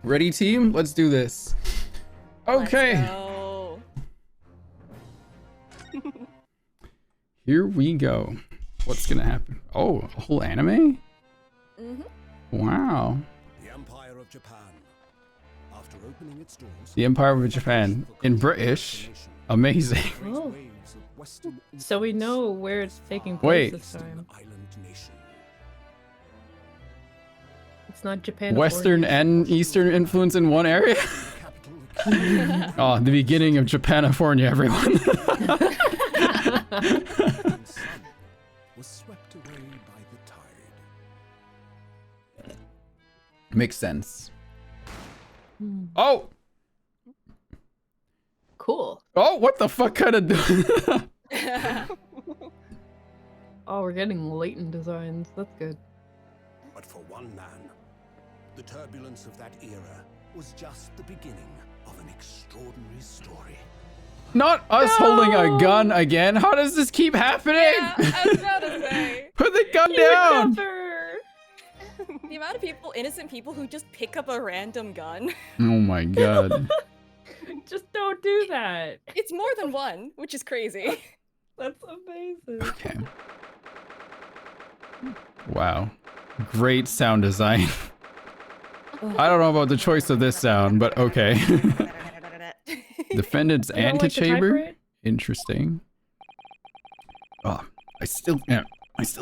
Ready, team? Let's do this. Okay. Let's go. Here we go. What's gonna happen? Oh, a whole anime? Mm-hmm. Wow. The Empire of Japan. After opening its doors, The Empire of Japan. In British. Amazing. Oh. waves of Western So we know where it's taking place Wait. this time. Island nation. It's not Japan. or Western Oregon. and Eastern influence in one area? Capital Oh, the beginning of Japanifornia, everyone. Japan's sun was swept away by the tide. Makes sense. Hmm. Oh! Cool. Oh, what the fuck kind of... Oh, we're getting latent designs. That's good. But for one man, the turbulence of that era was just the beginning of an extraordinary story. Not us holding a gun again. How does this keep happening? Yeah, I was about to say. Put the gun down! Never. The amount of people, innocent people, who just pick up a random gun. Oh my god. Just don't do that. It's more than one, which is crazy. That's amazing. Okay. Wow. Great sound design. I don't know about the choice of this sound, but okay. Defendant's You don't like the antechamber? typewriter? Interesting. Oh, I still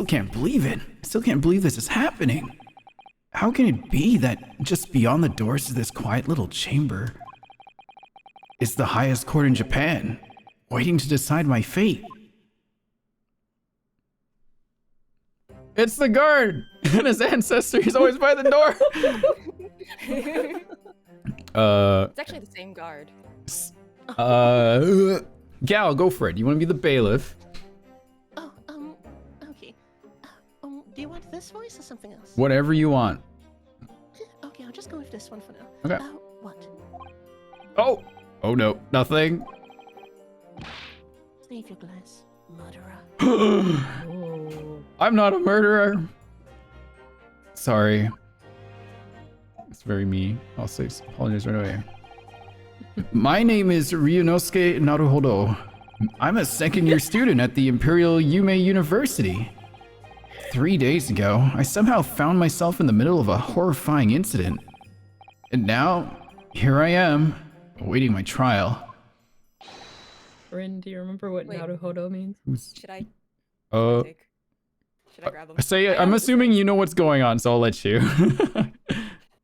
can't believe it. I still can't believe this is happening. How can it be that just beyond the doors to this quiet little chamber is the highest court in Japan, waiting to decide my fate? It's the guard and his ancestor. He's always by the door. It's actually the same guard. Gal, go for it. You want to be the bailiff? Oh, okay. Do you want this voice or something else? Whatever you want. Okay, I'll just go with this one for now. Okay. What? Oh no, nothing. Save your glass, murderer. Oh. I'm not a murderer. Sorry. It's very me. I'll say apologize right away. My name is Ryunosuke Naruhodo. I'm a second-year student at the Imperial Yume University. 3 days ago, I somehow found myself in the middle of a horrifying incident. And now, here I am, awaiting my trial. Rin, do you remember what Wait. Naruhodo means? Should I Uh, take? Should I grab him? I'm assuming you know what's going on, so I'll let you.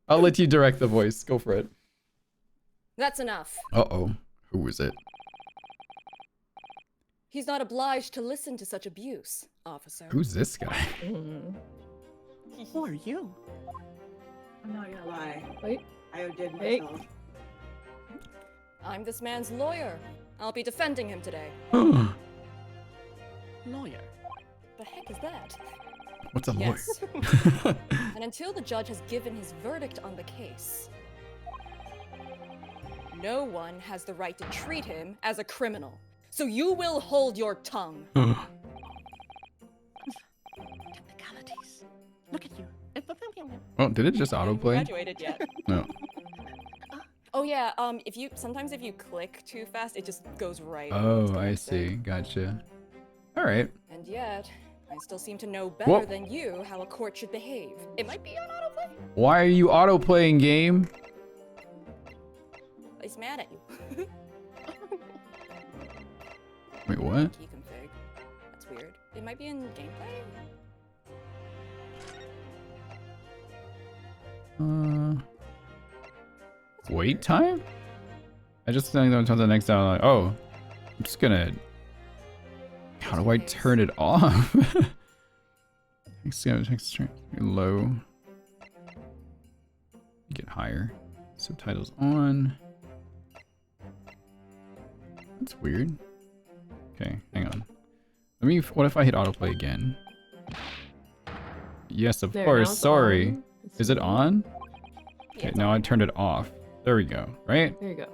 I'll let you direct the voice. Go for it. That's enough. Uh-oh. Who is it? He's not obliged to listen to such abuse, officer. Who's this guy? Mm. Who are you? I'm not gonna lie. Wait. I outdid Hey. myself. I'm this man's lawyer. I'll be defending him today. Lawyer. The heck is that? What's a Yes. lawyer? And until the judge has given his verdict on the case, no one has the right to treat him as a criminal. So you will hold your tongue. Technicalities. Look at you. Oh, did it just Haven't autoplay? graduated yet. No. Oh yeah, sometimes if you click too fast, it just goes right. Oh, into the I next see. thing. Gotcha. All right. And yet, I still seem to know better Whoa. than you how a court should behave. It might be on autoplay. Why are you autoplaying, game? He's mad at you. Wait, what? Key config. That's weird. It might be in gameplay. That's Wait weird. time? I just think until the next time. Like, oh, I'm just gonna. How do I turn it off? It's gonna take strength low. Get higher. Subtitles on. That's weird. Okay, hang on. Let me. What if I hit autoplay again? Yes, of There, now course. it's Sorry. on. It's Is it on? Yeah, Okay, it's now I on. turned it off. There we go. Right? There you go.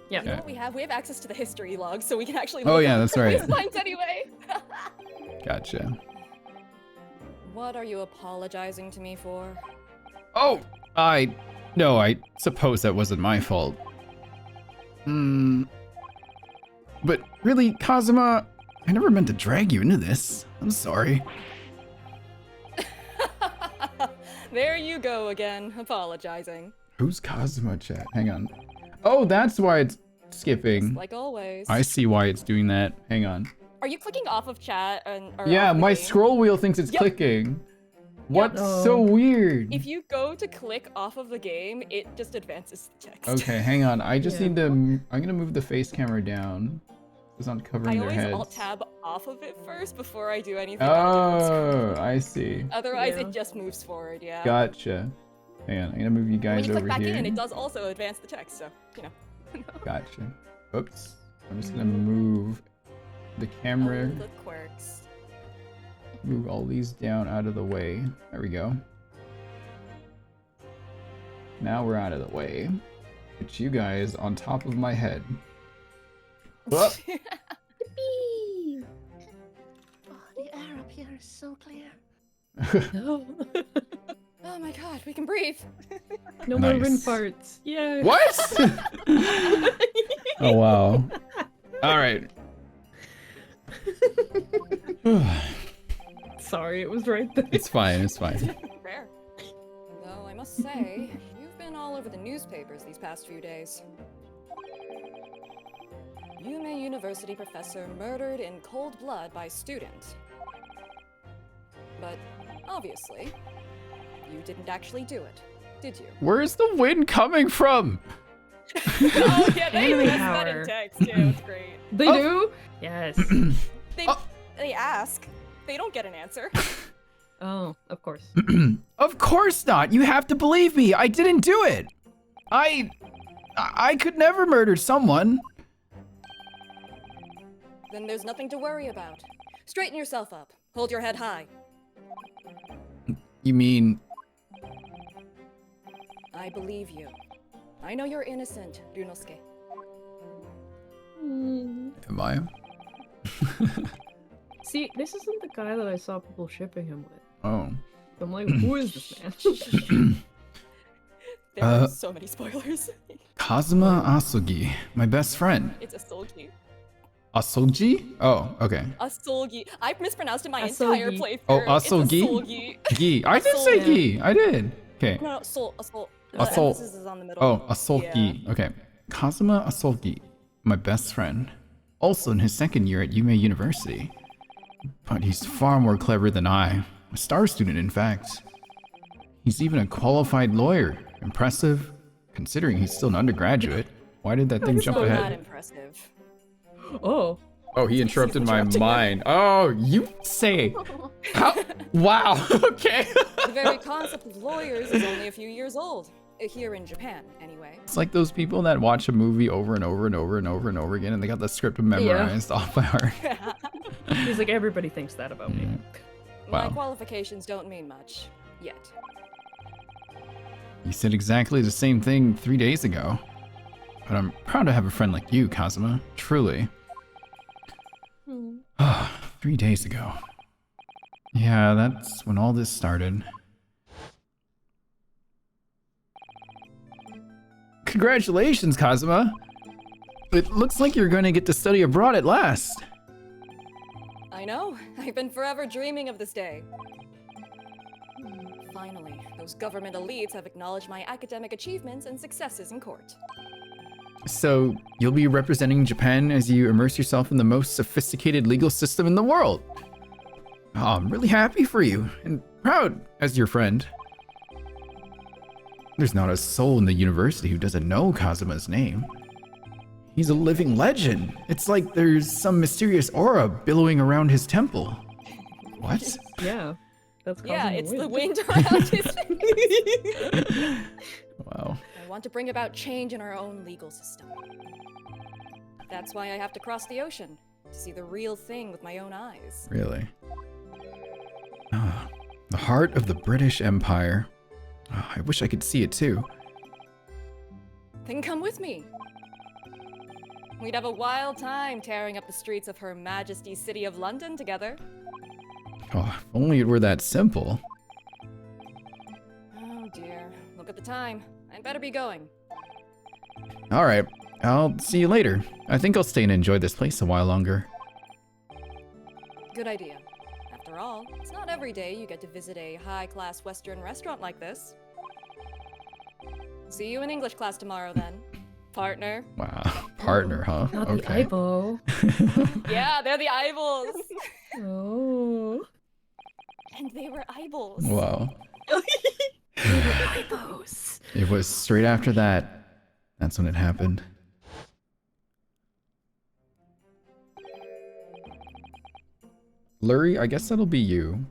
Yeah. You know Okay. what we have? We have access to the history logs, so we can actually. Oh, look yeah, up that's our right. baselines anyway. Gotcha. What are you apologizing to me for? Oh, I No, I suppose that wasn't my fault. But really, Kazuma, I never meant to drag you into this. I'm sorry. There you go again, apologizing. Who's Kazuma, chat? Hang on. Oh, that's why it's skipping. Like always. I see why it's doing that. Hang on. Are you clicking off of chat and? Or Yeah, off of the my game? scroll wheel thinks it's Yep. clicking. What's Oh. so weird? If you go to click off of the game, it just advances the text. Okay, hang on. I just Yeah. need to. I'm gonna move the face camera down. It's not I covering their always heads. alt tab off of it first before I do anything. on a different Oh, screen. I see. Otherwise, Yeah. it just moves forward. Yeah. Gotcha. Hang on. I'm gonna move you when guys you click over back here. in, it does also advance the text. So you know. Gotcha. Oops. I'm just gonna move the camera. Oh, the quirks. Move all these down out of the way. There we go. Now we're out of the way. Put you guys on top of my head. Whoop. Oh, the air up here is so clear. No. Oh my god, we can breathe. No more wind Nice. farts. Yeah. What? Oh wow. All right. Sorry, it was right there. It's fine. It's fine. Rare. Though I must say, you've been all over the newspapers these past few days. Yume University professor murdered in cold blood by student. But obviously, you didn't actually do it, did you? Where's the wind coming from? Oh yeah, they Anime asked that in power. text too. It's great. They Oh. do? Yes. They Oh. they ask. They don't get an answer. Oh, of course. Of course not. You have to believe me. I didn't do it. I could never murder someone. Then there's nothing to worry about. Straighten yourself up. Hold your head high. You mean I believe you. I know you're innocent, Ryunosuke. am I? See, this isn't the guy that I saw people shipping him with. Oh. I'm like, who is this man? There Uh, are so many spoilers. Kazuma Asogi, my best friend. It's a Solgi. Asogi? Oh, okay. A Solgi. I've mispronounced it my Asogi. entire playthrough. Oh, It's a Asogi? Solgi. Gi. I did say Asogi. gi. I did. Okay. No, Sol. A Sol. A Sol. The emphasis is on the middle. Oh, Asogi. Okay. Kazuma Asogi, my best friend. Also in his second year at Yume University. But he's far more clever than I. A star student, in fact. He's even a qualified lawyer. Impressive, considering he's still an undergraduate. Why did that thing jump So not ahead? impressive. Oh. Oh, he interrupted my interrupting you. mind. Oh, you say. How? Wow. Okay. The very concept of lawyers is only a few years old. Here in Japan, anyway. It's like those people that watch a movie over and over and over and over and over again, and they got the script memorized off by heart. He's like, everybody thinks that about me. My Wow. qualifications don't mean much. Yet. You said exactly the same thing 3 days ago. But I'm proud to have a friend like you, Kazuma. Truly. 3 days ago. Yeah, that's when all this started. Congratulations, Kazuma! It looks like you're going to get to study abroad at last. I know. I've been forever dreaming of this day. Finally, those government elites have acknowledged my academic achievements and successes in court. So, you'll be representing Japan as you immerse yourself in the most sophisticated legal system in the world. Oh, I'm really happy for you, and proud as your friend. There's not a soul in the university who doesn't know Kazuma's name. He's a living legend. It's like there's some mysterious aura billowing around his temple. What? Yeah. That's Yeah, causing it's the the wind. wind around his face. Wow. I want to bring about change in our own legal system. That's why I have to cross the ocean, to see the real thing with my own eyes. Really? Ah, the heart of the British Empire. Ah, I wish I could see it too. Then come with me. We'd have a wild time tearing up the streets of Her Majesty's City of London together. Oh, if only it were that simple. Oh dear, look at the time. I'd better be going. All right, I'll see you later. I think I'll stay and enjoy this place a while longer. Good idea. After all, it's not every day you get to visit a high-class Western restaurant like this. See you in English class tomorrow, then. Partner. Wow, partner, huh? Not the Okay. eyeball. Yeah, they're the eyeballs! Oh. And they were eyeballs. Wow. Eyeballs. It was straight after that. That's when it happened. Lurie, I guess that'll be you.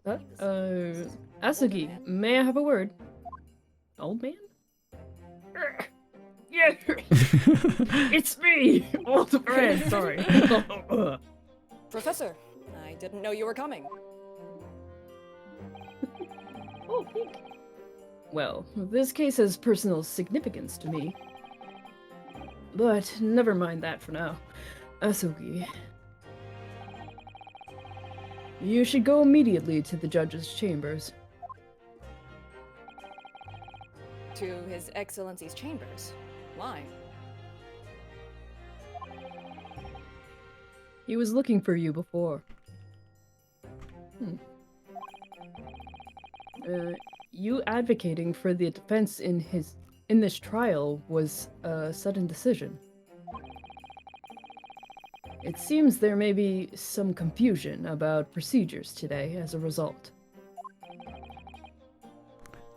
Asugi, may I have a word? Old man? Yeah, it's me, old friend. Sorry. Professor, I didn't know you were coming. Oh, pink. Well, this case has personal significance to me. But never mind that for now. Asugi. You should go immediately to the judge's chambers. To His Excellency's chambers. Why? He was looking for you before. You advocating for the defense in this trial was a sudden decision. It seems there may be some confusion about procedures today as a result.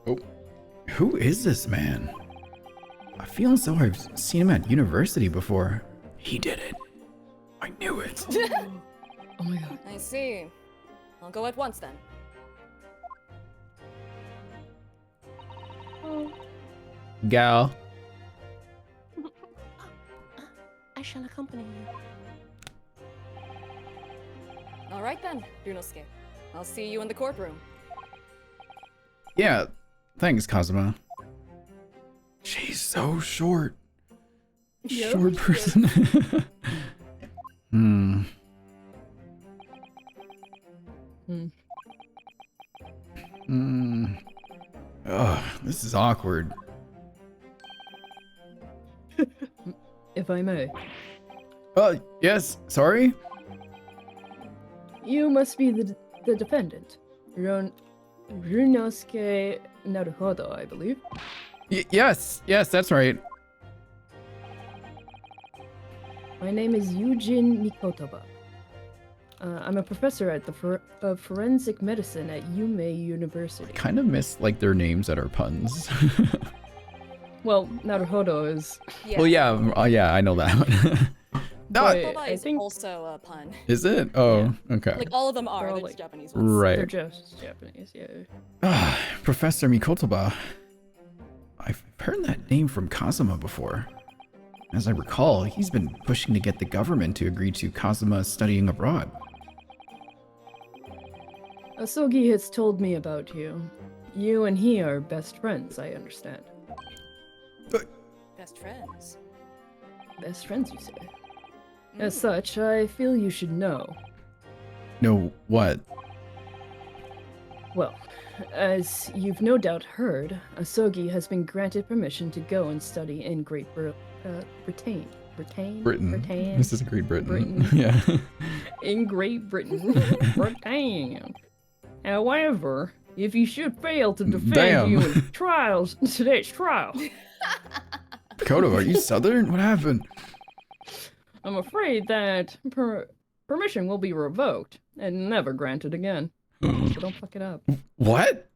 Oh, who is this man? I feel as though I've seen him at university before. He did it. I knew it. Oh my god. I see. I'll go at once then. Gal. I shall accompany you. All right then, Ryunosuke. I'll see you in the courtroom. Yeah, thanks, Kazuma. She's so short. Yep, Short she person. Hmm. Hmm. Ugh, this is awkward. If I may. Yes, sorry? You must be the defendant. Ryunosuke Naruhodo, I believe. Yes, that's right. My name is Yujin Mikotoba. I'm a professor at of forensic medicine at Yume University. Kind of miss like their names that are puns. Well, Naruhodo is. Yeah. Well, yeah, I know that one. No, But Boba I is think also a pun. is it? Oh, okay. Like all of them are. They're all, They're like, just Japanese ones. Right. they're just Japanese, yeah. Professor Mikotoba. I've heard that name from Kazuma before. As I recall, he's been pushing to get the government to agree to Kazuma studying abroad. Asogi has told me about you. You and he are best friends, I understand. Best friends. Best friends, you say? As such, I feel you should know. No, what? Well, as you've no doubt heard, Asogi has been granted permission to go and study in Great Britain. Britain. This is Great Britain. Britain. Yeah. In Great Britain. Britain. However, if you should fail to defend Damn. you in today's trial, Koto, are you Southern? What happened? I'm afraid that permission will be revoked and never granted again. So don't fuck it up. What?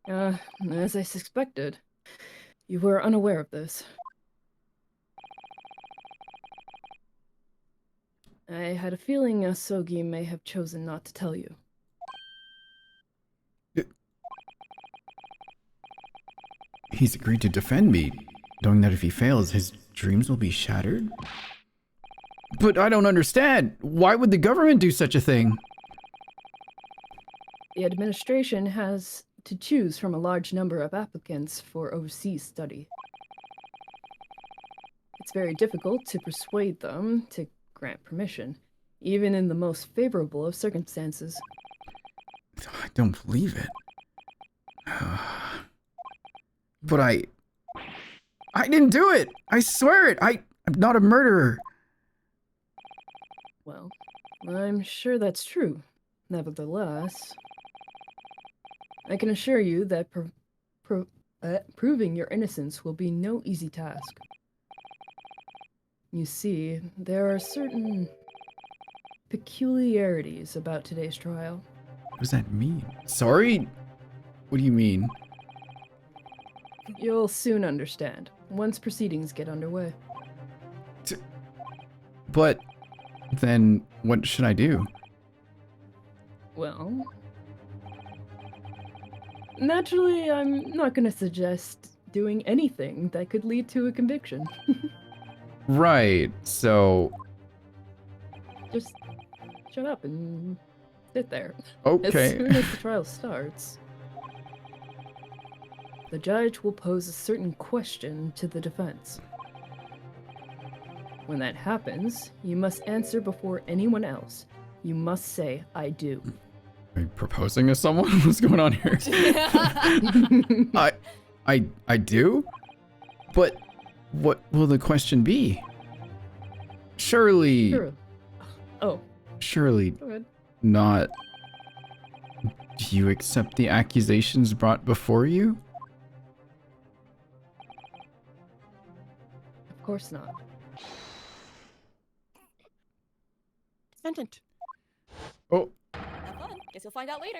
As I suspected, you were unaware of this. I had a feeling Asogi may have chosen not to tell you. He's agreed to defend me, knowing that if he fails, his dreams will be shattered? But I don't understand. Why would the government do such a thing? The administration has to choose from a large number of applicants for overseas study. It's very difficult to persuade them to grant permission, even in the most favorable of circumstances. I don't believe it. But I didn't do it. I swear it. I'm not a murderer. Well, I'm sure that's true. Nevertheless, I can assure you that proving your innocence will be no easy task. You see, there are certain peculiarities about today's trial. What does that mean? Sorry? What do you mean? You'll soon understand, once proceedings get underway. But then what should I do? Well, naturally, I'm not going to suggest doing anything that could lead to a conviction. Right, so... Just shut up and sit there. Okay. As soon as the trial starts, the judge will pose a certain question to the defense. When that happens, you must answer before anyone else. You must say, I do. Are you proposing to someone? What's going on here? I do? But what will the question be? Surely... Sure. Oh, Surely go ahead. not... Do you accept the accusations brought before you? Of course not. Defendant, Oh, Have fun. Guess you'll find out later.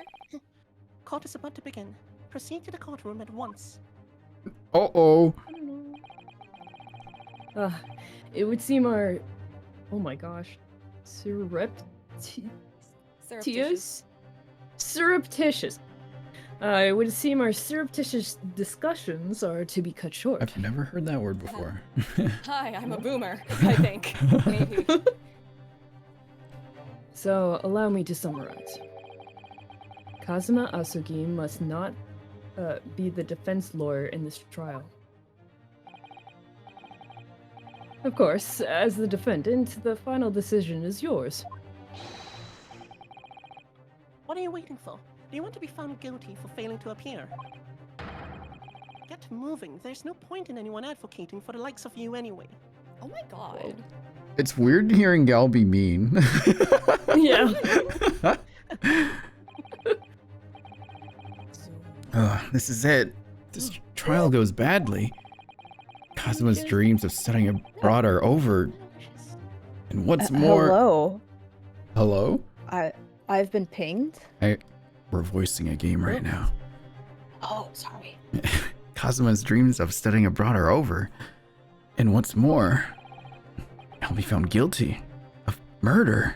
court is about to begin. Proceed to the courtroom at once. uh-oh. It would seem our... Oh my gosh. Surreptitious. Surreptitious. It would seem our surreptitious discussions are to be cut short. I've never heard that word before. Hi, I'm a boomer, I think. Maybe. So, allow me to summarize. Kazuma Asugi must not be the defense lawyer in this trial. Of course, as the defendant, the final decision is yours. What are you waiting for? Do you want to be found guilty for failing to appear? Get moving. There's no point in anyone advocating for the likes of you anyway. Oh my god. It's weird hearing Gal be mean. Yeah. This is it. This trial goes badly. Kazuma's dreams of studying abroad are over. And what's more... Hello. Hello? I've been pinged. We're voicing a game right now. Oh, sorry. Kazuma's dreams of studying abroad are over. And what's more, I'll be found guilty of murder.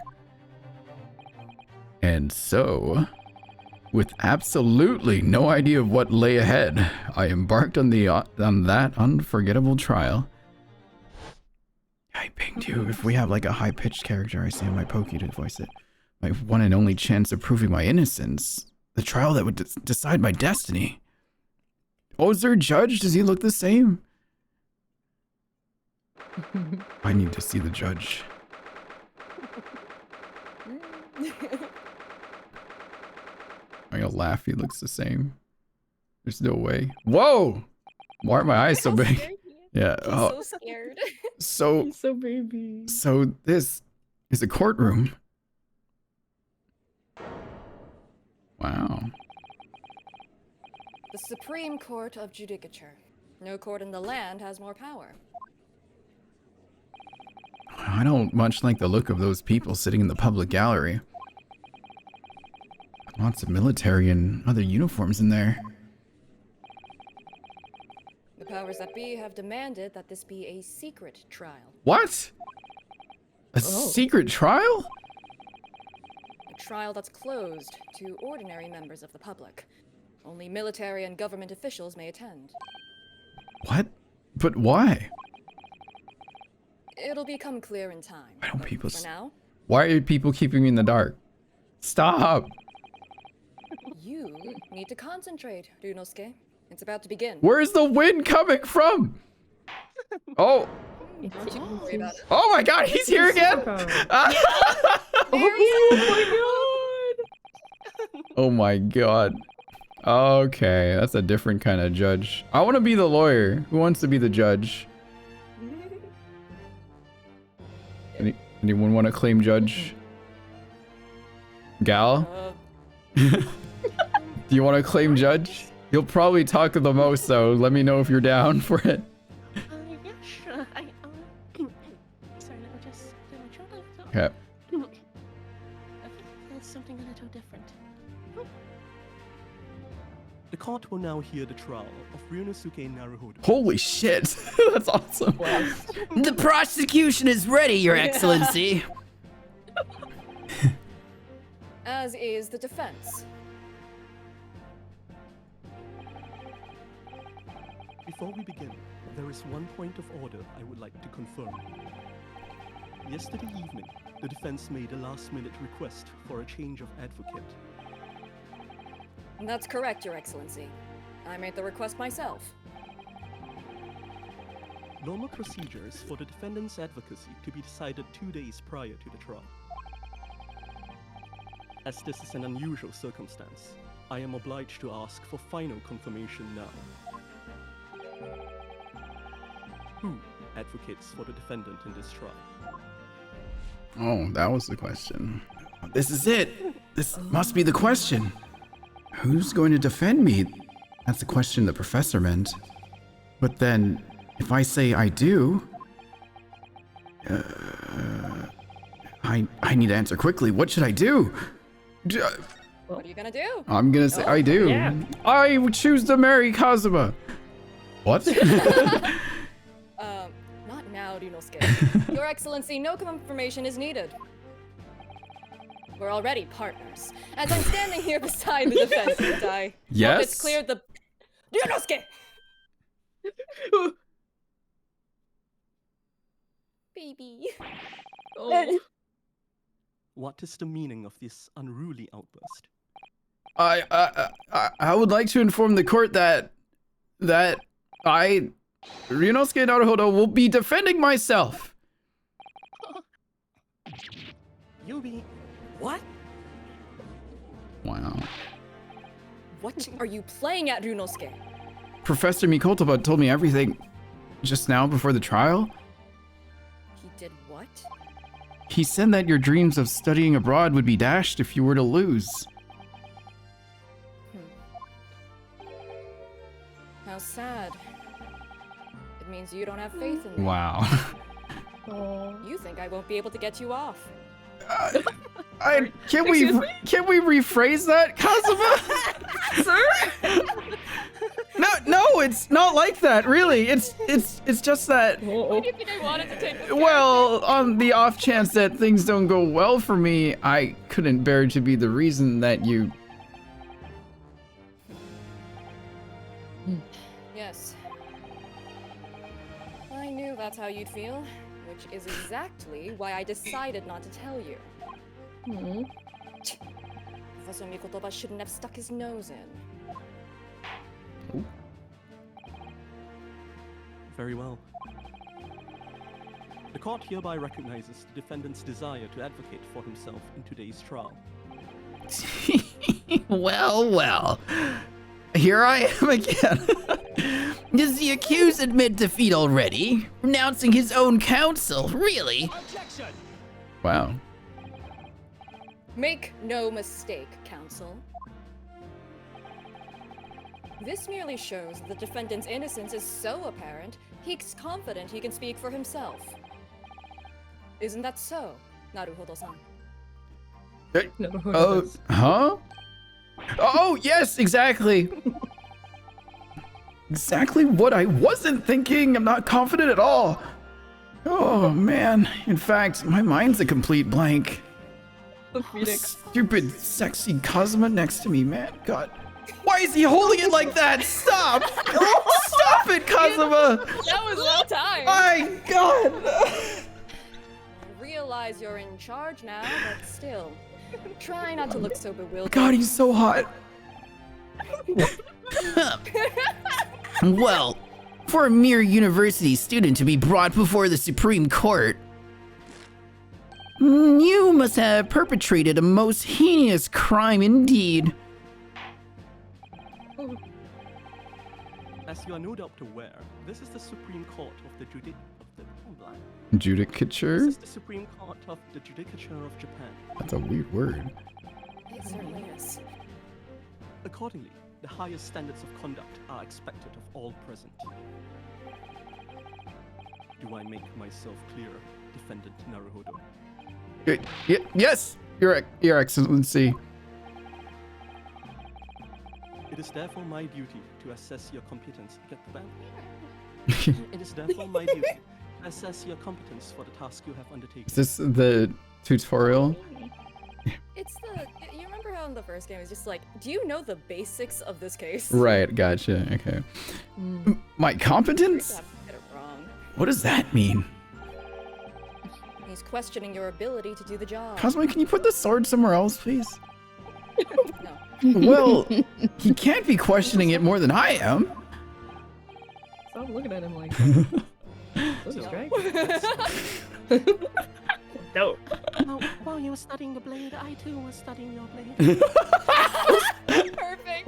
And so, with absolutely no idea of what lay ahead, I embarked on that unforgettable trial. I pinged you. If we have like a high-pitched character, I say on my Pokey to voice it. My one and only chance of proving my innocence. The trial that would decide my destiny. Oh, is there a judge? Does he look the same? I need to see the judge. I'm gonna laugh. He looks the same. There's no way. Whoa! Why are my eyes so big? Yeah. So scared. So He's so baby. So this is a courtroom. Wow. The Supreme Court of Judicature. No court in the land has more power. I don't much like the look of those people sitting in the public gallery. Lots of military and other uniforms in there. The powers that be have demanded that this be a secret trial. What? A secret trial? A trial that's closed to ordinary members of the public. Only military and government officials may attend. What? But why? It'll become clear in time. Why don't but people For now, Why are people keeping me in the dark? Stop! you need to concentrate, Ryunosuke. It's about to begin. Where's the wind coming from? Oh! Don't you worry about it. Oh my god, he's here again! Oh my god! Oh my god. Okay, that's a different kind of judge. I want to be the lawyer. Who wants to be the judge? Anyone want to claim judge? Gal? Do you want to claim judge? You'll probably talk the most, though. Let me know if you're down for it. Yeah, sure. Sorry, let me just do my job a little. Okay. I think there's something a little different. The court will now hear the trial of Ryunosuke Naruhodo. Holy shit. That's awesome. The prosecution is ready, Your Excellency. As is the defense. Before we begin, there is one point of order I would like to confirm. Yesterday evening, the defense made a last-minute request for a change of advocate. That's correct, Your Excellency. I made the request myself. Normal procedures for the defendant's advocacy to be decided 2 days prior to the trial. As this is an unusual circumstance, I am obliged to ask for final confirmation now. Who advocates for the defendant in this trial? Oh, that was the question. This is it. This must be the question. Who's going to defend me? That's the question the professor meant. But then, if I say I do... I need to answer quickly. What should I do? What are you gonna do? I'm gonna say I do. yeah. I would choose to marry Kazuma. What? Not now, Ryunosuke. Your Excellency, no confirmation is needed. We're already partners. As I'm standing here beside the defendant, I hope Yes? it's clear the... Ryunosuke! Baby. Oh. What is the meaning of this unruly outburst? I would like to inform the court that I, Ryunosuke Naruhodo, will be defending myself. Yubi, what? Wow. What are you playing at, Ryunosuke? Professor Mikotoba told me everything just now before the trial. He did what? He said that your dreams of studying abroad would be dashed if you were to lose. How sad. It means you don't have faith in me. Wow. You think I won't be able to get you off. Can we rephrase that, Kazuma? Sir? No, it's not like that, really. It's just that, Why do you think I wanted to take this well, on the off chance that things don't go well for me, I couldn't bear to be the reason that you... Yes. I knew that's how you'd feel, which is exactly why I decided not to tell you. Hmm. Professor Mikotoba shouldn't have stuck his nose in. Very well. The court hereby recognizes the defendant's desire to advocate for himself in today's trial. Well. Here I am again. Does the accused admit defeat already? Renouncing his own counsel, really? Wow. Make no mistake, counsel. This merely shows that the defendant's innocence is so apparent, he's confident he can speak for himself. Isn't that so, Naruhodo-san? Oh, huh? Oh, yes, exactly. Exactly what I wasn't thinking. I'm not confident at all. Oh, man. In fact, my mind's a complete blank. The Phoenix. Stupid, sexy Kazuma next to me, man. God. Why is he holding it like that? Stop! Stop it, Kazuma! That was well timed! My God! I realize you're in charge now, but still, try not to look so bewildered. God, he's so hot. Well, for a mere university student to be brought before the Supreme Court, you must have perpetrated a most heinous crime indeed. As you are no doubt aware, this is the Supreme Court of the Judicature? This is the Supreme Court of the Judicature of Japan. That's a weird word. It certainly is. Accordingly, the highest standards of conduct are expected of all present. Do I make myself clear, Defendant Naruhodo? Yes, Your Excellency. It is therefore my duty to assess your competence. Get the band? It is therefore my duty to assess your competence for the task you have undertaken. Is this the tutorial? It's the. You remember how in the first game it was just like, do you know the basics of this case? Right, gotcha. Okay. My competence? Get it wrong. What does that mean? He's questioning your ability to do the job. Cosmo, can you put the sword somewhere else, please? No. Well, he can't be questioning it more than I am. Stop looking at him like this is dragon. No. While you were studying the blade, I too was studying your blade. Perfect.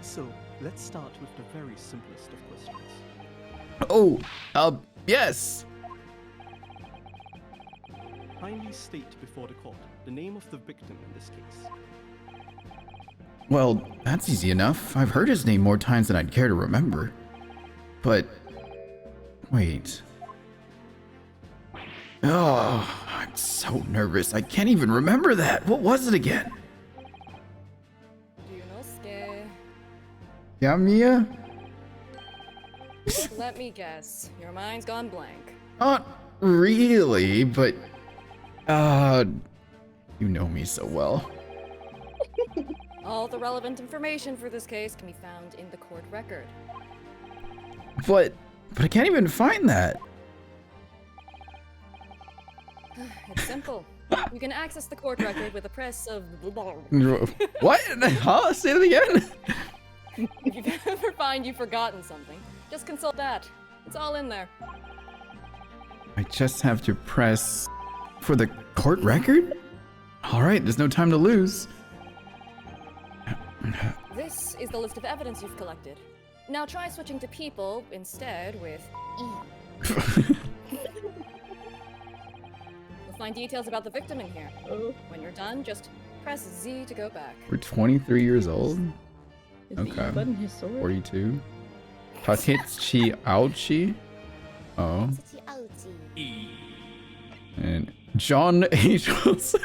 So, let's start with the very simplest of questions. Oh, yes. Kindly state before the court the name of the victim in this case. Well, that's easy enough. I've heard his name more times than I'd care to remember. But, wait. Oh, I'm so nervous. I can't even remember that. What was it again? Ryunosuke. Yeah, Mia? Let me guess. Your mind's gone blank. Not really, but, you know me so well. All the relevant information for this case can be found in the court record. But I can't even find that. It's simple. You can access the court record with a press of. What? Huh? Say it again? If you ever find you've forgotten something, just consult that. It's all in there. I just have to press for the court record? Alright, there's no time to lose. This is the list of evidence you've collected. Now try switching to people instead with E. You'll find details about the victim in here. When you're done, just press Z to go back. We're 23 years old? Is the E Okay. button his sword? 42? Tatetsuchi Aochi? Oh. And John H. Wilson.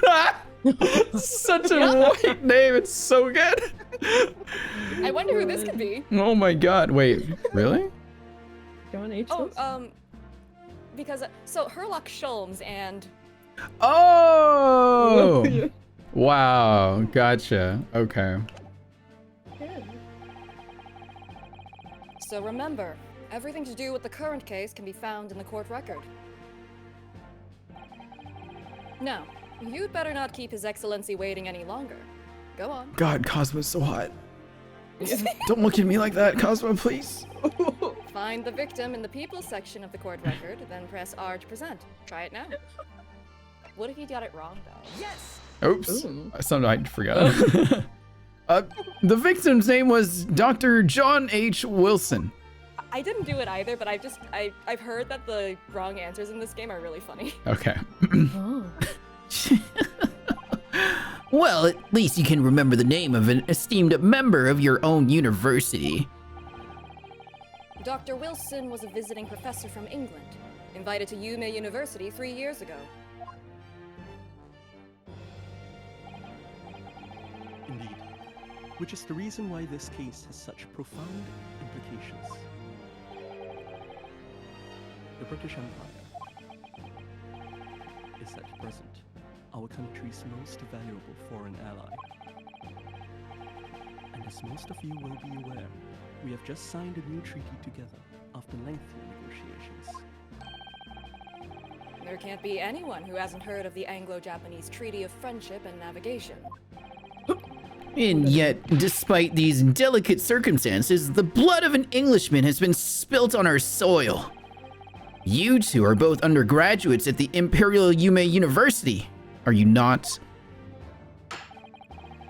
Such a white name, it's so good. I wonder who this could be. Oh my god, wait, really? John H. Oh, Wilson? because so Herlock Sholmes and Oh! Wow, gotcha. Okay. Yeah. so remember, everything to do with the current case can be found in the court record. Now, you'd better not keep His Excellency waiting any longer. Go on. God, Cosmo's so hot. Don't look at me like that, Cosmo, please. Find the victim in the people section of the court record, then press R to present. Try it now. What if you got it wrong, though? Yes! Oops. Ooh. Something I forgot. The victim's name was Dr. John H. Wilson. I didn't do it either, but I've heard that the wrong answers in this game are really funny. Okay. Oh. Well, at least you can remember the name of an esteemed member of your own university. Dr. Wilson was a visiting professor from England, invited to Yume University 3 years ago. Indeed. Which is the reason why this case has such profound implications. The British Empire is at present our country's most valuable foreign ally. And as most of you will be aware, we have just signed a new treaty together after lengthy negotiations. There can't be anyone who hasn't heard of the Anglo-Japanese Treaty of Friendship and Navigation. And yet, despite these delicate circumstances, the blood of an Englishman has been spilt on our soil. You two are both undergraduates at the Imperial Yume University, are you not?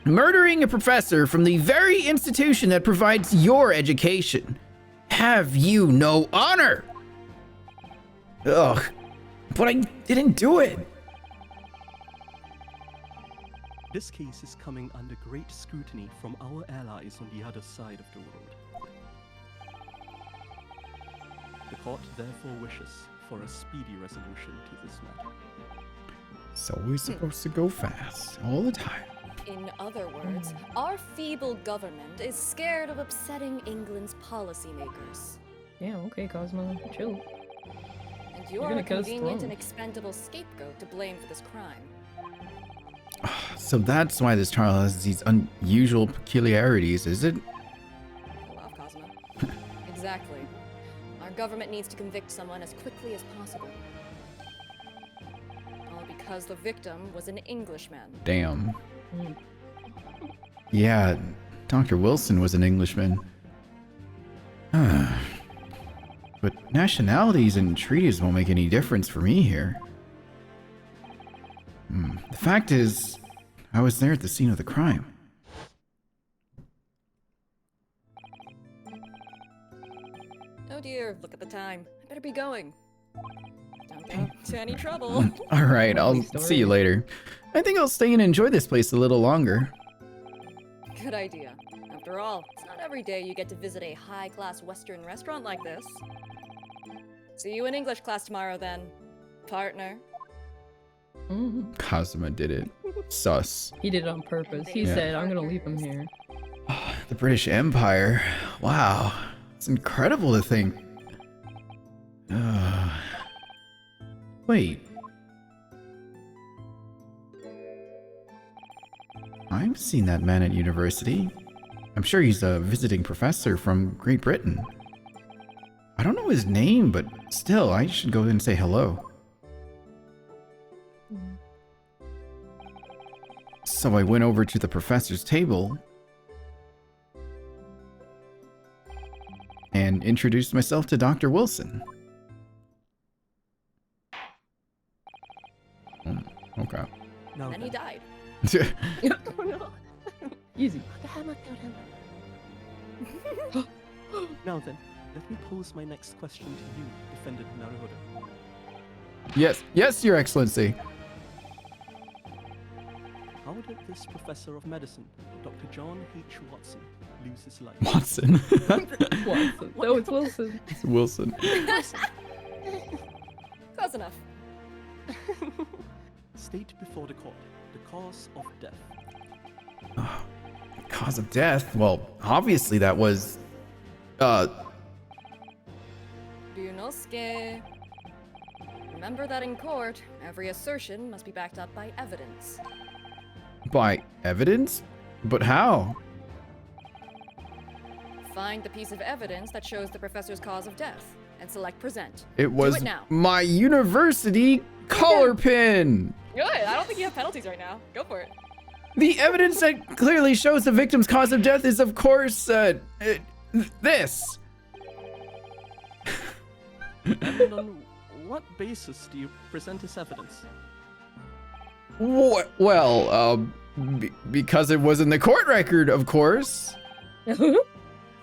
Murdering a professor from the very institution that provides your education. Have you no honor? Ugh, but I didn't do it. This case is coming under great scrutiny from our allies on the other side of the world. The court therefore wishes for a speedy resolution to this matter. It's always supposed to go fast, all the time. In other words, our feeble government is scared of upsetting England's policymakers. Yeah, okay, Cosmo, chill. And you You're are gonna a cut us convenient throat. and expendable scapegoat to blame for this crime. So that's why this trial has these unusual peculiarities, is it? Go off, Cosmo. Exactly. Our government needs to convict someone as quickly as possible. All because the victim was an Englishman. Damn. Mm. Yeah, Dr. Wilson was an Englishman. But nationalities and treaties won't make any difference for me here. The fact is, I was there at the scene of the crime. Oh dear, look at the time. I better be going. Don't get into any trouble. All right, I'll Lovely see story. you later. I think I'll stay and enjoy this place a little longer. Good idea. After all, it's not every day you get to visit a high-class Western restaurant like this. See you in English class tomorrow then, partner. Mhm. Cosima did it. Sus. He did it on purpose. He Yeah. said, I'm gonna leave him here. The British Empire. Wow. It's incredible to think. Wait. I've seen that man at university. I'm sure he's a visiting professor from Great Britain. I don't know his name, but still, I should go and say hello. So I went over to the professor's table and introduced myself to Dr. Wilson. Okay. Now Then he then, died. Oh no. Easy. now then, let me pose my next question to you, Defendant Naruhodo. Yes, Your Excellency. How did this professor of medicine, Dr. John H. Watson, lose his life? Watson. Watson. No, it's Wilson. It's Wilson. Close enough. State before the court the cause of death. Cause of death? Well, obviously that was... Ryunosuke. Remember that in court, every assertion must be backed up by evidence. by evidence? But how? Find the piece of evidence that shows the professor's cause of death, and select present. It was it now. my university collar pin! Good. I don't think you have penalties right now. Go for it. The evidence that clearly shows the victim's cause of death is, of course, this. And on what basis do you present this evidence? Well, because it was in the court record, of course.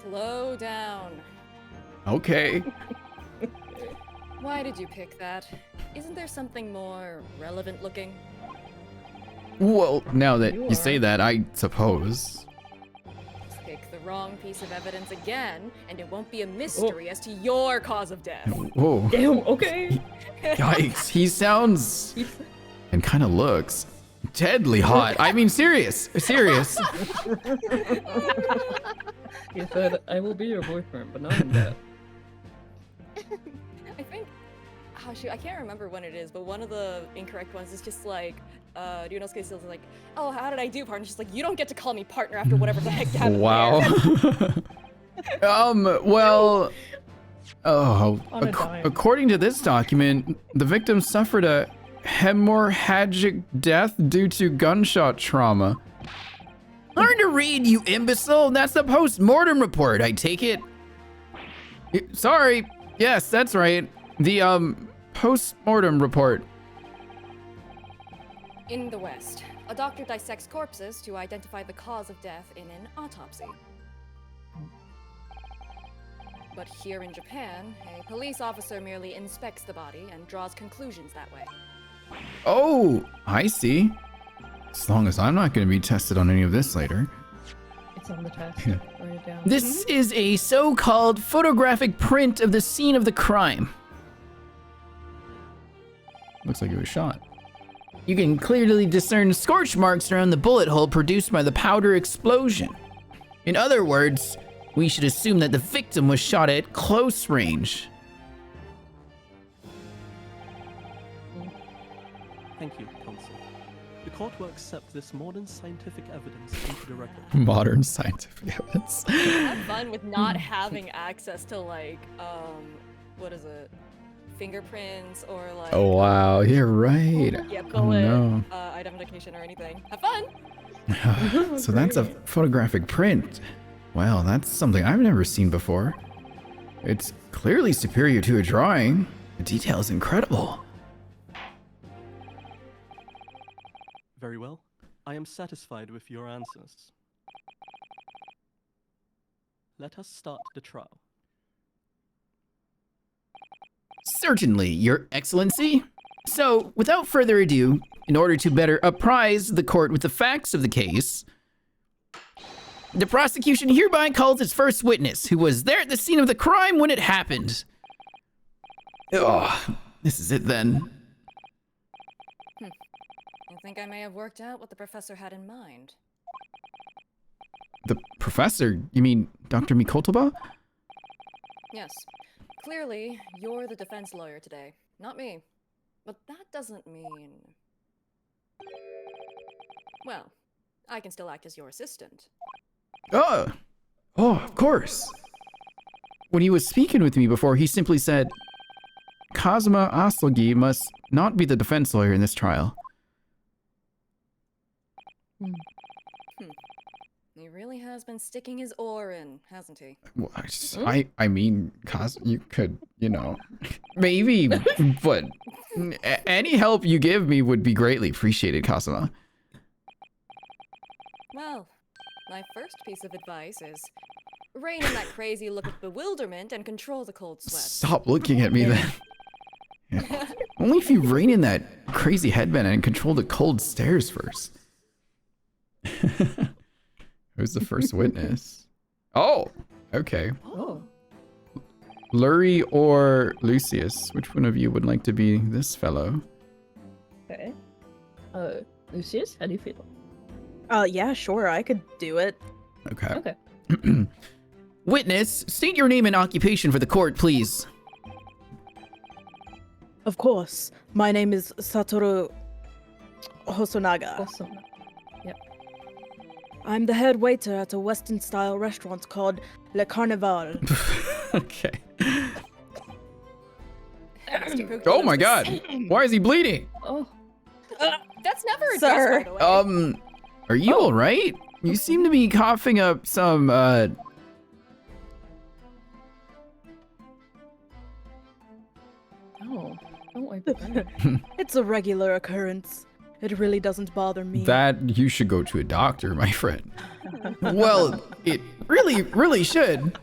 Slow down. Okay. Why did you pick that? Isn't there something more relevant looking? Well, now that You you say are. that, I suppose. Pick the wrong piece of evidence again, and it won't be a mystery as to your cause of death. Whoa. Damn, okay. Yikes. He sounds and kind of looks deadly hot. I mean, serious. Serious. He said, I will be your boyfriend, but not in death. I think, oh shoot, I can't remember when it is, but one of the incorrect ones is just like, Ryunosuke Steele's like, oh, how did I do, partner? She's like, you don't get to call me partner after whatever the heck happened Wow. there." Well, On a dime. according to this document, the victim suffered a hemorrhagic death due to gunshot trauma. Learn to read, you imbecile. That's the post-mortem report, I take it. Sorry. Yes, that's right. The post-mortem report. In the West, A doctor dissects corpses to identify the cause of death in an autopsy. But here in Japan, a police officer merely inspects the body and draws conclusions that way. Oh, I see. As long as I'm not going to be tested on any of this later. It's on the test. Yeah. Write it down. This is a so-called photographic print of the scene of the crime. Looks like it was shot. You can clearly discern scorch marks around the bullet hole produced by the powder explosion. In other words, we should assume that the victim was shot at close range. Thank you, Counsel. The court will accept this modern scientific evidence into the record. Modern scientific evidence. Have fun with not having access to, like, what is it? Fingerprints or, like... Oh, wow. You're right. Yeah, Oh, bullet, no. identification or anything. Have fun! So that's a photographic print. Well, that's something I've never seen before. It's clearly superior to a drawing. The detail is incredible. Very well. I am satisfied with your answers. Let us start the trial. Certainly, Your Excellency. So, without further ado, in order to better apprise the court with the facts of the case, the prosecution hereby calls its first witness, who was there at the scene of the crime when it happened. Oh, this is it then. I think I may have worked out what the professor had in mind. The professor? You mean Dr. Mikotoba? Yes. Clearly, you're the defense lawyer today, not me. But that doesn't mean... Well, I can still act as your assistant. Oh, of course. When he was speaking with me before, he simply said, Kazuma Asogi must not be the defense lawyer in this trial. He really has been sticking his oar in, hasn't he? Well, I mean, you could, maybe, but any help you give me would be greatly appreciated, Kazuma. Well, my first piece of advice is rein in that crazy look of bewilderment and control the cold sweat. Stop looking at me then. Yeah. Only if you rein in that crazy headband and control the cold stares first. Who's the first witness? Oh, okay. Oh. Lurie or Lucius? Which one of you would like to be this fellow? Okay. Lucius, how do you feel? Yeah, sure, I could do it. Okay. Okay. Witness, state your name and occupation for the court, please. Of course. My name is Satoru Hosonaga. Awesome. Yep. I'm the head waiter at a Western-style restaurant called Le Carnival. Okay. Mr. Puka Oh looks my the god. same. Why is he bleeding? Oh. That's never a Sir. guess, by the way. Are you alright? You seem to be coughing up some, Oh, don't wipe it down. It's a regular occurrence. It really doesn't bother me. that you should go to a doctor, my friend. Well, it really should.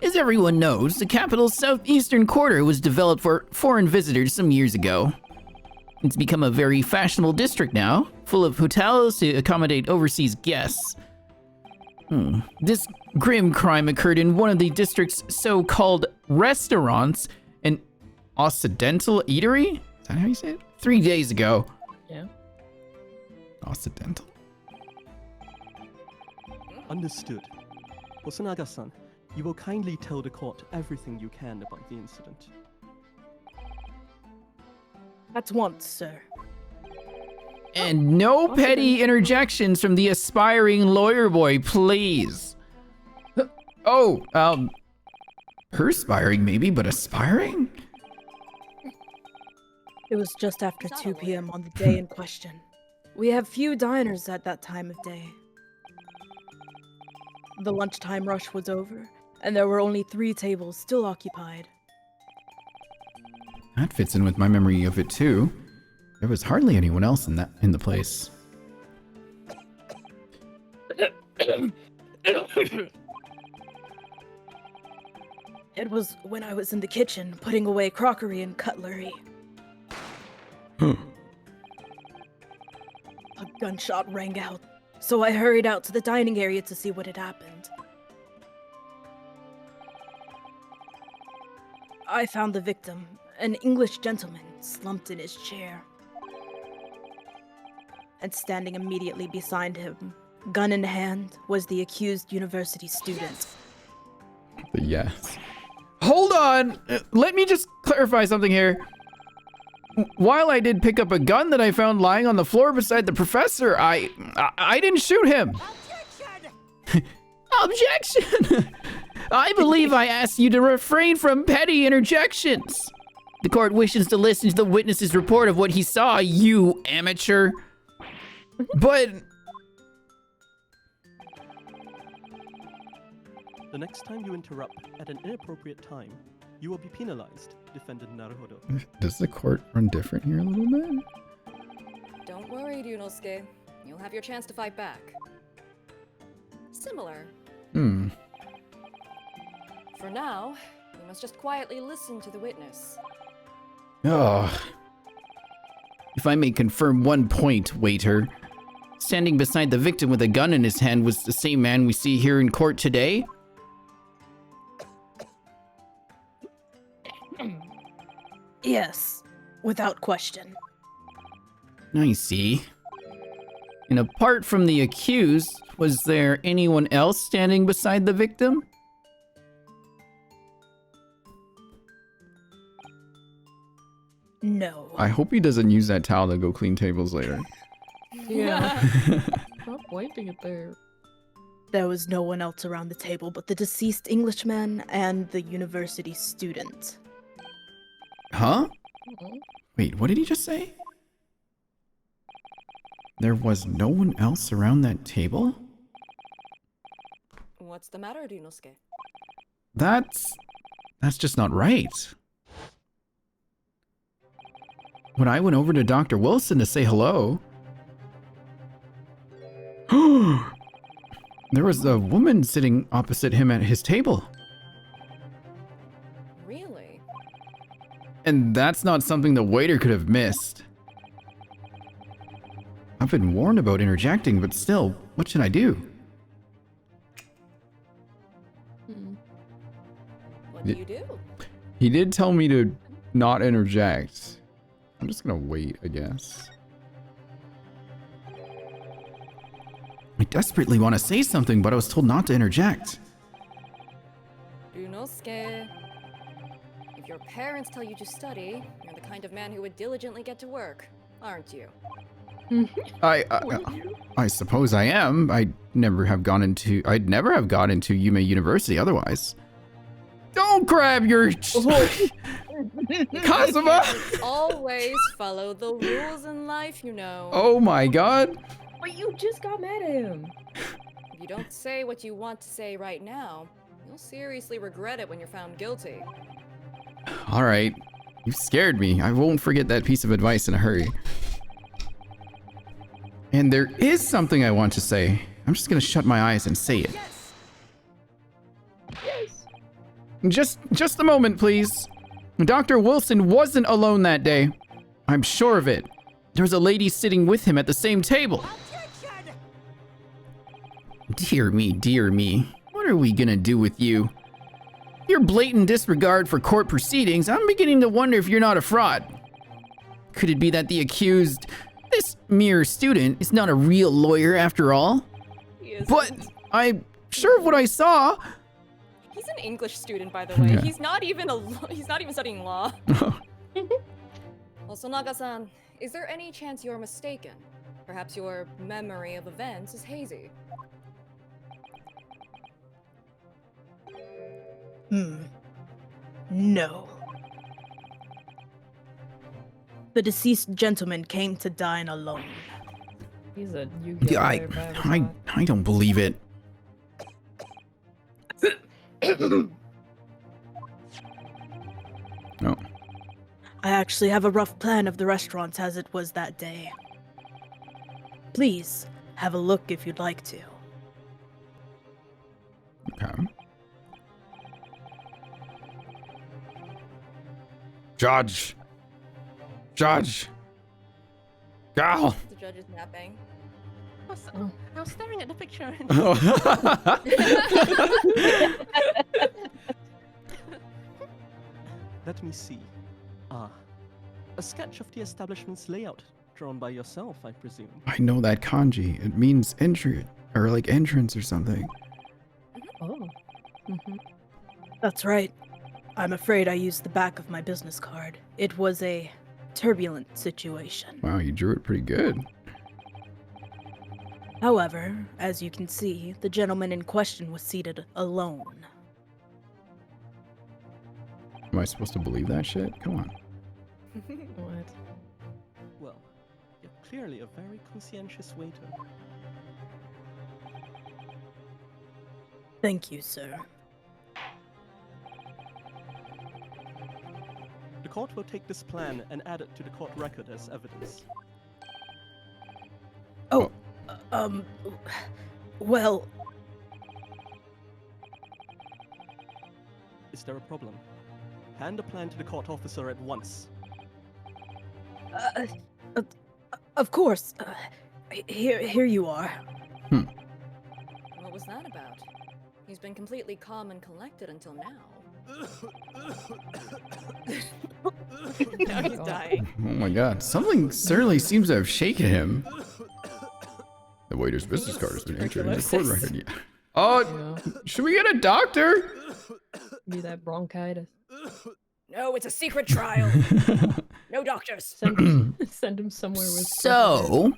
As everyone knows, the capital's southeastern quarter was developed for foreign visitors some years ago. It's become a very fashionable district now, full of hotels to accommodate overseas guests. This grim crime occurred in one of the district's so-called restaurants, an Occidental eatery? Is that how you say it? 3 days ago. Yeah. Occidental? Understood. Hosonaga-san, you will kindly tell the court everything you can about the incident. At once, sir. And no petty interjections from the aspiring lawyer boy, please. Oh, perspiring maybe, but aspiring? It was just after Not a 2 lawyer. p.m. on the day in question. We have few diners at that time of day. The lunchtime rush was over, and there were only 3 tables still occupied. That fits in with my memory of it too. There was hardly anyone else in the place. It was when I was in the kitchen putting away crockery and cutlery. Huh. A gunshot rang out, so I hurried out to the dining area to see what had happened. I found the victim, an English gentleman, slumped in his chair. And standing immediately beside him, gun in hand, was the accused university student. But yes. Hold on! Let me just clarify something here. While I did pick up a gun that I found lying on the floor beside the professor, I didn't shoot him. Objection! I believe I asked you to refrain from petty interjections. The court wishes to listen to the witness's report of what he saw, you amateur. But The next time you interrupt at an inappropriate time, you will be penalized, Defendant Naruhodo. does the court run different here a little bit? Don't worry, Ryunosuke. You'll have your chance to fight back. Similar. For now, you must just quietly listen to the witness. Oh, If I may confirm one point, waiter. Standing beside the victim with a gun in his hand was the same man we see here in court today? Yes, without question. I see. And apart from the accused, was there anyone else standing beside the victim? No. I hope he doesn't use that towel to go clean tables later. Yeah. Stop wiping it there. There was no one else around the table but the deceased Englishman and the university student. Huh? Mhm. Wait, what did he just say? There was no one else around that table? What's the matter, Ryunosuke? That's just not right. When I went over to Dr. Wilson to say hello, there was a woman sitting opposite him at his table. Really? And that's not something the waiter could have missed. I've been warned about interjecting, but still, what should I do? What do you do? He did tell me to not interject. I'm just gonna wait, I guess. I desperately want to say something, but I was told not to interject. Ryunosuke. If your parents tell you to study, you're the kind of man who would diligently get to work, aren't you? I suppose I am. I'd never have gone into Yume University otherwise. Don't grab your Kazuma! Always follow the rules in life, you know. Oh my god. But you just got mad at him. If you don't say what you want to say right now, you'll seriously regret it when you're found guilty. All right. You scared me. I won't forget that piece of advice in a hurry. And there is something I want to say. I'm just gonna shut my eyes and say it. Just a moment, please. Dr. Wilson wasn't alone that day. I'm sure of it. There was a lady sitting with him at the same table. Dear me. What are we gonna do with you? Your blatant disregard for court proceedings, I'm beginning to wonder if you're not a fraud. Could it be that the accused, this mere student, is not a real lawyer after all? He isn't. But I'm sure of what I saw. He's an English student, by the way. Yeah. He's not even studying law. Well, Sonaga-san, is there any chance you're mistaken? Perhaps your memory of events is hazy. No. The deceased gentleman came to dine alone. He's a you Yeah, I don't believe it. No. I actually have a rough plan of the restaurants as it was that day. Please, have a look if you'd like to. Okay. Judge. Gal. The judge is napping. I was staring at the picture. Let me see. Ah, a sketch of the establishment's layout, drawn by yourself, I presume. I know that kanji. It means entry, or like entrance or something. Oh. That's right. I'm afraid I used the back of my business card. It was a turbulent situation. Wow, you drew it pretty good. However, as you can see, the gentleman in question was seated alone. Am I supposed to believe that shit? Come on. What? Well, you're clearly a very conscientious waiter. Thank you, sir. The court will take this plan and add it to the court record as evidence. Oh, well, Is there a problem? Hand the plan to the court officer at once. of course. Here you are. What was that about? He's been completely calm and collected until now. Now he's dying. Oh my god. Something certainly seems to have shaken him. The waiter's business card has been entered into the court record. Yeah. Oh, Yeah. should we get a doctor? Be that bronchitis. No, it's a secret trial. No doctors. Send him somewhere with. So,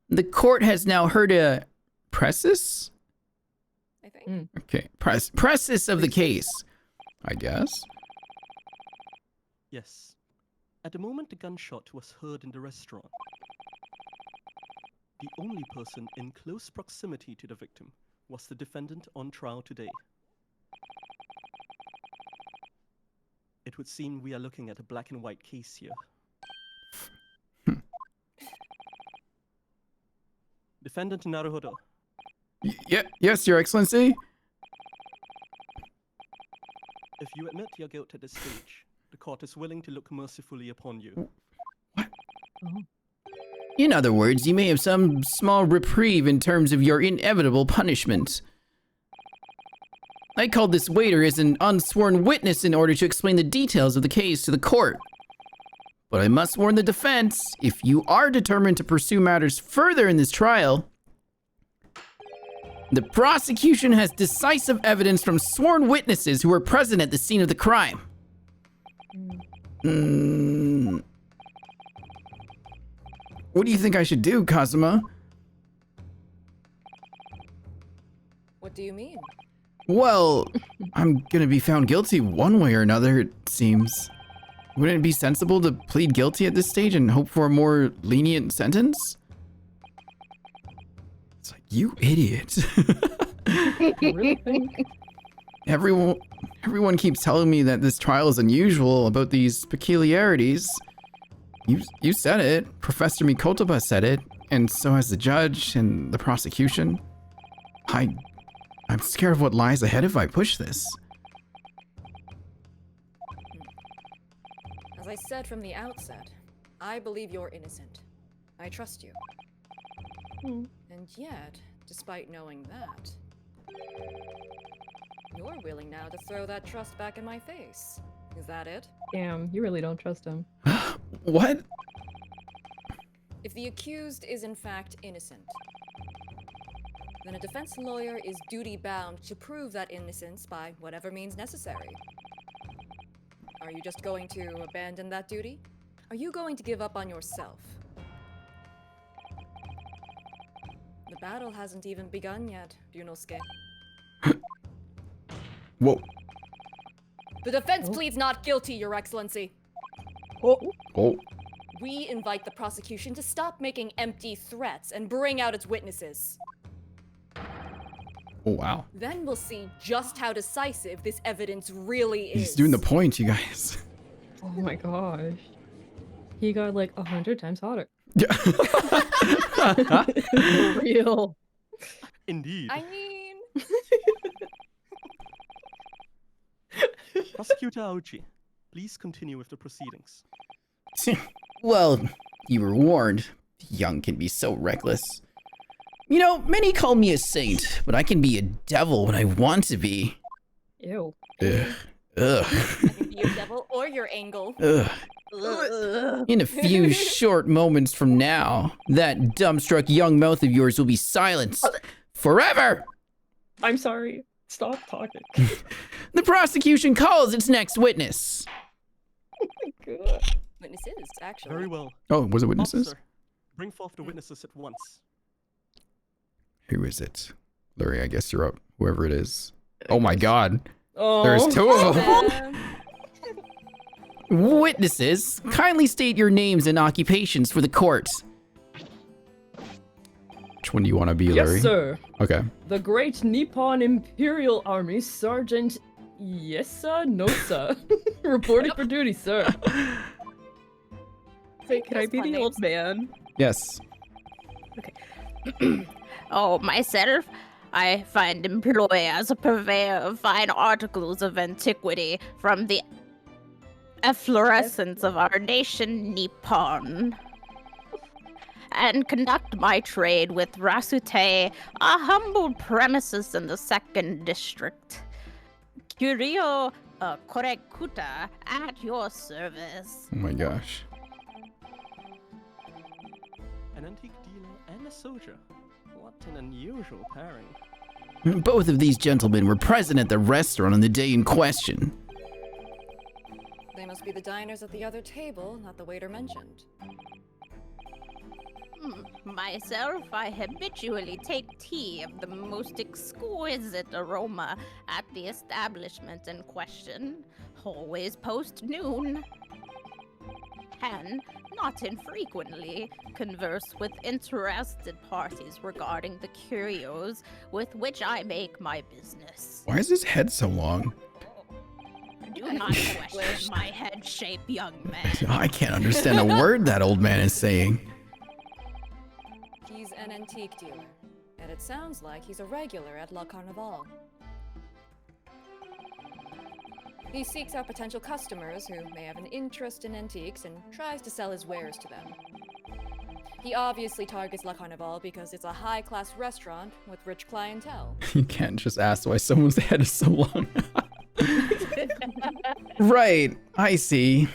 the court has now heard a precis? I think. Okay. Precis of the case, I guess. Yes. At the moment the gunshot was heard in the restaurant, the only person in close proximity to the victim was the defendant on trial today. It would seem we are looking at a black and white case here. Defendant Naruhodo, Yes, Your Excellency. if you admit your guilt at this stage, the court is willing to look mercifully upon you. In other words, you may have some small reprieve in terms of your inevitable punishment. I called this waiter as an unsworn witness in order to explain the details of the case to the court. But I must warn the defense, if you are determined to pursue matters further in this trial, the prosecution has decisive evidence from sworn witnesses who were present at the scene of the crime. What do you think I should do, Kazuma? What do you mean? Well, I'm gonna be found guilty one way or another, it seems. Wouldn't it be sensible to plead guilty at this stage and hope for a more lenient sentence? It's like, you idiot. I really think. Everyone keeps telling me that this trial is unusual about these peculiarities. You said it. Professor Mikotoba said it, and so has the judge and the prosecution. I'm scared of what lies ahead if I push this. As I said from the outset, I believe you're innocent. I trust you. And yet, despite knowing that, you're willing now to throw that trust back in my face. Is that it? Damn, you really don't trust him. What? If the accused is in fact innocent, then a defense lawyer is duty-bound to prove that innocence by whatever means necessary. Are you just going to abandon that duty? Are you going to give up on yourself? The battle hasn't even begun yet, Ryunosuke. Whoa. The defense pleads not guilty, Your Excellency. Oh. We invite the prosecution to stop making empty threats and bring out its witnesses. Oh, wow. Then we'll see just how decisive this evidence really is. He's doing the point, you guys. Oh my gosh. he got like 100 times hotter. Yeah. For real. Indeed. I mean, Prosecutor Aochi, please continue with the proceedings. Well, you were warned. Young can be so reckless. You know, many call me a saint, but I can be a devil when I want to be. Ew. Ugh. Ugh. I can be your devil or your angle. Ugh. In a few short moments from now, that dumbstruck young mouth of yours will be silenced forever. I'm sorry. Stop talking. The prosecution calls its next witness. God. Witnesses, actually. Very well. Oh, was it witnesses? Officer, bring forth the witnesses at once. Who is it? Larry, I guess you're up. Whoever it is. Oh my god. Oh. There's two of them. Witnesses, kindly state your names and occupations for the court. Which one do you want to be, Larry? Yes, sir. Okay. The Great Nippon Imperial Army Sergeant Yesa Nosa. Reporting for duty, sir. Wait, can I That's be fun the old names. man? Yes. Oh, myself, I find employ as a purveyor of fine articles of antiquity from the efflorescence of our nation, Nippon, and conduct my trade with Rasute, a humble premises in the 2nd District. Curio Korekuta at your service. Oh my gosh. An antique dealer and a soldier. What an unusual pairing. Both of these gentlemen were present at the restaurant on the day in question. They must be the diners at the other table, not the waiter mentioned. Myself, I habitually take tea of the most exquisite aroma at the establishment in question, always post-noon. Can, not infrequently, converse with interested parties regarding the curios with which I make my business. Why is his head so long? Do not question my head shape, young man. I can't understand a word that old man is saying. He's an antique dealer, and it sounds like he's a regular at La Carnival. He seeks out potential customers who may have an interest in antiques and tries to sell his wares to them. He obviously targets La Carnival because it's a high-class restaurant with rich clientele. You can't just ask why someone's head is so long. Right, I see.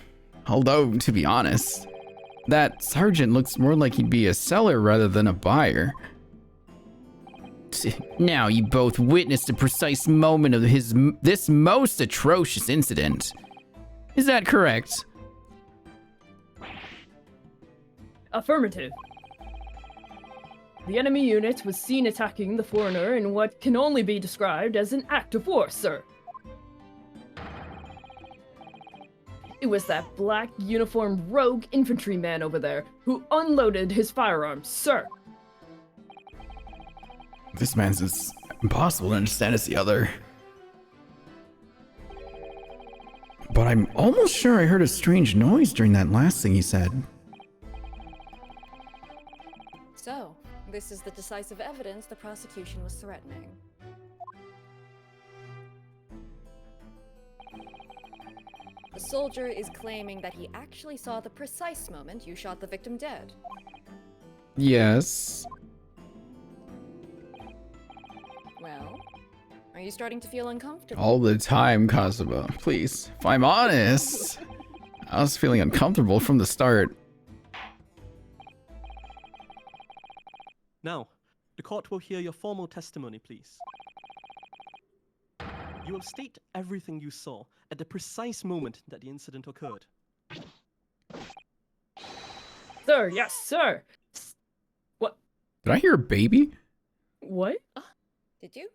Although, to be honest, that sergeant looks more like he'd be a seller rather than a buyer. Now you both witnessed the precise moment of this most atrocious incident. Is that correct? Affirmative. The enemy unit was seen attacking the foreigner in what can only be described as an act of war, sir. It was that black uniformed rogue infantryman over there who unloaded his firearms, sir. This man's as impossible to understand as the other. But I'm almost sure I heard a strange noise during that last thing he said. So, this is the decisive evidence the prosecution was threatening. The soldier is claiming that he actually saw the precise moment you shot the victim dead. Yes. Well, are you starting to feel uncomfortable? All the time, Kazuma. Please. If I'm honest, I was feeling uncomfortable from the start. Now, the court will hear your formal testimony, please. You will state everything you saw at the precise moment that the incident occurred. Sir, yes, sir. What? Did I hear a baby? What? Did you?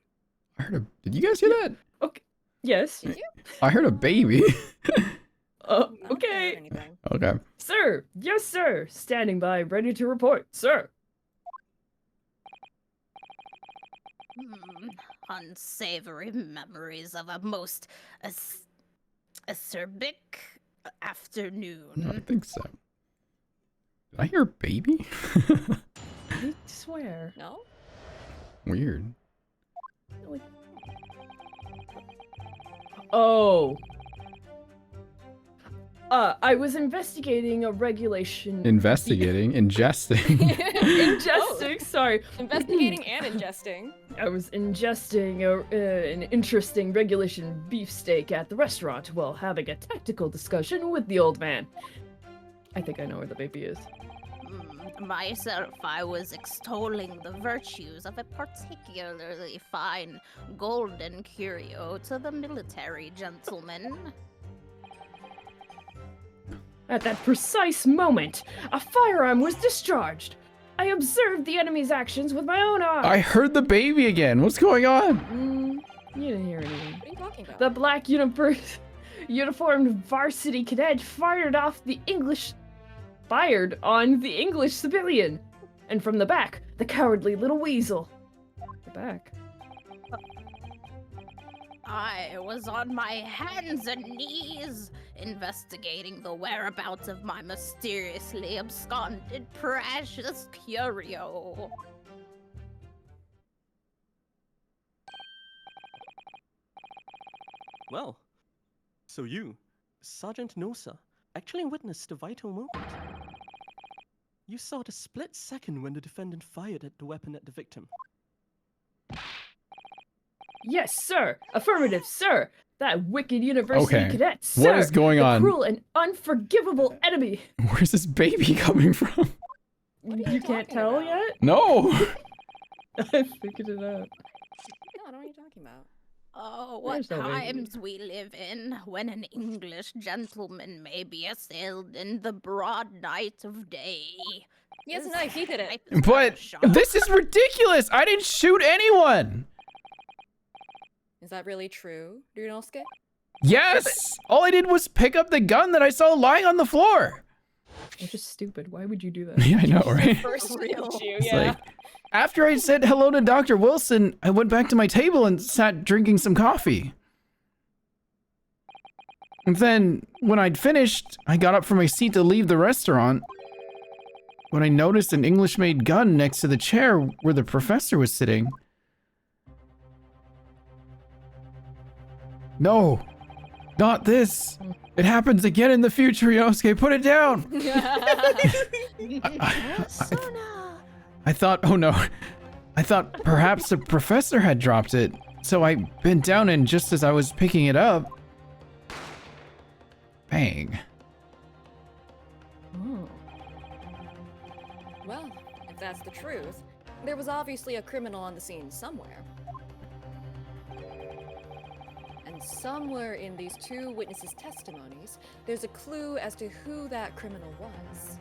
I heard a. Did you guys hear that? Okay. Yes. Did you? I heard a baby. I don't think I heard Okay. anything. Okay. Sir, yes, sir. Standing by, ready to report, sir. Unsavory memories of a most acerbic I afternoon. think so. Did I hear a baby? I swear. No? Weird. Oh. I was investigating a regulation. Investigating, ingesting. Ingesting, sorry. Investigating and ingesting. I was ingesting an interesting regulation beefsteak at the restaurant while having a tactical discussion with the old man. I think I know where the baby is. Myself, I was extolling the virtues of a particularly fine golden curio to the military gentleman. At that precise moment, a firearm was discharged. I observed the enemy's actions with my own eyes. I heard the baby again. What's going on? You didn't hear anything. What are you talking about? The black uniformed varsity cadet fired on the English civilian. And from the back, the cowardly little weasel. The back. I was on my hands and knees, investigating the whereabouts of my mysteriously absconded precious curio. Well, so you, Sergeant Nosa, actually witnessed a vital moment. You saw the split second when the defendant fired at the weapon at the victim. Yes, sir. Affirmative, sir. That wicked university Okay. cadet, sir. What is going the on? Cruel and unforgivable enemy. Where's this baby coming from? What are You can't talking tell about? yet? No. I figured it out. No, I don't know what you're talking about. Oh, what There's no baby. times we live in when an English gentleman may be assailed in the broad night of day. He has a This knife, he did it. knife is But sharp. this is ridiculous. I didn't shoot anyone. Is that really true, Ryunosuke? Yes. All I did was pick up the gun that I saw lying on the floor. Which is stupid. Why would you do that? Yeah, I know, right? First Real. you, It's yeah. like, after I said hello to Dr. Wilson, I went back to my table and sat drinking some coffee. And then, when I'd finished, I got up from my seat to leave the restaurant. When I noticed an English-made gun next to the chair where the professor was sitting. No, not this. It happens again in the future, Yosuke. Put it down. I thought, oh no, I thought perhaps the professor had dropped it. So I bent down and just as I was picking it up, bang. Oh. Well, if that's the truth, there was obviously a criminal on the scene somewhere. And somewhere in these two witnesses' testimonies, there's a clue as to who that criminal was.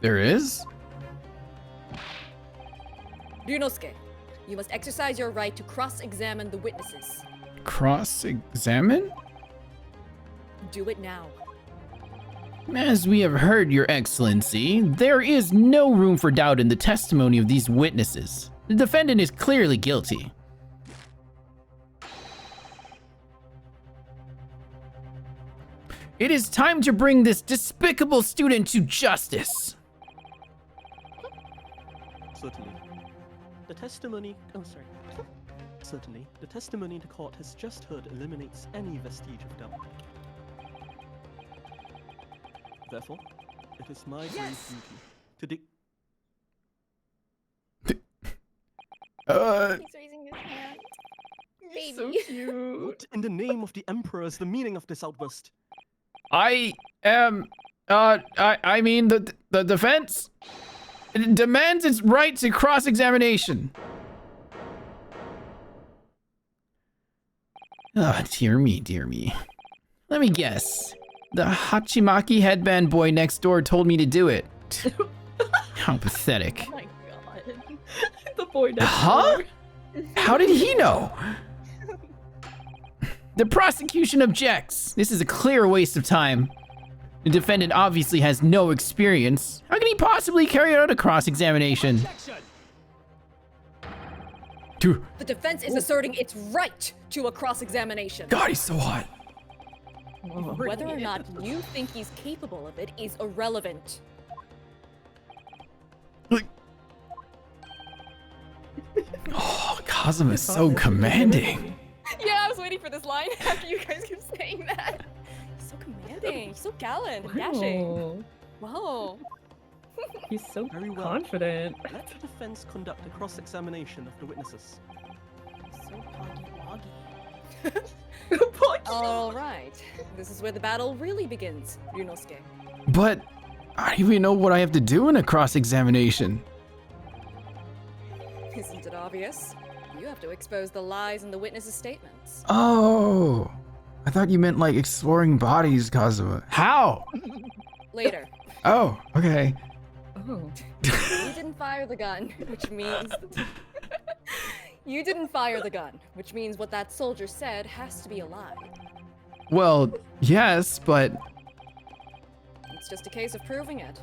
There is? Ryunosuke, you must exercise your right to cross-examine the witnesses. Cross-examine? Do it now. As we have heard, Your Excellency, there is no room for doubt in the testimony of these witnesses. The defendant is clearly guilty. It is time to bring this despicable student to justice. Certainly. The testimony. Oh, sorry. Certainly, the testimony the court has just heard eliminates any vestige of doubt. Therefore, it is my grave duty to He's raising his hand. So Baby. cute. What in the name of the Emperor is the meaning of this outburst? I am, I mean, the defense demands its right to cross-examination. Oh, dear me, dear me. Let me guess. The Hachimaki headband boy next door told me to do it. How pathetic. Oh my god. The boy next Huh? door. How did he know? The prosecution objects. This is a clear waste of time. The defendant obviously has no experience. How can he possibly carry out a cross-examination? The defense is asserting its right to a cross-examination. God, he's so hot. Oh, Whether or not you think he's capable of it is irrelevant. Oh, Kazuma is so commanding. Yeah, I was waiting for this line after you guys kept saying that. He's so commanding. He's so gallant and dashing. Wow. Whoa. He's so Very well. confident. Let the defense conduct a cross-examination of the witnesses. So poggy All right. This is where the battle really begins, Ryunosuke. But I don't even know what I have to do in a cross-examination. Isn't it obvious? You have to expose the lies in the witnesses' statements. Oh, I thought you meant like exploring bodies, Kazuma. How? Later. Oh, okay. Oh. You didn't fire the gun, which means... You didn't fire the gun, which means what that soldier said has to be a lie. Well, yes, but It's just a case of proving it.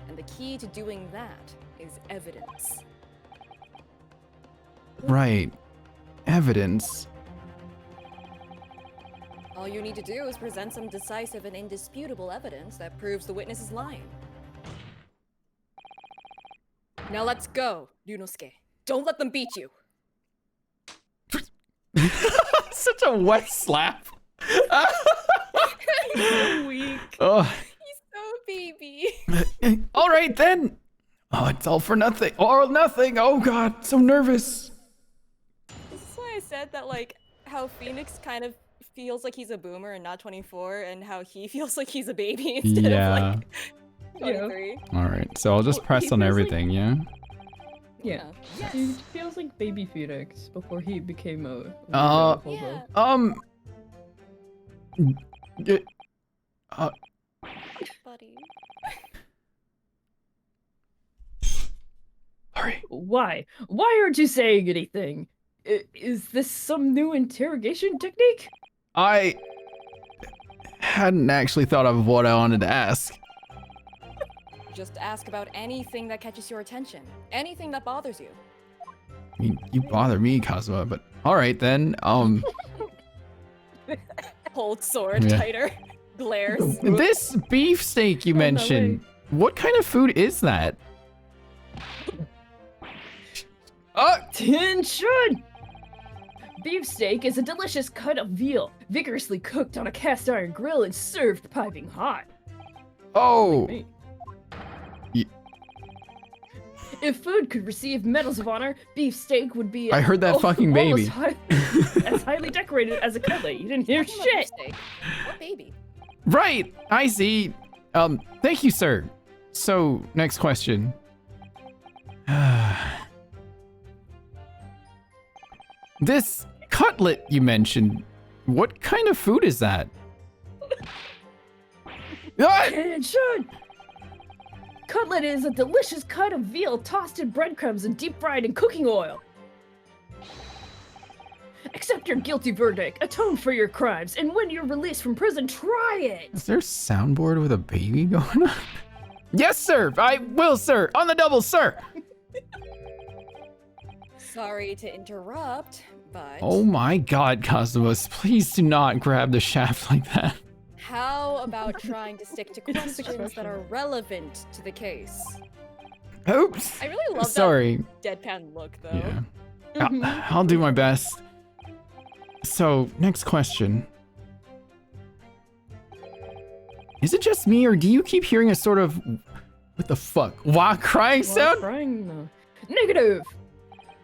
And the key to doing that is evidence. right. Evidence. All you need to do is present some decisive and indisputable evidence that proves the witness is lying. Now let's go, Ryunosuke. Don't let them beat you. Such a wet slap. So weak. Oh. He's so baby. All right then. Oh, it's all for nothing. Or nothing. Oh God, so nervous. This is why I said that, like, how Phoenix kind of feels like he's a boomer and not 24, and how he feels like he's a baby instead Yeah. of, like, 23. All right, so I'll just Well, press he on feels like- everything, yeah? Yeah. He feels like baby Phoenix before he became a hobo. Yeah. y- Buddy. Hurry. Why? Why aren't you saying anything? Is this some new interrogation technique? I hadn't actually thought of what I wanted to ask. Just ask about anything that catches your attention. Anything that bothers you. I mean, you bother me, Kazuma, but all right then. Hold sword Yeah. tighter. Glares. This beefsteak you Oh, no mentioned, what kind of food is that? Attention! Beefsteak is a delicious cut of veal, vigorously cooked on a cast iron grill and served piping hot. Oh, Me. Ye- If food could receive medals of honor, beefsteak would be. I heard that fucking baby. As highly decorated as a cutlet. You didn't hear Talking about shit. beefsteak. What baby? Right, I see. Thank you, sir. So, next question. This cutlet you mentioned, what kind of food is that? Ah! Attention! Cutlet is a delicious cut of veal tossed in breadcrumbs and deep fried in cooking oil. Accept your guilty verdict, atone for your crimes, and when you're released from prison, try it! Is there a soundboard with a baby going on? Yes, sir. I will, sir. On the double, sir. Sorry to interrupt, but Oh my God, Cosmos. Please do not grab the shaft like that. how about trying to stick to questions that are relevant to the case? Oops. I really love Sorry. that deadpan look, though. Yeah. Mhm. I'll do my best. So, next question. Is it just me, or do you keep hearing a sort of... What the fuck? Wah crying Well, sound? crying, no. Negative!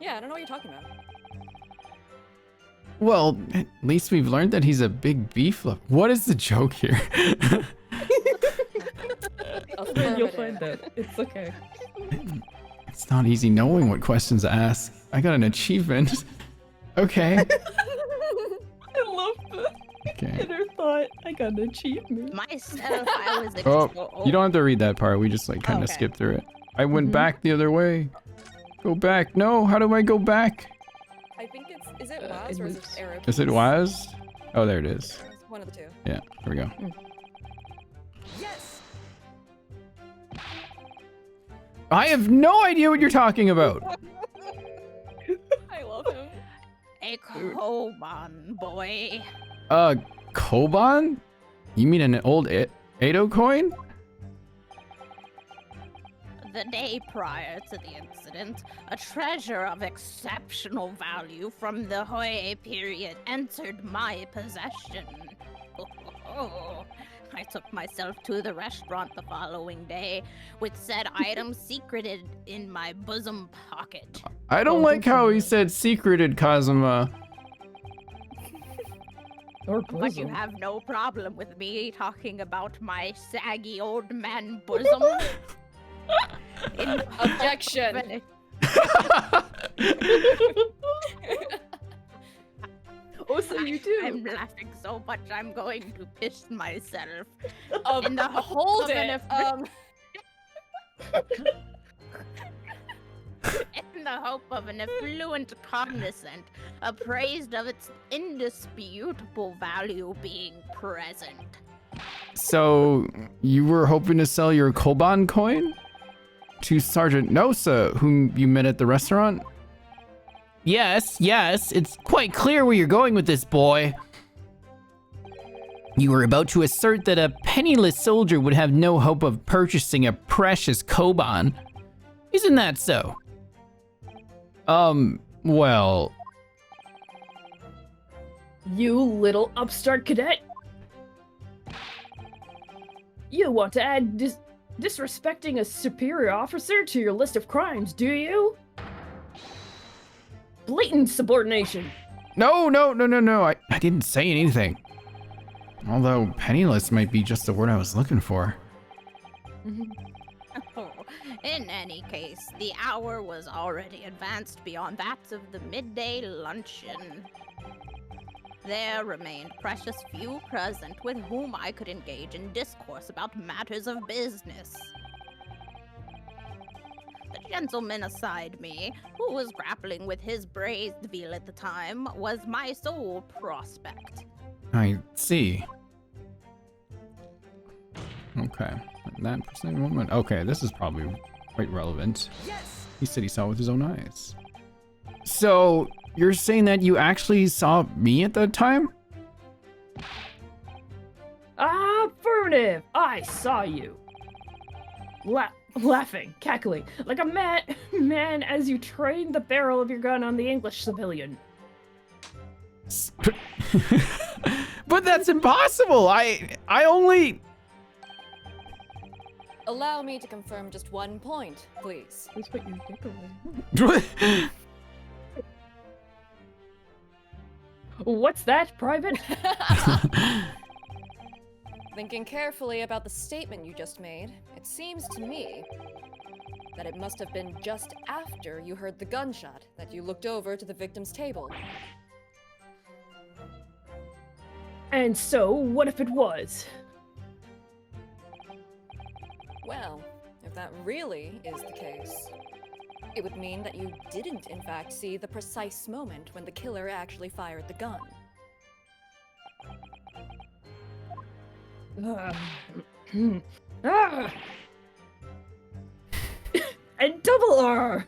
Yeah, I don't know what you're talking about. Well, at least we've learned that he's a big beef lover. What is the joke here? You'll Affirmative. find out. It's okay. It's not easy knowing what questions to ask. I got an achievement. Okay. I love the Okay. inner thought. I got an achievement. Myself, I was Oh, you don't have to read that part. We just like kind of Okay. skip through it. I went Mhm. back the other way. Go back. No, how do I go back? I think is it it Waz or is it moves. Arrow? Is it keys? Waz? Oh, there it is. It's one of the two. Yeah, there we go. Yes! I have no idea what you're talking about. I love him. A Koban boy. Koban? You mean an old Edo coin? The day prior to the incident, a treasure of exceptional value from the Hoi period entered my possession. I took myself to the restaurant the following day with said item secreted in my bosom pocket. I don't like how he said secreted, Kazuma. Or But you bosom. have no problem with me talking about my saggy old man bosom? In Objection. Oh, so you do. I'm laughing so much I'm going to piss myself. Um, In the hope hold of an it. In the hope of an affluent cognizant, appraised of its indisputable value being present. So, you were hoping to sell your Koban coin? To Sergeant Nosa, whom you met at the restaurant? Yes, it's quite clear where you're going with this, boy. You were about to assert that a penniless soldier would have no hope of purchasing a precious Koban. Isn't that so? Well, You little upstart cadet. You want to add disrespecting a superior officer to your list of crimes, do you? Blatant subordination. no, I didn't say anything. Although penniless might be just the word I was looking for. In any case, the hour was already advanced beyond that of the midday luncheon. There remained precious few present with whom I could engage in discourse about matters of business. The gentleman aside me, who was grappling with his braised veal at the time, was my sole prospect. I see. Okay, that person woman. Okay, this is probably quite relevant. Yes! He said he saw with his own eyes. So, you're saying that you actually saw me at that time? Affirmative. I saw you. Laughing, cackling, like a man as you trained the barrel of your gun on the English civilian. But that's impossible. I only. Allow me to confirm just one point, please. Please put your dick away. What's that, Private? Thinking carefully about the statement you just made, it seems to me that it must have been just after you heard the gunshot that you looked over to the victim's table. And so, what if it was? Well, if that really is the case, it would mean that you didn't in fact see the precise moment when the killer actually fired the gun. And double R!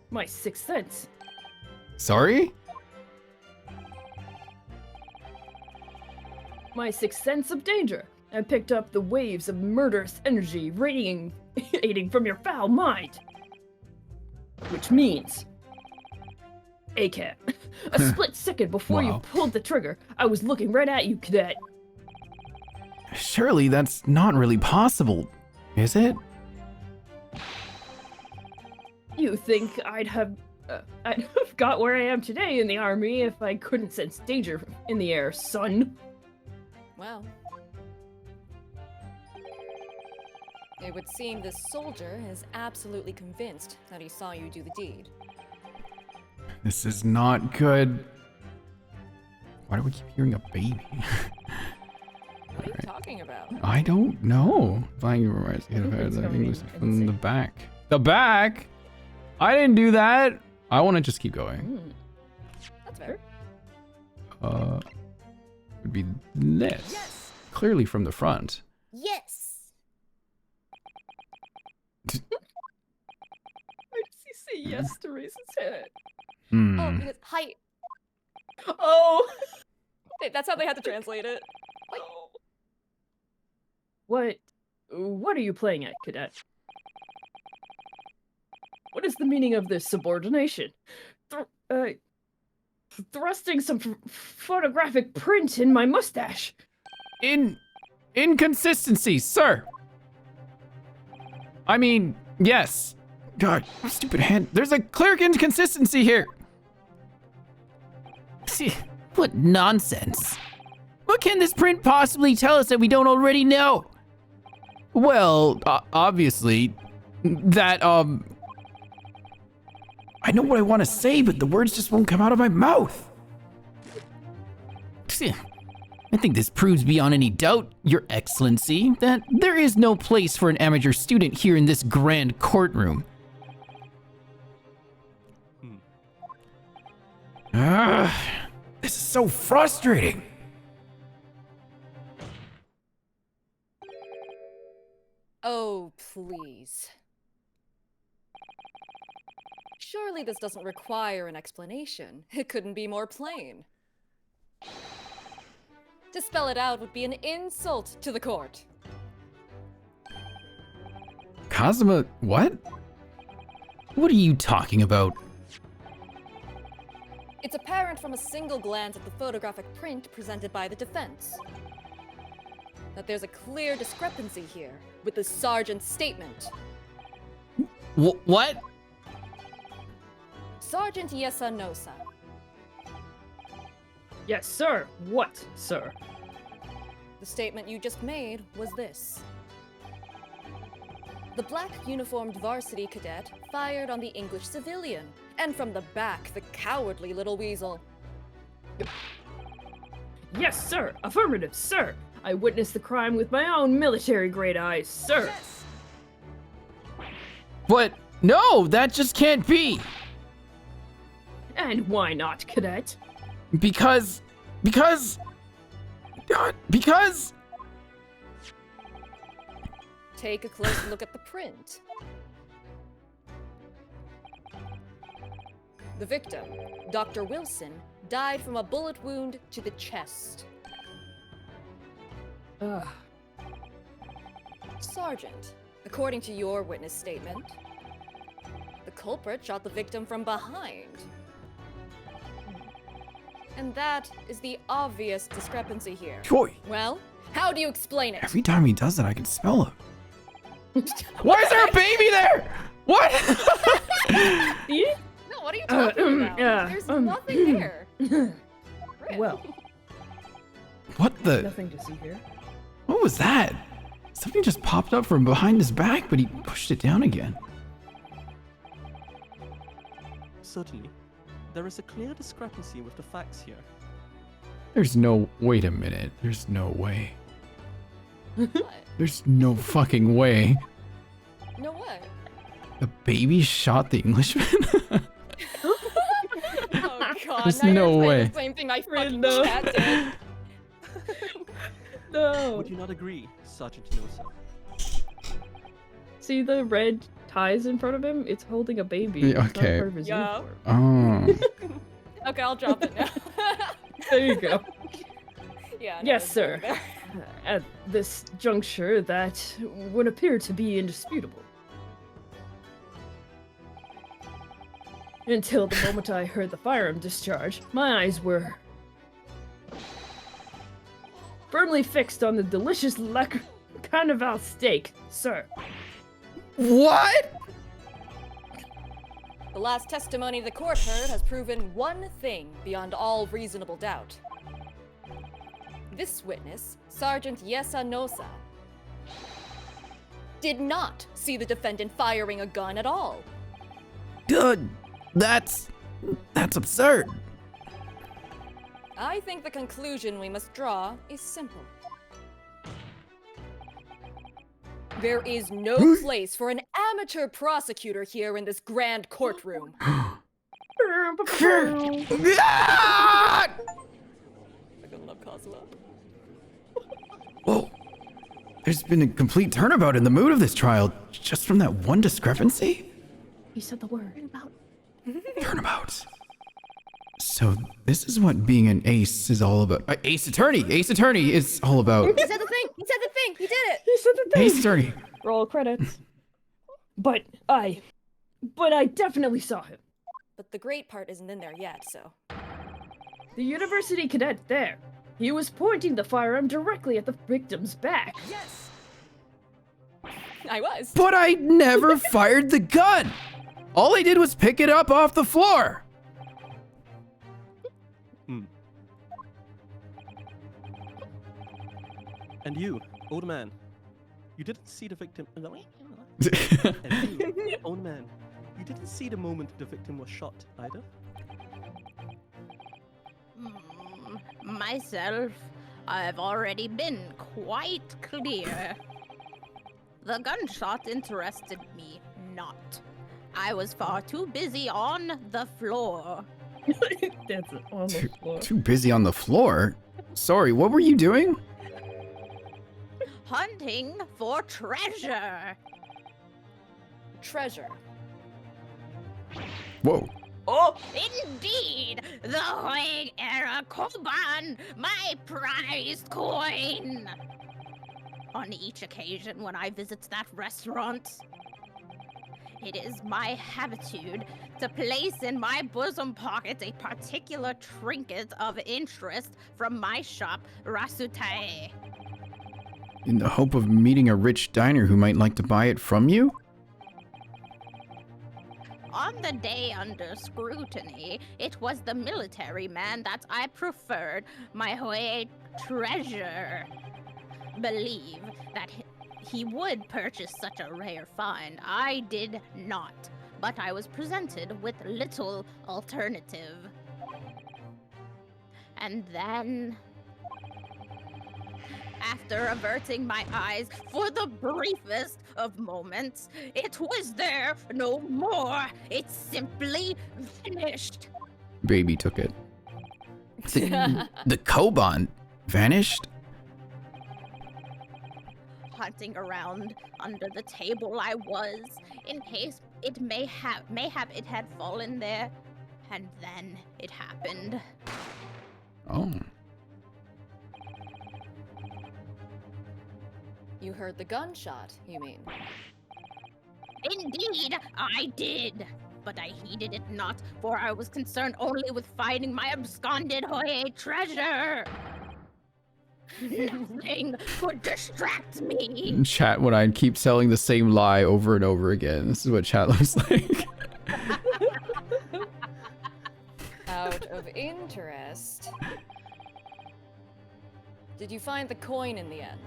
My sixth sense. Sorry? My sixth sense of danger, and picked up the waves of murderous energy radiating from your foul mind. Which means, ACAT, a split second before Wow. you pulled the trigger, I was looking right at you, cadet. Surely that's not really possible, is it? You think I'd have got where I am today in the army if I couldn't sense danger in the air, son? Well, it would seem this soldier is absolutely convinced that he saw you do the deed. This is not good. Why do we keep hearing a baby? What are you talking about? I don't know. Flying you reminds me of think it's the going English from insane. the back. The back? I didn't do that. I want to just keep going. That's fair. Would be this. Yes! Clearly from the front. Yes! Why does he say yes to raise his head? Hmm. Oh, because height. Oh! That's how they had to translate it. What are you playing at, cadet? What is the meaning of this subordination? Thrusting some photographic print in my mustache. Inconsistency, sir. I mean, yes. God, stupid hand. There's a clear inconsistency here. Phew, what nonsense. What can this print possibly tell us that we don't already know? Well, obviously, that, I know what I want to say, but the words just won't come out of my mouth. Phew, I think this proves beyond any doubt, Your Excellency, that there is no place for an amateur student here in this grand courtroom. This is so frustrating. Oh, please. Surely this doesn't require an explanation. It couldn't be more plain. To spell it out would be an insult to the court. Kazuma, what? What are you talking about? It's apparent from a single glance at the photographic print presented by the defense that there's a clear discrepancy here with the sergeant's statement. What? Sergeant Yesanosa. Yes, sir. What, sir? The statement you just made was this. The black uniformed varsity cadet fired on the English civilian, and from the back, the cowardly little weasel. Yes, sir. Affirmative, sir. I witnessed the crime with my own military-grade eyes, sir. But no, that just can't be. And why not, cadet? Because. Take a close look at the print. The victim, Dr. Wilson, died from a bullet wound to the chest. Ugh. Sergeant, according to your witness statement, the culprit shot the victim from behind. And that is the obvious discrepancy here. Boy, Well, how do you explain it? every time he does it, I can smell him. Why is there a baby there? What? See? No, what are you talking about? There's nothing there. Rip. Well, What the? nothing to see here. What was that? Something just popped up from behind his back, but he pushed it down again. Certainly. There is a clear discrepancy with the facts here. There's no. Wait a minute. There's no way. What? There's no fucking way. No what? The baby shot the Englishman? Oh god, There's now no you're saying way. the same thing my fucking No. chat did. No. Would you not agree, Sergeant Nosa? See the red ties in front of him? It's holding a baby. Yeah, It's not okay. part of his Yeah. uniform. Oh. Okay, I'll drop it now. There you go. Yeah. no, Yes, it's sir. there. At this juncture, that would appear to be indisputable. Until the moment I heard the firearm discharge, my eyes were firmly fixed on the delicious carnival steak, sir. What? The last testimony the court heard has proven one thing beyond all reasonable doubt. This witness, Sergeant Yesanosa, did not see the defendant firing a gun at all. Good. That's absurd. I think the conclusion we must draw is simple. There is no place for an amateur prosecutor here in this grand courtroom. Ah! I love Cosmo. Whoa. There's been a complete turnabout in the mood of this trial just from that one discrepancy? He said the word. Turnabout. So this is what being an ace is all about. Ace attorney is all about. He said the thing! He said the thing! He did it! He said the thing. Ace attorney. Roll credits. But I definitely saw him. But the great part isn't in there yet, so. The university cadet there. He was pointing the firearm directly at the victim's back. Yes! I was. But I never fired the gun. All I did was pick it up off the floor. And you, old man, you didn't see the victim. And you, old man, you didn't see the moment the victim was shot either? Myself, I've already been quite clear. The gunshot interested me not. I was far too busy on the floor. That's it, on the floor. Too busy on the floor? Sorry, what were you doing? Hunting for treasure. Treasure. Whoa. Oh! Indeed, the Hoeg era Koban, my prized coin. On each occasion when I visit that restaurant, it is my habitude to place in my bosom pocket a particular trinket of interest from my shop, Rasutae. In the hope of meeting a rich diner who might like to buy it from you? On the day under scrutiny, it was the military man that I preferred, my Hoeg treasure. Believe that he would purchase such a rare find. I did not, but I was presented with little alternative. And then, after averting my eyes for the briefest of moments, it was there no more. It simply vanished. Baby took it. The Koban vanished? Hunting around under the table I was, in case it mayhap it had fallen there, and then it happened. Oh. You heard the gunshot, you mean? Indeed, I did. But I heeded it not, for I was concerned only with finding my absconded Hoeg treasure. Nothing could distract me. In chat, when I keep telling the same lie over and over again, this is what chat looks like. Out of interest, did you find the coin in the end?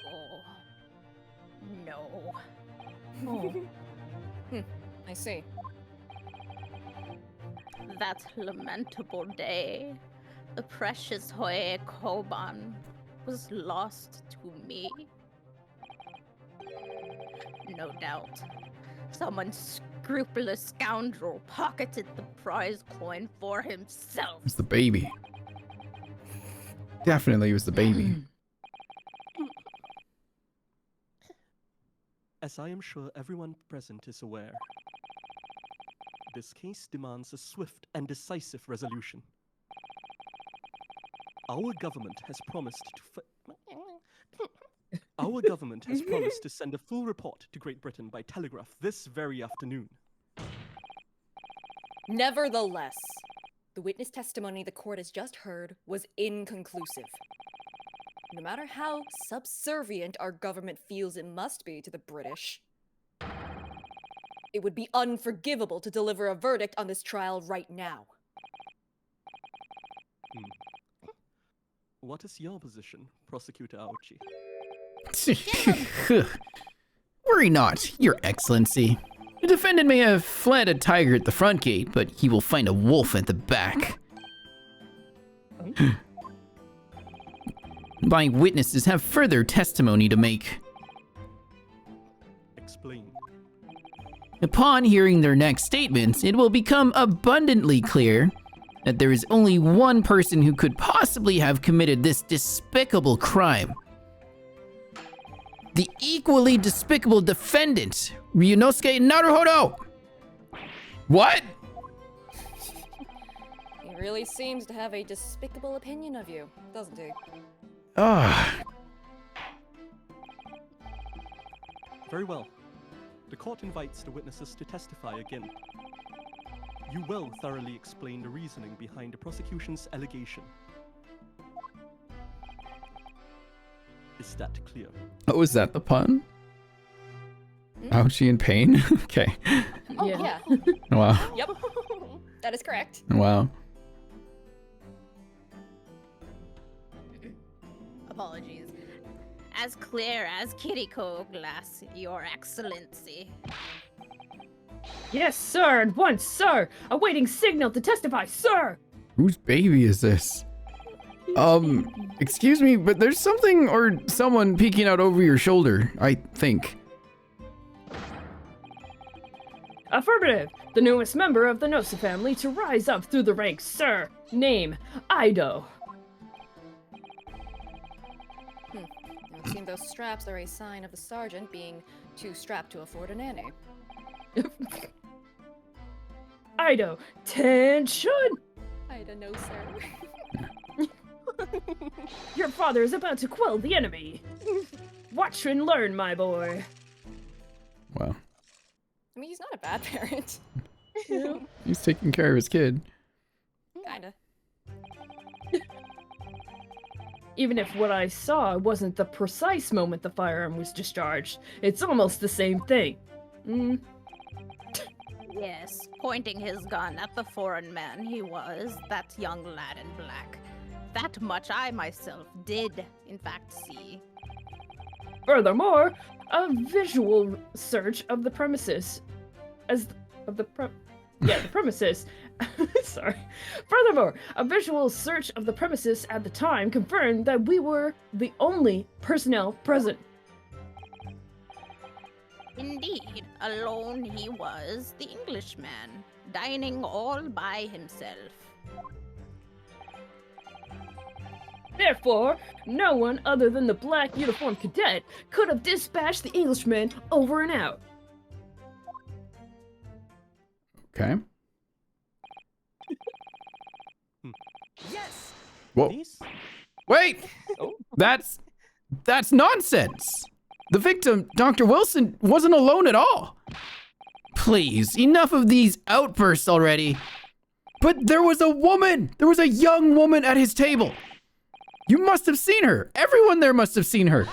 Oh, no. Oh. I see. That lamentable day, the precious Hoeg Koban was lost to me. No doubt, some scrupulous scoundrel pocketed the prize coin for himself. It was the baby. Definitely was the baby. As I am sure everyone present is aware, this case demands a swift and decisive resolution. Our government has promised to send a full report to Great Britain by telegraph this very afternoon. Nevertheless, the witness testimony the court has just heard was inconclusive. No matter how subservient our government feels it must be to the British, it would be unforgivable to deliver a verdict on this trial right now. What is your position, Prosecutor Aochi? Worry not, Your Excellency. The defendant may have fled a tiger at the front gate, but he will find a wolf at the back. My witnesses have further testimony to make. Explain. Upon hearing their next statements, it will become abundantly clear that there is only one person who could possibly have committed this despicable crime. The equally despicable defendant, Ryunosuke Naruhodo! What? He really seems to have a despicable opinion of you, doesn't he? Ah. Very well. The court invites the witnesses to testify again. You will thoroughly explain the reasoning behind the prosecution's allegation. Is that clear? Oh, is that the pun? Ouch, she in pain? Okay. Oh, Yeah. yeah. Wow. Yep. That is correct. Wow. Apologies. As clear as Kiriko glass, Your Excellency. Yes, sir, at once, sir! Awaiting signal to testify, sir! Whose baby is this? Excuse me, but there's something or someone peeking out over your shoulder, I think. Affirmative! The newest member of the Nosa family to rise up through the ranks, sir! Name, Ido. It would seem those straps are a sign of the sergeant being too strapped to afford a nanny. Ido, tension! I don't know, sir. Your father is about to quell the enemy. Watch and learn, my boy. Wow. I mean, he's not a bad parent. He's taking care of his kid. Kinda. Even if what I saw wasn't the precise moment the firearm was discharged, it's almost the same thing. Yes, pointing his gun at the foreign man he was, that young lad in black. That much I myself did, in fact, see. Furthermore, a visual search of the premises the premises. Sorry. Furthermore, a visual search of the premises at the time confirmed that we were the only personnel present. Indeed, alone he was, the Englishman, dining all by himself. Therefore, no one other than the black uniformed cadet could have dispatched the Englishman over and out. Okay. Yes! Whoa. Niece? Wait! That's nonsense! The victim, Dr. Wilson, wasn't alone at all. Please, enough of these outbursts already. But there was a woman! There was a young woman at his table! You must have seen her! Everyone there must have seen her!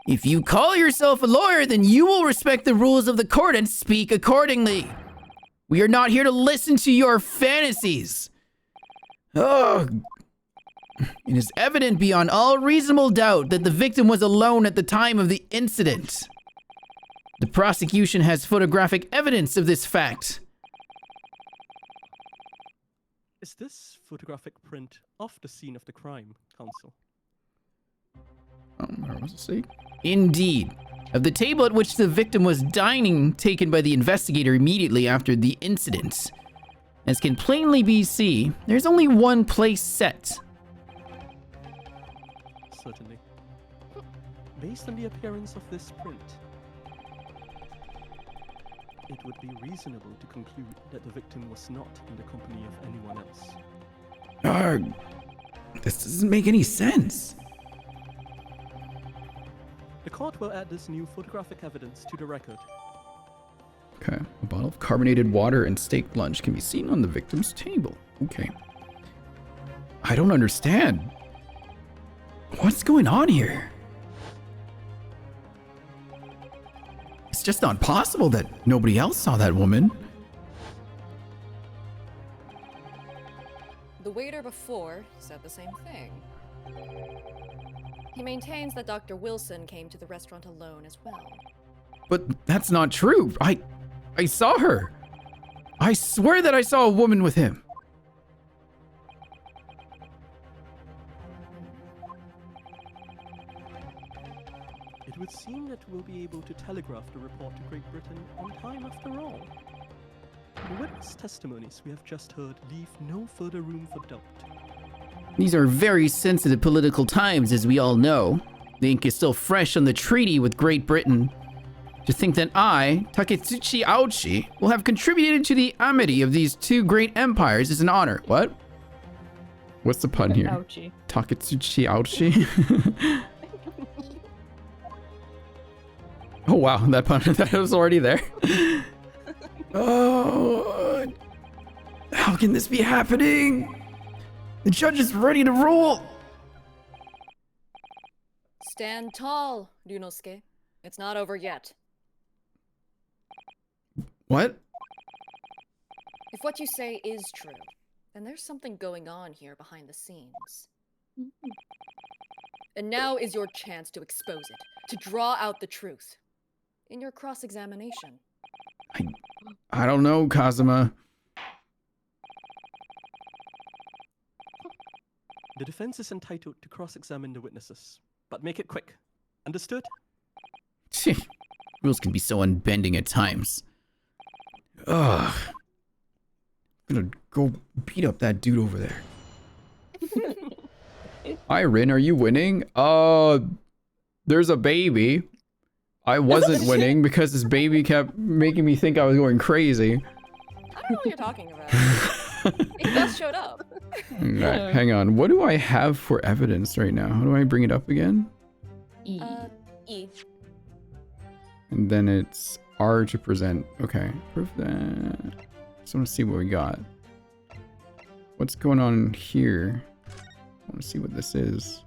If you call yourself a lawyer, then you will respect the rules of the court and speak accordingly. We are not here to listen to your fantasies. Oh, It is evident beyond all reasonable doubt that the victim was alone at the time of the incident. The prosecution has photographic evidence of this fact. Is this photographic print of the scene of the crime, Counsel? where was it? See? Indeed. Of the table at which the victim was dining, taken by the investigator immediately after the incident. As can plainly be seen, there's only one place set. Certainly. Based on the appearance of this print, it would be reasonable to conclude that the victim was not in the company of anyone else. This doesn't make any sense. The court will add this new photographic evidence to the record. Okay, a bottle of carbonated water and steak lunch can be seen on the victim's table. Okay. I don't understand. What's going on here? It's just not possible that nobody else saw that woman. The waiter before said the same thing. He maintains that Dr. Wilson came to the restaurant alone as well. But that's not true. I saw her. I swear that I saw a woman with him. It would seem that we'll be able to telegraph the report to Great Britain on time after all. The witness testimonies we have just heard leave no further room for doubt. These are very sensitive political times, as we all know. The ink is still fresh on the treaty with Great Britain. To think that I, Taketsuchi Aochi, will have contributed to the amity of these two great empires is an honor. What? What's the pun here? Ouchie. Taketsuchi Aochi? Oh wow, that pun that was already there. Oh, how can this be happening? The judge is ready to rule. Stand tall, Ryunosuke. It's not over yet. What? If what you say is true, then there's something going on here behind the scenes. And now is your chance to expose it, to draw out the truth. In your cross-examination. I don't know, Kazuma. The defense is entitled to cross-examine the witnesses, but make it quick. Understood? Rules can be so unbending at times. Ugh. I'm gonna go beat up that dude over there. Iron, are you winning? There's a baby. I wasn't winning because this baby kept making me think I was going crazy. I don't know what you're talking about. It just showed up. Alright, hang on. What do I have for evidence right now? How do I bring it up again? E. E. And then it's R to present. Okay, proof that. Just want to see what we got. What's going on here? I want to see what this is.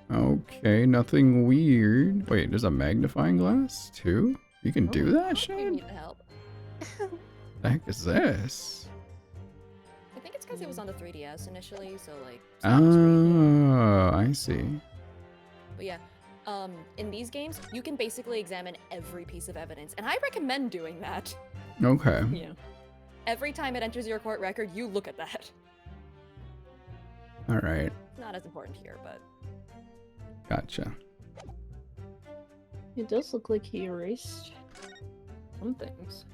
Okay, nothing weird. Wait, there's a magnifying glass too? You can do that You shit? need help. The heck is this? I think it's because it was on the 3DS initially, so like. someone was reading Oh, I see. it. But yeah, in these games, you can basically examine every piece of evidence, and I recommend doing that. Okay. Yeah. Every time it enters your court record, you look at that. Alright. It's not as important here, but. Gotcha. It does look like he erased some things.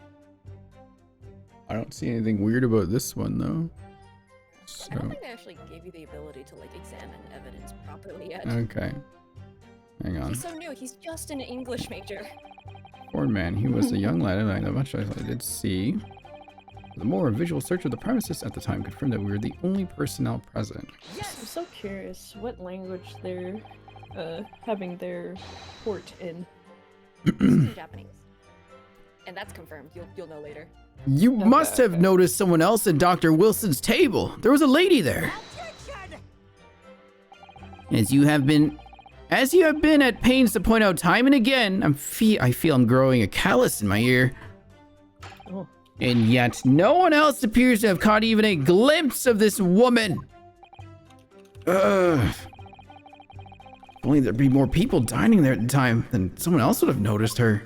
I don't see anything weird about this one though. I don't So, think they actually gave you the ability to like examine evidence properly yet. okay. Hang on. He's so new. He's just an English major. Poor man, he was a young lad, and I know much I did see. The more visual search of the premises at the time confirmed that we were the only personnel present. I'm so curious what language they're having their court in. In Japanese. And that's confirmed. You'll know later. You must have noticed someone else at Dr. Wilson's table. There was a lady there. As you have been at pains to point out time and again, I feel I'm growing a callus in my ear. Oh. And yet, no one else appears to have caught even a glimpse of this woman. Ugh. If only there'd be more people dining there at the time, then someone else would have noticed her.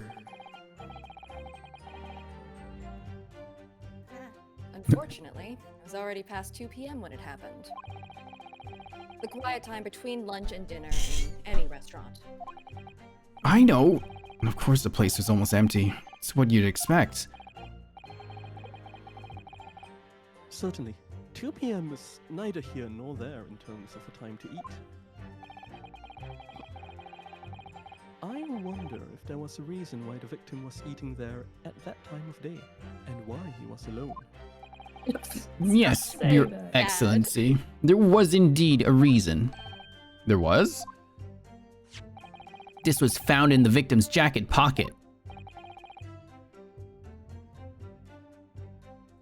Unfortunately, it was already past 2 p.m. when it happened. The quiet time between lunch and dinner in any restaurant. I know. And of course the place was almost empty. It's what you'd expect. Certainly. 2 p.m. is neither here nor there in terms of a time to eat. I wonder if there was a reason why the victim was eating there at that time of day, and why he was alone. Yes, Say Your that. Excellency. There was indeed a reason. There was? This was found in the victim's jacket pocket.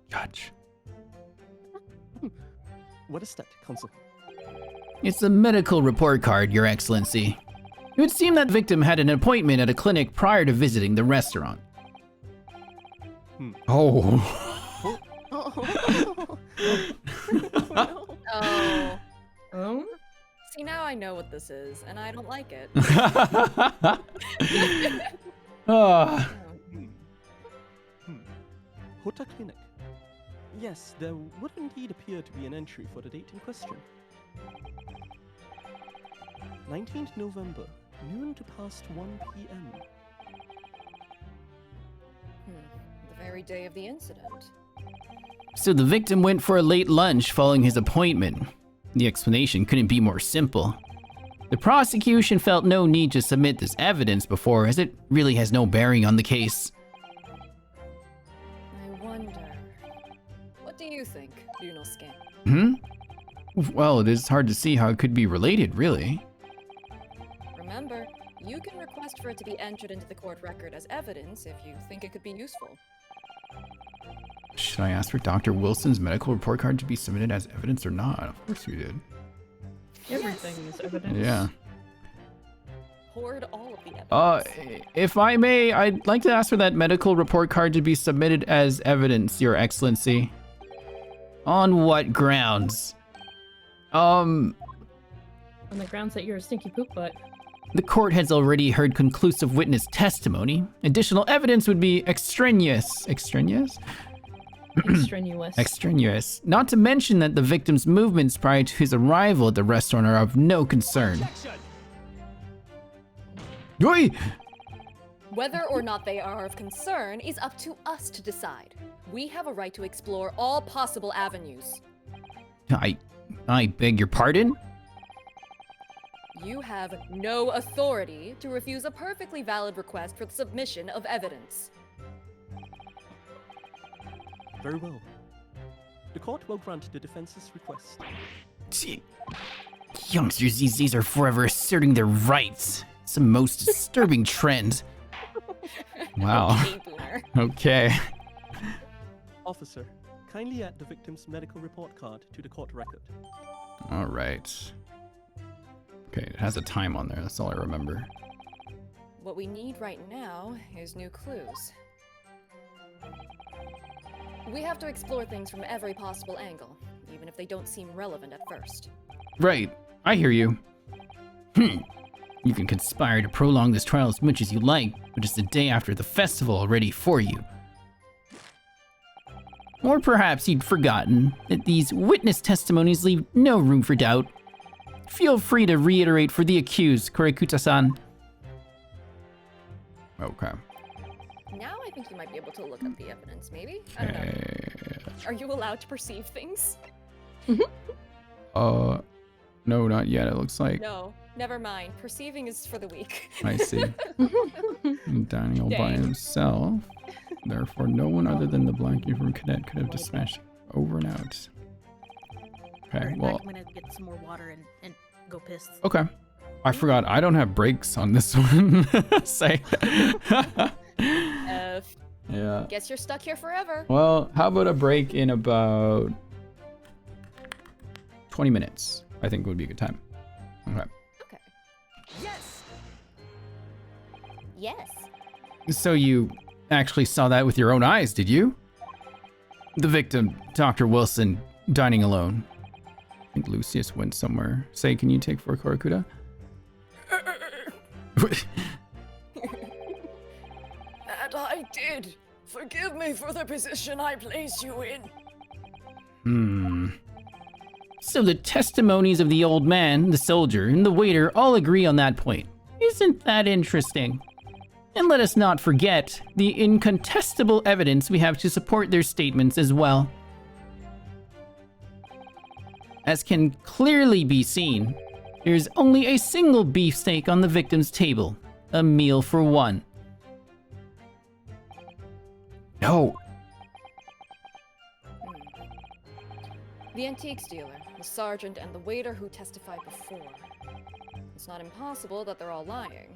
Judge. What is that, Consul? It's a medical report card, Your Excellency. It would seem that the victim had an appointment at a clinic prior to visiting the restaurant. Oh. Oh. Oh? See, now I know what this is, and I don't like it. Ah. Hota Clinic. Yes, there would indeed appear to be an entry for the date in question. 19th November, noon to past 1 p.m. The very day of the incident. So the victim went for a late lunch following his appointment. The explanation couldn't be more simple. The prosecution felt no need to submit this evidence before, as it really has no bearing on the case. I wonder. What do you think, Ryunosuke? Well, it is hard to see how it could be related, really. Remember, you can request for it to be entered into the court record as evidence if you think it could be useful. Should I ask for Dr. Wilson's medical report card to be submitted as evidence or not? Of course we did. Everything is evidence. Yeah. Hoard all of the evidence. If I may, I'd like to ask for that medical report card to be submitted as evidence, Your Excellency. On what grounds? On the grounds that you're a stinky poop butt. The court has already heard conclusive witness testimony. Additional evidence would be extraneous. Extraneous? Extraneous. Extraneous. Not to mention that the victim's movements prior to his arrival at the restaurant are of no concern. Oi! Whether or not they are of concern is up to us to decide. We have a right to explore all possible avenues. I beg your pardon? You have no authority to refuse a perfectly valid request for the submission of evidence. Very well. The court will grant the defense's request. Gee, youngsters these days are forever asserting their rights. It's the most disturbing trend. Wow. Okay, Boomer. Okay. Officer, kindly add the victim's medical report card to the court record. All right. Okay, it has a time on there. That's all I remember. What we need right now is new clues. We have to explore things from every possible angle, even if they don't seem relevant at first. Right. I hear you. You can conspire to prolong this trial as much as you like, but it's the day after the festival already for you. Or perhaps you'd forgotten that these witness testimonies leave no room for doubt. Feel free to reiterate for the accused, Kurikuta-san. Okay. Now I think you might be able to look up the evidence, maybe? I don't know. Are you allowed to perceive things? No, not yet. It looks like. No, never mind. Perceiving is for the weak. I see. Daniel by Dang. himself. Therefore, no one other than the black uniform cadet could have dispatched over and out. Okay, Alright, well, I'm gonna get some more water and go piss. okay. I forgot. I don't have brakes on this one. Say. Yeah. Guess you're stuck here forever. Well, how about a break in about 20 minutes? I think would be a good time. Okay. Okay. Yes. So you actually saw that with your own eyes, did you? The victim, Dr. Wilson, dining alone. I think Lucius went somewhere. Say, can you take for Korakuda? That I did. Forgive me for the position I placed you in. So the testimonies of the old man, the soldier, and the waiter all agree on that point. Isn't that interesting? And let us not forget the incontestable evidence we have to support their statements as well. As can clearly be seen, there's only a single beefsteak on the victim's table, a meal for one. No. The antiques dealer, the sergeant, and the waiter who testified before. It's not impossible that they're all lying.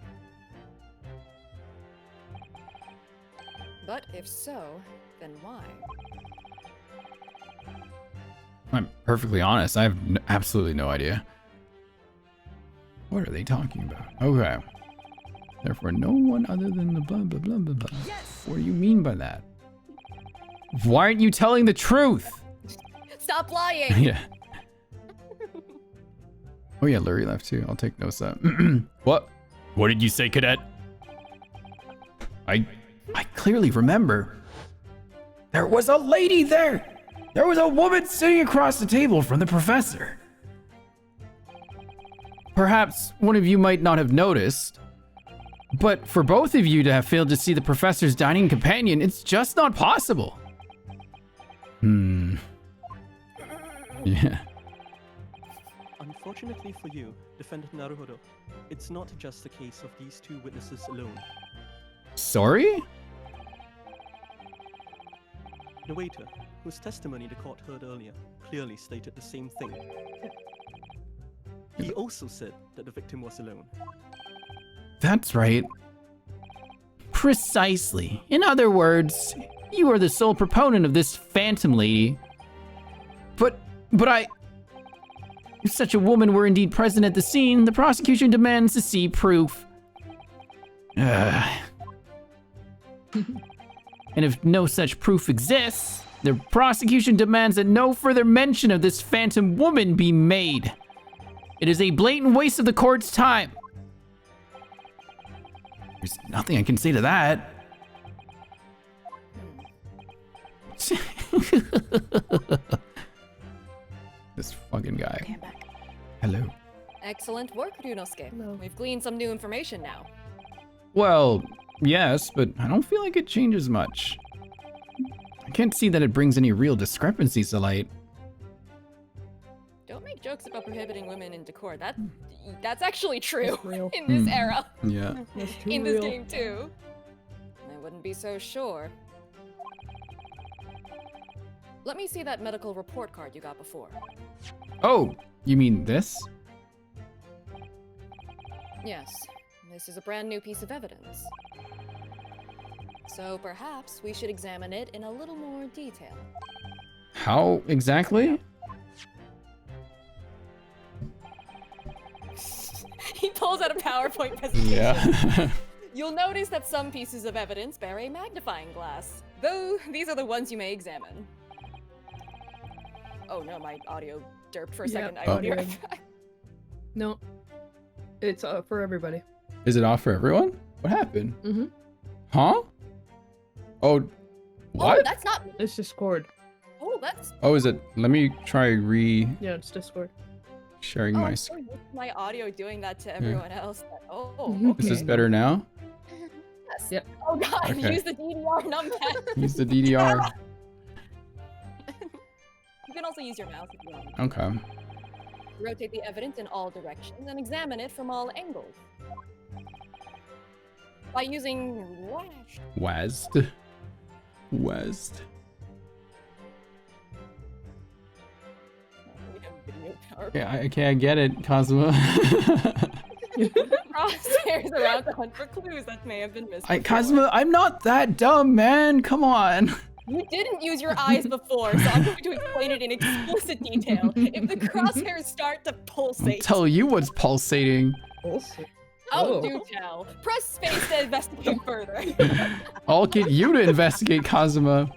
But if so, then why? I'm perfectly honest. I have absolutely no idea. What are they talking about? Okay. Therefore, no one other than the blah, blah, blah, blah, blah. Yes! What do you mean by that? Why aren't you telling the truth? Stop lying! Yeah. Oh yeah, Lurie left too. I'll take notes of that. What? What did you say, cadet? I clearly remember. There was a lady there! There was a woman sitting across the table from the professor. Perhaps one of you might not have noticed, but for both of you to have failed to see the professor's dining companion, it's just not possible. Yeah. Fortunately for you, Defendant Naruhodo, it's not just a case of these two witnesses alone. Sorry? The waiter, whose testimony the court heard earlier, clearly stated the same thing. He also said that the victim was alone. That's right. Precisely. In other words, you are the sole proponent of this phantom lady. But I... If such a woman were indeed present at the scene, the prosecution demands to see proof. And if no such proof exists, the prosecution demands that no further mention of this phantom woman be made. It is a blatant waste of the court's time. There's nothing I can say to that. This fucking guy. Okay, I'm back. Hello. Excellent work, Ryunosuke. We've gleaned some new information now. Well, yes, but I don't feel like it changes much. I can't see that it brings any real discrepancies to light. Don't make jokes about prohibiting women in decor. That's actually true That's real. in this era. Yeah. That's too In this real. game too. I wouldn't be so sure. Let me see that medical report card you got before. Oh, you mean this? Yes, this is a brand new piece of evidence. So perhaps we should examine it in a little more detail. How exactly? He pulls out a PowerPoint presentation. Yeah. You'll notice that some pieces of evidence bear a magnifying glass, though these are the ones you may examine. Oh no, my audio derped for a second. I will be right back. No. It's for everybody. Is it off for everyone? What happened? Mm-hmm. Huh? Oh, Oh, what? that's not. It's Discord. Oh, that's. Oh, is it? Let me try Yeah, it's Discord. sharing Oh, my I'm screen. so used to my audio doing that to everyone else. Oh, Mhm. Is this okay. better now? Yes. Yep. Oh god, Okay. use the DDR numpad. Use the DDR. You can also use your mouse if you want. Okay. Rotate the evidence in all directions and examine it from all angles. By using West. West. we have video power. Yeah, okay, I get it, Cosmo. Crosshairs around to hunt for clues that may have been missed. before. Cosmo, I'm not that dumb, man. Come on. You didn't use your eyes before, so I'm going to explain it in explicit detail. If the crosshairs start to I'll pulsate, tell you what's pulsating. Also. oh, do tell. Press space to investigate further. I'll get you to investigate, Cosmo.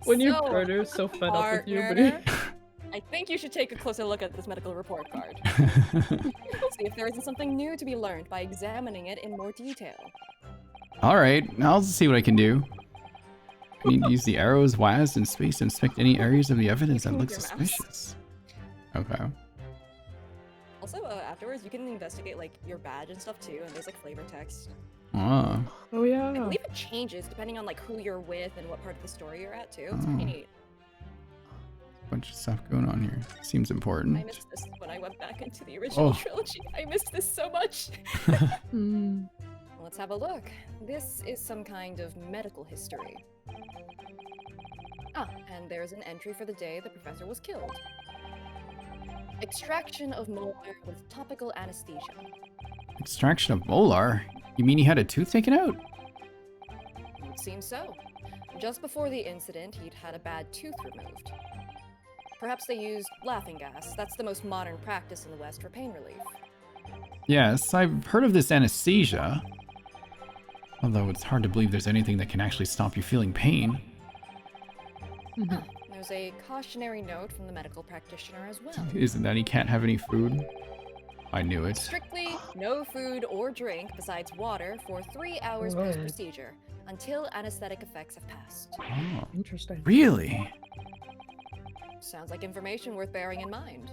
When your So, partner's so fed up with you, but partner, I think you should take a closer look at this medical report card. See if there isn't something new to be learned by examining it in more detail. All right, I'll see what I can do. I need to use the arrows, WAS, and space to inspect any areas of the evidence that can look move your mouse. suspicious. Okay. Also, afterwards, you can investigate like your badge and stuff too, and there's like flavor text. Ah. oh I yeah. believe it changes depending on like who you're with and what part of the story you're at too. It's Oh. pretty neat. Bunch of stuff going on here. Seems important. I missed this when I went back into the original Oh. trilogy. I missed this so much. Mm. Let's have a look. This is some kind of medical history. Ah, and there's an entry for the day the professor was killed. Extraction of molar with topical anesthesia. Extraction of molar? You mean he had a tooth taken out? It seems so. Just before the incident, he'd had a bad tooth removed. Perhaps they used laughing gas. That's the most modern practice in the West for pain relief. Yes, I've heard of this anesthesia. Although it's hard to believe there's anything that can actually stop you feeling pain. There's a cautionary note from the medical practitioner as well. Isn't that he can't have any food? I knew it. Strictly no food or drink besides water for 3 hours Right. post-procedure until anesthetic effects have passed. Oh, Interesting. really? Sounds like information worth bearing in mind.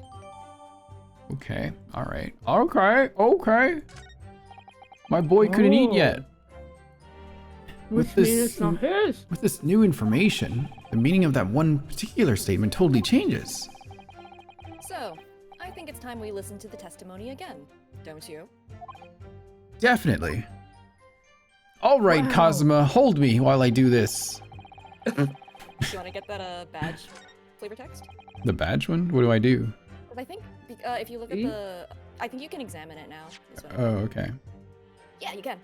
Okay, alright. Okay. My boy couldn't eat yet. Which With this- means it's not his. With this new information, the meaning of that one particular statement totally changes. So, I think think it's time we listen to the testimony again, don't you? Definitely. All right, Wow. Kazuma, hold me while I do this. Do you want to get that badge flavor text? The badge one? What do I do? 'Cause I think if you look at See? I think you can examine it now. Is what Oh, okay. yeah, you can.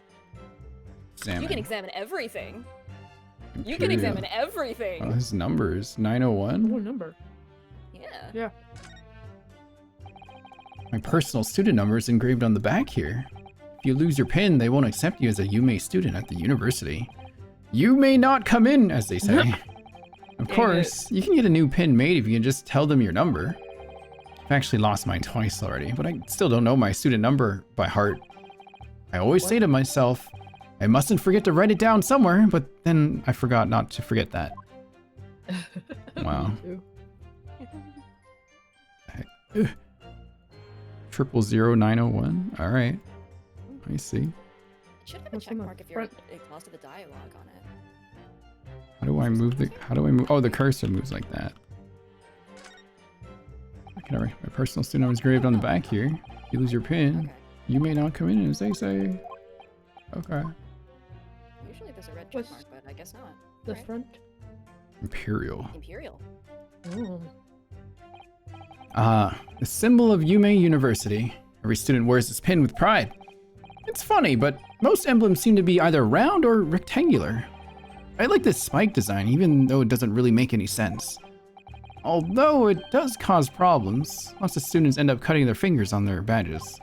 Examine. You can examine everything. You Imperial. can examine everything. Oh, his numbers. 901? What number? Yeah. Yeah. My personal student number is engraved on the back here. If you lose your pin, they won't accept you as a Yume student at the university. You may not come in, as they say. Of Dang course, you can get a new pin made if you can just tell them your number. I've actually lost mine twice already, but I still don't know my student number by heart. I always say to myself, I mustn't forget to write it down somewhere, but then I forgot not to forget that. Wow. Too. 000901. All right. I see. It should have a What's check on the mark if you're front? exhausted the dialogue on it. How do I move the? How do I move? Oh, the cursor moves like that. Okay, my personal student number is engraved on the back here. If you lose your pin, Okay. you may not come in, as they say. Okay. Usually there's a red check What's mark, but I guess not. The Right? front. Imperial. Imperial. Oh. The symbol of Yume University. Every student wears this pin with pride. It's funny, but most emblems seem to be either round or rectangular. I like this spike design, even though it doesn't really make any sense. Although it does cause problems. Lots of students end up cutting their fingers on their badges.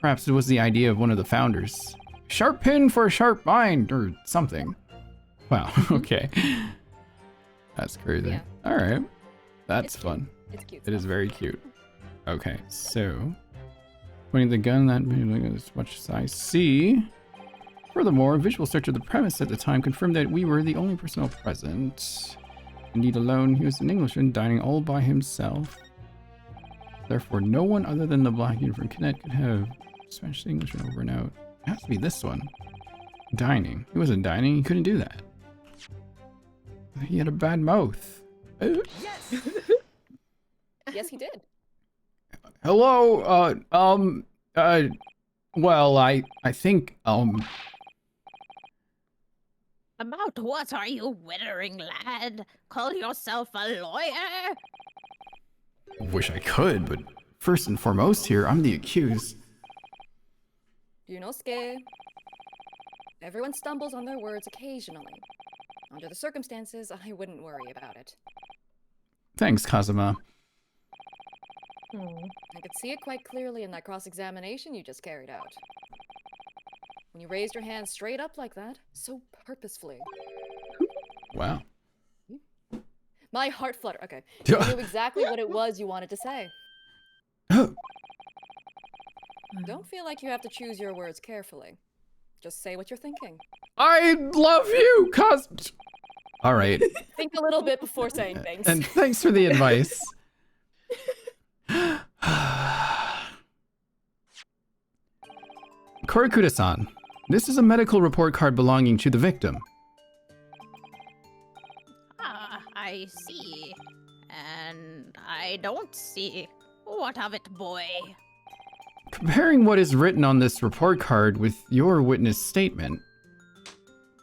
Perhaps it was the idea of one of the founders. Sharp pin for a sharp mind, or something. Wow, okay. That's crazy. Yeah. Alright. That's It's cute. fun. It's cute. It is stuff. very cute. Okay, so pointing the gun that as much as I see. Furthermore, a visual search of the premise at the time confirmed that we were the only personnel present. Indeed, alone, he was an Englishman dining all by himself. Therefore, no one other than the black uniform cadet could have Spanish to Englishman over and out. It has to be this one. Dining. He wasn't dining. He couldn't do that. He had a bad mouth. Yes, he did. Hello, well, I think, About what are you wittering, lad? Call yourself a lawyer? wish I could, but first and foremost here, I'm the accused. Yunosuke. Everyone stumbles on their words occasionally. Under the circumstances, I wouldn't worry about it. Thanks, Kazuma. Oh. I could see it quite clearly in that cross-examination you just carried out. When you raised your hand straight up like that, so purposefully. Wow. My heart fluttered. Okay. You knew exactly what it was you wanted to say. Don't feel like you have to choose your words carefully. Just say what you're thinking. I love you, All right. Think a little bit before saying things. And thanks for the advice. Korakuda-san, this is a medical report card belonging to the victim. Ah, I see. And I don't see. What of it, boy? Comparing what is written on this report card with your witness statement,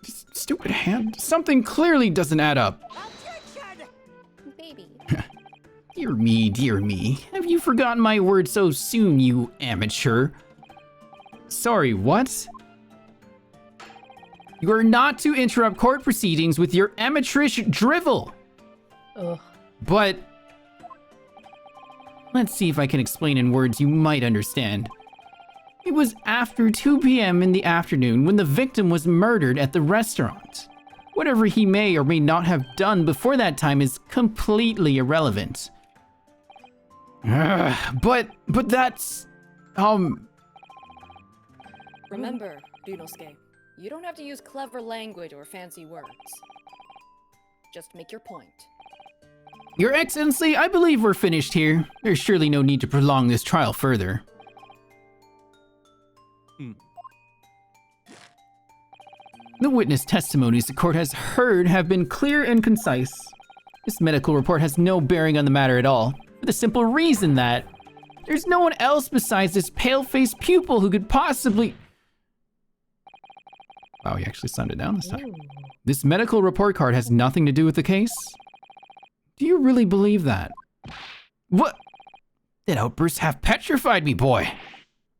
this stupid hand, something clearly doesn't add up. Baby. Dear me. Have you forgotten my word so soon, you amateur? Sorry, what? You are not to interrupt court proceedings with your amateurish drivel. Ugh. But let's see if I can explain in words you might understand. It was after 2 p.m. in the afternoon when the victim was murdered at the restaurant. Whatever he may or may not have done before that time is completely irrelevant. But that's, Remember, Ryunosuke, you don't have to use clever language or fancy words. Just make your point. Your Excellency, I believe we're finished here. There's surely no need to prolong this trial further. The witness testimonies the court has heard have been clear and concise. This medical report has no bearing on the matter at all, for the simple reason that There's no one else besides this pale-faced pupil who could possibly... Wow, he actually slammed it down this time. This medical report card has nothing to do with the case? Do you really believe that? What? That outburst have petrified me, boy.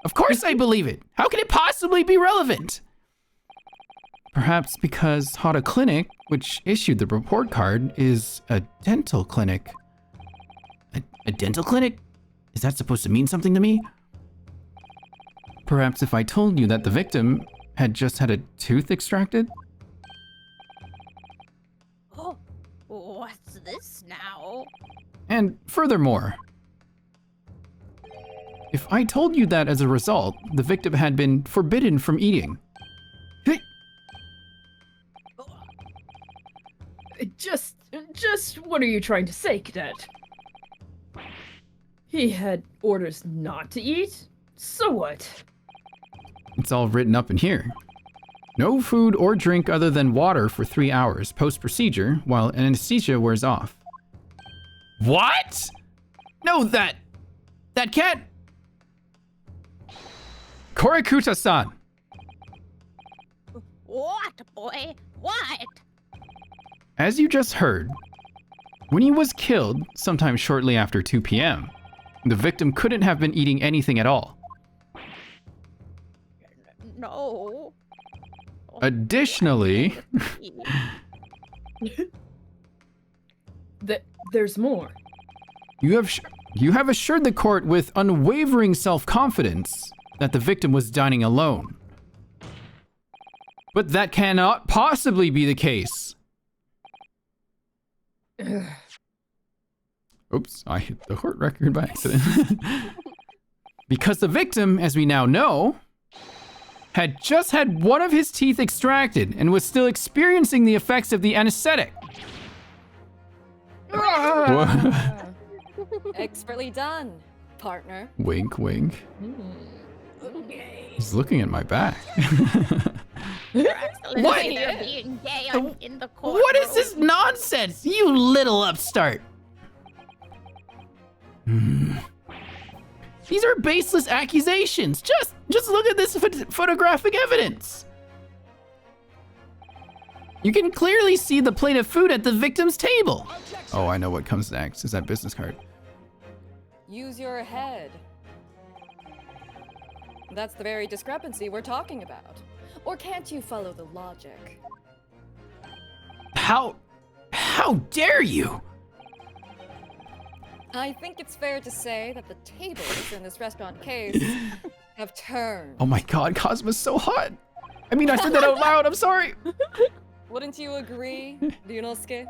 Of course I believe it. How can it possibly be relevant? Perhaps because Hada Clinic, which issued the report card, is a dental clinic. A dental clinic? Is that supposed to mean something to me? Perhaps if I told you that the victim had just had a tooth extracted? Oh, what's this now? And furthermore, if I told you that as a result, the victim had been forbidden from eating. Just what are you trying to say, Cadet? He had orders not to eat? So what? It's all written up in here. No food or drink other than water for 3 hours post-procedure while anesthesia wears off. What? No, that can't... Korikuta-san! What, boy? What? As you just heard, when he was killed sometime shortly after 2 p.m., the victim couldn't have been eating anything at all. No. Additionally, There's more. you have assured the court with unwavering self-confidence that the victim was dining alone. But that cannot possibly be the case. Oops, I hit the court record by accident. Because the victim, as we now know, had just had one of his teeth extracted and was still experiencing the effects of the anesthetic. Expertly done, partner. Wink, wink. He's looking at my back. What? You're being gay in the courtroom. What is this nonsense, you little upstart? These are baseless accusations. Just look at this photographic evidence. You can clearly see the plate of food at the victim's table. Oh, I know what comes next. Is that business card? Use your head. That's the very discrepancy we're talking about. Or can't you follow the logic? How dare you? I think it's fair to say that the tables in this restaurant case have turned. Oh my god, Cosmo's so hot. I mean, I said that out loud. I'm sorry. Wouldn't you agree, Ryunosuke?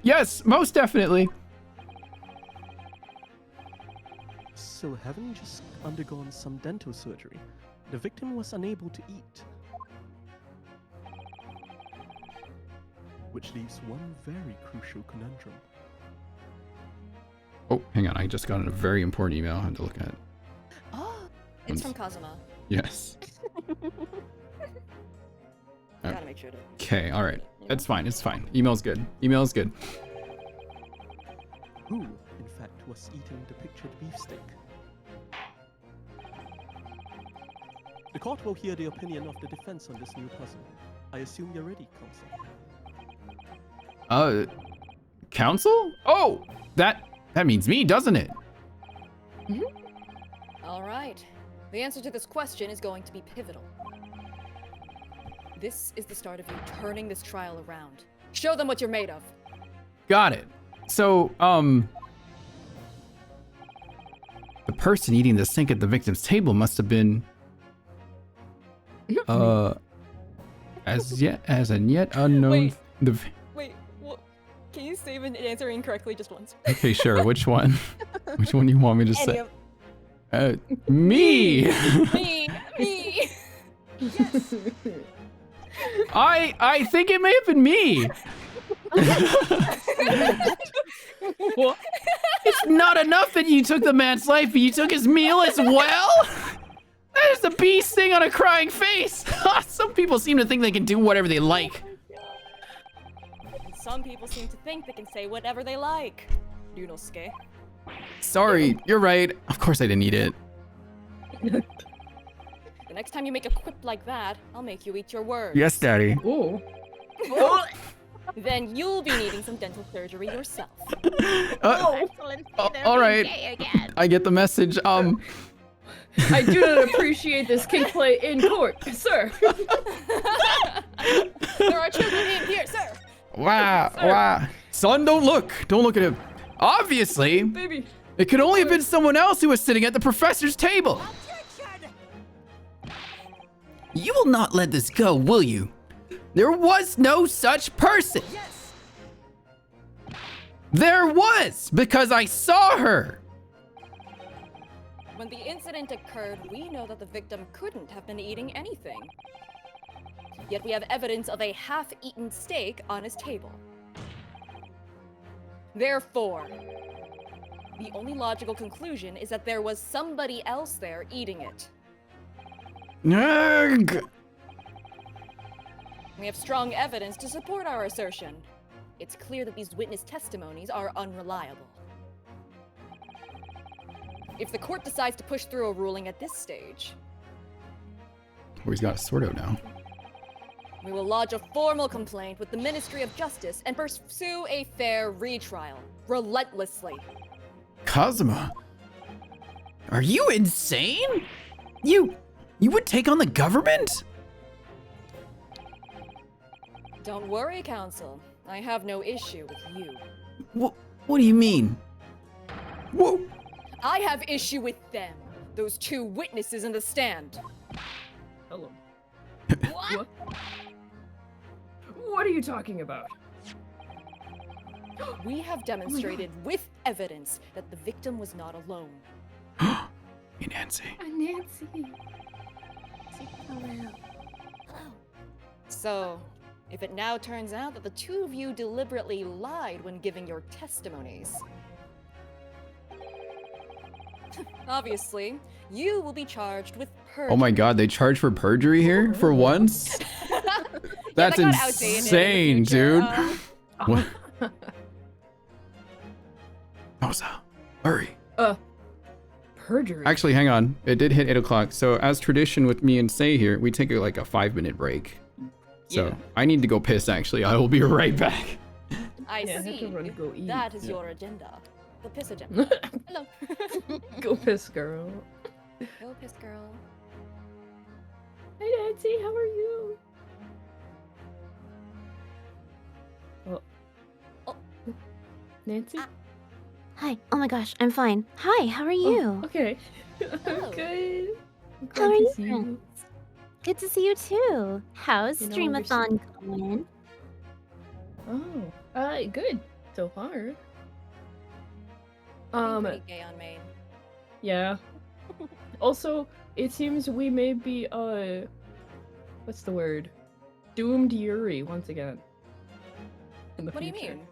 Yes, most definitely. So, having just undergone some dental surgery, the victim was unable to eat. Which leaves one very crucial conundrum. Oh, hang on. I just got a very important email I have to look at. It's from Kazuma. Yes. Gotta make sure to. Okay, all right. That's fine. It's fine. Email's good. Email's good. Who, in fact, was eating the pictured beefsteak? The court will hear the opinion of the defense on this new puzzle. I assume you're ready, counsel. Counsel? Oh, that means me, doesn't it? All right. The answer to this question is going to be pivotal. This is the start of you turning this trial around. Show them what you're made of. Got it. So, the person eating the sink at the victim's table must have been, as yet unknown. Wait. Wait, can you save an answer incorrectly just once? Okay, sure. Which one? Which one do you want me to say? Me. Me. Yes. I think it may have been me. What? It's not enough that you took the man's life, but you took his meal as well? That is the beast thing on a crying face. Some people seem to think they can do whatever they like. Some people seem to think they can say whatever they like. Yunosuke. Sorry, you're right. Of course I didn't eat it. The next time you make a quip like that, I'll make you eat your words. Yes, Daddy. Ooh. Then you'll be needing some dental surgery yourself. Excellent. All right. Again. I get the message. I do not appreciate this kink play in court, sir. There are children in here, sir. Wow. Son, don't look. Don't look at him. Obviously, Baby. it could only have been someone else who was sitting at the professor's table. You will not let this go, will you? There was no such person. Yes! There was, because I saw her. When the incident occurred, we know that the victim couldn't have been eating anything. Yet we have evidence of a half-eaten steak on his table. Therefore, the only logical conclusion is that there was somebody else there eating it. Ugh. We have strong evidence to support our assertion. It's clear that these witness testimonies are unreliable. If the court decides to push through a ruling at this stage, Oh, he's got a sword out now. we will lodge a formal complaint with the Ministry of Justice and pursue a fair retrial, relentlessly. Kazuma, are you insane? You would take on the government? Don't worry, Counsel. I have no issue with you. What do you mean? Whoa. I have issue with them. Those two witnesses in the stand. Hello. What? What are you talking about? We have demonstrated with evidence that the victim was not alone. Hey, Nancy. Nancy. So, if it now turns out that the two of you deliberately lied when giving your testimonies, obviously, you will be charged with perjury. Oh my god, they charge for perjury here? For once? That's that got outdated in the insane, future. dude. What? Rosa, hurry. Perjury. Actually, hang on. It did hit 8 o'clock. So, as tradition with me and Say here, we take like a 5-minute break. So, Yeah. I need to go piss, actually. I will be right back. I Yeah, I have see. to run to go eat. That is your agenda. The piss agenda. Hello. Go piss, girl. Go piss, girl. Hey, Nancy, how are you? Oh. Nancy? Hi. Oh my gosh, I'm fine. Hi, how are you? Oh, okay. Hello. I'm good. I'm How glad are to you, see friends? Good to see you too. How's You know, Streamathon going? Oh, good so far. Pretty gay on main. Yeah. Also, it seems we may be, what's the word? Doomed Yuri once again. In the What do you future. mean?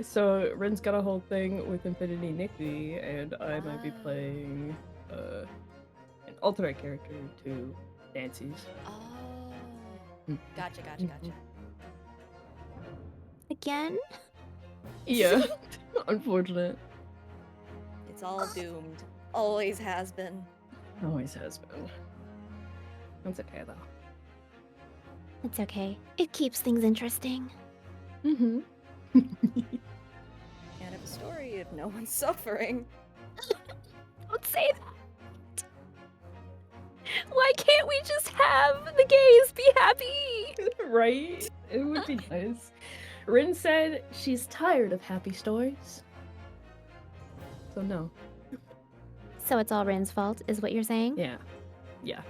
So Ren's got a whole thing with Infinity Nikki, and I might be Ah. playing, an alternate character to Nancy's. Oh. Gotcha. Again? Yeah. Unfortunate. It's all doomed. Always has been. Always has been. That's okay though. It's okay. It keeps things interesting. Mm-hmm. Can't have a story if no one's suffering. Don't say that. Why can't we just have the gays be happy? Right? It would be nice. Rin said she's tired of happy stories. So no. So it's all Ren's fault, is what you're saying? Yeah. Yeah,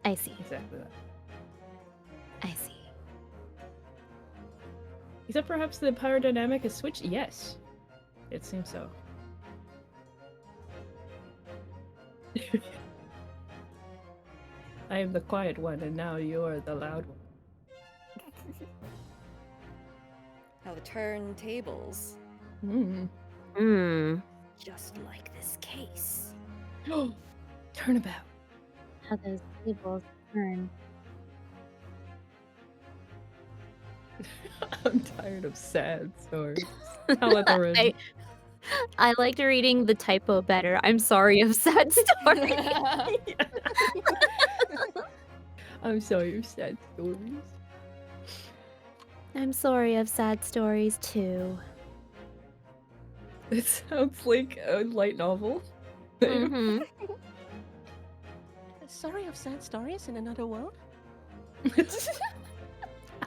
I see. exactly that. I see. Except perhaps the power dynamic is switched? Yes. It seems so. I am the quiet one, and now you're the loud one. How the turntables. Mm. Just like this case. Turnabout. How those tables turn. I'm tired of sad stories. I'll let her in. I liked reading the typo better. I'm sorry of sad story. I'm sorry of sad stories. I'm sorry of sad stories too. It sounds like a light novel. Hmm. Sorry of sad stories in another world.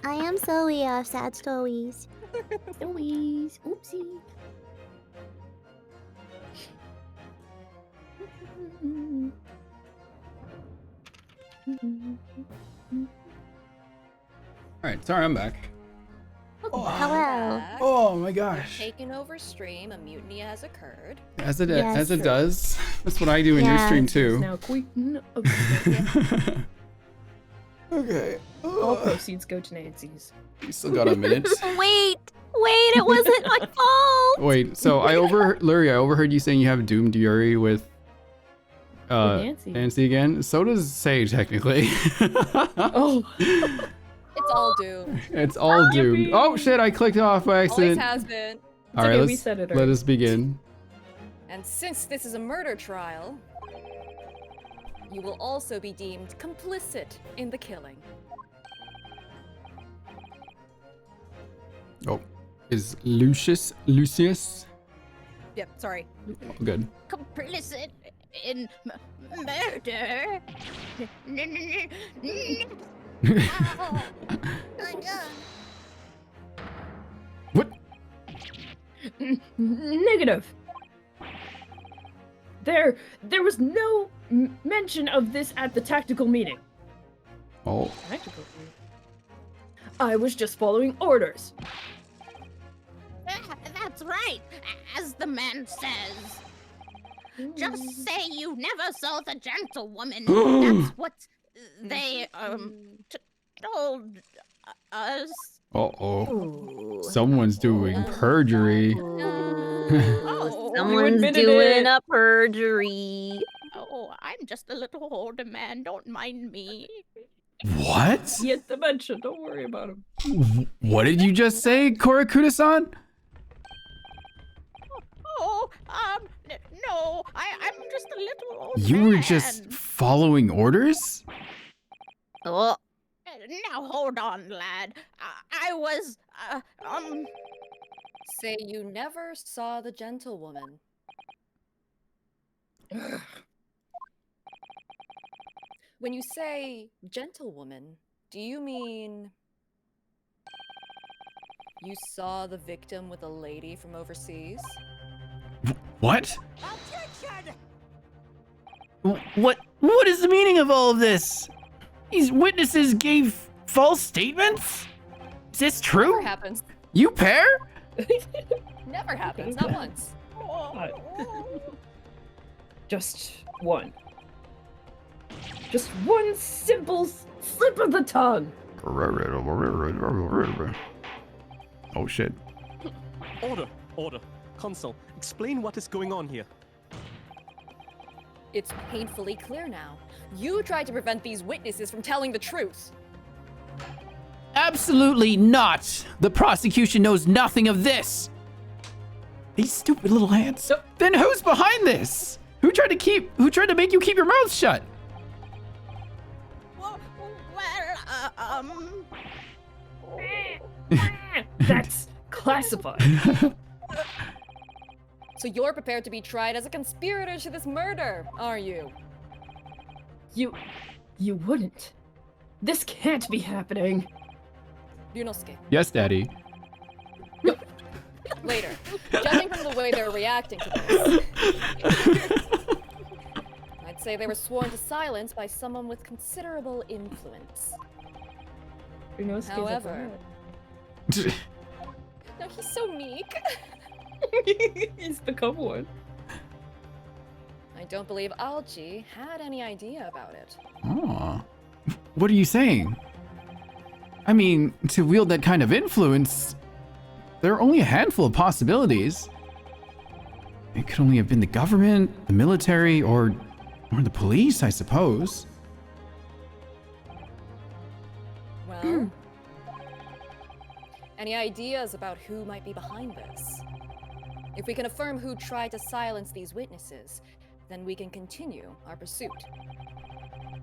I am sorry of sad stories. Stories. Oopsie. Alright, sorry, I'm back. Hello. Back. Oh my gosh. Taken over stream, a mutiny has occurred. As it Yes. does. That's what I do in your Yeah. stream It's too. now queen. Okay. Okay. All proceeds go to Nancy's. We still got a minute. Wait, it wasn't my fault. Wait, so Lurie, I overheard you saying you have Doom Fury with Nancy. Nancy again. So does Sage technically. Oh. It's all doomed. It's all doomed. Yippee. Oh shit! I clicked off by Always accident. has been. All right, okay, we let's said it let already. us begin. And since this is a murder trial, you will also be deemed complicit in the killing. Oh, is Lucius? Yep, sorry. Oh, good. Complicit in murder. What? Negative. There was no mention of this at the tactical meeting. Oh, Tactical meeting. I was just following orders. That's right, as the man says. Just say you never saw the gentlewoman. That's what they told us. oh. Someone's doing perjury. Oh, Someone's admitted doing it. a perjury. oh, I'm just a little older man. Don't mind me. What? He had dementia. Don't worry about him. What did you just say, Korakuda-san? Oh, no, I'm just a little old You man. were just following orders? Oh, Now hold on, lad. I was, Say you never saw the gentlewoman. When you say gentlewoman, do you mean you saw the victim with a lady from overseas? What? What is the meaning of all of this? These witnesses gave false statements? Is this Never true? happens. You pair? Never happens. Not once. Just one. Just one simple slip of the tongue. Oh shit. Order. Consul, explain what is going on here. It's painfully clear now. You tried to prevent these witnesses from telling the truth. Absolutely not. The prosecution knows nothing of this. These stupid little hands. Nope. Then who's behind this? Who tried to make you keep your mouth shut? well, That's classified. So you're prepared to be tried as a conspirator to this murder, are you? You wouldn't. This can't be happening. Ryunosuke, Yes, Daddy. later. Judging from the way they're reacting to this, I'd say they were sworn to silence by someone with considerable influence. Ryunosuke's However- a No, he's so meek. brat. He's become one. I don't believe Alchi had any idea about it. Aw. What are you saying? I mean, to wield that kind of influence, there are only a handful of possibilities. It could only have been the government, the military, or the police, I suppose. Well, any ideas about who might be behind this? If we can affirm who tried to silence these witnesses, then we can continue our pursuit.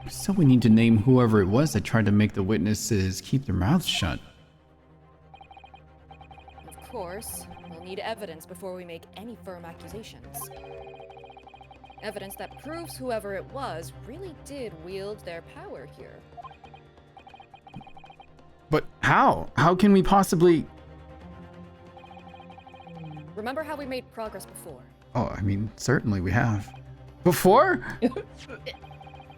So we need to name whoever it was that tried to make the witnesses keep their mouths shut. Of course, we'll need evidence before we make any firm accusations. Evidence that proves whoever it was really did wield their power here. But how? How can we possibly... Remember how we made progress before? Oh, I mean, certainly we have. Before?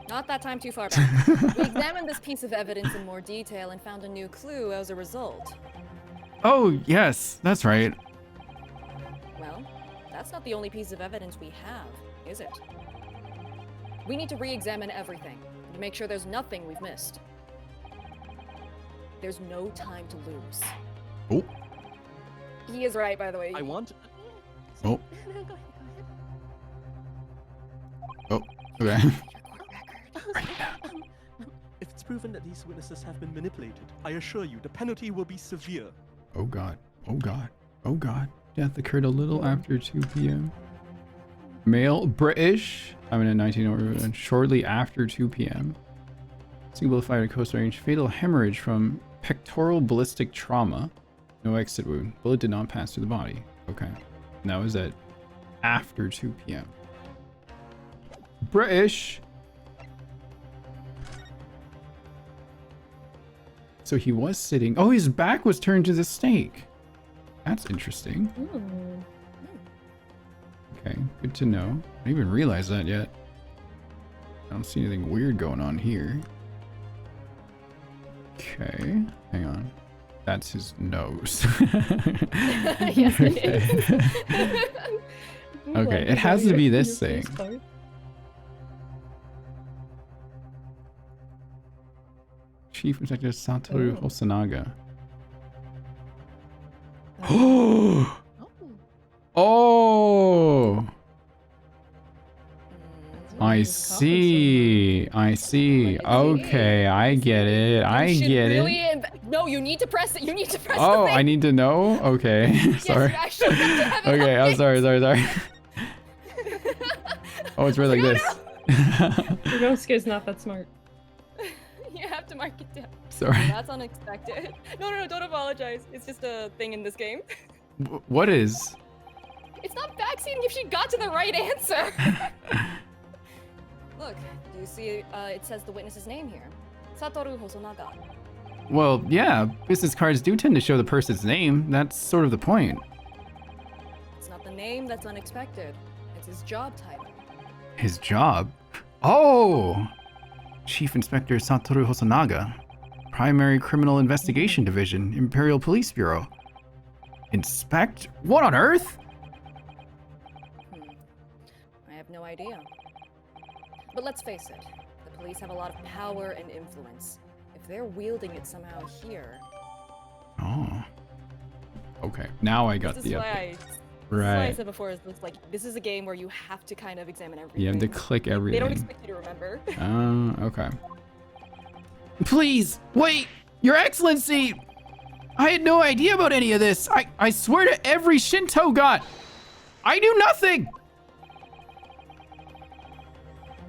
Not that time too far back. We examined this piece of evidence in more detail and found a new clue as a result. Oh, yes, that's right. Well, that's not the only piece of evidence we have, is it? We need to re-examine everything to make sure there's nothing we've missed. There's no time to lose. Oh. He is right, by the way. I want. Oh. Go ahead, go Oh, okay. ahead. If it's proven that these witnesses have been manipulated, I assure you the penalty will be severe. Oh god. Oh god. Oh god. Death occurred a little after 2 p.m. Male, British. I'm in a 19 shortly after 2 p.m. Single fired at coast range. Fatal hemorrhage from pectoral ballistic trauma. No exit wound. Bullet did not pass through the body. Okay. And that was at after 2 p.m. British. So he was sitting. Oh, his back was turned to the stake. That's interesting. Okay, good to know. I didn't even realize that yet. I don't see anything weird going on here. Okay, hang on. That's his nose. Yes, it is. Okay, it has to be this thing. Chief Inspector Satoru Hosonaga. Oh! Oh! I see. I see. Okay, I get it. I You should get really it. No, you need to press it. You need to press Oh, the thing. I need to know? Okay. Yes, Sorry. you actually have to have it Okay, on I'm it. sorry. Oh, it's really like this. Ryosuke's not that smart. You have to mark it down. Sorry. That's unexpected. No, don't apologize. It's just a thing in this game. What is? It's not backseating if she got to the right answer. Look, do you see it says the witness's name here? Satoru Hosonaga. Well, yeah, business cards do tend to show the person's name. That's sort of the point. It's not the name that's unexpected. It's his job title. His job? Oh! Chief Inspector Satoru Hosonaga. Primary Criminal Investigation Division, Imperial Police Bureau. Inspect? What on earth? I have no idea. But let's face it, the police have a lot of power and influence. If they're wielding it somehow here... Oh. Okay, now I got This the is why update. this is why I Right. said before, is this is a game where you have to kind of examine everything. You have to click They don't everything. expect you to remember. Okay. Please, wait! Your Excellency! I had no idea about any of this. I swear to every Shinto god, I knew nothing!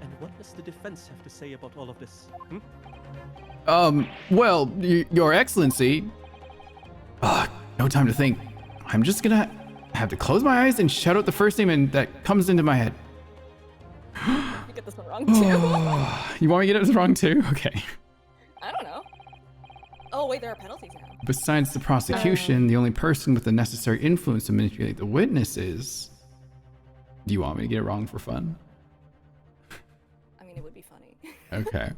And what does the defense have to say about all of this? Well, Your Excellency. No time to think. I'm just gonna have to close my eyes and shout out the first name that comes into my head. You get this one wrong too. You want me to get it wrong too? Okay. I don't know. Oh wait, there are penalties now. Besides the prosecution, the only person with the necessary influence to manipulate the witnesses. Do you want me to get it wrong for fun? I mean, it would be funny. Okay.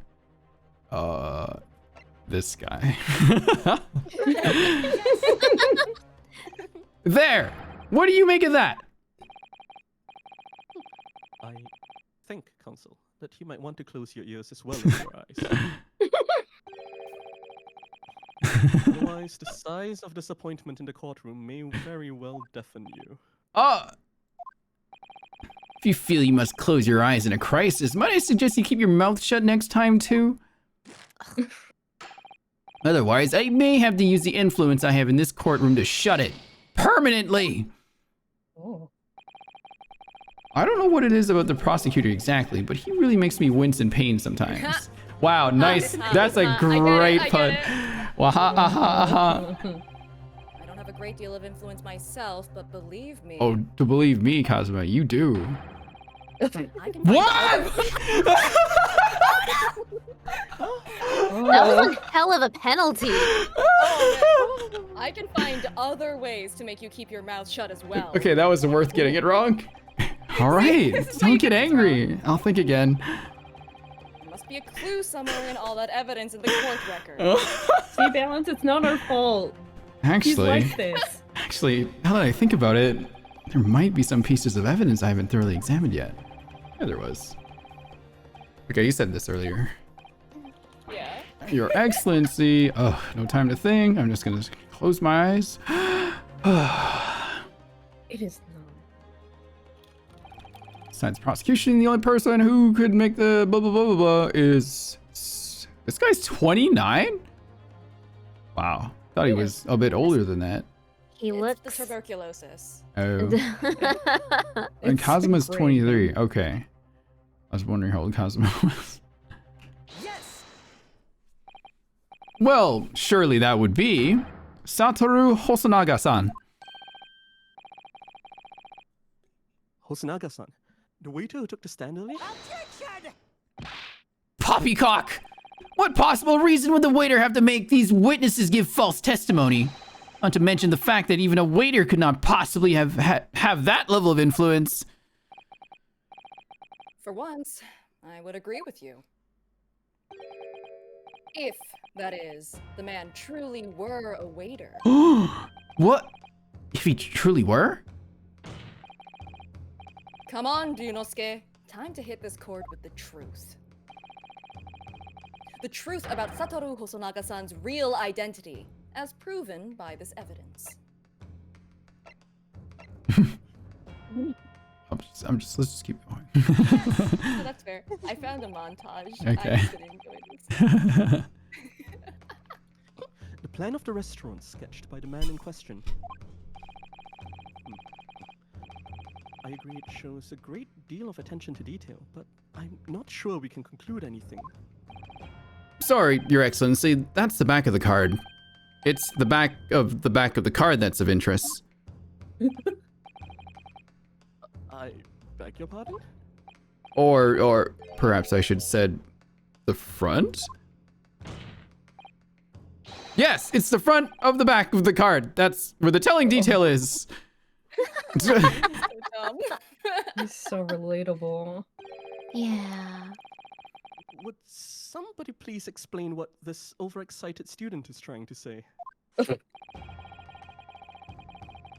This guy. There! What do you make of that? I think, Counsel, that you might want to close your ears as well as your eyes. Otherwise, the size of disappointment in the courtroom may very well deafen you. If you feel you must close your eyes in a crisis, might I suggest you keep your mouth shut next time too? Otherwise, I may have to use the influence I have in this courtroom to shut it permanently. Oh. I don't know what it is about the prosecutor exactly, but he really makes me wince in pain sometimes. Wow, nice. That's a great pun. Waha, aha, aha. I don't have a great deal of influence myself, but believe me. Oh, to believe me, Kazuma, you do. I can find What? That was a hell of a penalty. I can find other ways to make you keep your mouth shut as well. Okay, that was worth getting it wrong. All right, don't get angry. I'll think again. There must be a clue somewhere in all that evidence in the court record. See, Balance, it's not our fault. He's Actually, like this. now that I think about it, there might be some pieces of evidence I haven't thoroughly examined yet. Yeah, there was. Okay, you said this earlier. Yeah. Your Excellency. Oh, no time to think. I'm just gonna close my eyes. It is not. Besides prosecution, the only person who could make the blah blah blah blah blah is this guy's 29. Wow, thought he was a bit older than that. He It's looks. the tuberculosis. Oh, and It's Kazuma's great. 23. Okay, I was wondering how old Kazuma was. Yes! Well, surely that would be Satoru Hosonaga-san. Hosonaga-san, the waiter who took the stand earlier? Poppycock! What possible reason would the waiter have to make these witnesses give false testimony? Not to mention the fact that even a waiter could not possibly have that level of influence. For once, I would agree with you. If, that is, the man truly were a waiter. What? If he truly were? Come on, Ryunosuke. Time to hit this chord with the truth. The truth about Satoru Hosonaga-san's real identity, as proven by this evidence. Let's just keep going. So that's fair. I found a montage. Okay. I'm just gonna enjoy this. The plan of the restaurant sketched by the man in question. I agree it shows a great deal of attention to detail, but I'm not sure we can conclude anything. Sorry, Your Excellency, that's the back of the card. It's the back of the card that's of interest. I beg your pardon? Or perhaps I should said the front? Yes, it's the front of the back of the card. That's where the telling detail is. So dumb. He's so relatable. Yeah. Would somebody please explain what this overexcited student is trying to say?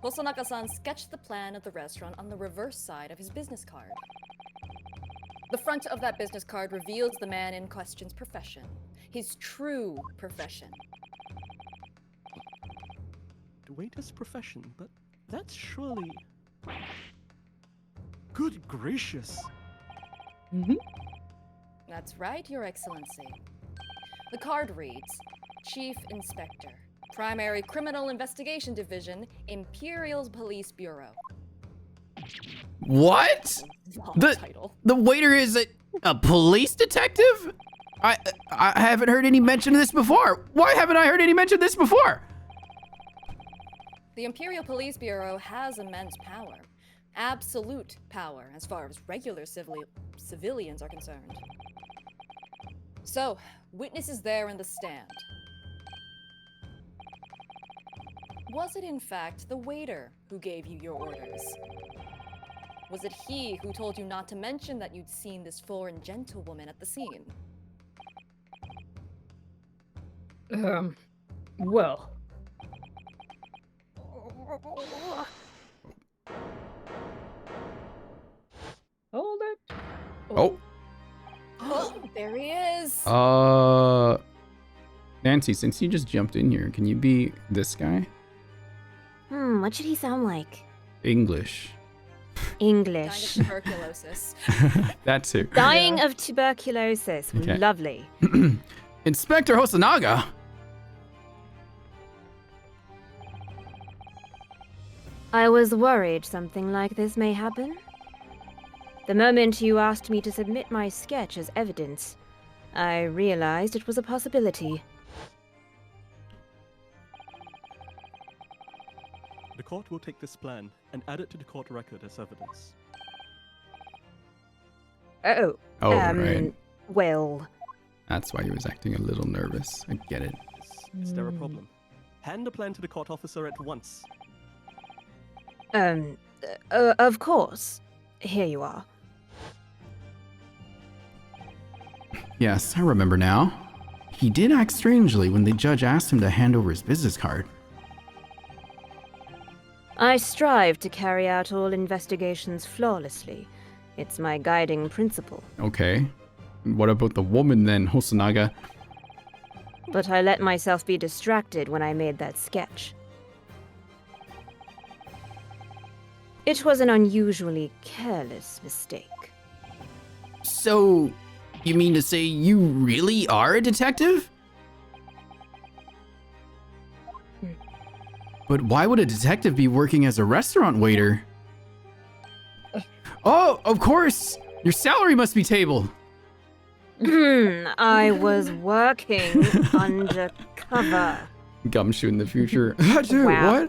Hosonaga-san sketched the plan of the restaurant on the reverse side of his business card. The front of that business card reveals the man in question's profession, his true profession. The waiter's profession, but that's surely... Good gracious! That's right, Your Excellency. The card reads, Chief Inspector, Primary Criminal Investigation Division, Imperial Police Bureau. What? Long The- title. The waiter is a police detective? I haven't heard any mention of this before. Why haven't I heard any mention of this before? The Imperial Police Bureau has immense power. Absolute power, as far as regular civilians are concerned. So, witnesses there in the stand. Was it in fact the waiter who gave you your orders? Was it he who told you not to mention that you'd seen this foreign gentlewoman at the scene? Well. Hold it. Oh, Oh, there he is! Nancy, since you just jumped in here, can you be this guy? What should he sound like? English. Dying of English. tuberculosis. That too. Dying of tuberculosis. Okay. Lovely. Inspector Hosonaga. I was worried something like this may happen. The moment you asked me to submit my sketch as evidence, I realized it was a possibility. The court will take this plan and add it to the court record as evidence. Oh, Oh, right. well, That's why he was acting a little nervous. I get it. Is there a problem? Hand the plan to the court officer at once. of course. Here you are. Yes, I remember now. He did act strangely when the judge asked him to hand over his business card. I strive to carry out all investigations flawlessly. It's my guiding principle. Okay. What about the woman then, Hosonaga? But I let myself be distracted when I made that sketch. It was an unusually careless mistake. So, you mean to say you really are a detective? But why would a detective be working as a restaurant waiter? Oh, of course! Your salary must be tabled! I was working undercover. Gumshoe in the future. Dude, Wow.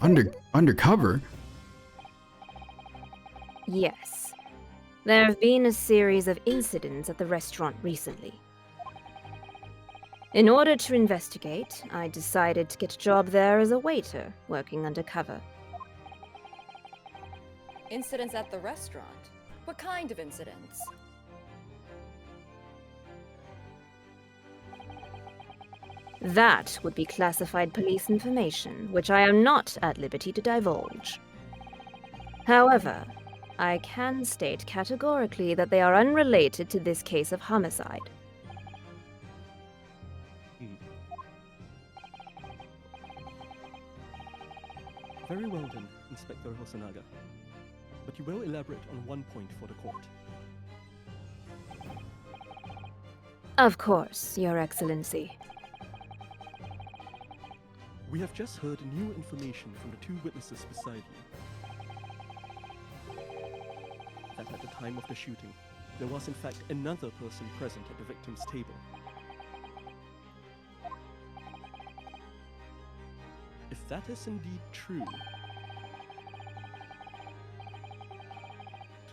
what? Undercover? Yes. There have been a series of incidents at the restaurant recently. In order to investigate, I decided to get a job there as a waiter, working undercover. Incidents at the restaurant? What kind of incidents? That would be classified police information, which I am not at liberty to divulge. However, I can state categorically that they are unrelated to this case of homicide. Very well then, Inspector Hosonaga. But you will elaborate on one point for the court. Of course, Your Excellency. We have just heard new information from the two witnesses beside you. That at the time of the shooting, there was in fact another person present at the victim's table. If that is indeed true,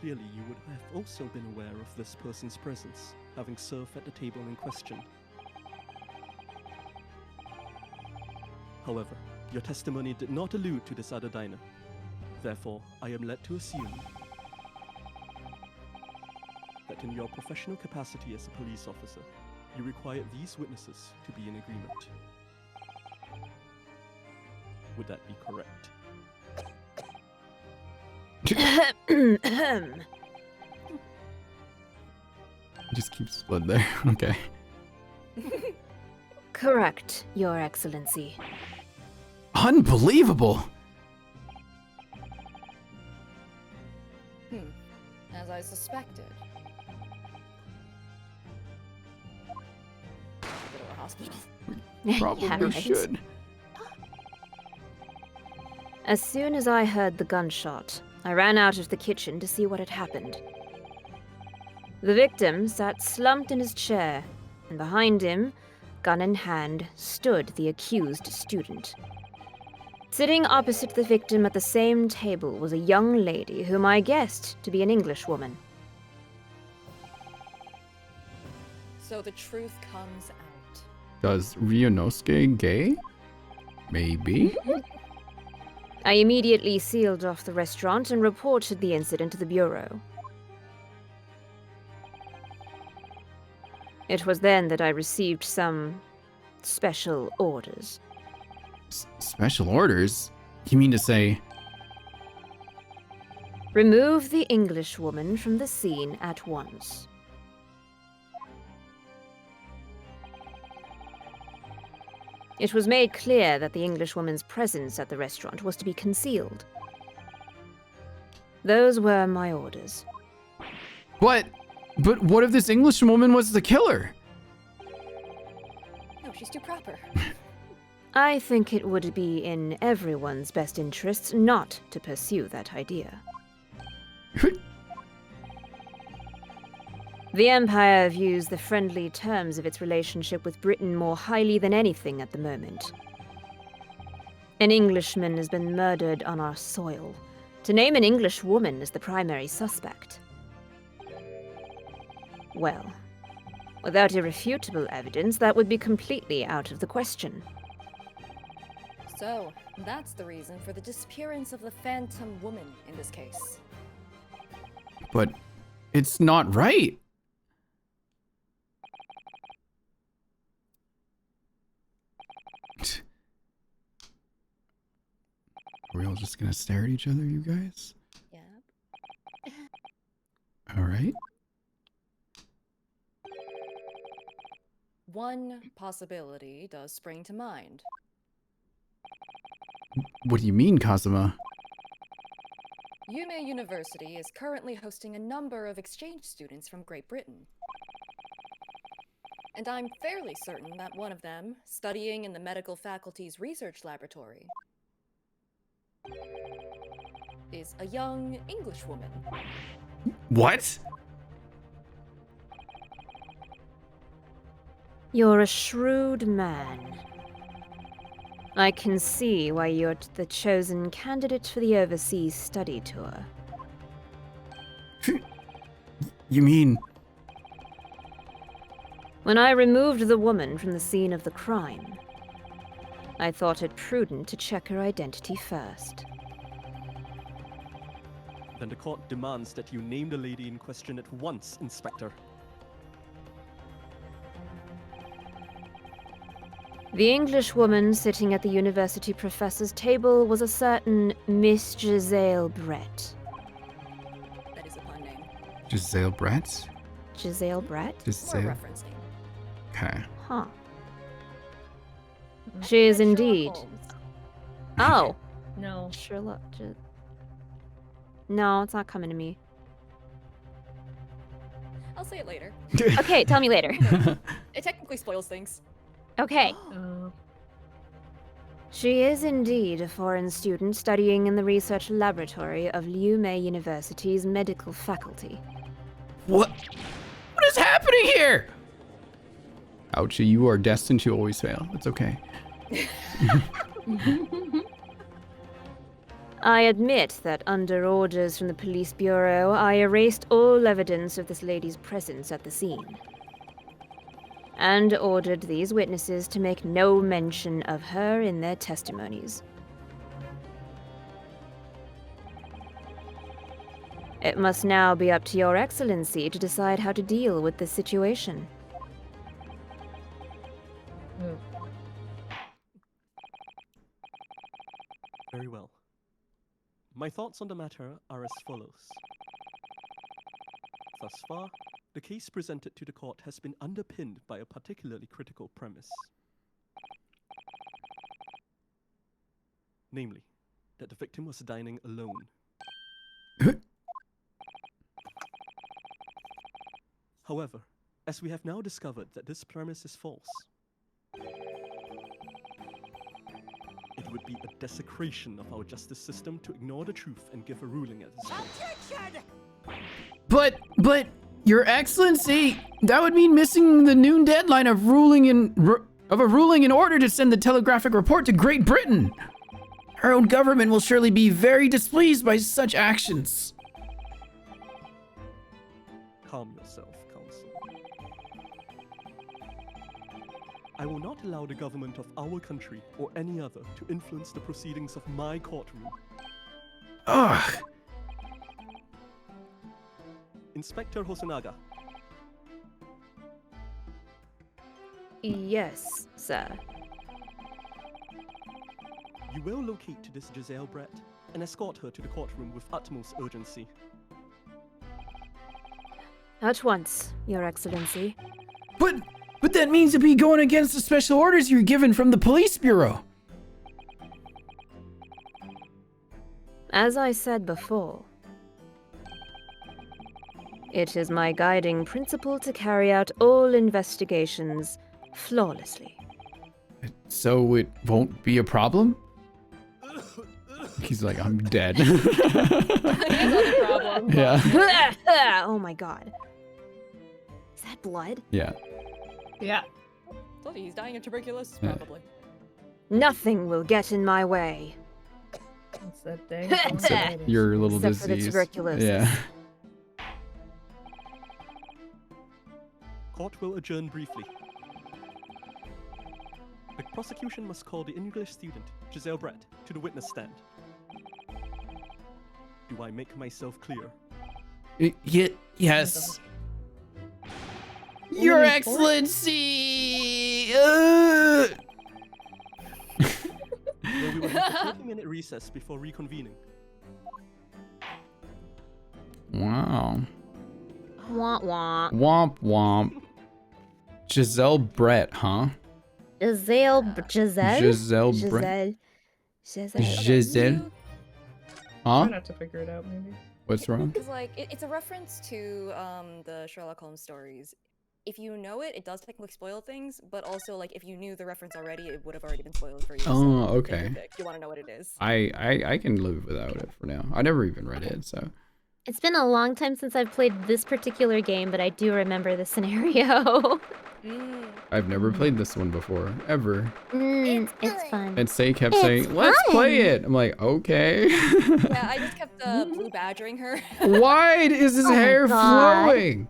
clearly you would have also been aware of this person's presence, having served at the table in question. However, your testimony did not allude to this other diner. Therefore, I am led to assume that in your professional capacity as a police officer, you require these witnesses to be in agreement. Would that be correct? Just keep split there. Okay. Correct, Your Excellency. Unbelievable! As I suspected. Go to a hospital. Probably Yeah, right. should. As soon as I heard the gunshot, I ran out of the kitchen to see what had happened. The victim sat slumped in his chair, and behind him, gun in hand, stood the accused student. Sitting opposite the victim at the same table was a young lady whom I guessed to be an Englishwoman. So the truth comes out. Does Ryunosuke gay? Maybe? I immediately sealed off the restaurant and reported the incident to the Bureau. It was then that I received some special orders. Special orders? You mean to say... Remove the Englishwoman from the scene at once. It was made clear that the Englishwoman's presence at the restaurant was to be concealed. Those were my orders. But what if this English woman was the killer? No, she's too proper. I think it would be in everyone's best interests not to pursue that idea. The Empire views the friendly terms of its relationship with Britain more highly than anything at the moment. An Englishman has been murdered on our soil. To name an English woman as the primary suspect. Well, without irrefutable evidence, that would be completely out of the question. So, that's the reason for the disappearance of the Phantom Woman in this case. But it's not right. Are we all just gonna stare at each other, you guys? Yeah. All right. One possibility does spring to mind. What do you mean, Kazuma? Yume University is currently hosting a number of exchange students from Great Britain. And I'm fairly certain that one of them, studying in the medical faculty's research laboratory, is a young English woman. What? You're a shrewd man. I can see why you're the chosen candidate for the overseas study tour. You mean... When I removed the woman from the scene of the crime, I thought it prudent to check her identity first. Then the court demands that you name the lady in question at once, Inspector. The English woman sitting at the university professor's table was a certain Miss Giselle Brett. That is a pun name. Giselle Brett? Giselle Brett? Or a Giselle? reference name. Okay. Huh. She is Sherlock indeed. Holmes. Oh! No. Sherlock. No, it's not coming to me. I'll say it later. Okay, tell me later. It technically spoils things. Okay. She is indeed a foreign student studying in the research laboratory of Liu Mei University's medical faculty. What? What is happening here? Ouchie, you are destined to always fail. It's okay. I admit that under orders from the police bureau, I erased all evidence of this lady's presence at the scene. And ordered these witnesses to make no mention of her in their testimonies. It must now be up to Your Excellency to decide how to deal with this situation. Very well. My thoughts on the matter are as follows. Thus far, the case presented to the court has been underpinned by a particularly critical premise. Namely, that the victim was dining alone. However, as we have now discovered that this premise is false, it would be a desecration of our justice system to ignore the truth and give a ruling as But, Your Excellency, that would mean missing the noon deadline of a ruling in order to send the telegraphic report to Great Britain. Our own government will surely be very displeased by such actions. Calm yourself, Counsel. I will not allow the government of our country or any other to influence the proceedings of my courtroom. Ugh. Inspector Hosonaga, Yes, sir. you will locate this Giselle Brett and escort her to the courtroom with utmost urgency. At once, Your Excellency. But that means to be going against the special orders you're given from the police bureau. As I said before, it is my guiding principle to carry out all investigations flawlessly. So it won't be a problem? He's like, I'm dead. He has other problems. Yeah. Oh my god. Is that blood? Yeah. Yeah. Told you, he's dying of tuberculosis, Yeah. probably. Nothing will get in my way. What's that thing? Except Your little Except for the disease. tuberculosis. Yeah. Court will adjourn briefly. The prosecution must call the English student, Giselle Brett, to the witness stand. Do I make myself clear? Yes. Your Your Excellency! Where we will have a 30-minute recess before reconvening. Wow. Wah wah. Womp womp. Giselle Brett, huh? Giselle. Giselle? Giselle Brett. Giselle. Giselle. Huh? Try not to figure it out, maybe. What's wrong? Because, like, it's a reference to the Sherlock Holmes stories. If you know it, it does technically spoil things, but also, like, if you knew the reference already, it would have already been spoiled for you. Oh, so okay. take your pick. You want to know what it is. I can live without it for now. I never even read it, so. It's been a long time since I've played this particular game, but I do remember the scenario. I've never played this one before, ever. It's fun. And Say kept It's saying, let's play fun. it. I'm like, okay. Yeah, I just kept blue badgering her. Why is his Oh my hair God. flowing?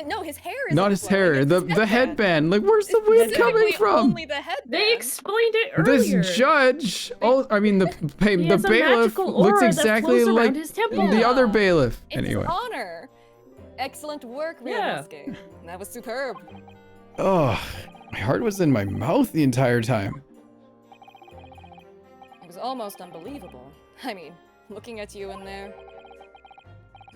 No, his hair is Not his hair, the headband. Like, where's the wind coming Specifically from? Only the headband. They explained it earlier. This judge, I mean, the He has a bailiff magical looks aura that exactly flows around like his temple. the other Yeah. bailiff. It's Anyway. his honor. Excellent work, Yeah. Ryunosuke. That was superb. Oh, my heart was in my mouth the entire time. It was almost unbelievable. I mean, looking at you in there.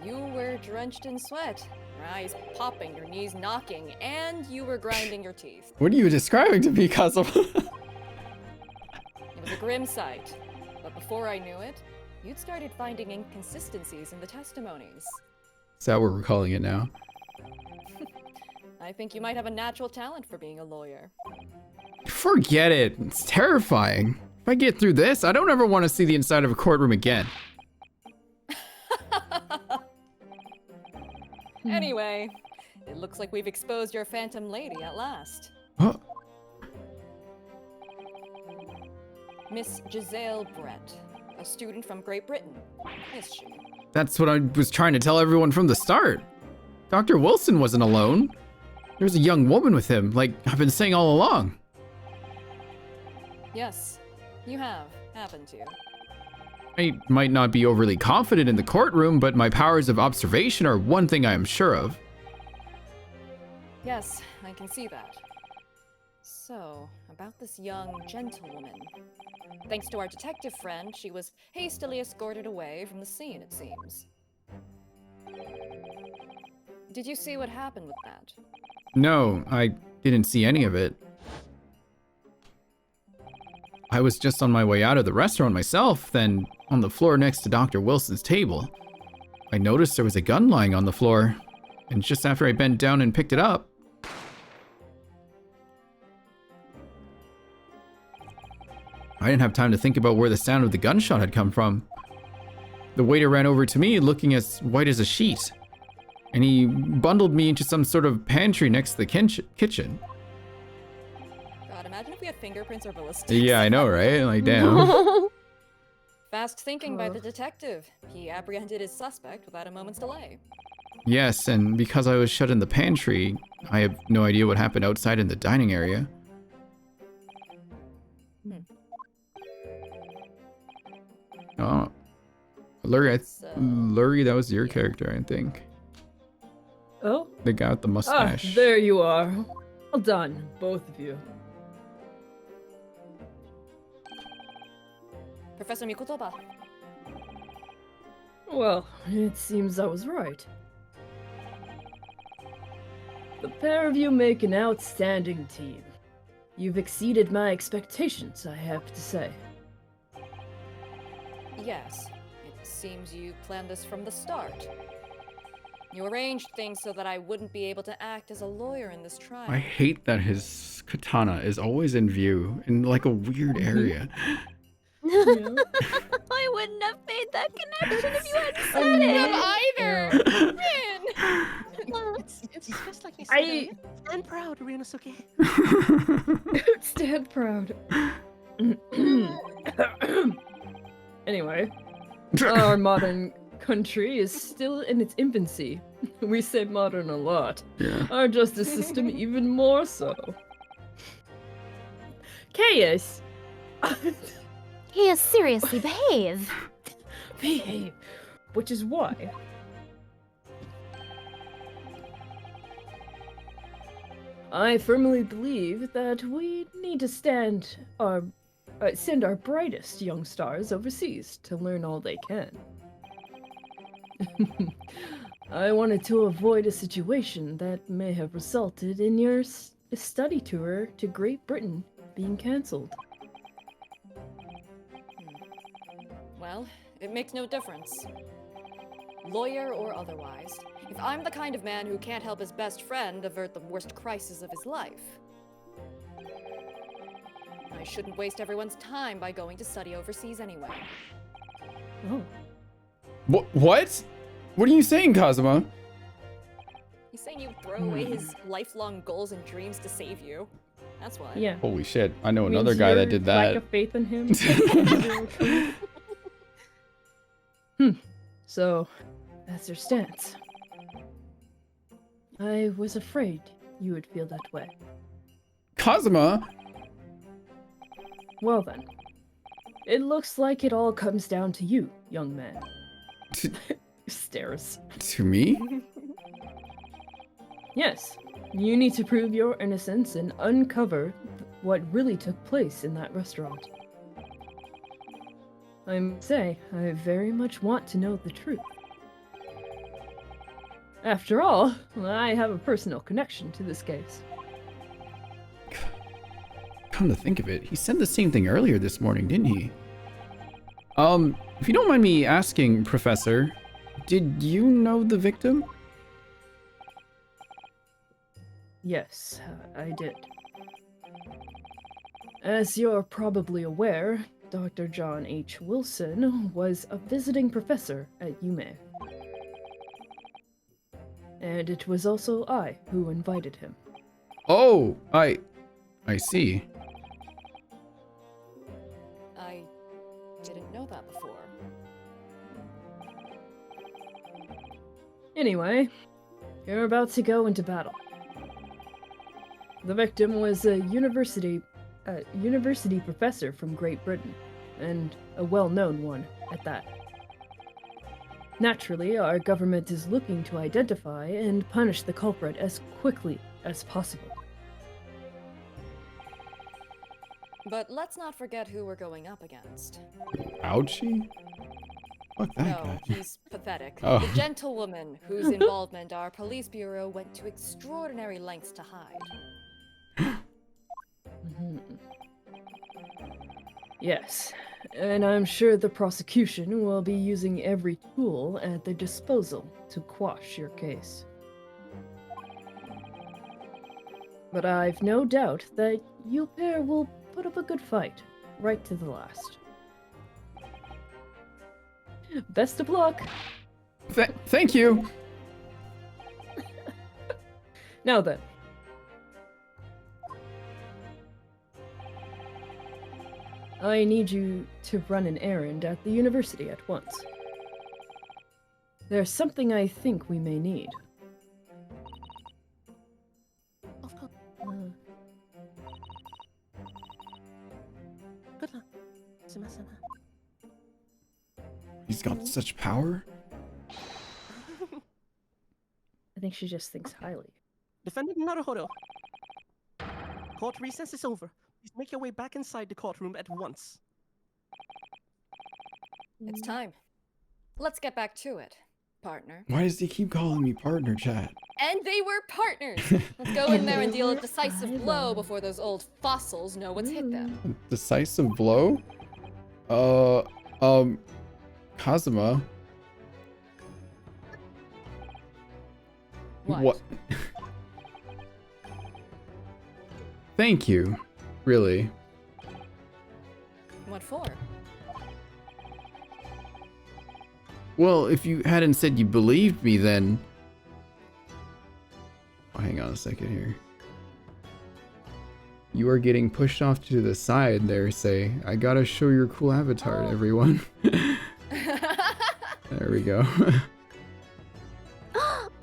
You were drenched in sweat, your eyes popping, your knees knocking, and you were grinding your teeth. What are you describing to me, Kazuo? It was a grim sight. But before I knew it, you'd started finding inconsistencies in the testimonies. Is that what we're calling it now? I think you might have a natural talent for being a lawyer. Forget it. It's terrifying. If I get through this, I don't ever want to see the inside of a courtroom again. Anyway, it looks like we've exposed your phantom lady at last. Huh? Miss Giselle Brett, a student from Great Britain, is she? That's what I was trying to tell everyone from the start. Dr. Wilson wasn't alone. There was a young woman with him, like I've been saying all along. Yes, you have, haven't you? I might not be overly confident in the courtroom, but my powers of observation are one thing I am sure of. Yes, I can see that. So, about this young gentlewoman. Thanks to our detective friend, she was hastily escorted away from the scene, it seems. Did you see what happened with that? No, I didn't see any of it. I was just on my way out of the restaurant myself, then on the floor next to Dr. Wilson's table. I noticed there was a gun lying on the floor, and just after I bent down and picked it up, I didn't have time to think about where the sound of the gunshot had come from. The waiter ran over to me looking as white as a sheet, and he bundled me into some sort of pantry next to the kitchen. God, imagine if we had fingerprints or ballistics. Yeah, I know, right? Like, damn. Fast thinking by the detective. He apprehended his suspect without a moment's delay. Yes, and because I was shut in the pantry, I have no idea what happened outside in the dining area. Oh. Lurie, that was your character, I think. Oh? The guy with the Ah, mustache. there you are. Well done, both of you. Professor Mikotoba. Well, it seems I was right. The pair of you make an outstanding team. You've exceeded my expectations, I have to say. Yes, it seems you planned this from the start. You arranged things so that I wouldn't be able to act as a lawyer in this trial. I hate that his katana is always in view in like a weird area. Yeah. I wouldn't have made that connection if you hadn't I said mean, it. Either. It's just like you I- said. And proud, Ryunosuke. Stand proud. Anyway, our modern country is still in its infancy. We say modern a lot. Yeah. Our justice system even more so. Chaos! He seriously behave. Behave. Which is why. I firmly believe that we need to send our brightest young stars overseas to learn all they can. I wanted to avoid a situation that may have resulted in your study tour to Great Britain being cancelled. Well, it makes no difference. Lawyer or otherwise, if I'm the kind of man who can't help his best friend avert the worst crisis of his life, I shouldn't waste everyone's time by going to study overseas anyway. Oh. What? What are you saying, Kazuma? He's saying you throw away his lifelong goals and dreams to save you. That's why. Yeah. Holy shit! I know Means another guy that your did Lack that. of faith in him. So, that's your stance. I was afraid you would feel that way. Kazuma. Well then, it looks like it all comes down to you, young man. Stares. To me? Yes, you need to prove your innocence and uncover what really took place in that restaurant. I must say, I very much want to know the truth. After all, I have a personal connection to this case. Come to think of it, he said the same thing earlier this morning, didn't he? If you don't mind me asking, Professor, did you know the victim? Yes, I did. As you're probably aware, Dr. John H. Wilson was a visiting professor at UME. And it was also I who invited him. Oh, I see. I didn't know that before. Anyway, you're about to go into battle. The victim was a university professor from Great Britain, and a well-known one at that. Naturally, our government is looking to identify and punish the culprit as quickly as possible. But let's not forget who we're going up against. Ouchie? Fuck that No, guy. he's pathetic. Oh. The gentlewoman whose involvement our police bureau went to extraordinary lengths to hide. Mhm. Yes, and I'm sure the prosecution will be using every tool at their disposal to quash your case. But I've no doubt that you pair will put up a good fight, right to the last. Best of luck! Thank you. Now then. I need you to run an errand at the university at once. There's something I think we may need. Of course. Good luck. Sumasama. He's got such power. I think she just thinks highly. Defendant Naruhodo. Court recess is over. Please make your way back inside the courtroom at once. It's time. Let's get back to it, partner. Why does he keep calling me partner, chat? And they were partners! Let's go in there and deal a decisive blow before those old fossils know what's hit them. Decisive blow? Kazuma. What? Thank you. Really. What for? Well, if you hadn't said you believed me, then... Oh, hang on a second here. You are getting pushed off to the side there, say. I gotta show your cool avatar to everyone. There we go.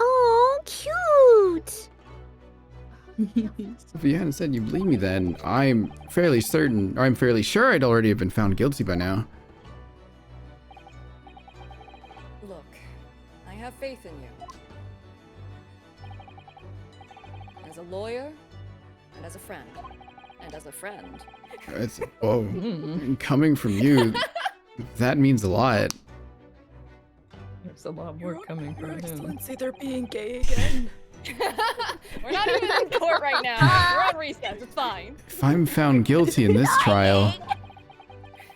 Oh, cute! If you hadn't said you believe me, then I'm fairly certain, or I'm fairly sure I'd already have been found guilty by now. Look, I have faith in you. As a lawyer, and as a friend. And as a friend. It's, oh, coming from you, that means a lot. There's a lot more coming from him. Excellency, they're being gay again. We're not even in court right now. We're on recess. It's fine. If I'm found guilty in this trial,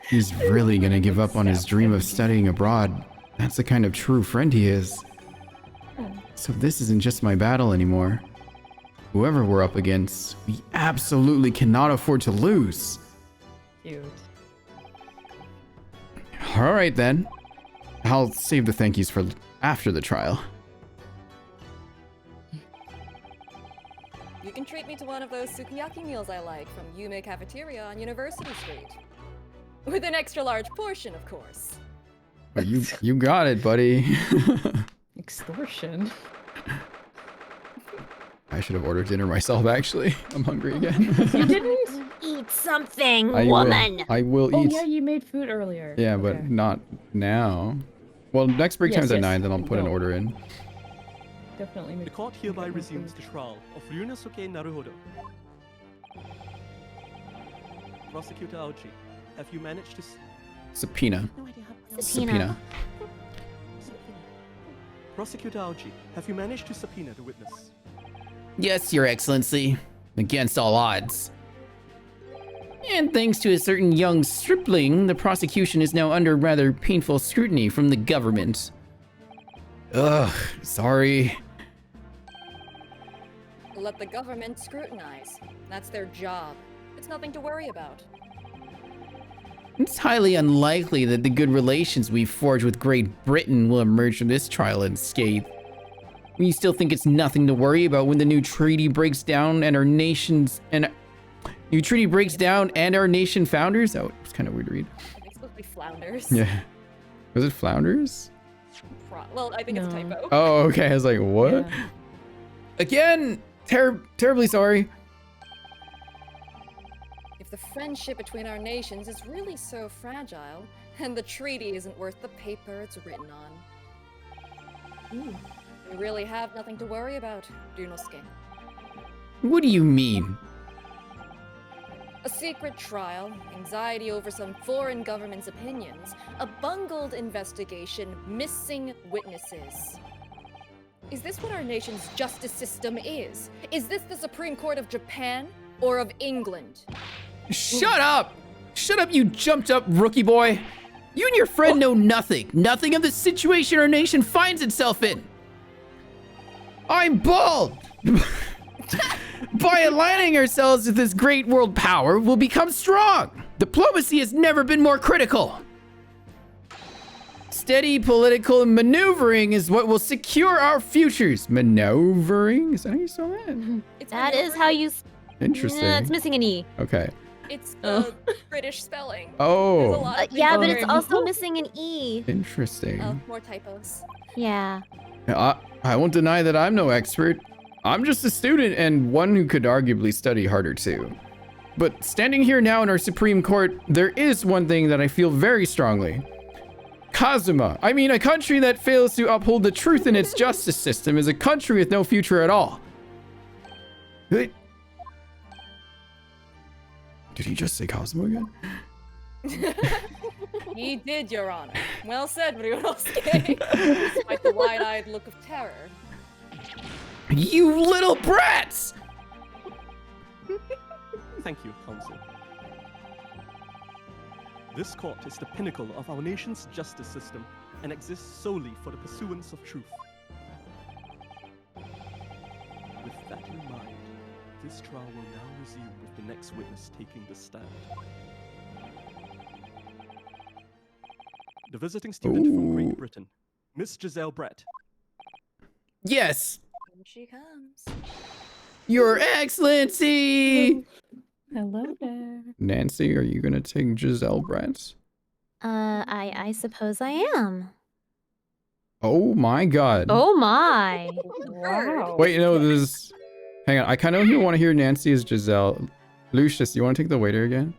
he's really gonna give up on his dream of studying abroad. That's the kind of true friend he is. So this isn't just my battle anymore. Whoever we're up against, we absolutely cannot afford to lose. Cute. Alright then. I'll save the thank yous for after the trial. You can treat me to one of those sukiyaki meals I like from Yume Cafeteria on University Street. With an extra large portion, of course. But you got it, buddy. Extortion. I should have ordered dinner myself, actually. I'm hungry again. You didn't? Eat something, I woman! I will Oh eat. yeah, you made food earlier. Yeah, but Okay. not now. Well, next break Yes, time's at yes, 9, then I'll put an no. order in. Definitely make The court hereby resumes the trial of Ryunosuke Naruhodo. Prosecutor Aochi, have you managed to... Subpoena. No idea how to Subpoena. Prosecutor Aochi, have you managed to subpoena the witness? Yes, Your Excellency. Against all odds. And thanks to a certain young stripling, the prosecution is now under rather painful scrutiny from the government. Ugh, sorry. Let the government scrutinize. That's their job. It's nothing to worry about. It's highly unlikely that the good relations we've forged with Great Britain will emerge from this trial unscathed. You still think it's nothing to worry about when the new treaty breaks down and our nation's new treaty breaks down and our nation founders? Oh, it's kind of weird to read. It's supposed to be flounders. Yeah. Was it flounders? Well, I think it's a No. typo. Oh, okay. I was like, what? Yeah. Again, terribly sorry. If the friendship between our nations is really so fragile, and the treaty isn't worth the paper it's written on, we really have nothing to worry about, Ryunosuke. What do you mean? A secret trial, anxiety over some foreign government's opinions, a bungled investigation, missing witnesses. Is this what our nation's justice system is? Is this the Supreme Court of Japan or of England? Shut up! Shut up, you jumped up rookie boy! You and your friend know nothing. Nothing of the situation our nation finds itself in. I'm bald! By aligning ourselves with this great world power, we'll become strong. Diplomacy has never been more critical. Steady political maneuvering is what will secure our futures. Maneuvering? Is that how you spell that? It's That is how you. Interesting. It's missing an E. Okay. It's Oh. the British spelling. There's a Oh, lot of Yeah, but things it's there. also missing an E. interesting. Oh, more typos. Yeah. I won't deny that I'm no expert. I'm just a student and one who could arguably study harder too. But standing here now in our Supreme Court, there is one thing that I feel very strongly. Kazuma, I mean, a country that fails to uphold the truth in its justice system is a country with no future at all. Did he just say Kazuma again? He did, Your Honor. Well said, Ryunosuke. Despite the wide-eyed look of terror. You little brats! Thank you, Counsel. This court is the pinnacle of our nation's justice system and exists solely for the pursuance of truth. This trial will now resume with the next witness taking the stand. The visiting student from Ooh. Great Britain, Miss Giselle Brett. Yes, Here she comes. Your Excellency! Hello there. Nancy, are you gonna take Giselle Brett? I suppose I am. Oh my god. Oh my. Wow. Wait, no, this is... Hang on, I kind of want to hear Nancy as Giselle. Lucius, you want to take the waiter again?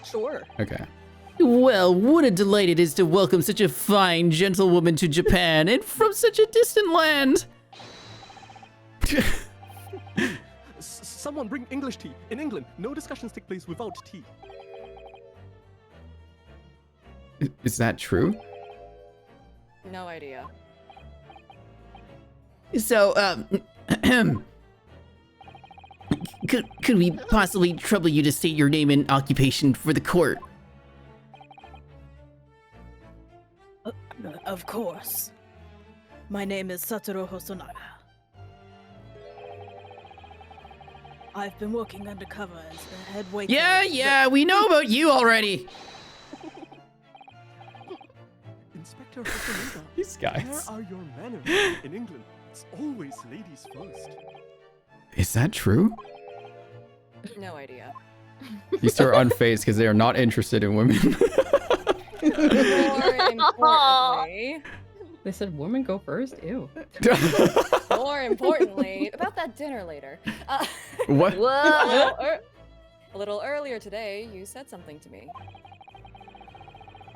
Sure. Okay. Well, what a delight it is to welcome such a fine gentlewoman to Japan, and from such a distant land! Someone bring English tea. In England, no discussions take place without tea. Is that true? No idea. So, could we possibly trouble you to state your name and occupation for the court? Of course. My name is Satoru Hosonaga. I've been working undercover as the head waiter. Yeah, we know about you already! Inspector Hosonaga, These where guys. are your manners? In England, it's always ladies first. Is that true? No idea. These two are unfazed because they are not interested in women. More importantly, They said women go first? Ew. more importantly, about that dinner later. What? Whoa. A little earlier today, you said something to me.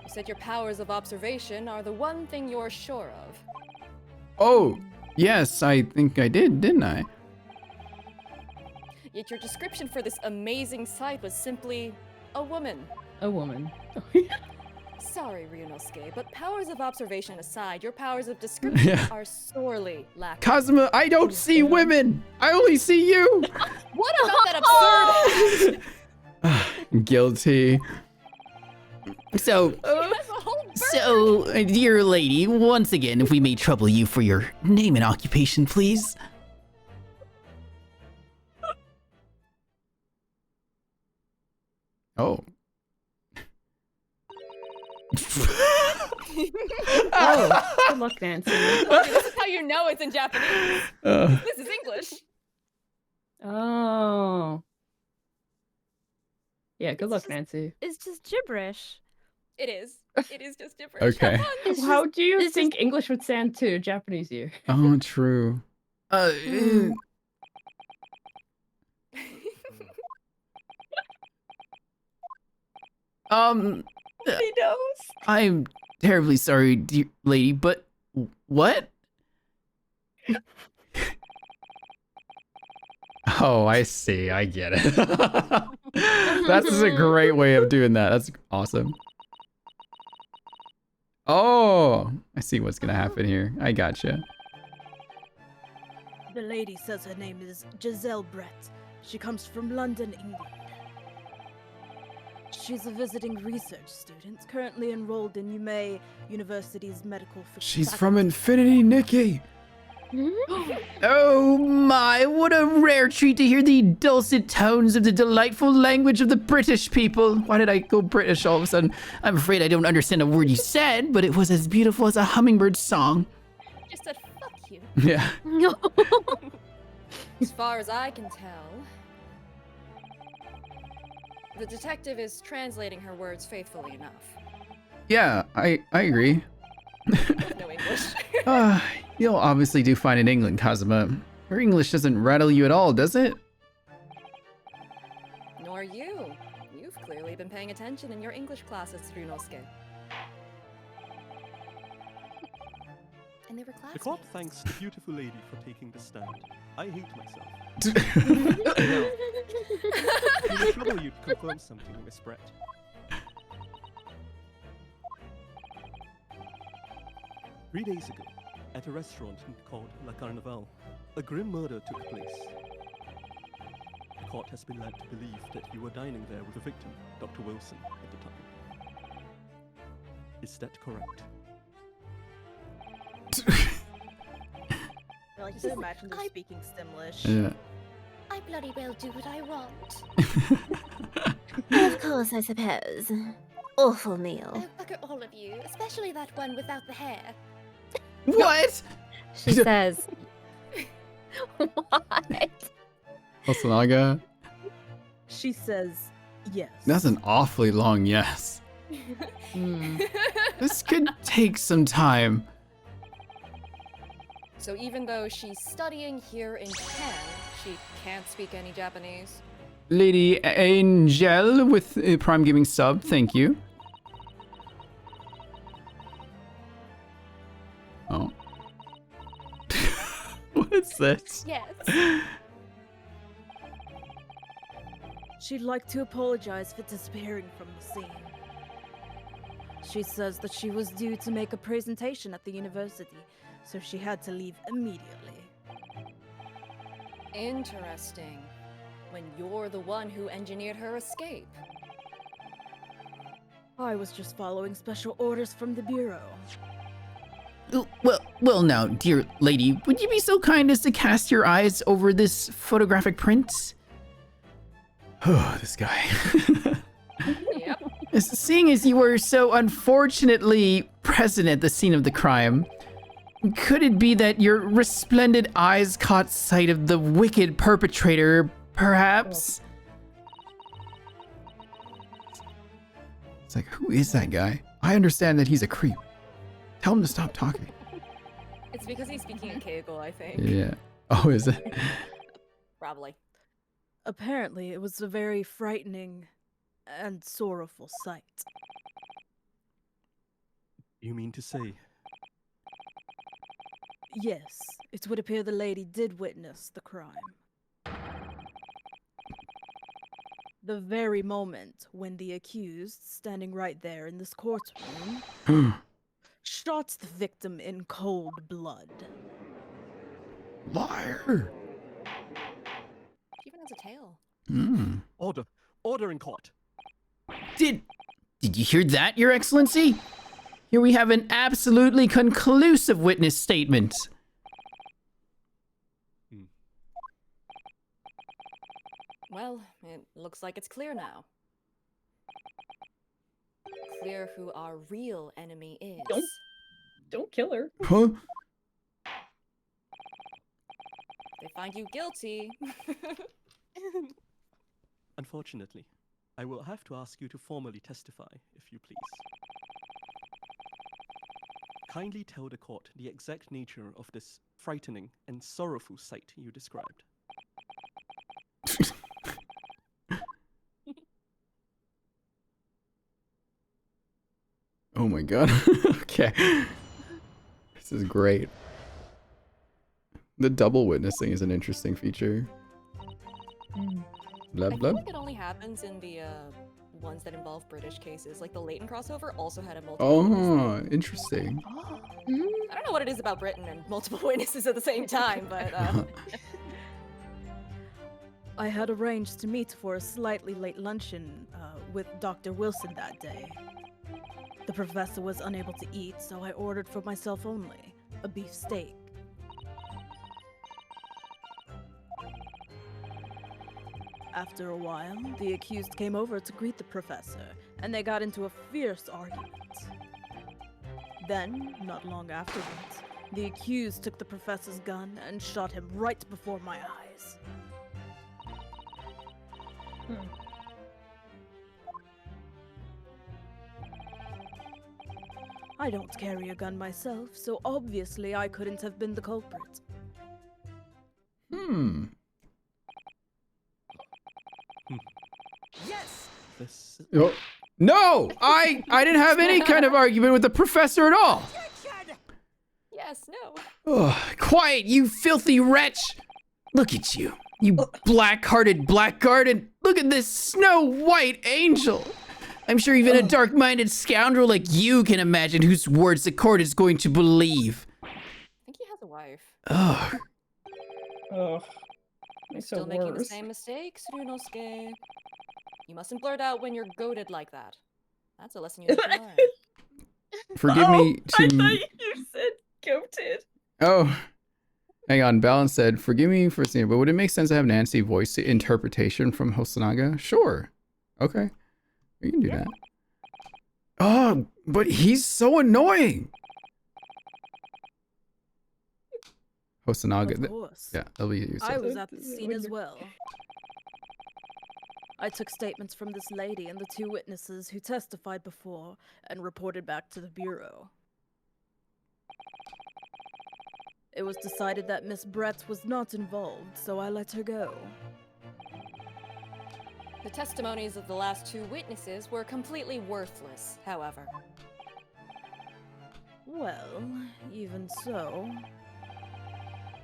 You said your powers of observation are the one thing you're sure of. Oh, yes, I think I did, didn't I? Yet your description for this amazing sight was simply a woman. A woman. Sorry, Ryunosuke, but powers of observation aside, your powers of description Yeah. are sorely lacking. Kazuma, I don't see women! I only see you! What about that absurd Guilty. So, That's a whole bird. so, dear lady, once again, if we may trouble you for your name and occupation, please. Oh. Oh, good luck, Nancy. Okay, this is how you know it's in Japanese. Uh, This is English. Oh. Yeah, good luck, Nancy. It's just gibberish. It is. It is just gibberish. Okay. Have fun. How do you it's think English would sound to a Japanese ear? oh, true. He knows. I'm terribly sorry, dear lady, but what? Oh, I see. I get it. That's just a great way of doing that. That's awesome. Oh, I see what's gonna happen here. I gotcha. The lady says her name is Giselle Brett. She comes from London, England. She's a visiting research student, currently enrolled in UME University's medical She's faculty. from Infinity Nikki. Oh my, what a rare treat to hear the dulcet tones of the delightful language of the British people. Why did I go British all of a sudden? I'm afraid I don't understand a word you said, but it was as beautiful as a hummingbird's song. Just said fuck you. Yeah. As far as I can tell, the detective is translating her words faithfully enough. Yeah, I agree. No English. You'll obviously do fine in England, Kazuma. Her English doesn't rattle you at all, does it? Nor you. You've clearly been paying attention in your English classes, Ryunosuke. And they were The classmates. court thanks the beautiful lady for taking the stand. I hate myself. Can I trouble you to confirm something, Miss Brett? Three days ago, at a restaurant called La Carnival, a grim murder took place. The court has been led to believe that you were dining there with the victim, Dr. Wilson, at the time. Is that correct? I like to imagine them speaking Simlish. Yeah. bloody well do what I want. Of course, I suppose. Awful meal. Oh, bugger all of you, especially that one without the hair. What? She says. What? Osanaga? She says yes. That's an awfully long yes. This could take some time. So even though she's studying here in Japan, she can't speak any Japanese. Lady Angel with Prime Gaming sub, thank you. Oh. What's this? Yes. She'd like to apologize for disappearing from the scene. She says that she was due to make a presentation at the university, so she had to leave immediately. Interesting. When you're the one who engineered her escape. I was just following special orders from the Bureau. Well, now, dear lady, would you be so kind as to cast your eyes over this photographic print? Oh, this guy. Yep. Seeing as you were so unfortunately present at the scene of the crime, could it be that your resplendent eyes caught sight of the wicked perpetrator, perhaps? It's like, who is that guy? I understand that he's a creep. Tell him to stop talking. It's because he's speaking in Keigo, I think. Yeah. Oh, is it? Probably. Apparently, it was a very frightening and sorrowful sight. You mean to say? Yes, it would appear the lady did witness the crime. The very moment when the accused, standing right there in this courtroom, shot the victim in cold blood. Liar. She even has a tail. Hmm. Order! Order in court! Did you hear that, Your Excellency? Here we have an absolutely conclusive witness statement. Well, it looks like it's clear now. Clear who our real enemy is. Don't kill her. Huh? They find you guilty. Unfortunately, I will have to ask you to formally testify, if you please. Kindly tell the court the exact nature of this frightening and sorrowful sight you described. Oh my god. Okay. This is great. The double witnessing is an interesting feature. Blah, I blah. feel like it only happens in the ones that involve British cases. Like the Leighton crossover also had a multiple witness Oh, thing. interesting. I don't know what it is about Britain and multiple witnesses at the same time, but I had arranged to meet for a slightly late luncheon with Dr. Wilson that day. The professor was unable to eat, so I ordered for myself only a beef steak. After a while, the accused came over to greet the professor, and they got into a fierce argument. Then, not long afterwards, the accused took the professor's gun and shot him right before my eyes. I don't carry a gun myself, so obviously I couldn't have been the culprit. Hmm. Yes! This Oh. No! I didn't have any kind of argument with the professor at all. yes, no. Ugh, quiet, you filthy wretch! Look at you, you black-hearted blackguard, and look at this snow-white angel! I'm sure even a dark-minded scoundrel like you can imagine whose words the court is going to believe. I think he has a wife. Ugh. Oh, makes Still it making the worse. same mistakes, Ryunosuke. You mustn't blurt out when you're goaded like that. That's a lesson you need to learn. Forgive me I to... thought you said goated. Oh. Hang on, Balance said, forgive me for saying, but would it make sense to have Nancy voice the interpretation from Hosonaga? Sure. Okay. You can do that. Oh, but he's so annoying. Hosonaga. Of course. Yeah, that'll be you. I was at the scene as well. I took statements from this lady and the 2 witnesses who testified before and reported back to the Bureau. It was decided that Miss Brett was not involved, so I let her go. The testimonies of the last 2 witnesses were completely worthless, however. Well, even so.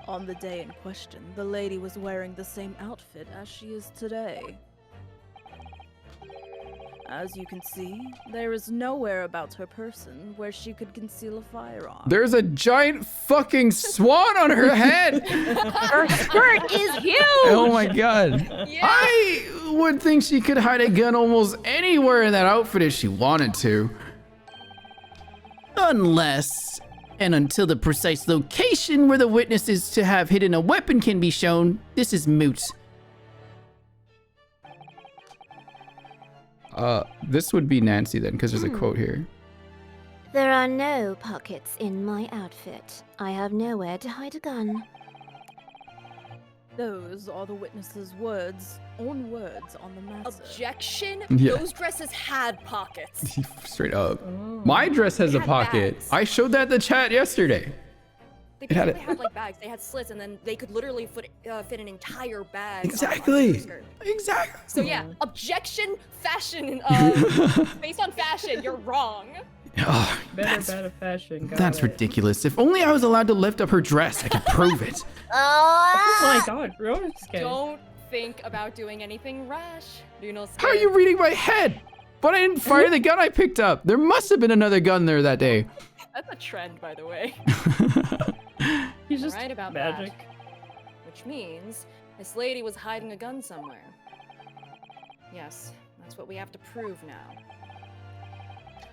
On the day in question, the lady was wearing the same outfit as she is today. As you can see, there is nowhere about her person where she could conceal a firearm. There's a giant fucking swan on her head. Her skirt is huge! Oh my god. Yeah. I would think she could hide a gun almost anywhere in that outfit if she wanted to. Unless and until the precise location where the witness is to have hidden a weapon can be shown, this is moot. This would be Nancy then, because there's a quote here. There are no pockets in my outfit. I have nowhere to hide a gun. Those are the witnesses' own words on the matter. Objection? Yeah. Those dresses had pockets. Straight up. My dress has a Had pocket. bags. I showed that in the chat yesterday. They It had basically a- had like bags. They had slits, and then they could literally fit an entire bag. on Exactly. your skirt. Exactly. So yeah, objection, fashion, based on fashion, you're wrong. Oh, Better fashion. got that's it. ridiculous. If only I was allowed to lift up her dress, I could prove it. Oh my god, Ryonosuke. Don't think about doing anything rash. How are you reading my head? But I didn't fire the gun I picked up. There must have been another gun there that day. That's a trend, by the way. He's just right about magic. that. Which means this lady was hiding a gun somewhere. Yes, that's what we have to prove now.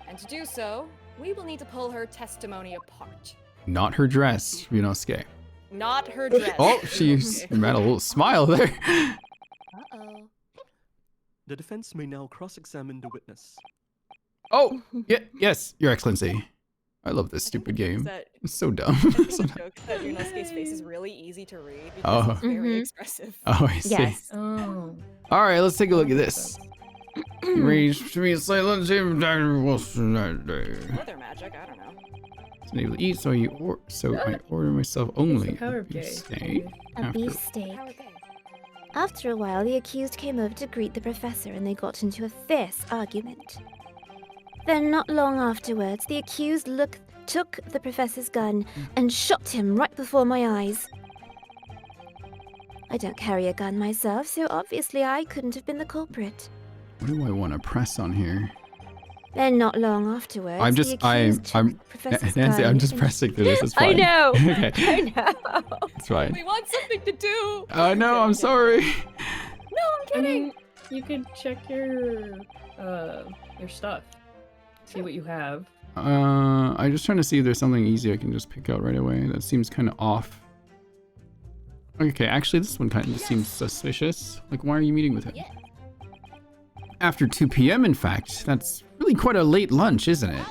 And to do so, we will need to pull her testimony apart. Not her dress, Ryunosuke. Not her dress. Oh, she's had a little smile there. Uh-oh. The defense may now cross-examine the witness. Oh, yeah, yes, Your Excellency. I love this stupid game. That It's so dumb. it's a joke that Ryunosuke's face is really easy to read because Oh. it's very Mhm. expressive. Oh, I see. Yes. Oh. All right, let's take a look at this. Arranged to me a slight lunch table, Dr. Wilson that day. Or their magic, I don't know. Unable to eat, so I order myself only power a of gay. steak. A After- beefsteak. How are they? After a while, the accused came over to greet the professor and they got into a fierce argument. Then, not long afterwards, the accused took the professor's gun and shot him right before my eyes. I don't carry a gun myself, so obviously I couldn't have been the culprit. What do I want to press on here? Then, not long afterwards, I'm the just, accused took I'm, the professor's Nancy, gun I'm just and- pressing through this. It's I fine. know. Okay, I know. it's fine. We want something to do! No, I'm sorry. No, I'm I kidding! mean, you could check your stuff. See what you have. I'm just trying to see if there's something easy I can just pick out right away. That seems kind of off. Okay, actually, this one kind of just seems suspicious. Like, why are you meeting with him? Yeah. After 2 p.m., in fact. That's really quite a late lunch, isn't it?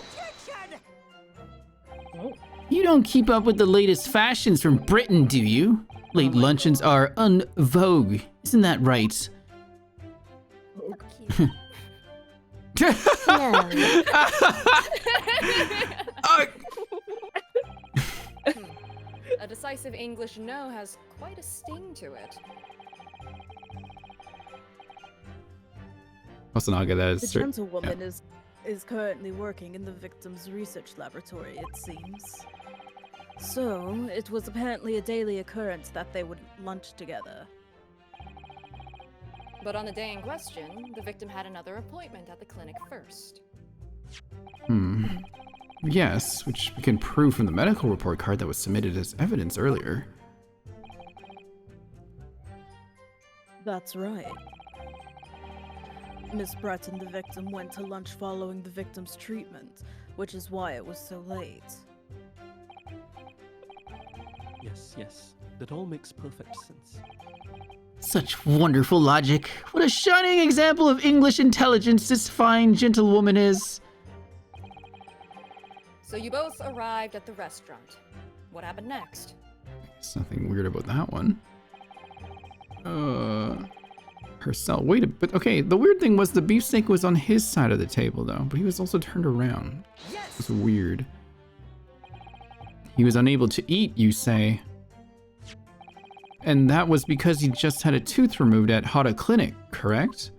Oh. You don't keep up with the latest fashions from Britain, do you? Late luncheons are en vogue. Isn't that right? No. A decisive English no has quite a sting to it. Hosonaga, that is The straight. gentlewoman is currently working in the victim's research laboratory, it seems. So, it was apparently a daily occurrence that they would lunch together. But on the day in question, the victim had another appointment at the clinic first. Yes, which we can prove from the medical report card that was submitted as evidence earlier. That's right. Miss Brett and the victim went to lunch following the victim's treatment, which is why it was so late. Yes, yes. That all makes perfect sense. Such wonderful logic. What a shining example of English intelligence this fine gentlewoman is. So you both arrived at the restaurant. What happened next? There's nothing weird about that one. Her cell. Wait a bit. Okay, the weird thing was the beefsteak was on his side of the table though, but he was also turned around. It was weird. He was unable to eat, you say. And that was because he just had a tooth removed at Hada Clinic, correct?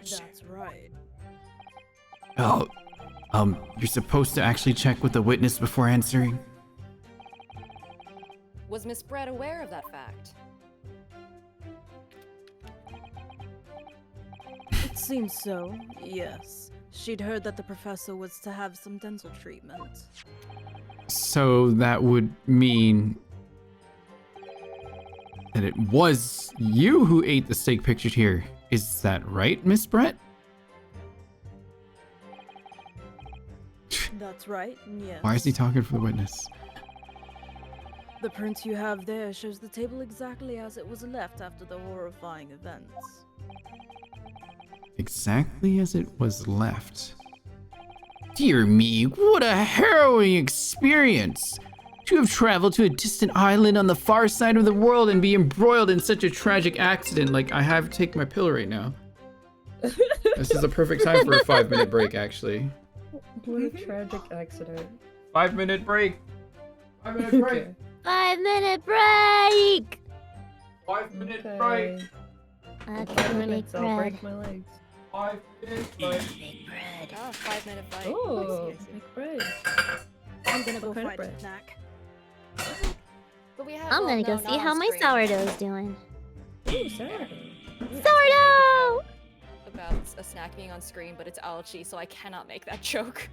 That's right. Oh, you're supposed to actually check with the witness before answering. Was Miss Brett aware of that fact? It seems so, yes. She'd heard that the professor was to have some dental treatment. So that would mean that it was you who ate the steak pictured here. Is that right, Miss Brett? That's right, yes. Why is he talking for the witness? The print you have there shows the table exactly as it was left after the horrifying events. Exactly as it was left. Dear me, what a harrowing experience! To have traveled to a distant island on the far side of the world and be embroiled in such a tragic accident. Like, I have to take my pill right now. This is a perfect time for a 5-minute break, actually. What a tragic accident. 5-minute break! 5-minute break! Okay. 5-minute break! 5-minute Okay. break! That's 5 big minutes, I'll bread. break my legs. 5-minute break! Big bread. Ah, 5-minute fight. Oh, I see. make bread. I'm gonna go What kind of fight bread? a snack. But we have. I'm well, gonna no, go not see on how my screen. sourdough's doing. Ooh, sourdough. Sourdough! About a snack being on screen, but it's algae, so I cannot make that joke.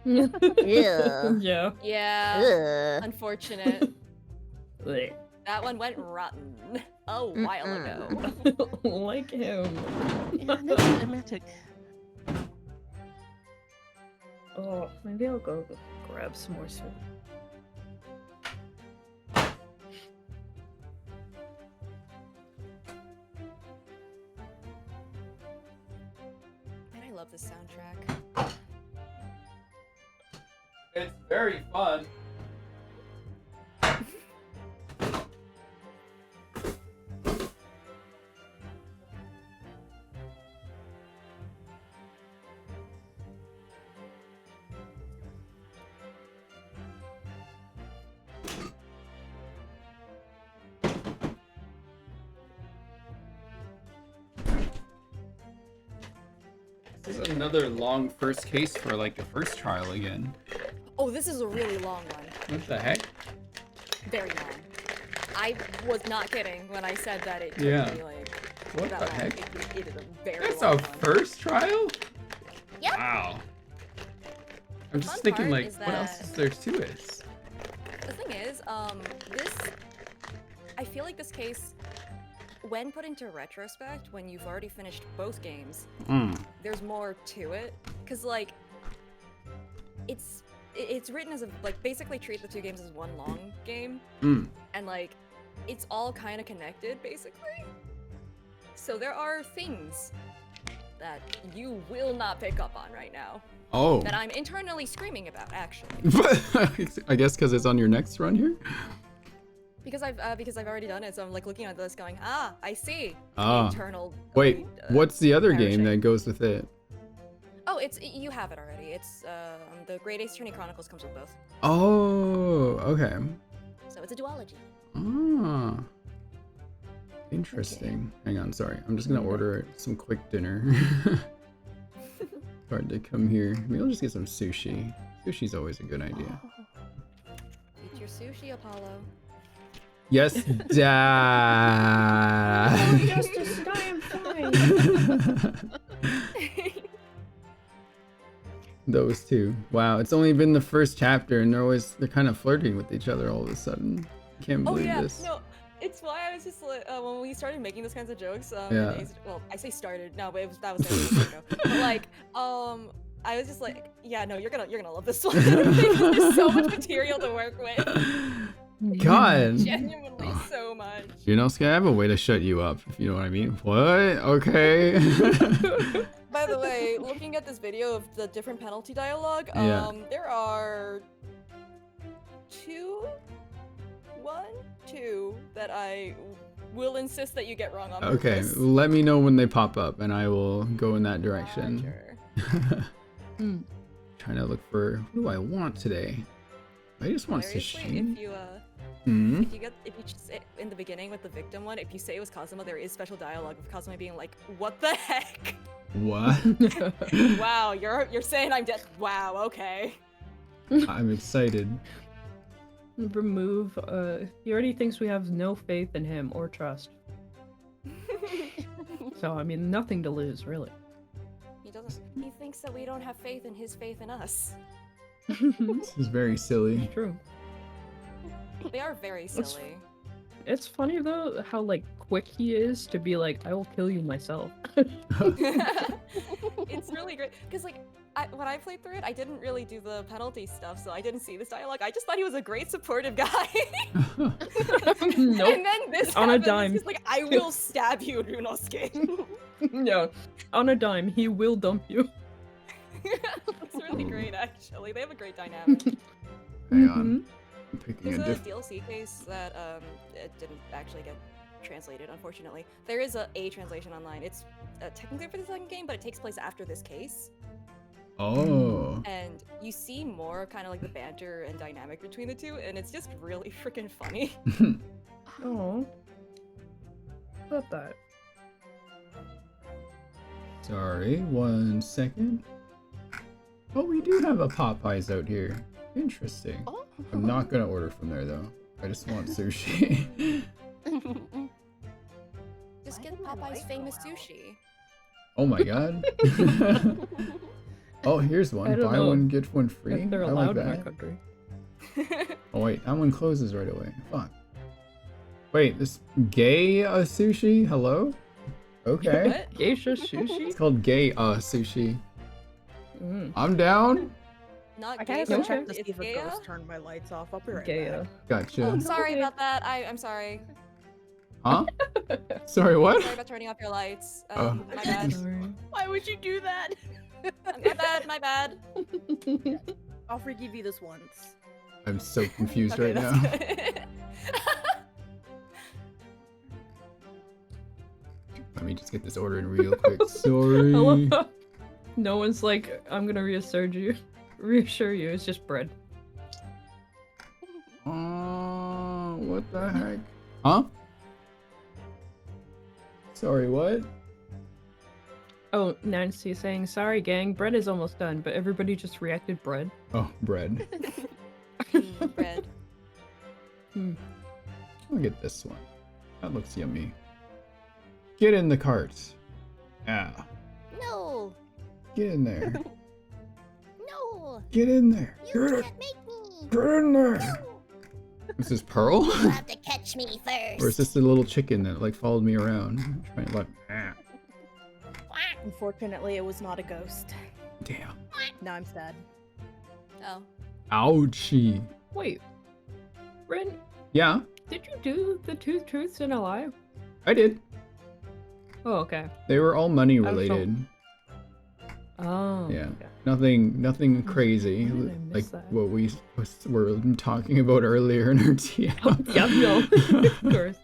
Ew. Yeah. Yeah, Ugh. unfortunate. Blech. That one went rotten a while ago. Like him. Yeah, that's dramatic. Oh, maybe I'll go grab some more soup. Man, I love this soundtrack. It's very fun. This is another long first case for like the first trial again. Oh, this is a really long one. What the heck? Very long. I was not kidding when I said that it took Yeah. me like What that the long. heck? It is a very That's long a one. first trial? Yep. Wow. I'm just Fun thinking part like, is what else that- is there to it? The thing is, this, I feel like this case, when put into retrospect, when you've already finished both games, there's more to it. Cause like, it's written as a, like, basically treat the two games as one long game. And like, it's all kind of connected, basically. So there are things that you will not pick up on right now. Oh. That I'm internally screaming about, actually. I guess because it's on your next run here? Because I've already done it, so I'm like looking at this going, ah, I see. Ah. Internal. Wait, what's the other game perishing. that goes with it? Oh, you have it already. It's the Great Ace Attorney Chronicles comes with both, Oh, okay. so it's a duology. Ah. Interesting. Hang on, sorry. I'm just gonna order some quick dinner. Hard to come here. Maybe I'll just get some sushi. Sushi's always a good idea. Eat your sushi, Apollo. Yes, Dad. Yes, just I am fine. Those two. Wow, it's only been the first chapter, and they're kind of flirting with each other all of a sudden. Can't Oh believe yeah, this. no, it's why I was just like, when we started making those kinds of jokes. Yeah. Well, I say started, no, but that was ago. But like, I was just like, yeah, no, you're gonna love this one. There's so much material to work with. God. Genuinely so much. Ryunosuke, I have a way to shut you up, if you know what I mean. What? Okay. By the way, looking at this video of the different penalty dialogue, Yeah. there are two that I will insist that you get wrong on Okay, purpose. let me know when they pop up and I will go in that direction. Roger. Trying to look for who do I want today. I just want Seriously, Sashimi. if you just say in the beginning with the victim one, if you say it was Kazuma, there is special dialogue with Kazuma being like, "What the heck? What? Wow, you're saying I'm dead? Wow, okay." I'm excited. Remove, he already thinks we have no faith in him or trust. So, I mean, nothing to lose, really. He doesn't. He thinks that we don't have faith in his faith in us. This is very silly. True. They are very That's- silly. It's funny, though, how, like, quick he is to be like, I will kill you myself. It's really great because like when I played through it, I didn't really do the penalty stuff, so I didn't see this dialogue. I just thought he was a great supportive guy. Nope. And then this On a happens, dime. He's like, "I will stab you, Ryunosuke." No. On a dime, he will dump you. It's really great, actually. They have a great dynamic. Hang on. I'm picking There's a a different. DLC case that it didn't actually get translated, unfortunately. There is a translation online. It's technically for the second game, but it takes place after this case. Oh. And you see more kind of like the banter and dynamic between the two, and it's just really freaking funny. Oh. Love that. Sorry, 1 second. Oh, we do have a Popeyes out here. Interesting. Oh. I'm not gonna order from there though. I just want sushi. Just get Popeye's famous sushi. Oh my god. Oh, here's I one. don't Buy know one, get one free. If they're I like allowed in our that. country. Oh wait, that one closes right away. Fuck. Wait, this gay sushi? Hello? Okay. What? Geisha sushi? It's called gay sushi. Mm. I'm down. Not I gay, gotta go Okay. check to see it's if a Gaia? ghost turned my lights off. I'll be right Gaia. back. Gotcha. Oh, sorry Okay. about that. I'm sorry. Huh? Sorry, what? Sorry about turning off your lights. Oh. My bad. Sorry. Why would you do that? My bad. My bad. I'll forgive you this once. I'm so confused Okay, right that's now. good. Let me just get this order in real quick. I love Sorry. how no one's like, I'm gonna reassure you. Reassure you, it's just bread. Oh, what the heck? Huh? Sorry, what? Oh, Nancy saying, sorry gang, bread is almost done, but everybody just reacted bread. Oh, bread. Bread. I'll get this one. That looks yummy. Get in the cart. Yeah. No, Get in there. no, Get in there. you Get, can't make me. get in there. Is this Pearl? You have to catch me first. Or is this the little chicken that like followed me around? Trying to like, Unfortunately, it was not a ghost. damn. Now I'm sad. Oh. Ouchie. Wait, Ren, Yeah, did you do the two truths and a lie? I did. Oh, okay. They were all money I was so- related. Oh. Yeah. okay. Nothing crazy. Why did I Like miss that? what we were talking about earlier in our TM. Yeah, no, of course.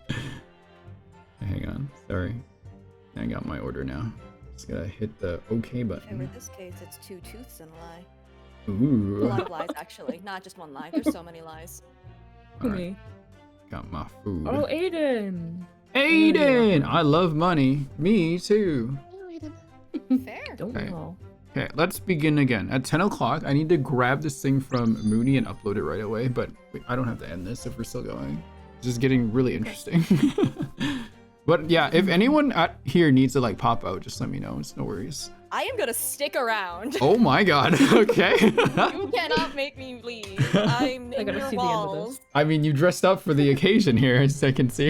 Hang on. Sorry. I got my order now. Just gotta hit the OK And button. with this case, it's 2 tooths and a lie. A Ooh. lot of lies, actually. Not just one lie. There's so many lies. All right. Me. Got my food. Oh, Aiden. Aiden! I love money. Me too. Fair. Don't Okay. we all? Okay, let's begin again. At 10 o'clock, I need to grab this thing from Mooney and upload it right away, but I don't have to end this if we're still going. It's just getting really interesting. But yeah, if anyone at here needs to like pop out, just let me know. It's no worries. I am gonna stick around. Oh my god, okay. You cannot make me leave. I'm I in gotta your see the end of walls. this. I mean, you dressed up for the occasion here, as I can see.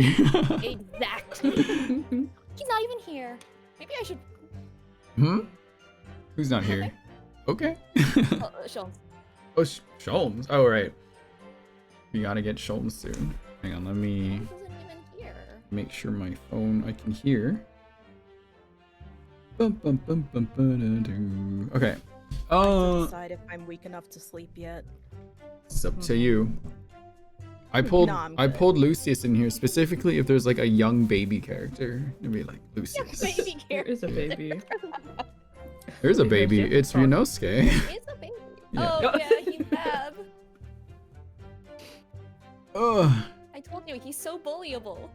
Exactly. He's not even here. Maybe I should. Hmm? Who's not here? Okay. Sholmes. Oh, Sholmes. Oh, right. We gotta get Sholmes soon. Hang on, let me He doesn't even hear. make sure my phone I can hear. Bum, bum, bum, bum, ba-da-doo. Okay. Decide if I'm weak enough to sleep yet. It's up to you. I pulled Nah, I'm I good. pulled Lucius in here specifically if there's like a young baby character. It'd be like Lucius. Baby There care. is a baby. There's a Wait, baby. where's It's Jim? Ryunosuke. He's a baby. Yeah. Oh yeah, he's bad. Ugh. I told you he's so bullyable.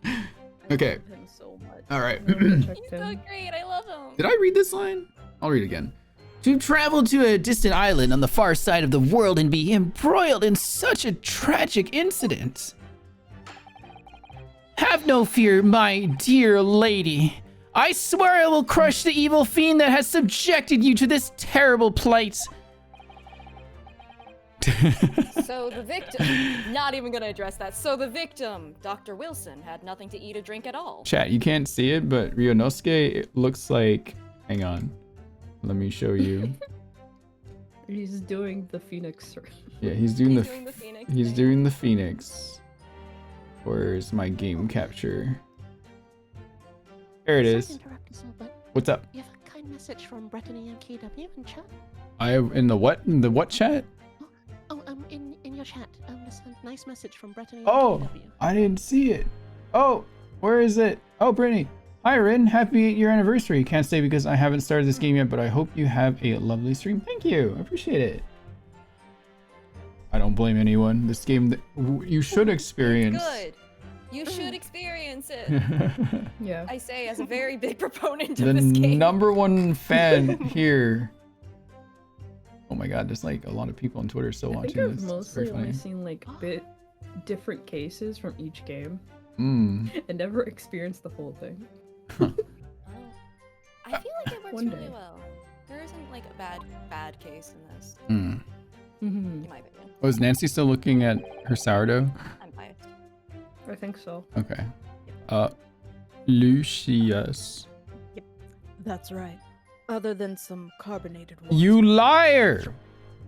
I Okay. love him so much. All right. He's so great. I love him. Did I read this line? I'll read it again. To travel to a distant island on the far side of the world and be embroiled in such a tragic incident. Have no fear, my dear lady. I swear I will crush the evil fiend that has subjected you to this terrible plight. So the victim, not even gonna address that. So the victim, Dr. Wilson, had nothing to eat or drink at all. Chat, you can't see it, but Ryunosuke it looks like. Hang on. Let me show you. He's doing the Phoenix. Yeah, he's doing He's the. doing the Phoenix He's thing. doing the Phoenix. Where's my game capture? There it Sorry is. to interrupt us all, but What's up? we have a kind message from Brittany and KW in chat. I have in the what? In the what chat? Oh, in your chat, there's a nice message from Brittany and Oh, KW. I didn't see it. Oh, where is it? Oh, Brittany. Hi, Rin. Happy 8-year anniversary. Can't stay because I haven't started this game yet, but I hope you have a lovely stream. Thank you. I appreciate it. I don't blame anyone. This game that you should experience. Good. You should experience it. Yeah. I say as a very big proponent The of this game. #1 fan here. Oh my god, there's like a lot of people on Twitter still I think watching I've this. It's mostly very only funny. seen like bit different cases from each game and never experienced the whole thing. Oh. I feel like it works One really day. well. There isn't like a bad case in this, Mm. in my opinion. Oh, is Nancy still looking at her sourdough? I'm biased. I think so. Okay. Lucius. That's right. Other than some carbonated water. You liar!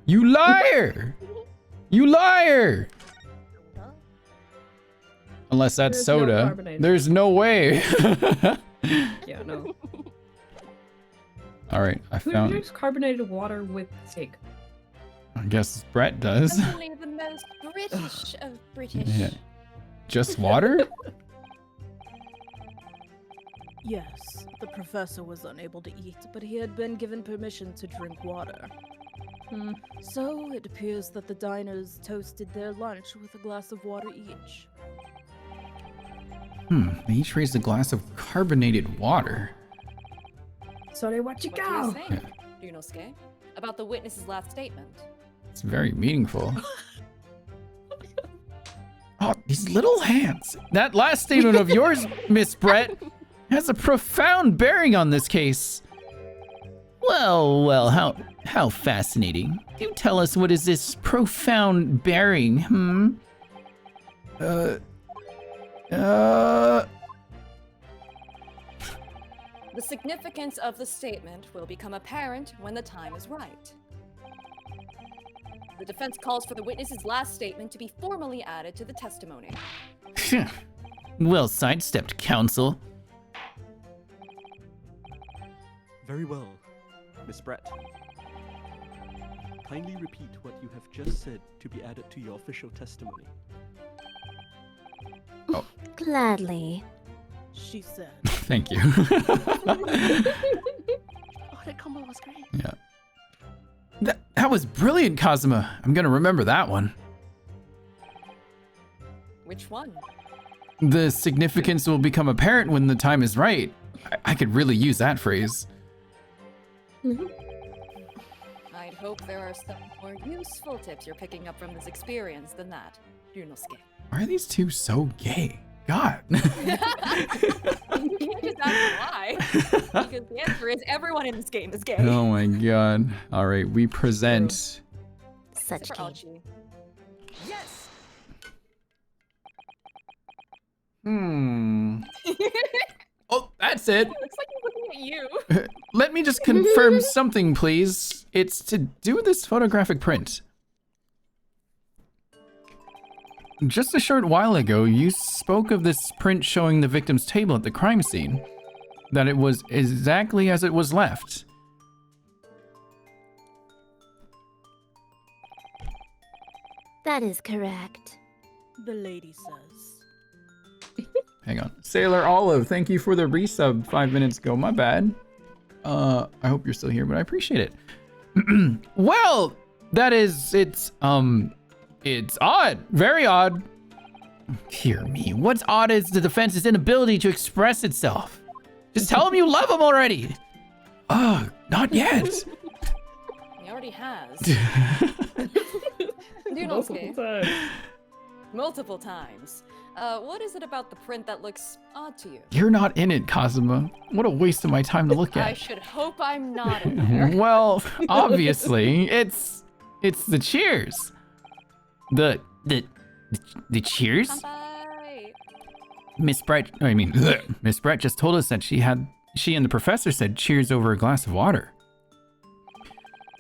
You liar! You liar! Unless that's There's no soda. carbonated. There's no way. Yeah, no. All right, I Who found. drinks carbonated water with steak? I guess Brett does. Only the most British of British. Yeah. Just water? Yes, the professor was unable to eat, but he had been given permission to drink water. So it appears that the diners toasted their lunch with a glass of water each. They each raised a glass of carbonated water. Sorry, what you What do you go? think, Ryunosuke, about the witness's last statement? It's very meaningful. Oh, these little hands. That last statement of yours, Miss Brett, has a profound bearing on this case. Well, how fascinating. Do tell us, what is this profound bearing, The significance of the statement will become apparent when the time is right. The defense calls for the witness's last statement to be formally added to the testimony. Well sidestepped, counsel. Very well, Miss Brett. Kindly repeat what you have just said to be added to your official testimony. Gladly. She said. Thank you. Oh, that combo was great. Yeah. That was brilliant, Kazuma. I'm gonna remember that one. Which one? The significance will become apparent when the time is right. I could really use that phrase. I'd hope there are some more useful tips you're picking up from this experience than that, Ryunosuke. Why are these two so gay? God. You can't just ask why. Because the answer is everyone in this game is gay. Oh my god. All right, we present. Such Except for cake. Archie. Yes! Oh, that's it. Looks like he's looking You. Let me just confirm something, please. It's to do with this photographic print. Just a short while ago, you spoke of this print showing the victim's table at the crime scene. That it was exactly as it was left. That is correct. The lady says. Hang on. Sailor Olive, thank you for the resub 5 minutes ago. My bad. I hope you're still here, but I appreciate it. Well, it's odd. Very odd. Hear me. What's odd is the defense's inability to express itself. Just tell him you love him already. Oh, not yet. He already has. Multiple times. Multiple times. What is it about the print that looks odd to you? You're not in it, Kazuma. What a waste of my time to look I at. should hope I'm not in there. Well, obviously, it's the cheers. The cheers? Kanpai. Miss Brett just told us that she and the professor said cheers over a glass of water.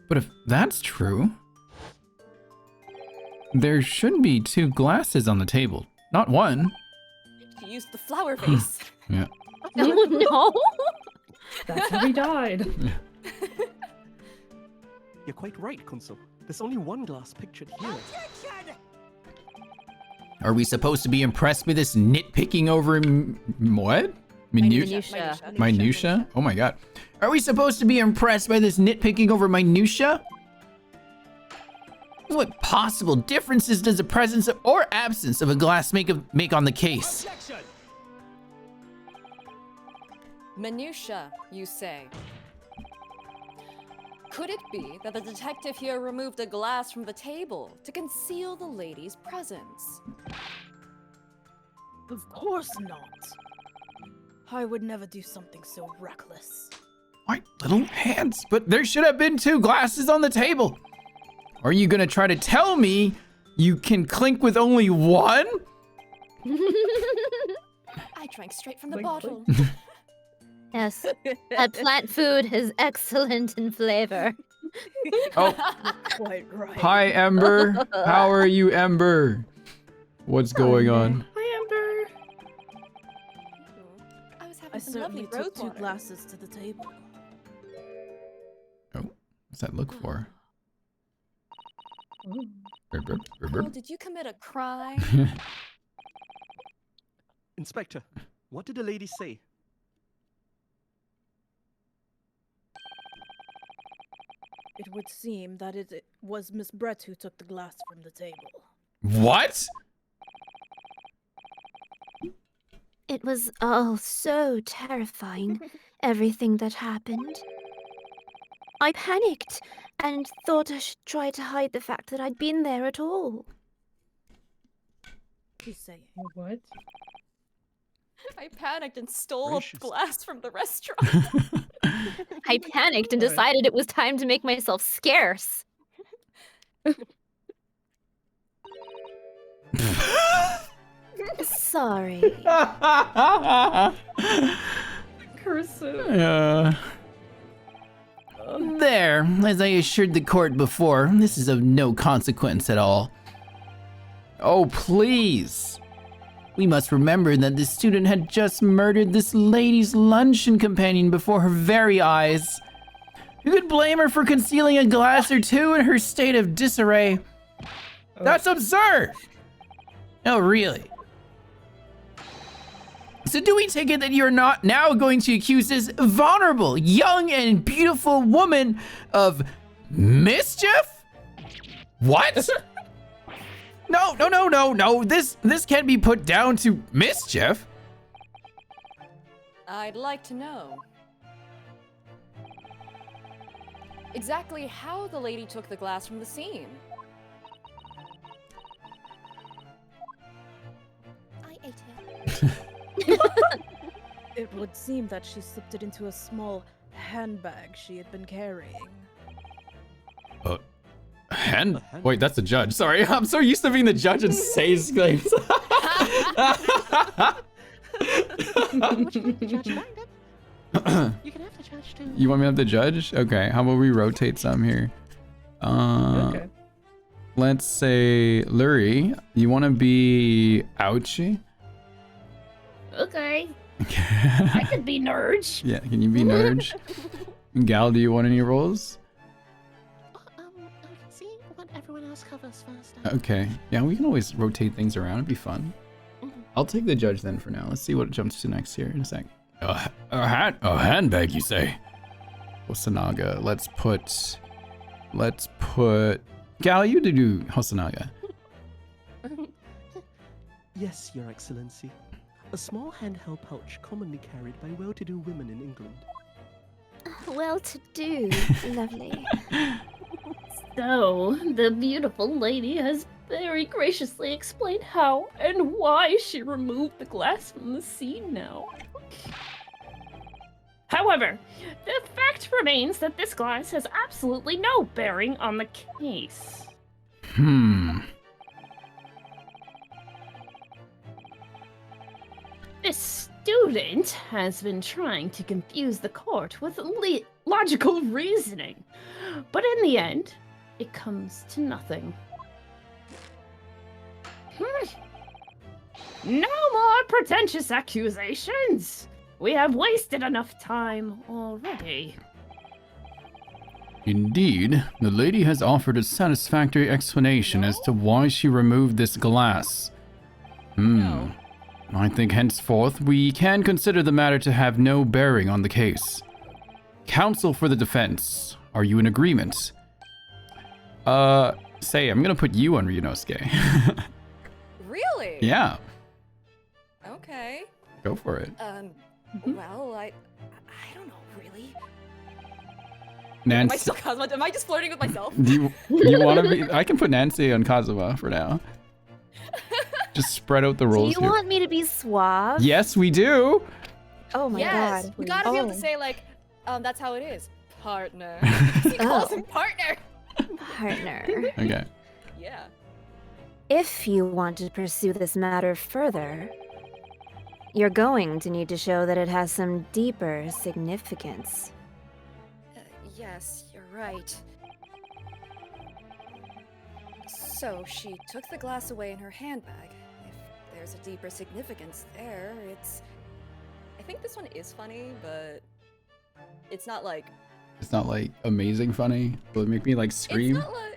But if that's true, there should be 2 glasses on the table, not 1. She used the flower vase. Yeah. Oh no! That's how he died. You're quite right, Kunso. There's only 1 glass pictured here. Are we supposed to be impressed with this nitpicking over what? Minutia? Oh my god. Are we supposed to be impressed by this nitpicking over minutia? What possible differences does the presence or absence of a glass make on the case? Minutia, you say. Could it be that the detective here removed a glass from the table to conceal the lady's presence? Of course not. I would never do something so reckless. My little hands, but there should have been 2 glasses on the table. Are you gonna try to tell me you can clink with only 1? I drank straight from the bottle. Yes, that plant food is excellent in flavor. Oh, Quite right. hi Ember. How are you, Ember? What's going on? Hi, Amber. I was having I some lovely certainly took rose 2 water. glasses to the table. Oh, what's that look for? Burp, burp, burp, Carl, burp. did you commit a crime? Inspector, what did the lady say? It would seem that it was Miss Brett who took the glass from the table. What? It was all so terrifying, everything that happened. I panicked and thought I should try to hide the fact that I'd been there at all. She's saying. What? I panicked and stole Gracious. a glass from the restaurant. I panicked and decided it was time to make myself scarce. Sorry. Cursive. There, as I assured the court before, this is of no consequence at all. Oh, please. We must remember that the student had just murdered this lady's luncheon companion before her very eyes. Who could blame her for concealing a glass or 2 in her state of disarray? That's absurd. Oh, really? So do we take it that you're not now going to accuse this vulnerable, young, and beautiful woman of mischief? What? No. This can't be put down to mischief. I'd like to know exactly how the lady took the glass from the scene. I ate it. It would seem that she slipped it into a small handbag she had been carrying. Wait, that's the judge. Sorry, I'm so used to being the judge and saying things. Would you like the judge minded? You can have have the judge too. You want me to have the judge? Okay, how about we rotate some here? Okay. Let's say Lurie, you want to be Ouchie? Okay. I could be Nurge. Yeah, can you be Nurge? Gal, do you want any roles? I can see what everyone else covers first. Okay, yeah, we can always rotate things around. It'd be fun. I'll take the judge then for now. Let's see what jumps to next here in a sec. A handbag, you say? Hosanaga. Let's put. Gal, you do Hosanaga. Yes, Your Excellency. A small handheld pouch commonly carried by well-to-do women in England. Well to do. Lovely. So, the beautiful lady has very graciously explained how and why she removed the glass from the scene now. However, the fact remains that this glass has absolutely no bearing on the case. This student has been trying to confuse the court with logical reasoning, but in the end, it comes to nothing. No more pretentious accusations! We have wasted enough time already. Indeed, the lady has offered a satisfactory explanation as to why she removed this glass. I think henceforth we can consider the matter to have no bearing on the case. Counsel for the defense, are you in agreement? Say, I'm gonna put you on Ryunosuke. Really? Yeah, Okay. go for it. Well, I don't know, really. Am I Nancy, still Kazuma? Am I just flirting with myself? do you want to be? I can put Nancy on Kazuma for now. Just spread out the Do roles you here. want me to be suave? Yes, we do. Oh my Yes, god. you gotta be able to Oh. say like, that's how it is, partner. He calls him partner. Partner. Okay. Yeah. If you want to pursue this matter further, you're going to need to show that it has some deeper significance. Yes, you're right. So she took the glass away in her handbag. If there's a deeper significance there, it's. I think this one is funny, but it's not like. It's not like amazing funny. Will it make me like scream? It's not like.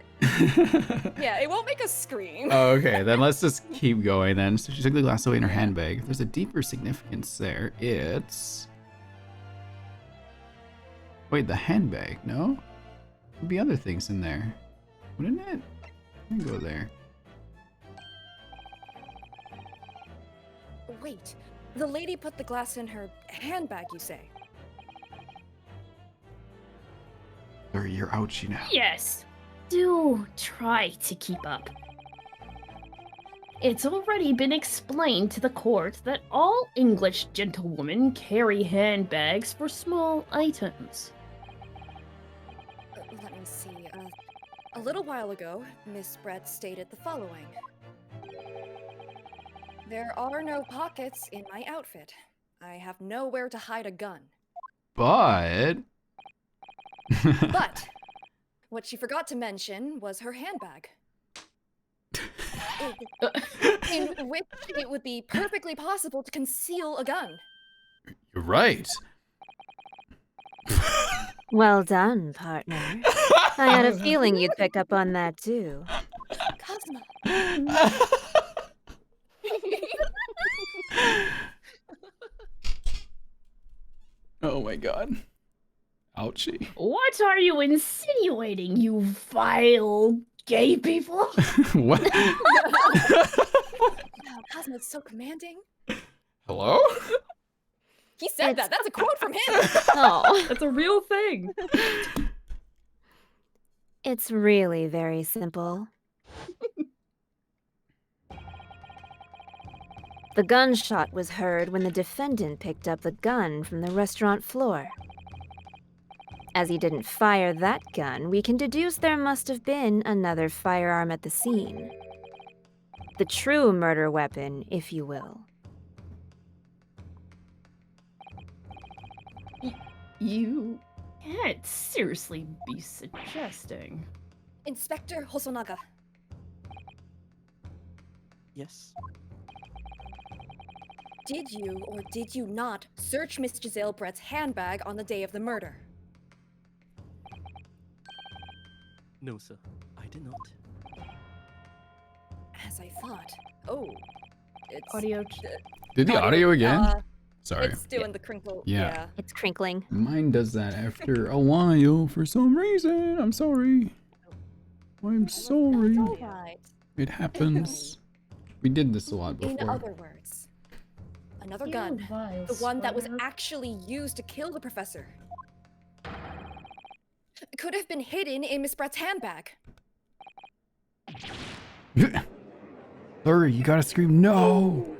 Yeah, it won't make us scream. Oh, okay, then let's just keep going then. So she took the glass away in her handbag. If there's a deeper significance there, it's... Wait, the handbag, no? There'd be other things in there. Wouldn't it? Let me go there. Wait, the lady put the glass in her handbag, you say? Or you're ouchie now. Yes. Do try to keep up. It's already been explained to the court that all English gentlewomen carry handbags for small items. Let me see. A little while ago, Miss Brett stated the following. There are no pockets in my outfit. I have nowhere to hide a gun. But... But what she forgot to mention was her handbag. In which it would be perfectly possible to conceal a gun. You're right. Well done, partner. I had a feeling you'd pick up on that too. Cosmo. Oh my god. Ouchie. What are you insinuating, you vile gay people? What? Wow, Cosmo's so commanding. Hello? He said that. That's a quote from him. Oh, That's a real thing. it's really very simple. The gunshot was heard when the defendant picked up the gun from the restaurant floor. As he didn't fire that gun, we can deduce there must have been another firearm at the scene. The true murder weapon, if you will. You can't seriously be suggesting. Inspector Hosonaga, Yes. did you or did you not search Miss Giselle Brett's handbag on the day of the murder? No, sir. I did not. As I thought. Oh. It's Audio. Did the audio again? uh, Sorry. It's doing the crinkle. Yeah. It's crinkling. Mine does that after a while for some reason. I'm sorry. I'm sorry. That's alright. It happens. We did this a lot In before. other words, another gun. The one that was actually used to kill the professor. Could have been hidden in Miss Brett's handbag. Larry, you gotta scream no!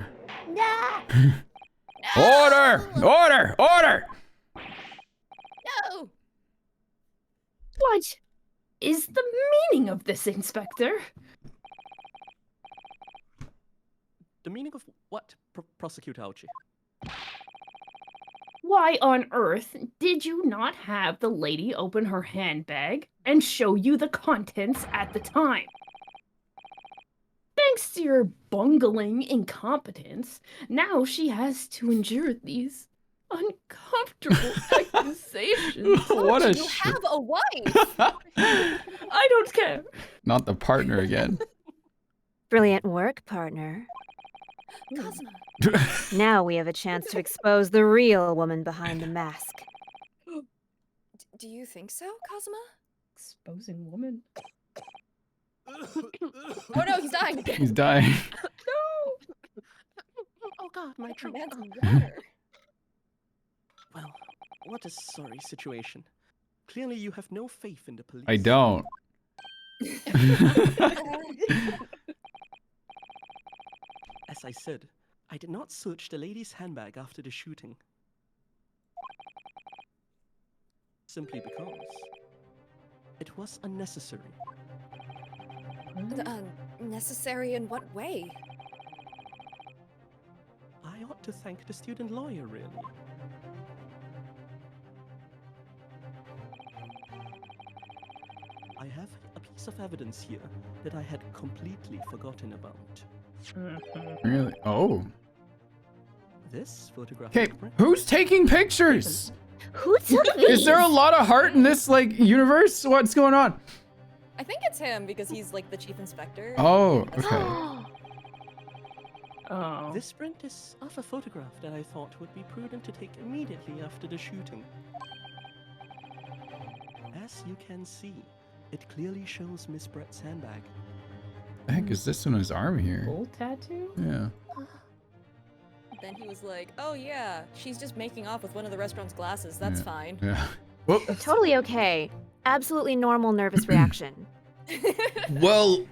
Order! Order! Order! No! What is the meaning of this, Inspector? The meaning of what, Prosecutor Auchi? Why on earth did you not have the lady open her handbag and show you the contents at the time? Thanks to your bungling incompetence, now she has to endure these uncomfortable accusations. What a You sh- have a wife! I don't care. Not the partner again. Brilliant work, partner. Kazuma, Now we have a chance to expose the real woman behind the mask. do you think so, Kazuma? Exposing woman. Oh no, he's dying again! He's dying. Oh god, my Get the throat. man Oh. some water. Well, what a sorry situation. Clearly you have no faith in the police. I don't. As I said, I did not search the lady's handbag after the shooting. Simply because it was unnecessary. Necessary in what way? I ought to thank the student lawyer, really. I have a piece of evidence here that I had completely forgotten about. Really? Oh. This photograph. Okay, who's taking pictures? Who took these? Is there a lot of heart in this, like, universe? What's going on? I think it's him because he's like the chief inspector. Oh, That's- okay. Oh. This print is of a photograph that I thought would be prudent to take immediately after the shooting. As you can see, it clearly shows Miss Brett's handbag. The heck is this on his arm here? Full tattoo? Yeah. Then he was like, oh yeah, she's just making off with one of the restaurant's glasses. That's Yeah. fine. Yeah. Whoop. Totally okay. Absolutely normal nervous reaction. Well,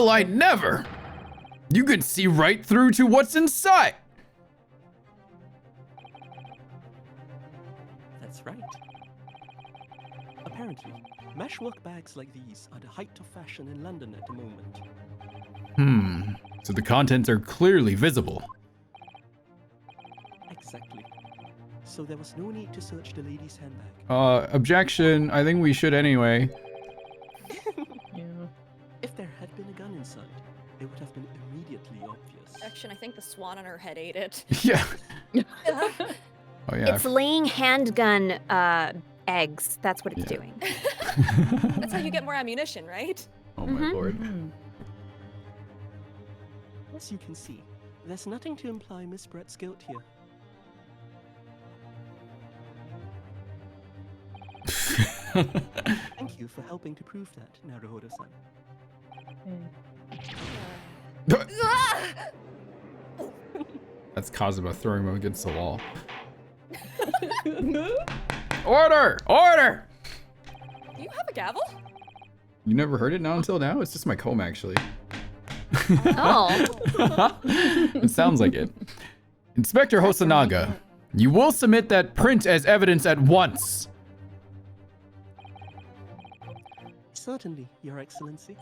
I never. You can see right through to what's inside. That's right. Apparently, meshwork bags like these are the height of fashion in London at the moment. So the contents are clearly visible. Exactly. So there was no need to search the lady's handbag. Objection. I think we should anyway. Yeah. If there had been a gun inside, it would have been immediately obvious. Action, I think the swan on her head ate it. Yeah. Oh yeah. It's laying handgun eggs. That's what it's Yeah. doing. That's how you get more ammunition, right? Oh my Mhm. lord. As you can see, there's nothing to imply Miss Brett's guilt here. Thank you for helping to prove that, Naruhodo-san. That's Kazuma throwing him against the wall. Order! Order! Do you have a gavel? You never heard it now until now? It's just my comb, actually. Oh. It sounds like it. Inspector Hosonaga, you will submit that print as evidence at once. Certainly, Your Excellency.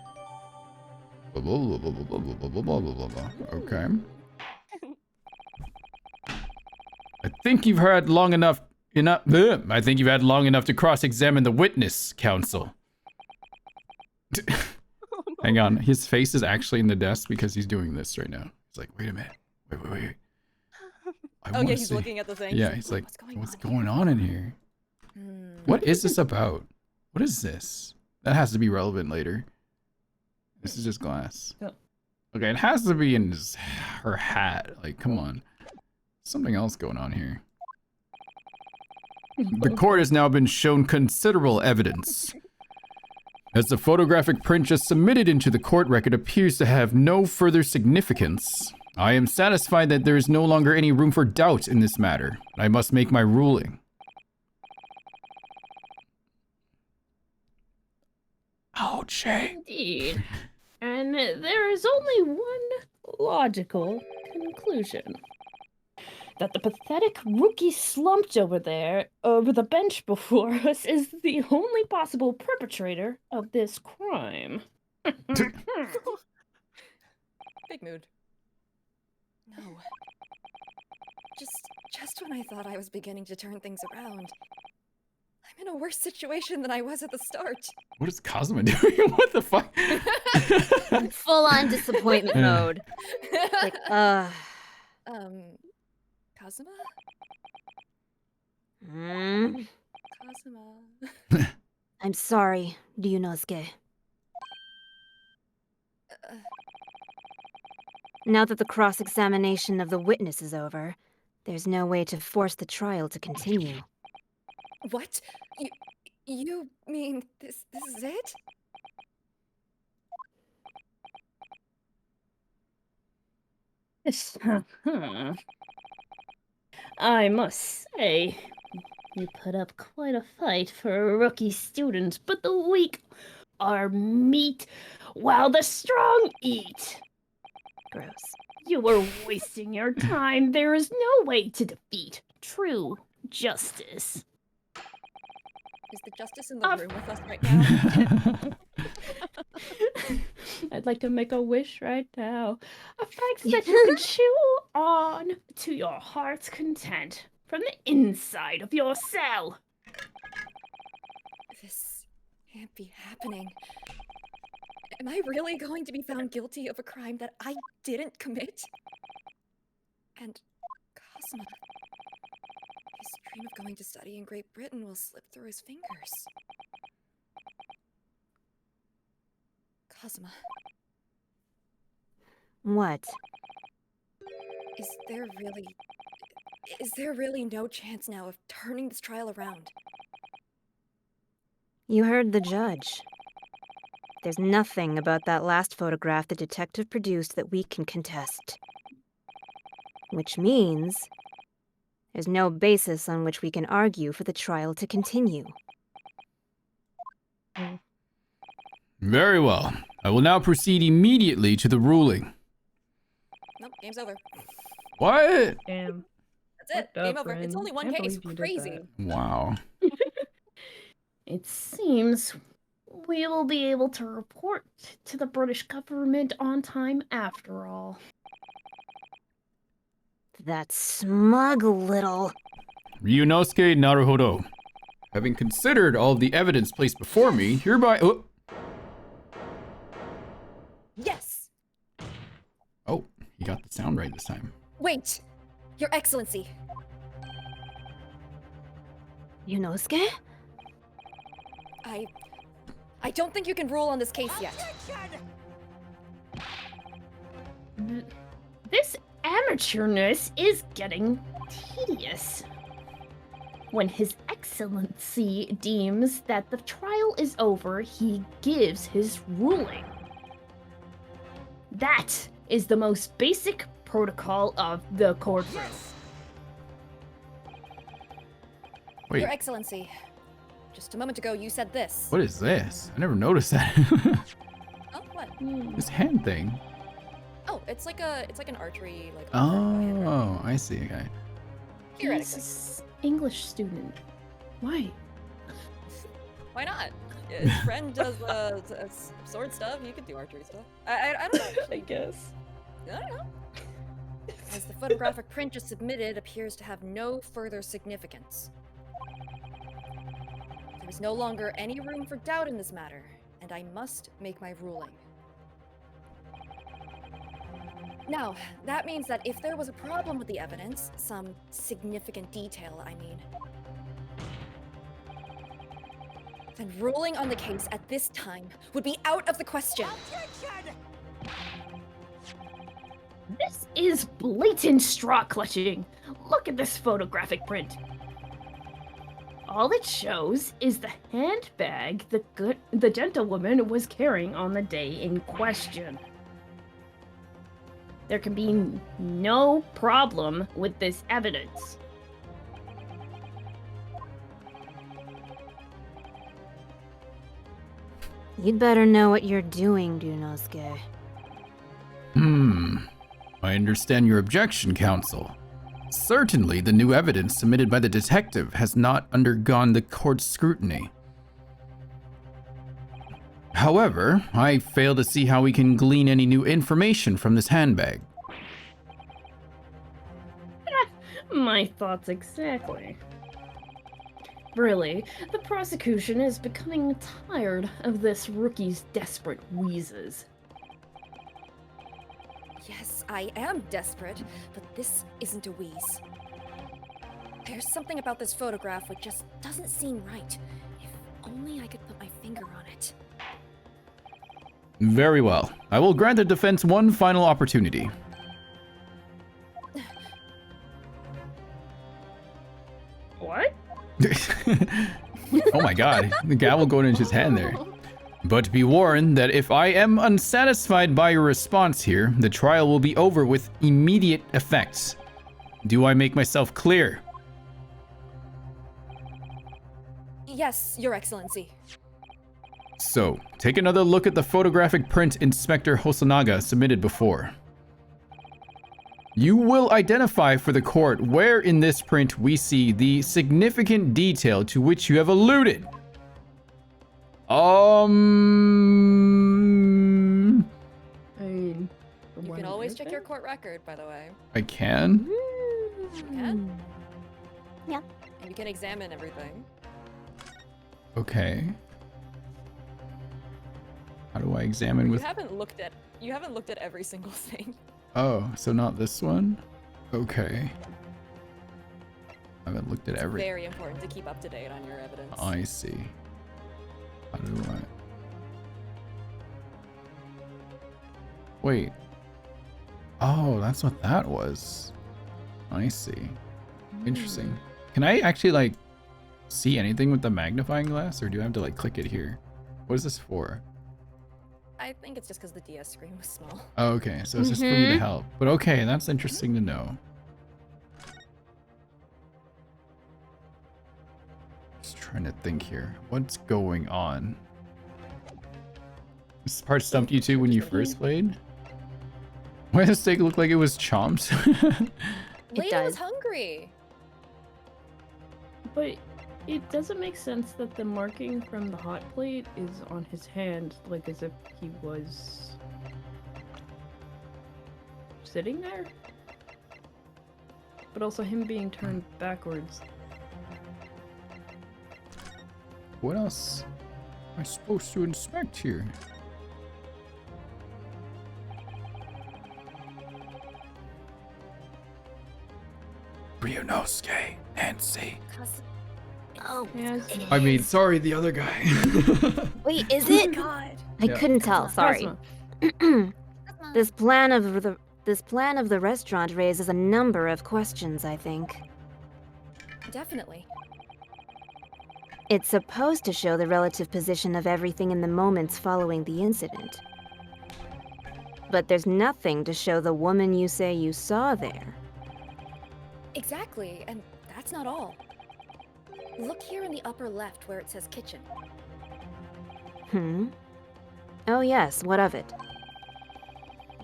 Okay. I think you've heard long enough Enough. I think you've had long enough to cross-examine the witness, counsel. Hang on, his face is actually in the desk because he's doing this right now. He's like, wait a minute. Wait. I Oh wanna yeah, he's see. looking at the thing. Yeah, he's like, what's going on in here? What is this about? What is this? That has to be relevant later. This is just glass. Yeah. Okay, it has to be in her hat. Like, come on. Something else going on here. The court has now been shown considerable evidence. As the photographic print just submitted into the court record appears to have no further significance, I am satisfied that there is no longer any room for doubt in this matter. I must make my ruling. Ouch. Indeed. And there is only one logical conclusion. That the pathetic rookie slumped over there, over the bench before us, is the only possible perpetrator of this crime. Big mood. No. Just when I thought I was beginning to turn things around, I'm in a worse situation than I was at the start. What is Cosmo doing? What the fuck? Full on disappointment mode. Like, Kazuma? Kazuma. I'm sorry, Ryunosuke. Now that the cross-examination of the witness is over, there's no way to force the trial to continue. What? You mean this is it? Yes. I must say, you put up quite a fight for a rookie student, but the weak are meat while the strong eat. Gross. You were wasting your time. There is no way to defeat true justice. Is the justice in the room with us right now? I'd like to make a wish right now. A fact that you can chew on to your heart's content from the inside of your cell. This can't be happening. Am I really going to be found guilty of a crime that I didn't commit? And Cosmo, his dream of going to study in Great Britain will slip through his fingers. Cosmo, What? is there really no chance now of turning this trial around? You heard the judge. There's nothing about that last photograph the detective produced that we can contest. Which means there's no basis on which we can argue for the trial to continue. Very well. I will now proceed immediately to the ruling. Nope, game's over. What? Damn. That's it. Game over. It's only one case. Crazy. Wow. It seems we will be able to report to the British government on time after all. That smug little... Ryunosuke Naruhodo. Having considered all of the evidence placed before me, hereby... Oh. Yes! Oh, he got the sound right this time. Wait! Your Excellency! Ryunosuke? I don't think you can rule on this case yet. This amateurness is getting tedious. When His Excellency deems that the trial is over, he gives his ruling. That is the most basic protocol of the courtroom. Wait, Your Excellency, just a moment ago you said this. what is this? I never noticed that. Oh, what? This hand thing. Oh, it's like an archery, like. Oh, I see. Okay. Theoretically. He's an English student. Why? Why not? His friend does sword stuff. You could do archery stuff. I don't know. I guess. I don't know. As the photographic print just submitted appears to have no further significance. is no longer any room for doubt in this matter, and I must make my ruling. Now, that means that if there was a problem with the evidence, some significant detail, I mean, then ruling on the case at this time would be out of the question. This is blatant straw clutching. Look at this photographic print. All it shows is the handbag the gentlewoman was carrying on the day in question. There can be no problem with this evidence. You'd better know what you're doing, Ryunosuke. I understand your objection, counsel. Certainly, the new evidence submitted by the detective has not undergone the court's scrutiny. However, I fail to see how we can glean any new information from this handbag. My thoughts exactly. Really, the prosecution is becoming tired of this rookie's desperate wheezes. Yes, I am desperate, but this isn't a wheeze. There's something about this photograph which just doesn't seem right. If only I could put my finger on it. Very well. I will grant the defense one final opportunity. What? Oh my god, the gavel going into his hand there. But be warned that if I am unsatisfied by your response here, the trial will be over with immediate effects. Do I make myself clear? Yes, Your Excellency. So, take another look at the photographic print Inspector Hosonaga submitted before. You will identify for the court where in this print we see the significant detail to which you have alluded. I mean, You can always check your court record, by the way. I can? You can. Yeah. And you can examine everything. Okay. How do I examine with... You haven't looked at every single thing. Oh, so not this one? Okay. I haven't looked at It's every... very important to keep up to date on your evidence. I see. How do I... Wait. Oh, that's what that was. I see. Interesting. Can I actually, like, see anything with the magnifying glass? Or do I have to, like, click it here? What is this for? I think it's just because the DS screen was small. Oh, okay. So it's just for me to help. But okay, that's interesting to know. Just trying to think here. What's going on? This part stumped you too when you first played? Why does the steak look like it was chomped? Leda was hungry. But it doesn't make sense that the marking from the hot plate is on his hand, like as if he was sitting there. But also him being turned backwards. What else am I supposed to inspect here? Ryunosuke, Nancy. Oh, Yes. I mean, sorry, the other guy. wait, is it? God. I couldn't tell. Sorry. Cosmo. This plan of the restaurant raises a number of questions, I think. Definitely. It's supposed to show the relative position of everything in the moments following the incident. But there's nothing to show the woman you say you saw there. Exactly, and that's not all. Look here in the upper left where it says kitchen. Oh yes, what of it?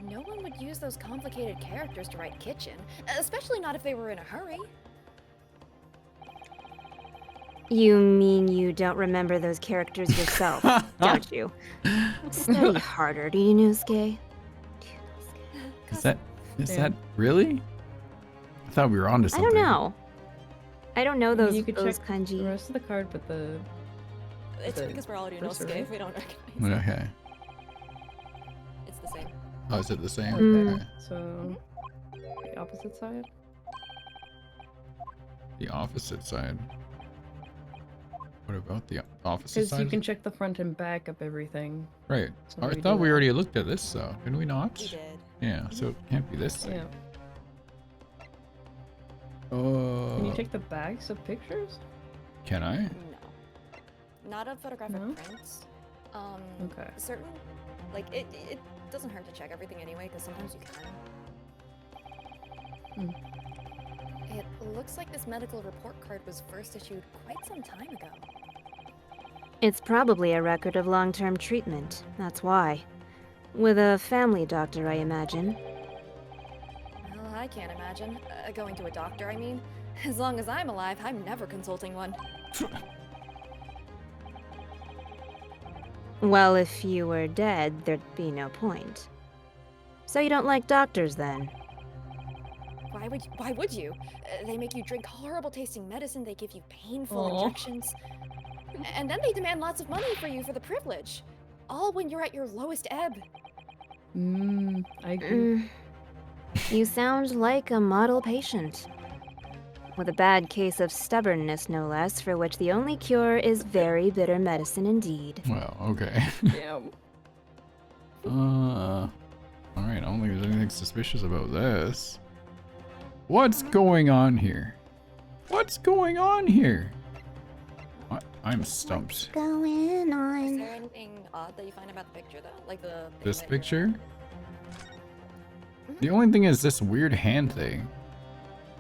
No one would use those complicated characters to write kitchen, especially not if they were in a hurry. You mean you don't remember those characters yourself, don't you? Study harder, Ryunosuke. Is that really? I thought we were onto I something. don't know. I don't know those You could check the kanji. rest of the card, but the It's The because we're all first Ryunosuke. survey? We don't recognize it. Okay. It's the same. Oh, is it the same? Okay. Okay. So the opposite side. The opposite side. What about the opposite Because side? you can check the front and back of everything. Right. So I we thought do we that. already looked at this, though. Did we not? We did. Yeah, so it can't be this side. Yeah. Oh. Can you take the backs of pictures? Can I? No. Not of photographic No? prints. Okay. Certain, like, it doesn't hurt to check everything anyway, because sometimes you can. Hmm. It looks like this medical report card was first issued quite some time ago. It's probably a record of long-term treatment. That's why. With a family doctor, I imagine. Well, I can't imagine. Going to a doctor, I mean. As long as I'm alive, I'm never consulting one. Well, if you were dead, there'd be no point. So you don't like doctors, then? Why would you? They make you drink horrible tasting medicine, they give you painful Aw. injections. And then they demand lots of money for you for the privilege. All when you're at your lowest ebb. I agree. You sound like a model patient. With a bad case of stubbornness, no less, for which the only cure is very bitter medicine indeed. Well, okay. Damn. Alright, I don't think there's anything suspicious about this. What's going on here? What's going on here? I'm stumped. Going Is on. there anything odd that you find about the picture, though? Like the thing This that picture? The only thing is this weird hand thing.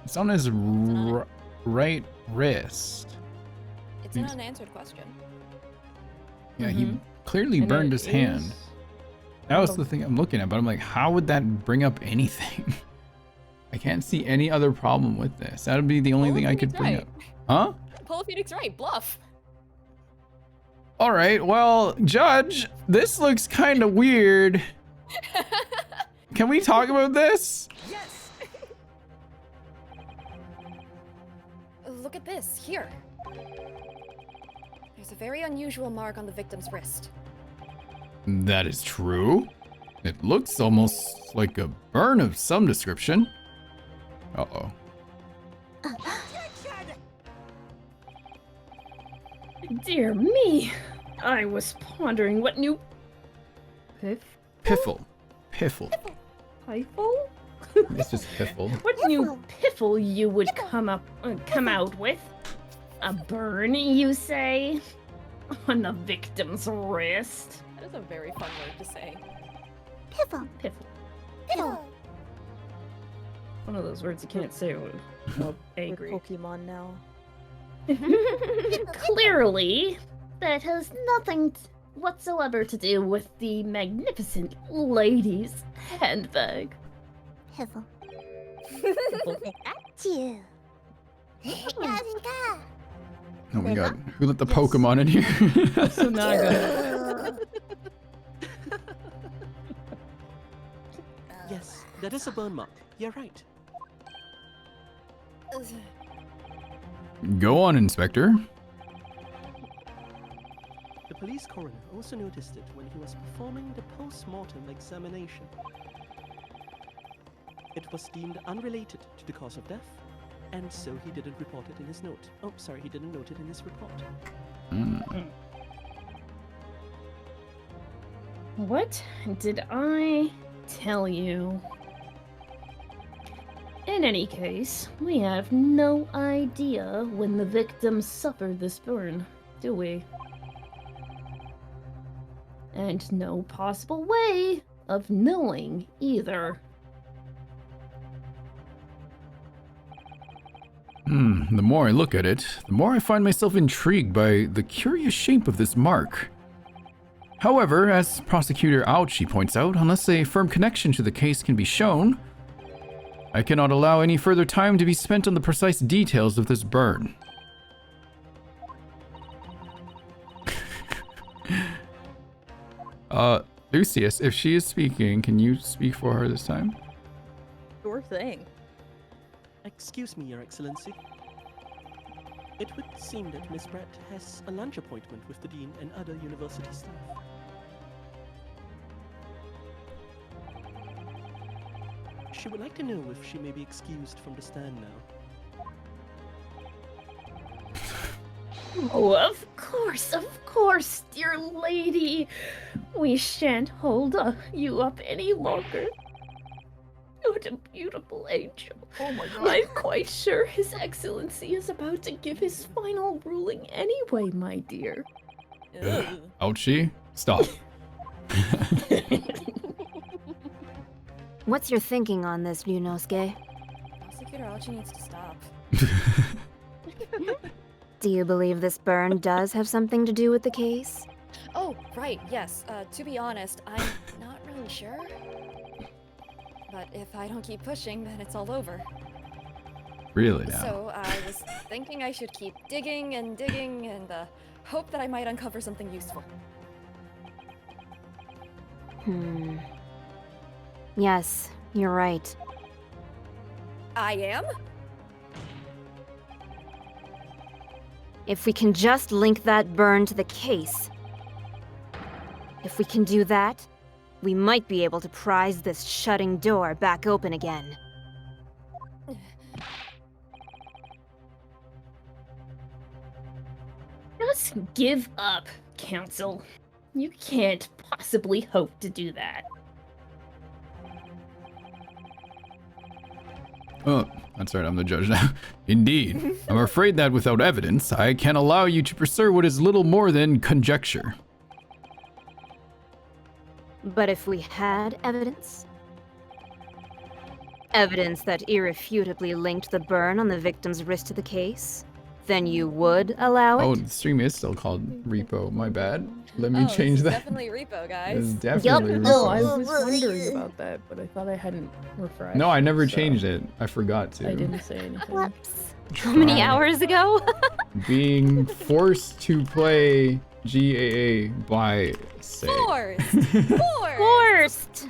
It's on his right wrist. It's an unanswered question. Yeah, he Mhm. clearly And burned it his hand. is- That was Oh. the thing I'm looking at, but I'm like, how would that bring up anything? I can't see any other problem with this. That would be the only Well, thing I I think could it's bring right. up. Huh? Polyphenix's right, bluff. All right, well, Judge, this looks kind of weird. Can we talk about this? Yes! Look at this, here. There's a very unusual mark on the victim's wrist. That is true. It looks almost like a burn of some description. Uh-oh. Dear me. I was pondering what new Piffle. Piffle. piffle? It's just piffle. What new piffle you would come out with? A burn, you say? On the victim's wrist? That is a very fun word to say. Piffle. Piffle. Piffle. One of those words you can't say with We're angry. Pokemon now. Clearly, that has nothing whatsoever to do with the magnificent lady's handbag. Piffle. Piffle. That's you. Pika, Oh my god. Who let the Pokemon in here? Sunaga. Yes, that is a burn mark. You're right. Go on, Inspector. The police coroner also noticed it when he was performing the post-mortem examination. It was deemed unrelated to the cause of death, and so he didn't report it in his note. Oh, sorry, he didn't note it in his report. What did I tell you? In any case, we have no idea when the victim suffered this burn, do we? And no possible way of knowing either. The more I look at it, the more I find myself intrigued by the curious shape of this mark. However, as Prosecutor Aochi points out, unless a firm connection to the case can be shown, I cannot allow any further time to be spent on the precise details of this burn. Lucius, if she is speaking, can you speak for her this time? Sure thing. Excuse me, Your Excellency. It would seem that Miss Brett has a lunch appointment with the Dean and other university staff. She would like to know if she may be excused from the stand now. Oh, of course, dear lady. We shan't hold you up any longer. What a beautiful angel. Oh my god. I'm quite sure His Excellency is about to give his final ruling anyway, my dear. Ugh. Ouchie. Stop. What's your thinking on this, Ryunosuke? Prosecutor Aochi needs to stop. Do you believe this burn does have something to do with the case? Oh, right, yes. To be honest, I'm not really sure. But if I don't keep pushing, then it's all over. Really now? So I was thinking I should keep digging and hope that I might uncover something useful. Yes, you're right. I am? If we can just link that burn to the case. If we can do that, we might be able to prise this shutting door back open again. Just give up, Council. You can't possibly hope to do that. Oh, that's right, I'm the judge now. Indeed. I'm afraid that without evidence, I can allow you to pursue what is little more than conjecture. But if we had evidence? Evidence that irrefutably linked the burn on the victim's wrist to the case? Then you would allow it? Oh, the stream is still called Repo. My bad. Let me change that. Definitely Repo, It's guys. definitely Repo. Oh, I was wondering about that, but I thought I hadn't refreshed. No, I never so changed it. I forgot to. I didn't say anything. Whoops. How many Try. hours ago? Being forced to play GAA by say. Forced! Forced!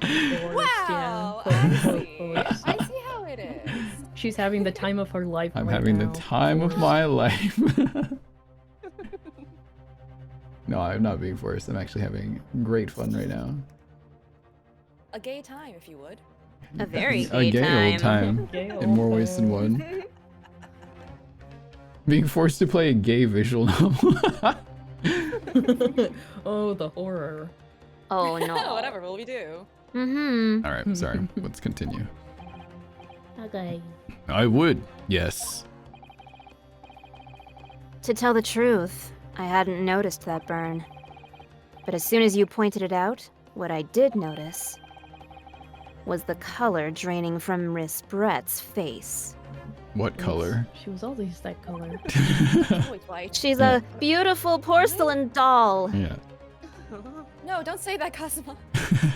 Wow! Quote, I unquote, see. forced. I see how it is. She's having the time of her life. I'm right having now. the time of my life. No, I'm not being forced. I'm actually having great fun right now. A gay time, if you would. A very A gay old time. Gay In more ways than old one. Being forced to play a gay visual novel. Oh, the horror. Oh no. Whatever will we do? Mm-hmm. Alright, sorry. Let's continue. Okay. I would, yes. To tell the truth, I hadn't noticed that burn. But as soon as you pointed it out, what I did notice was the color draining from Miss Brett's face. What color? She was always that color. Always white. She's Yeah. a beautiful porcelain doll. Yeah. No, don't say that, Kazuma.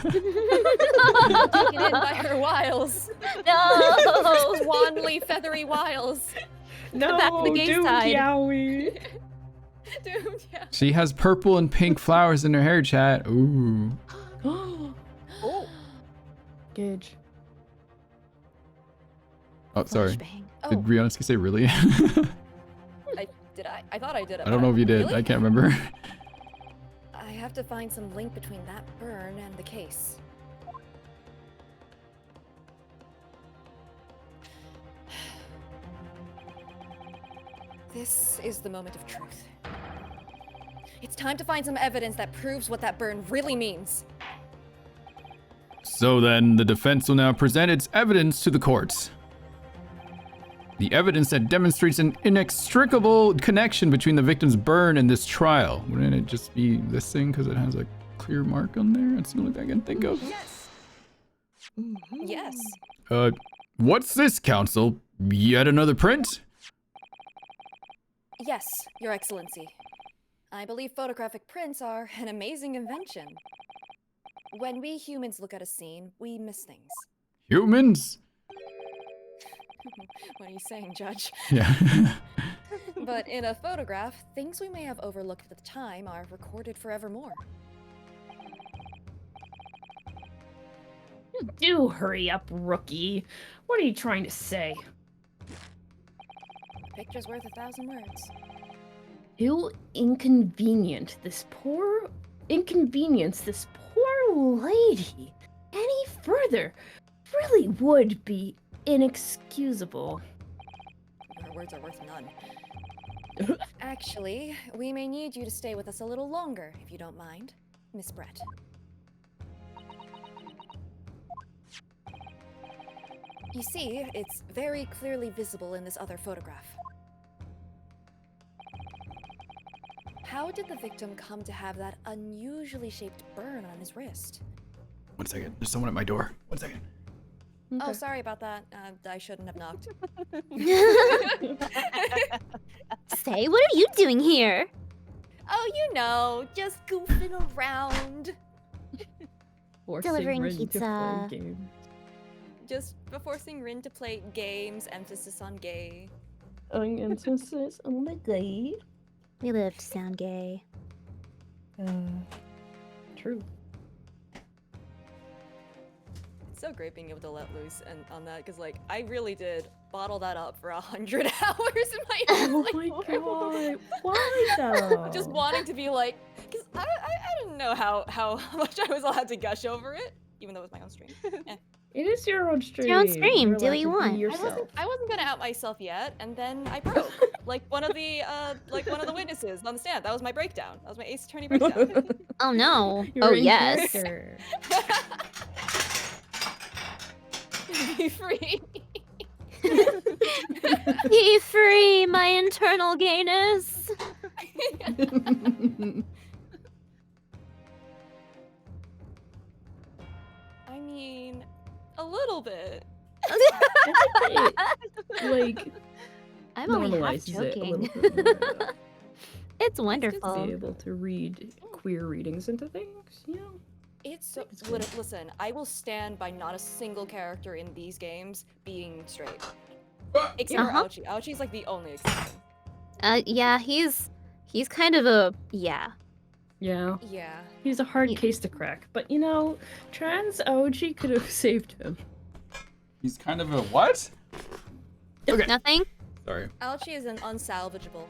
Taken in by her wiles. No! Wanly, feathery wiles. No, back to the gay doomed side. Yowie. Doomed, yeah. She has purple and pink flowers in her hair, chat. Ooh. Oh, Gage. Oh, sorry. Flashbang. Oh, Did Ryunosuke say really? I thought I did. I don't know if you did. Really? I can't remember. I have to find some link between that burn and the case. This is the moment of truth. It's time to find some evidence that proves what that burn really means. So then, the defense will now present its evidence to the courts. The evidence that demonstrates an inextricable connection between the victim's burn and this trial. Wouldn't it just be this thing because it has a clear mark on there? That's the only thing I can think of. Yes. What's this, counsel? Yet another print? Yes, Your Excellency. I believe photographic prints are an amazing invention. When we humans look at a scene, we miss things. Humans? What are you saying, Judge? Yeah. But in a photograph, things we may have overlooked at the time are recorded forevermore. Do hurry up, rookie. What are you trying to say? Picture's worth 1,000 words. He'll inconvenience this poor lady any further. Really would be inexcusable. Your words are worth none. Actually, we may need you to stay with us a little longer, if you don't mind, Miss Brett. You see, it's very clearly visible in this other photograph. How did the victim come to have that unusually shaped burn on his wrist? 1 second. There's someone at my door. 1 second. Oh, sorry about that. I shouldn't have knocked. Say, what are you doing here? Oh, you know, just goofing around. Forcing Delivering Rin to play pizza. games. Just forcing Rin to play games, emphasis on gay. Emphasis on the gay. We live to sound gay. True. It's so great being able to let loose and on that, because like I really did bottle that up for 100 hours in my head. Oh like, my god. Why though? just wanting to be like, because I didn't know how much I was allowed to gush over it, even though it was my own stream. Eh. It is your own stream. your own stream. You're Do what allowed you to be want. Yourself. I wasn't gonna out myself yet, and then I broke. like one of the witnesses on the stand. That was my breakdown. That was my Ace Attorney breakdown. Oh no. You're Oh in yes. character. Be free. Be free, my internal gayness. I mean, a little bit. Like, I'm only half normalizes it a joking. little bit more, though. It's Be wonderful. able to read queer readings into things, you know? It's so. It's good. Listen, I will stand by not a single character in these games being straight. Except for Uh-huh. Ouchie. Ouchie's like the only exception. Yeah, he's kind of a yeah. Yeah. Yeah. He's a hard Yeah. case to crack. But, you know, trans OG could have saved him. He's kind of a what? Okay. Nothing. Sorry. Ouchie is an unsalvageable.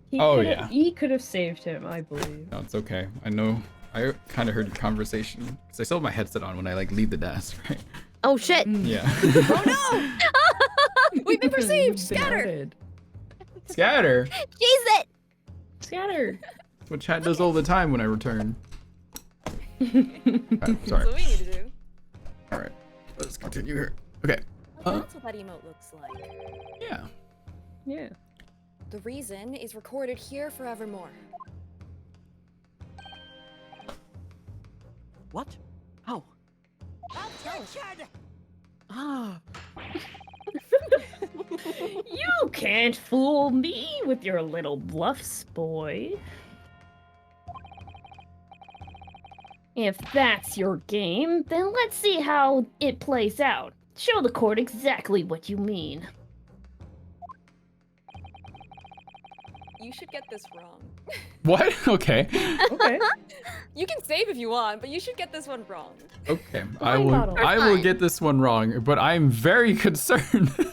He could have saved him, I believe. No, it's okay. I know. I kind of heard your conversation because I still have my headset on when I like leave the desk, right? Oh shit. Yeah. Oh no! We've been perceived! You've been Scatter! outed. Scatter. Jesus. Scatter. That's what chat does all the time when I return. Okay, That's sorry. what we need to do. All right. Let's continue here. Okay. Well, that's what that emote looks like. Yeah. Yeah. The reason is recorded here forevermore. What? How? Ah, You can't fool me with your little bluffs, boy. If that's your game, then let's see how it plays out. Show the court exactly what you mean. You should get this wrong. What? Okay. Okay. You can save if you want, but you should get this one wrong. Okay. Wine bottle. I will Fine. get this one wrong, but I'm very concerned. For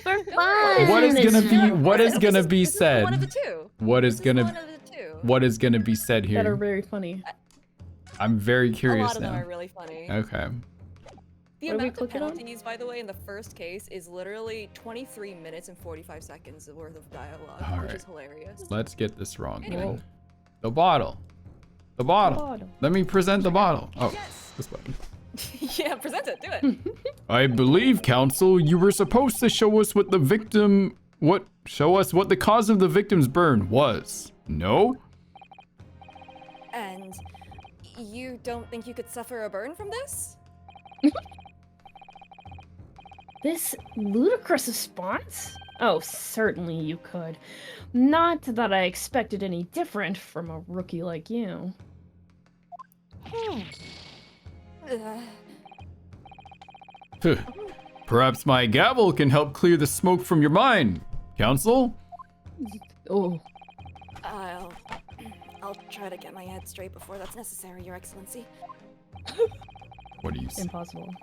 fun. What is gonna be? This What is gonna be This is one of the said? two. What is This is one gonna? of the two. What is gonna be said That are here? very funny. I'm very A curious lot of them now. are really funny. Okay. The What are we amount of clicking on? penalties, by the way, in the first case is literally 23 minutes and 45 seconds worth of dialogue, which Alright. is hilarious. Let's get this wrong. Anyway. then. The bottle. The bottle. Let me present the bottle. Oh, this button. Yeah, present it. Do it. I believe, counsel, you were supposed to show us what the victim. Show us what the cause of the victim's burn was. No? And you don't think you could suffer a burn from this? This ludicrous response? Oh, certainly you could. Not that I expected any different from a rookie like you. Ugh. Perhaps my gavel can help clear the smoke from your mind, counsel? Oh, I'll try to get my head straight before that's necessary, Your Excellency. What do you say? impossible.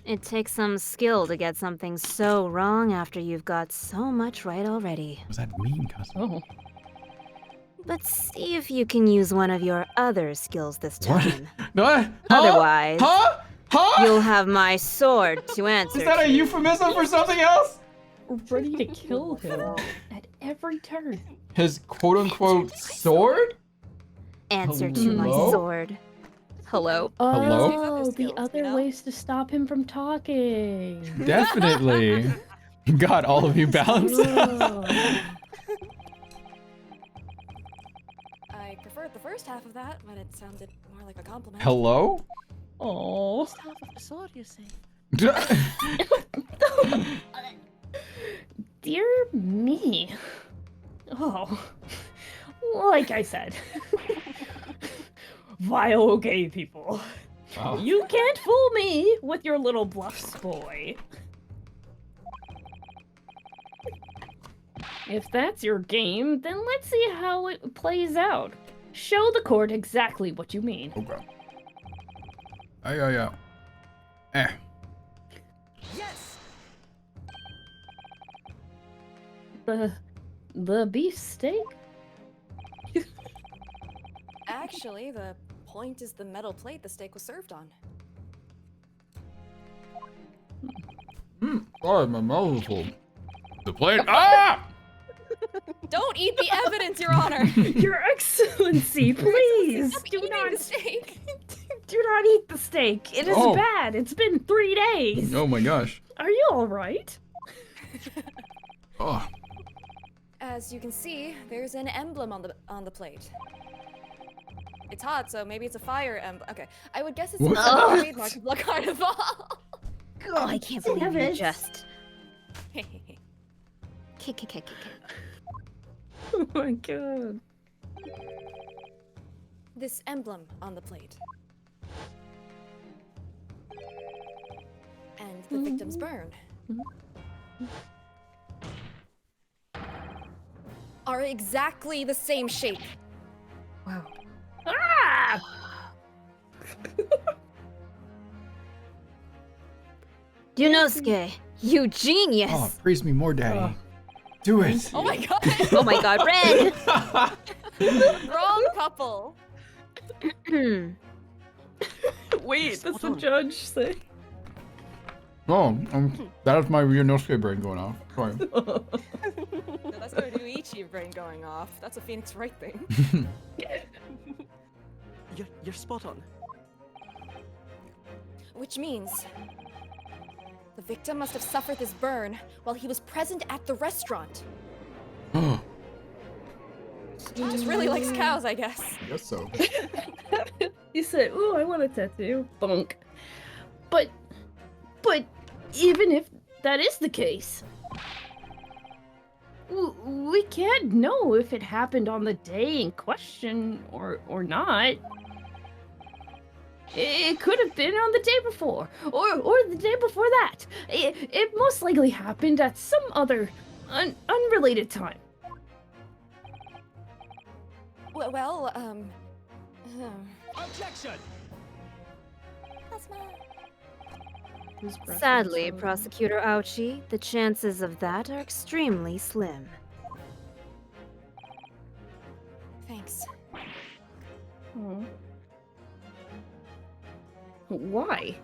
It takes some skill to get something so wrong after you've got so much right already. What does that mean, cousin? Oh. But see if you can use one of your other skills this What? time. What? Huh? Otherwise, Huh? Huh? you'll have my sword to answer Is that a to. euphemism for something else? Ready to kill him at every turn. His quote-unquote sword? Answer to my Hello? sword. Hello? Hello? Oh, the skills, other you know? ways to stop him from talking. Definitely. Got all of you balanced. Oh. I preferred the first half of that, but it sounded more like a compliment. Hello? Oh. Just half of the sword, you say? Dear me. Oh. Like I said. Vile gay people. Oh. You can't fool me with your little bluffs, boy. If that's your game, then let's see how it plays out. Show the court exactly what you mean. Okay. Yeah. Eh. Yes! The beef steak? Actually, the point is the metal plate the steak was served on. Sorry, my mouth is full. The plate. Ah! Don't eat the evidence, Your Honor! Your Excellency, please Stop do eating not the steak! do not eat the steak. It is Oh. bad. It's been 3 days. Oh my gosh. Are you all right? Oh. As you can see, there's an emblem on the plate. It's hot, so maybe it's a fire emblem. Okay, I would guess it's What? a trademark of La Carnival. Oh, I can't believe you it. just... Kick. Oh my god. This emblem on the plate. And the victim's burn. Are exactly the same shape. Wow. Ah! Yunosuke, you genius! Oh, praise me more, Daddy. Do it. Oh my god! Oh my god, Ren! Wrong couple! Wait, does the judge say? Oh, that is my Ryunosuke brain going off. Sorry. No, that's no Ryuichi brain going off. That's a Phoenix Wright thing. You're spot on. Which means the victim must have suffered this burn while he was present at the restaurant. I He just really likes cows, I guess. guess so. He said, "Ooh, I want a tattoo." Bunk. But even if that is the case, we can't know if it happened on the day in question or not. It could have been on the day before, or the day before that. It most likely happened at some other unrelated time. Well, Objection! that's my... Sadly, Prosecutor Ouchi, the chances of that are extremely slim. Thanks. Oh. Why?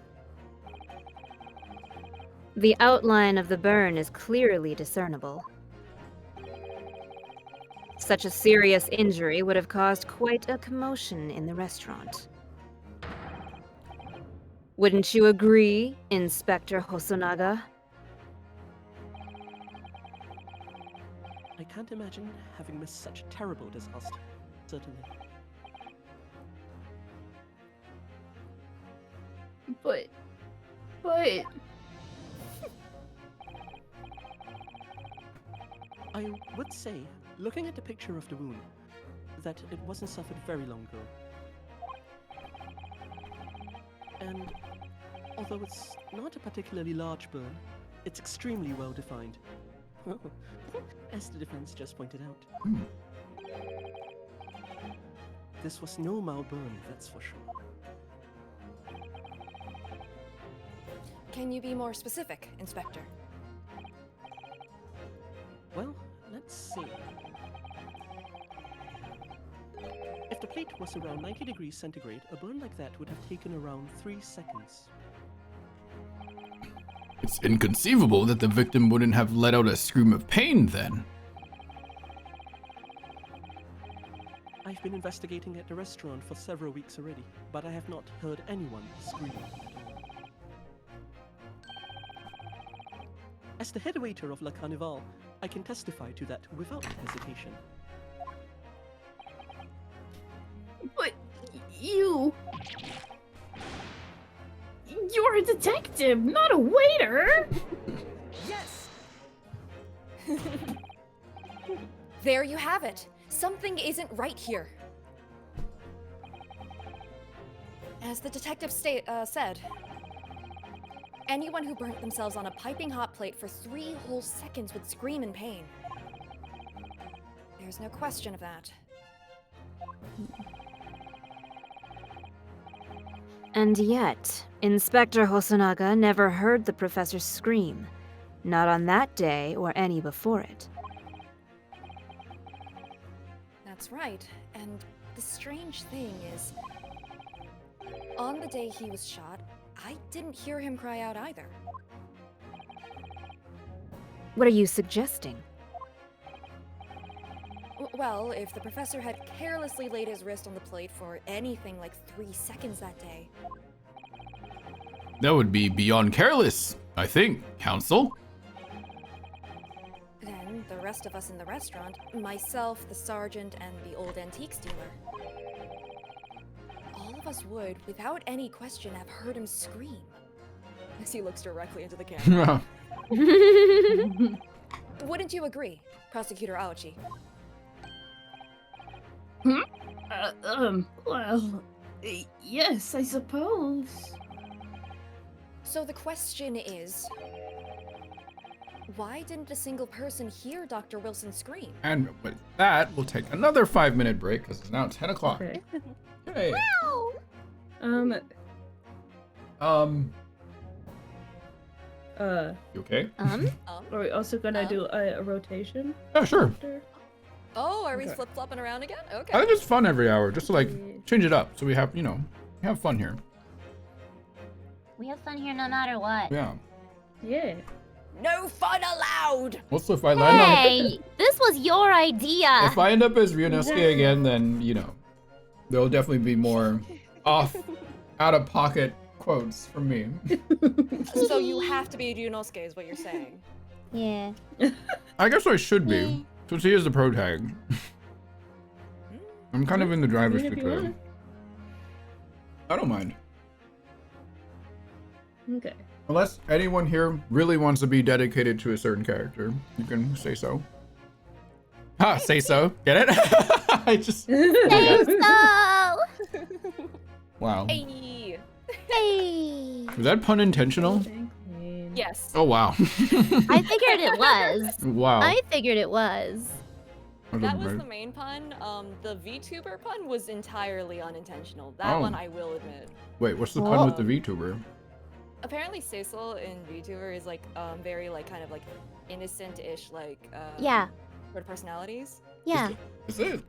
The outline of the burn is clearly discernible. Such a serious injury would have caused quite a commotion in the restaurant. Wouldn't you agree, Inspector Hosonaga? I can't imagine having missed such a terrible disaster. Certainly. But I would say, looking at the picture of the wound, that it wasn't suffered very long ago. And although it's not a particularly large burn, it's extremely well defined. As the defense just pointed out. This was no mild burn, that's for sure. Can you be more specific, Inspector? Well, let's see. If the plate was around 90 degrees centigrade, a burn like that would have taken around 3 seconds. It's inconceivable that the victim wouldn't have let out a scream of pain then. I've been investigating at the restaurant for several weeks already, but I have not heard anyone scream at all. As the head waiter of La Carnival, I can testify to that without hesitation. But you're a detective, not a waiter. Yes! There you have it. Something isn't right here. As the detective said, anyone who burnt themselves on a piping hot plate for 3 whole seconds would scream in pain. There's no question of that. And yet, Inspector Hosonaga never heard the professor scream. Not on that day or any before it. That's right. And the strange thing is, on the day he was shot, I didn't hear him cry out either. What are you suggesting? Well, if the professor had carelessly laid his wrist on the plate for anything like 3 seconds that day. That would be beyond careless, I think, Counsel. Then the rest of us in the restaurant, myself, the sergeant, and the old antiques dealer, all of us would, without any question, have heard him scream. As he looks directly into the camera. Wouldn't you agree, Prosecutor Aochi? Well, yes, I suppose. So the question is, why didn't a single person hear Dr. Wilson scream? And with that, we'll take another 5-minute break because it's now 10 o'clock. Okay. Hey. You okay? Are we also gonna do a rotation? Yeah, sure. after? Oh, are we Okay. flip-flopping around again? I Okay. think it's fun every hour, just to like change it up, so we have, have fun here. We have fun here no matter what. Yeah. Yeah. No fun allowed! Also, if I land on, Hey, this was your idea. if I end up as Ryunosuke again, then there'll definitely be more out of pocket quotes from me. So you have to be Ryunosuke is what you're saying. Yeah. I guess I should be, since he is the pro tag. I'm kind of in the driver's I mean, seat if you today. want. I don't mind. Okay. Unless anyone here really wants to be dedicated to a certain character, you can say so. Ha! Say so. Get it? I just. Say so. Wow. Hey! Hey. Was that pun intentional? Yes. Oh wow. I figured it was. Wow. I figured it was. That was the main pun. The VTuber pun was entirely unintentional. That Oh. one I will admit. Wait, what's the pun with the VTuber? Apparently Cecil in VTuber is like very like kind of like innocent-ish like Yeah. sort of personalities. Yeah. Is it?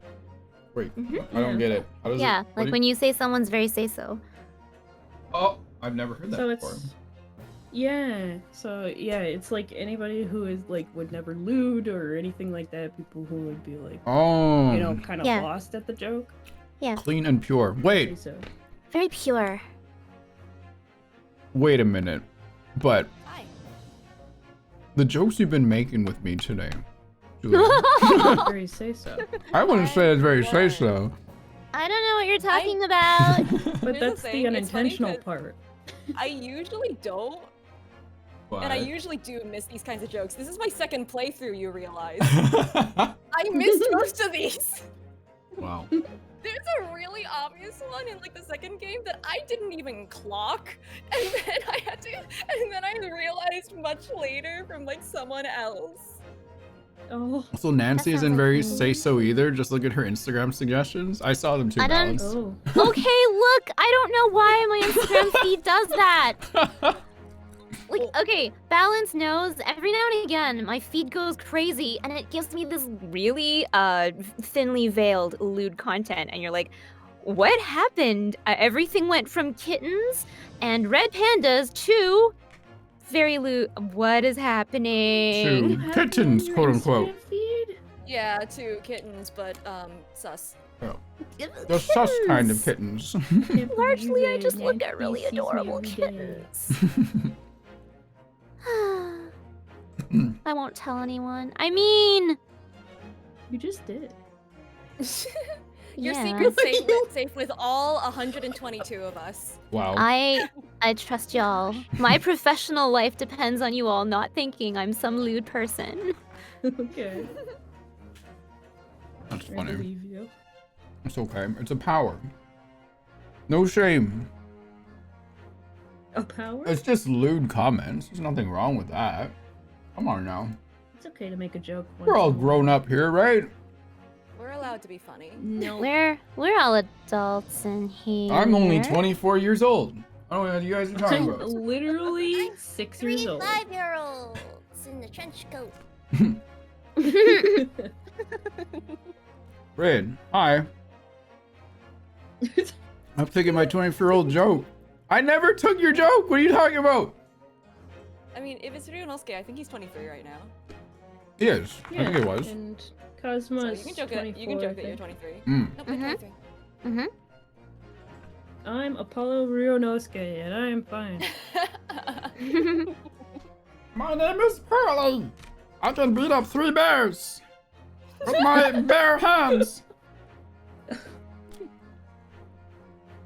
Wait, Mm-hmm. I don't get it. How does Yeah. it, what Like do when you say someone's very say so. Oh, I've never heard that So before. It's like anybody who is like would never lewd or anything like that. People who would be like, Oh. kind of Yeah. lost at the joke. Yeah. Clean and pure. Wait, So Very pure. wait a minute. But Hi. the jokes you've been making with me today, Julia, very say so. I wouldn't say it's very say so. I don't know what you're talking about. But Here's the that's thing, the it's funny unintentional 'cause part. I usually don't, and I usually do miss these kinds of jokes. This is my second playthrough, you realize. I missed most of these. Wow. There's a really obvious one in like the second game that I didn't even clock, and then I realized much later from like someone else. Oh. So Nancy That isn't sounds very like say so either. Just look at her Instagram suggestions. I saw them too, I don't- Balance. Oh. Okay, look, I don't know why my Instagram feed does that. Like, okay, Balance knows every now and again my feed goes crazy and it gives me this really thinly veiled lewd content, and you're like, what happened? Everything went from kittens and red pandas to very lewd. What is happening? To kittens, quote unquote. Yeah, two kittens, but sus. Oh. The sus kind of kittens. Largely, I just look at really adorable kittens. I won't tell anyone. I mean, You just did. Your yeah. secret's safe with all 122 of us. Wow. I trust y'all. My professional life depends on you all not thinking I'm some lewd person. Okay. That's I funny. believe you. It's okay. It's a power. No shame. A power? It's just lewd comments. There's nothing wrong with that. Come on now. It's okay to make a joke. We're all grown up here, right? We're allowed to be funny. No. We're all adults in here. I'm only 24 years old. I don't know what you guys are talking I'm about. literally 6 years old. 5-year-olds in the trench coat. Red, hi. I'm taking my 24-year-old joke. I never took your joke. What are you talking about? I mean, if it's Ryunosuke, I think he's 23 right now. He is. I think it was. And So Cosmo's you can joke that you're 23. Mm. Nope, I'm 23. Mm-hmm. I'm Apollo Ryunosuke, and I'm fine. My name is Pearly. I can beat up 3 bears with my bare hands.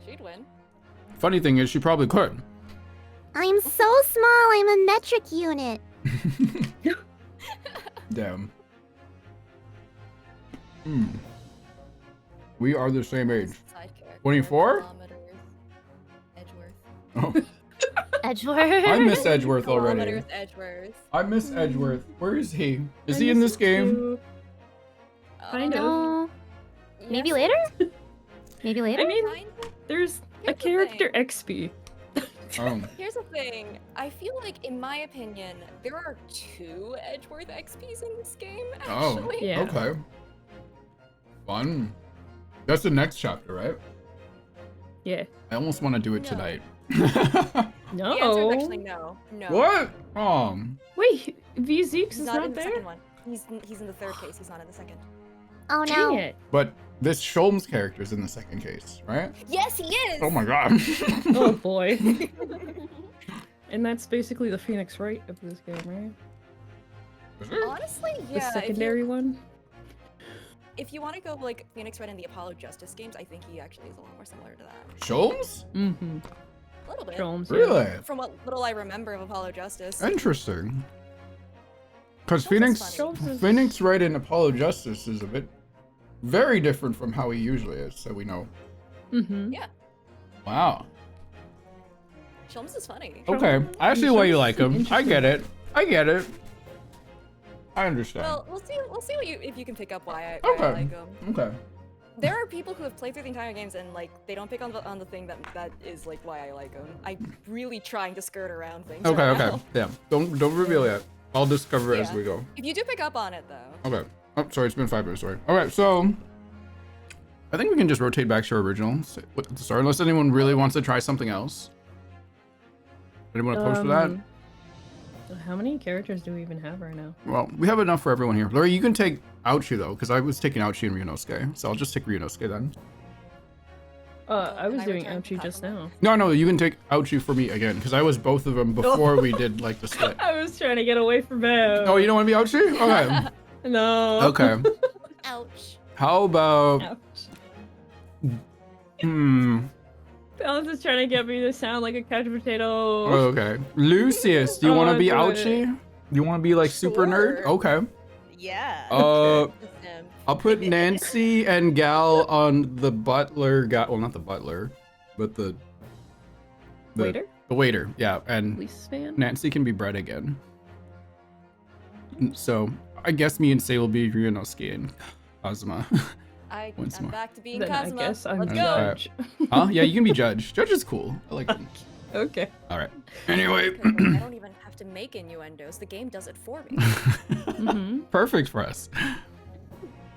She'd win. Funny thing is, she probably could. I'm so small, I'm a metric unit. Damn. We are the same age. Side character. 24? Kilometers. Edgeworth. Oh, Edgeworth. I miss Edgeworth already. Kilometers Edgeworth. I miss Edgeworth. Where is he? Is he in this game? Kind of. No. Maybe Yes. later? Maybe later? I mean, Kind of. there's a Here's the character thing. XP. Oh. Here's the thing. I feel like, in my opinion, there are 2 Edgeworth XPs in this game, Oh. actually. Yeah. Okay. Fun. That's the next chapter, right? Yeah. I almost want to do it No. tonight. No. The answer is actually no. No. What? Wait, V-Zeeks He's is not not in the there? second one. He's in the third case. He's not in the second. Oh Dang no. it. But this Sholmes character is in the second case, right? Yes, he is. Oh my god. Oh boy. And that's basically the Phoenix Wright of this game, right? Is it? Honestly, The yeah. secondary one? If you want to go like Phoenix Wright and the Apollo Justice games, I think he actually is a lot more similar to that. Sholmes? Mm-hmm. A little bit. Sholmes, Really? From what little I remember of Apollo Justice. Interesting. Because Sholmes is Phoenix, funny. Sholmes is- Phoenix Wright in Apollo Justice is a bit very different from how he usually is, so we know. Mm-hmm. Wow. Sholmes is funny. Okay. I see why you like him. I get it. I get it. I understand. Well, we'll see what if you can pick up why I Okay. like him. Okay. There are people who have played through the entire games and like they don't pick on the thing that is like why I like them. I'm really trying to skirt around things. Okay, right okay. now. Yeah. Don't reveal yet. I'll discover as Yeah. we go. If you do pick up on it though. Okay. Oh, sorry, it's been 5 minutes, sorry. Alright, so I think we can just rotate back to our original at the start, unless anyone really wants to try something else. Anyone opposed to that? How many characters do we even have right now? Well, we have enough for everyone here. Lori, you can take Ouchi though, because I was taking Ouchi and Ryunosuke, so I'll just take Ryunosuke then. I was I doing returned Ouchie just now. No, you can take Ouchi for me again, because I was both of them before we did like the split. I was trying to get away from him. Oh, you don't want to be Ouchi? Okay. No. Okay. Ouch. How about Ouch. Balance is trying to get me to sound like a couch potato. Okay. Lucius, do you want to Oh, be good. Ouchi? Do you want to be like super nerd? Sure. Okay. Yeah. I'll put Nancy and Gal on the butler guy. Well, not the butler, but the Waiter? The waiter, yeah. And Police fan? Nancy can be Brett again. So I guess me and Say will be Ryunosuke and Kazuma. I'm Once more. back to being Then I Kazuma. guess I'm Let's go. judge. Huh? Yeah, you can be Judge. Judge is cool. I like him. Okay. All right. Anyway, Because, like, I don't even have to make innuendos. The game does it for me. Mm-hmm. perfect for us.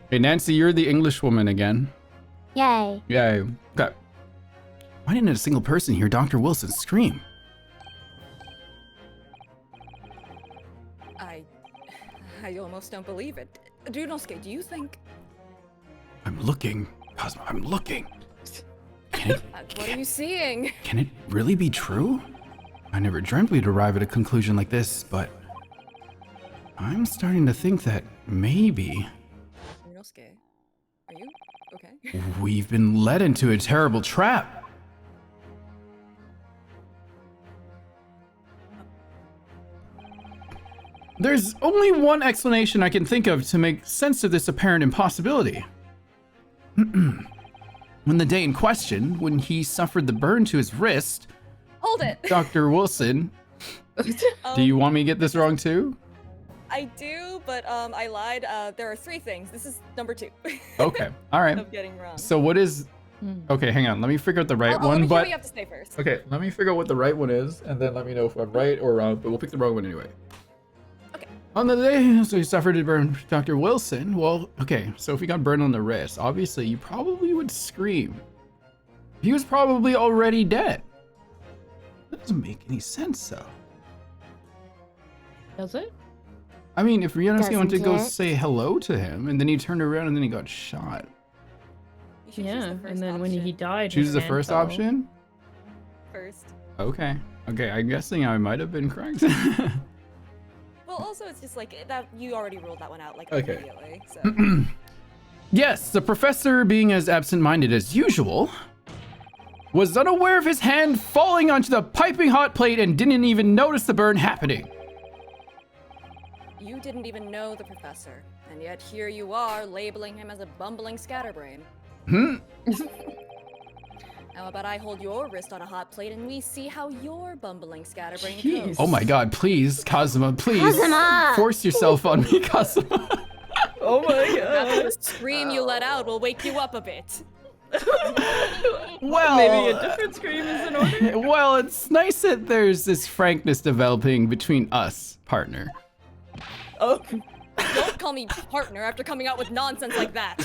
Hey, Nancy, you're the English woman again. Yay. Yay. Okay. Why didn't a single person hear Dr. Wilson scream? I almost don't believe it. Ryunosuke, do you think... I'm looking. Cosmo, I'm looking. Can it, what are you seeing? can it really be true? I never dreamt we'd arrive at a conclusion like this, but I'm starting to think that maybe Ryunosuke, are you okay? we've been led into a terrible trap. There's only one explanation I can think of to make sense of this apparent impossibility. When the day in question, when he suffered the burn to his wrist, Hold it! Dr. Wilson, do you want me to get this wrong too? I do, but I lied. There are 3 things. This is number 2. Okay, all right. Of getting wrong. So what is... Okay, hang on. Let me figure out the right Let one, me hear but... what you have to say first. Okay, let me figure out what the right one is, and then let me know if I'm right or wrong, but we'll pick the wrong one anyway. Okay. On the day so he suffered a burn, Dr. Wilson, well, okay, so if he got burned on the wrist, obviously you probably would scream. He was probably already dead. That doesn't make any sense, though. Does it? I mean, if Ryunosuke wanted to go Doesn't it? say hello to him, and then he turned around and then he got shot. You should choose Yeah, the and first then when option he died, Choose his the hand first fell. option? first. Okay. Okay, I'm guessing I might have been correct. Well, also it's just like that. You already ruled that one out like Okay. immediately. So Yes, the professor, being as absent-minded as usual, was unaware of his hand falling onto the piping hot plate and didn't even notice the burn happening. you didn't even know the professor, and yet here you are labeling him as a bumbling scatterbrain. How about I hold your wrist on a hot plate and we see how your bumbling scatterbrain Jeez. goes? Oh my god, please, Kazuma, please. Kazuma! Force yourself on me, Kazuma. Oh my Perhaps the scream you let out will wake you up a bit. Well, Maybe a different scream is in order? well, it's nice that there's this frankness developing between us, partner. Oh, Don't call me partner after coming out with nonsense like that.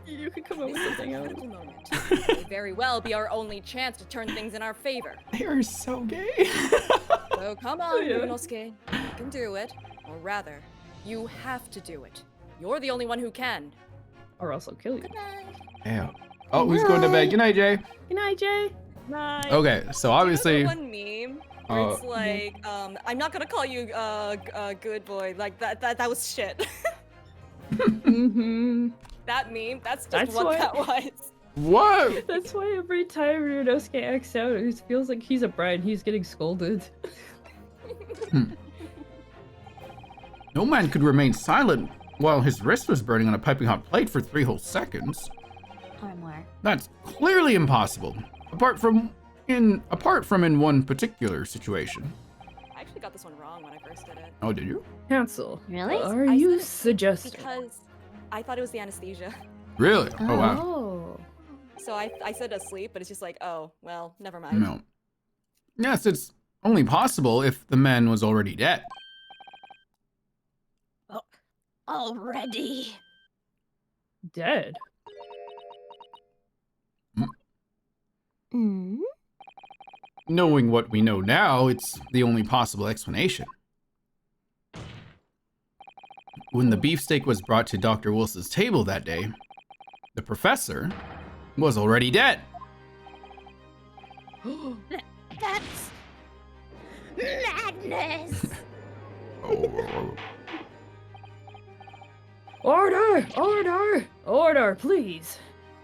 you could come up with This is a something else. critical moment. It may very well be our only chance to turn things in our favor. They are so gay. So come on, Yeah. Ryunosuke. You can do it. Or rather, you have to do it. You're the only one who can. Or else I'll kill you. Damn. Oh, who's going to bed? Good night, Jay. Good night, Jay. Night. Okay, so obviously... Do you know that one meme where it's like, I'm not gonna call you good boy. Like that was shit. Mm-hmm. That meme, that's just That's what why- that was. What? That's why every time Ryunosuke acts out, it feels like he's a bride. He's getting scolded. No man could remain silent while his wrist was burning on a piping hot plate for 3 whole seconds. Or more. That's clearly impossible. Apart from in one particular situation. I actually got this one wrong when I first did it. Oh, did you? Cancel. Really? Are I you said it suggesting? Because I thought it was the anesthesia. Really? Oh, wow. Oh. So I said asleep, but it's just like, oh, well, never mind. No. Yes, it's only possible if the man was already dead. Already. Dead. Mm? Knowing what we know now, it's the only possible explanation. When the beefsteak was brought to Dr. Wilson's table that day, the professor was already dead. That's madness. Oh. Order! Order! Order, please!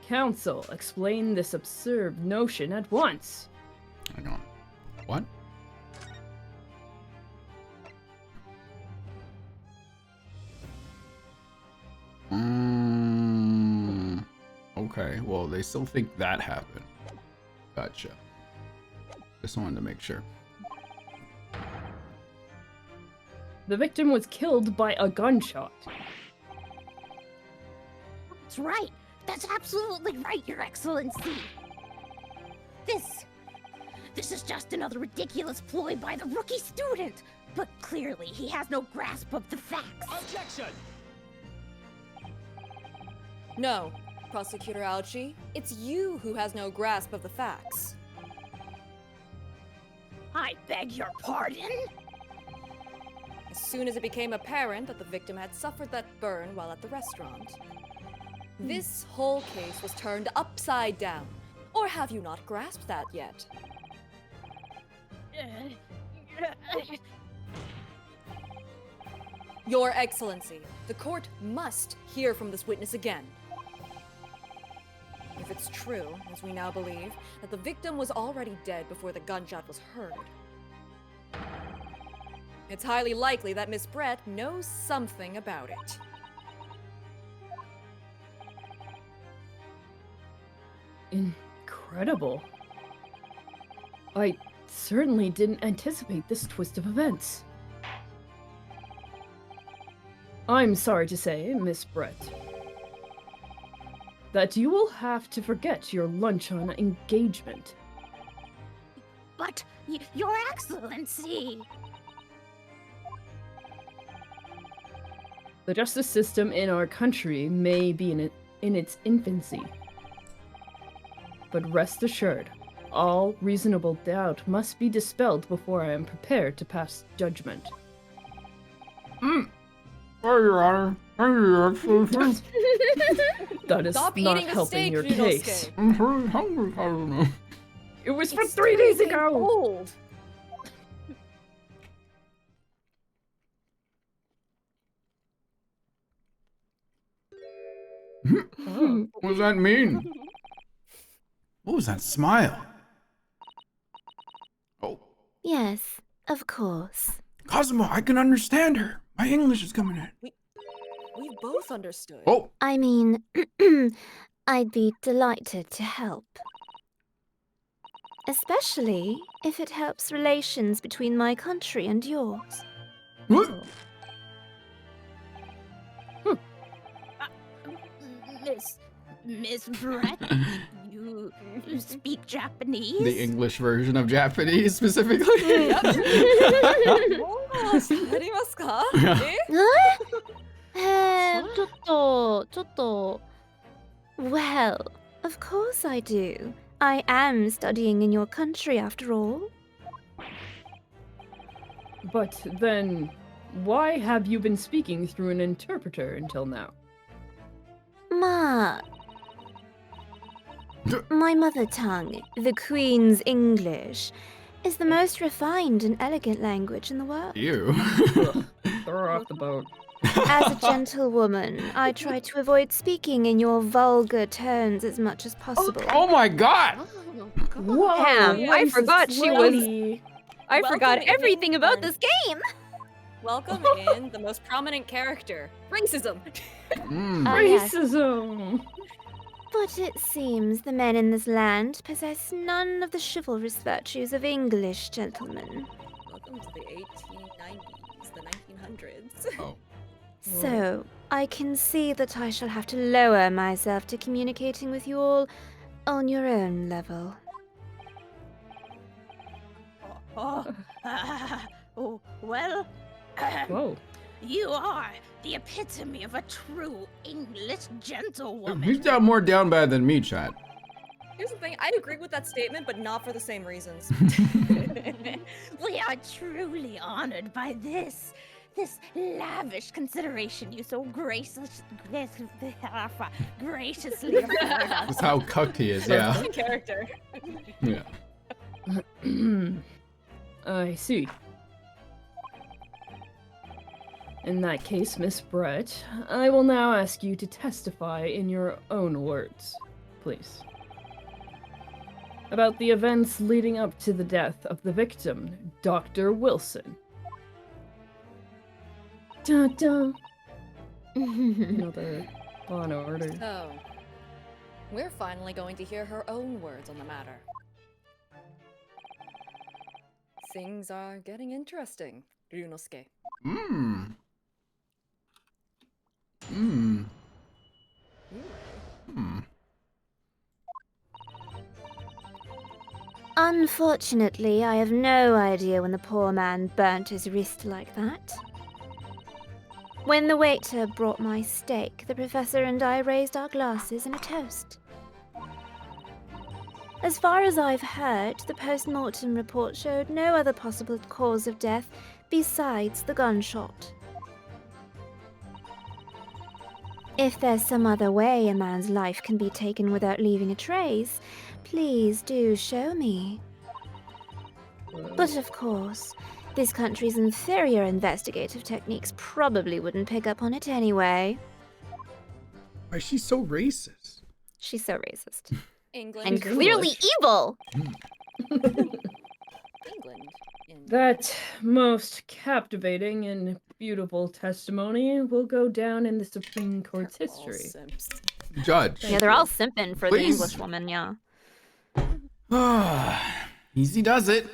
Council, explain this absurd notion at once. Hang on. What? Okay, well, they still think that happened. Gotcha. Just wanted to make sure. The victim was killed by a gunshot. That's right. That's absolutely right, Your Excellency. This is just another ridiculous ploy by the rookie student. But clearly, he has no grasp of the facts. Objection! No, Prosecutor Alchi, it's you who has no grasp of the facts. I beg your pardon? As soon as it became apparent that the victim had suffered that burn while at the restaurant, this whole case was turned upside down. Or have you not grasped that yet? Your Excellency, the court must hear from this witness again. If it's true, as we now believe, that the victim was already dead before the gunshot was heard, it's highly likely that Miss Brett knows something about it. Incredible. I certainly didn't anticipate this twist of events. I'm sorry to say, Miss Brett, that you will have to forget your luncheon engagement. But, Your Excellency! The justice system in our country may be in its infancy. But rest assured, all reasonable doubt must be dispelled before I am prepared to pass judgment. Oh, Your Honor. Thank you, Your Excellency. That is Stop not eating the helping steak, your Ryunosuke. case. I'm very hungry. I don't know. It was from It's 3 days freezing ago! cold. Oh. What does that mean? What was that smile? Oh, Yes, of course. Cosmo, I can understand her. My English is coming in. We both understood. Oh, I mean, I'd be delighted to help. Especially if it helps relations between my country and yours. what? Miss Brett, you speak Japanese? The English version of Japanese, specifically. ありますか? Eh? Well, of course I do. I am studying in your country after all. But then, why have you been speaking through an interpreter until now? My mother tongue, the Queen's English, is the most refined and elegant language in the world. You. Throw her off the boat. As a gentlewoman, I try to avoid speaking in your vulgar tones as much as possible. Oh my God! Whoa! Damn, I forgot she was. slowly. I Welcome forgot in, everything about everyone. this game! Welcome in the most prominent character, racism. Yes. Racism! But it seems the men in this land possess none of the chivalrous virtues of English gentlemen. Welcome to the 1890s, the 1900s. Oh. So, I can see that I shall have to lower myself to communicating with you all on your own level. Oh, well, Whoa. you are the epitome of a true English gentlewoman. He's got more down bad than me, chat. Here's the thing, I agree with that statement, but not for the same reasons. We are truly honored by this lavish consideration you so graciously afford us. That's how cucked he is, yeah. Same character. Yeah. I see. In that case, Miss Brett, I will now ask you to testify in your own words, please. About the events leading up to the death of the victim, Dr. Wilson. Dun dun. Another Law and Order. So, we're finally going to hear her own words on the matter. Things are getting interesting, Ryunosuke. Unfortunately, I have no idea when the poor man burnt his wrist like that. When the waiter brought my steak, the professor and I raised our glasses in a toast. As far as I've heard, the post-mortem report showed no other possible cause of death besides the gunshot. If there's some other way a man's life can be taken without leaving a trace, please do show me. But of course, this country's inferior investigative techniques probably wouldn't pick up on it anyway. Why is she so racist? She's so racist. England. And clearly evil! England. That most captivating and beautiful testimony will go down in the Supreme Court's history. Judge. Yeah, they're all simping for Please. the English woman, yeah. Easy does it.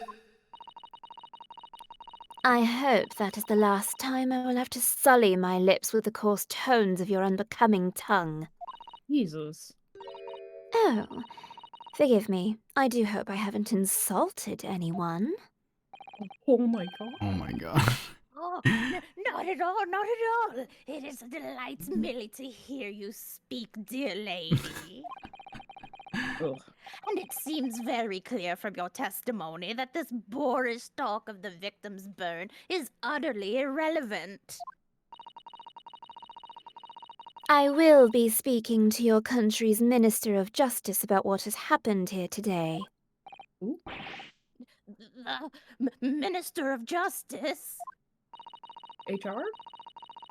I hope that is the last time I will have to sully my lips with the coarse tones of your unbecoming tongue. Jesus. Oh, forgive me. I do hope I haven't insulted anyone. Oh my god. Oh my god. Oh, not at all, not at all. It is a delight merely to hear you speak, dear lady. Ugh. And it seems very clear from your testimony that this boorish talk of the victim's burn is utterly irrelevant. I will be speaking to your country's Minister of Justice about what has happened here today. The Minister of Justice? HR?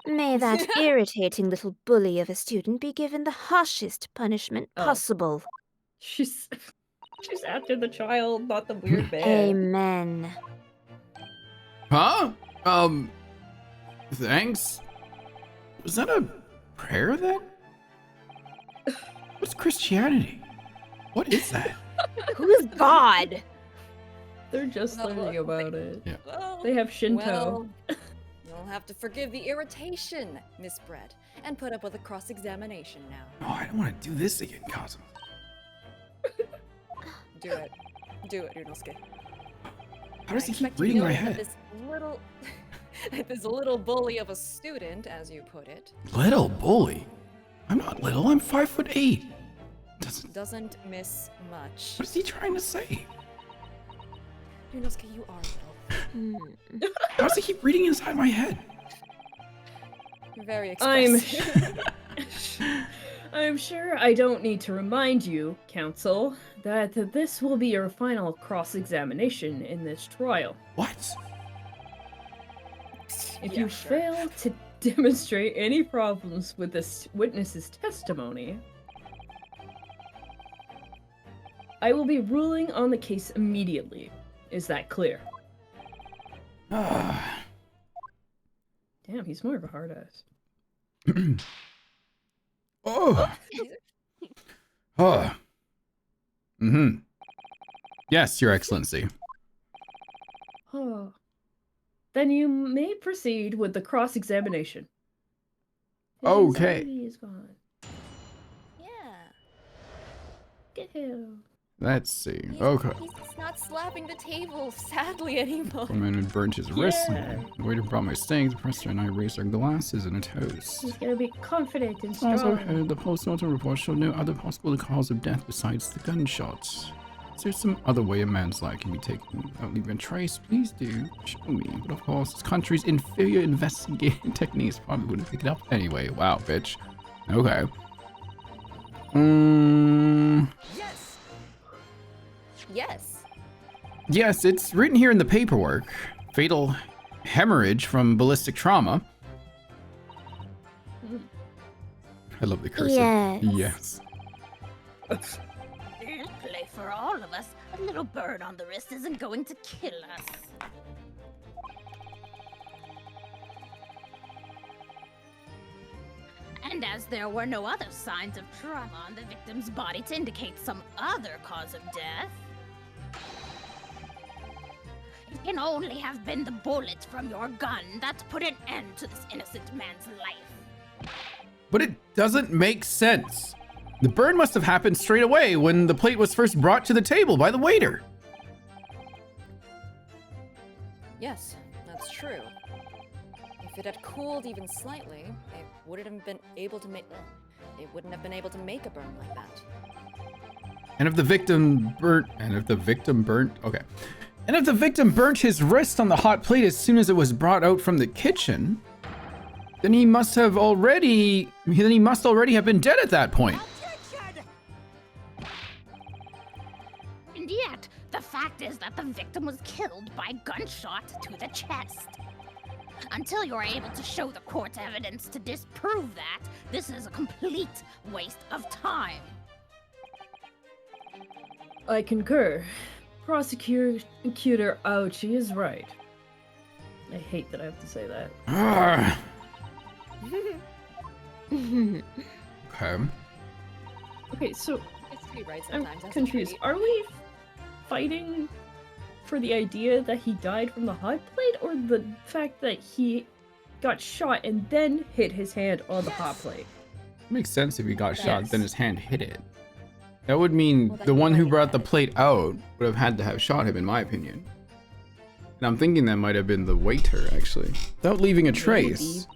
May that irritating little bully of a student be given the harshest punishment possible. She's after the child, not the weird man. Amen. Huh? Thanks. Was that a prayer then? What's Christianity? What is that? Who is God? They're just Well, learning about it. Yeah. Well, They have Shinto. Well, you'll have to forgive the irritation, Miss Brett, and put up with a cross-examination now. Oh, I don't want to do this again, Cosmo. Do it. Do it, Yunosuke. How does he I keep expect you to reading know my that head? This little, this little bully of a student, as you put it, Little bully? I'm not little, I'm 5'8". doesn't miss much. What is he trying to say? Yunosuke, you are little. How does he keep reading inside my head? You're very I'm expressive. I'm sure I don't need to remind you, counsel, that this will be your final cross-examination in this trial. What? If Yeah, you sure. fail to demonstrate any problems with this witness's testimony, I will be ruling on the case immediately. Is that clear? Damn, he's more of a hard ass. Oh. Oh. Mm-hmm. Yes, Your Excellency. Oh. Then you may proceed with the cross-examination. His Okay. anxiety is gone. Yeah. Get him. Let's see. He's, Okay. he's not slapping the table, sadly, anymore. The man had burnt his wrist. Yeah. The waiter brought my steak. The professor and I raised our glasses in a toast. He's gonna be confident and Also, strong. the post-mortem report showed no other possible cause of death besides the gunshots. Is there some other way a man's life can be taken without leaving a trace? Please do show me. But of course, this country's inferior investigating techniques probably wouldn't pick it up anyway. Wow, bitch. Okay. Yes. Yes. Yes, it's written here in the paperwork. Fatal hemorrhage from ballistic trauma. I love the cursor. Yes. Yes. Little play for all of us. A little burn on the wrist isn't going to kill us. And as there were no other signs of trauma on the victim's body to indicate some other cause of death, it can only have been the bullet from your gun that put an end to this innocent man's life. But it doesn't make sense. The burn must have happened straight away when the plate was first brought to the table by the waiter. Yes, that's true. If it had cooled even slightly, it wouldn't have been able to make a burn like that. And if the victim burnt his wrist on the hot plate as soon as it was brought out from the kitchen, then he must already have been dead at that point. And yet, the fact is that the victim was killed by gunshot to the chest. Until you're able to show the court evidence to disprove that, this is a complete waste of time. I concur. Prosecutor Aochi is right. I hate that I have to say that. Okay. Okay, so it's to be right I'm sometimes. that's confused. great. Are we fighting for the idea that he died from the hot plate, or the fact that he got shot and then hit his hand on the hot plate? Makes sense if he got shot, Yes. then his hand hit it. That would mean the one who brought the plate out would have had to have shot him, in my opinion. And I'm thinking that might have been the waiter, actually. Without leaving a trace.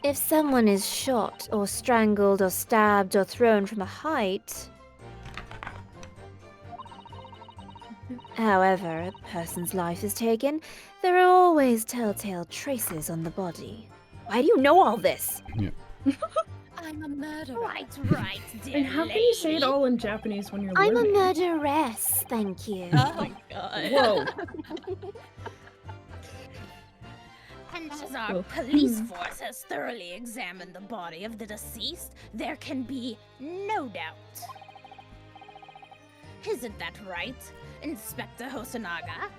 If someone is shot or strangled or stabbed or thrown from a height, however a person's life is taken, there are always telltale traces on the body. Why do you know all this? Yeah. I'm a murderer. Right, dear And how can you say it all in Japanese when you're I'm a learning? murderess, thank you. Oh my god. Whoa. And as our Oh. police force has thoroughly examined the body of the deceased, there can be no doubt. Isn't that right, Inspector Hosonaga?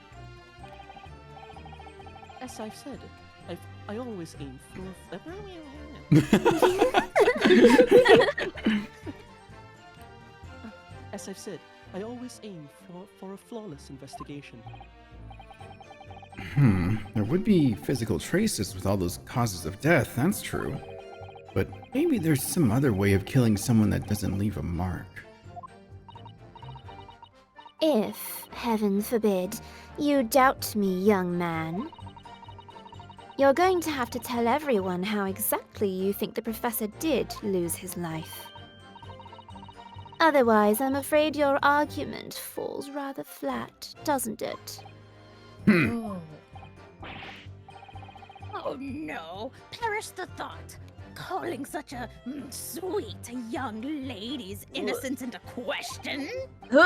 As I've said, I always aim for. As I've said, I always aim for a flawless investigation. There would be physical traces with all those causes of death, that's true. But maybe there's some other way of killing someone that doesn't leave a mark. If, heaven forbid, you doubt me, young man, you're going to have to tell everyone how exactly you think the professor did lose his life. Otherwise, I'm afraid your argument falls rather flat, doesn't it? Oh. Oh no, perish the thought. Calling such a sweet young lady's innocence into question? Oh,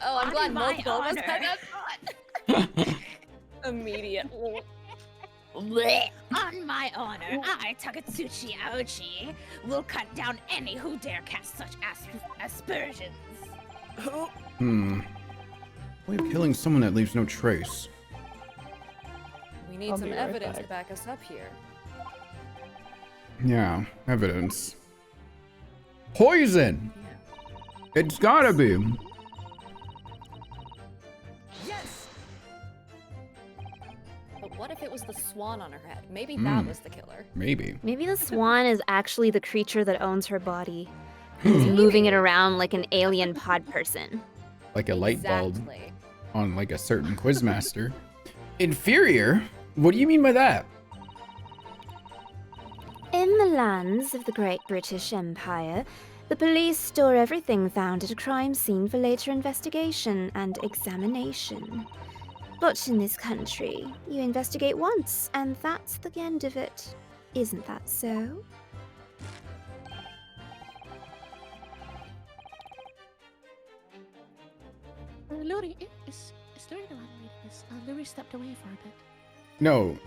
I'm glad On my multiple of us honor. had that thought. Immediate. On my honor, I, Takatsuchi Aochi, will cut down any who dare cast such aspersions. Way of killing someone that leaves no trace. We need I'll some be right evidence back. to back us up here. Yeah, evidence. Poison! It's gotta be. Yes! But what if it was the swan on her head? Maybe that was the killer. Maybe. Maybe the swan is actually the creature that owns her body. He's moving it around like an alien pod person. Like a light bulb Exactly. on like a certain quizmaster. Inferior? What do you mean by that? In the lands of the Great British Empire, the police store everything found at a crime scene for later investigation and examination. But in this country, you investigate once, and that's the end of it. Isn't that so? Luri, is Luri the one reading this? Luri stepped away for a bit. No.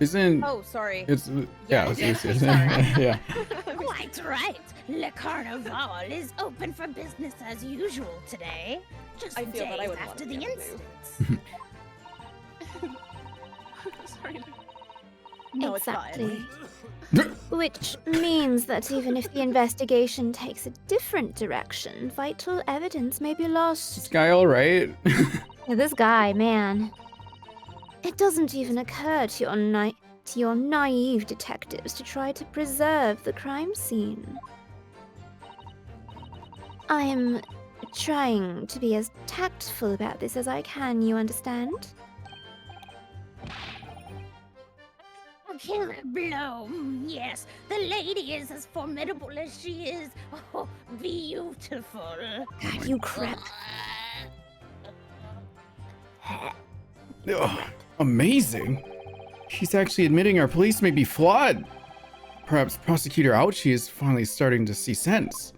Isn't Oh, sorry. it's Yeah, yeah. Quite right. Le Carnival is open for business as usual today. Just I feel days that I would want after to the be able to. incident. Sorry, Luri. No, it's fine. exactly. Which means that even if the investigation takes a different direction, vital evidence may be This lost. guy alright? This guy, man. It doesn't even occur to your naive detectives to try to preserve the crime scene. I'm trying to be as tactful about this as I can, you understand? Killer Bloom, yes, the lady is as formidable as she is beautiful. God, you crap. Oh, amazing. He's actually admitting our police may be flawed. Perhaps Prosecutor Ouchie is finally starting to see sense.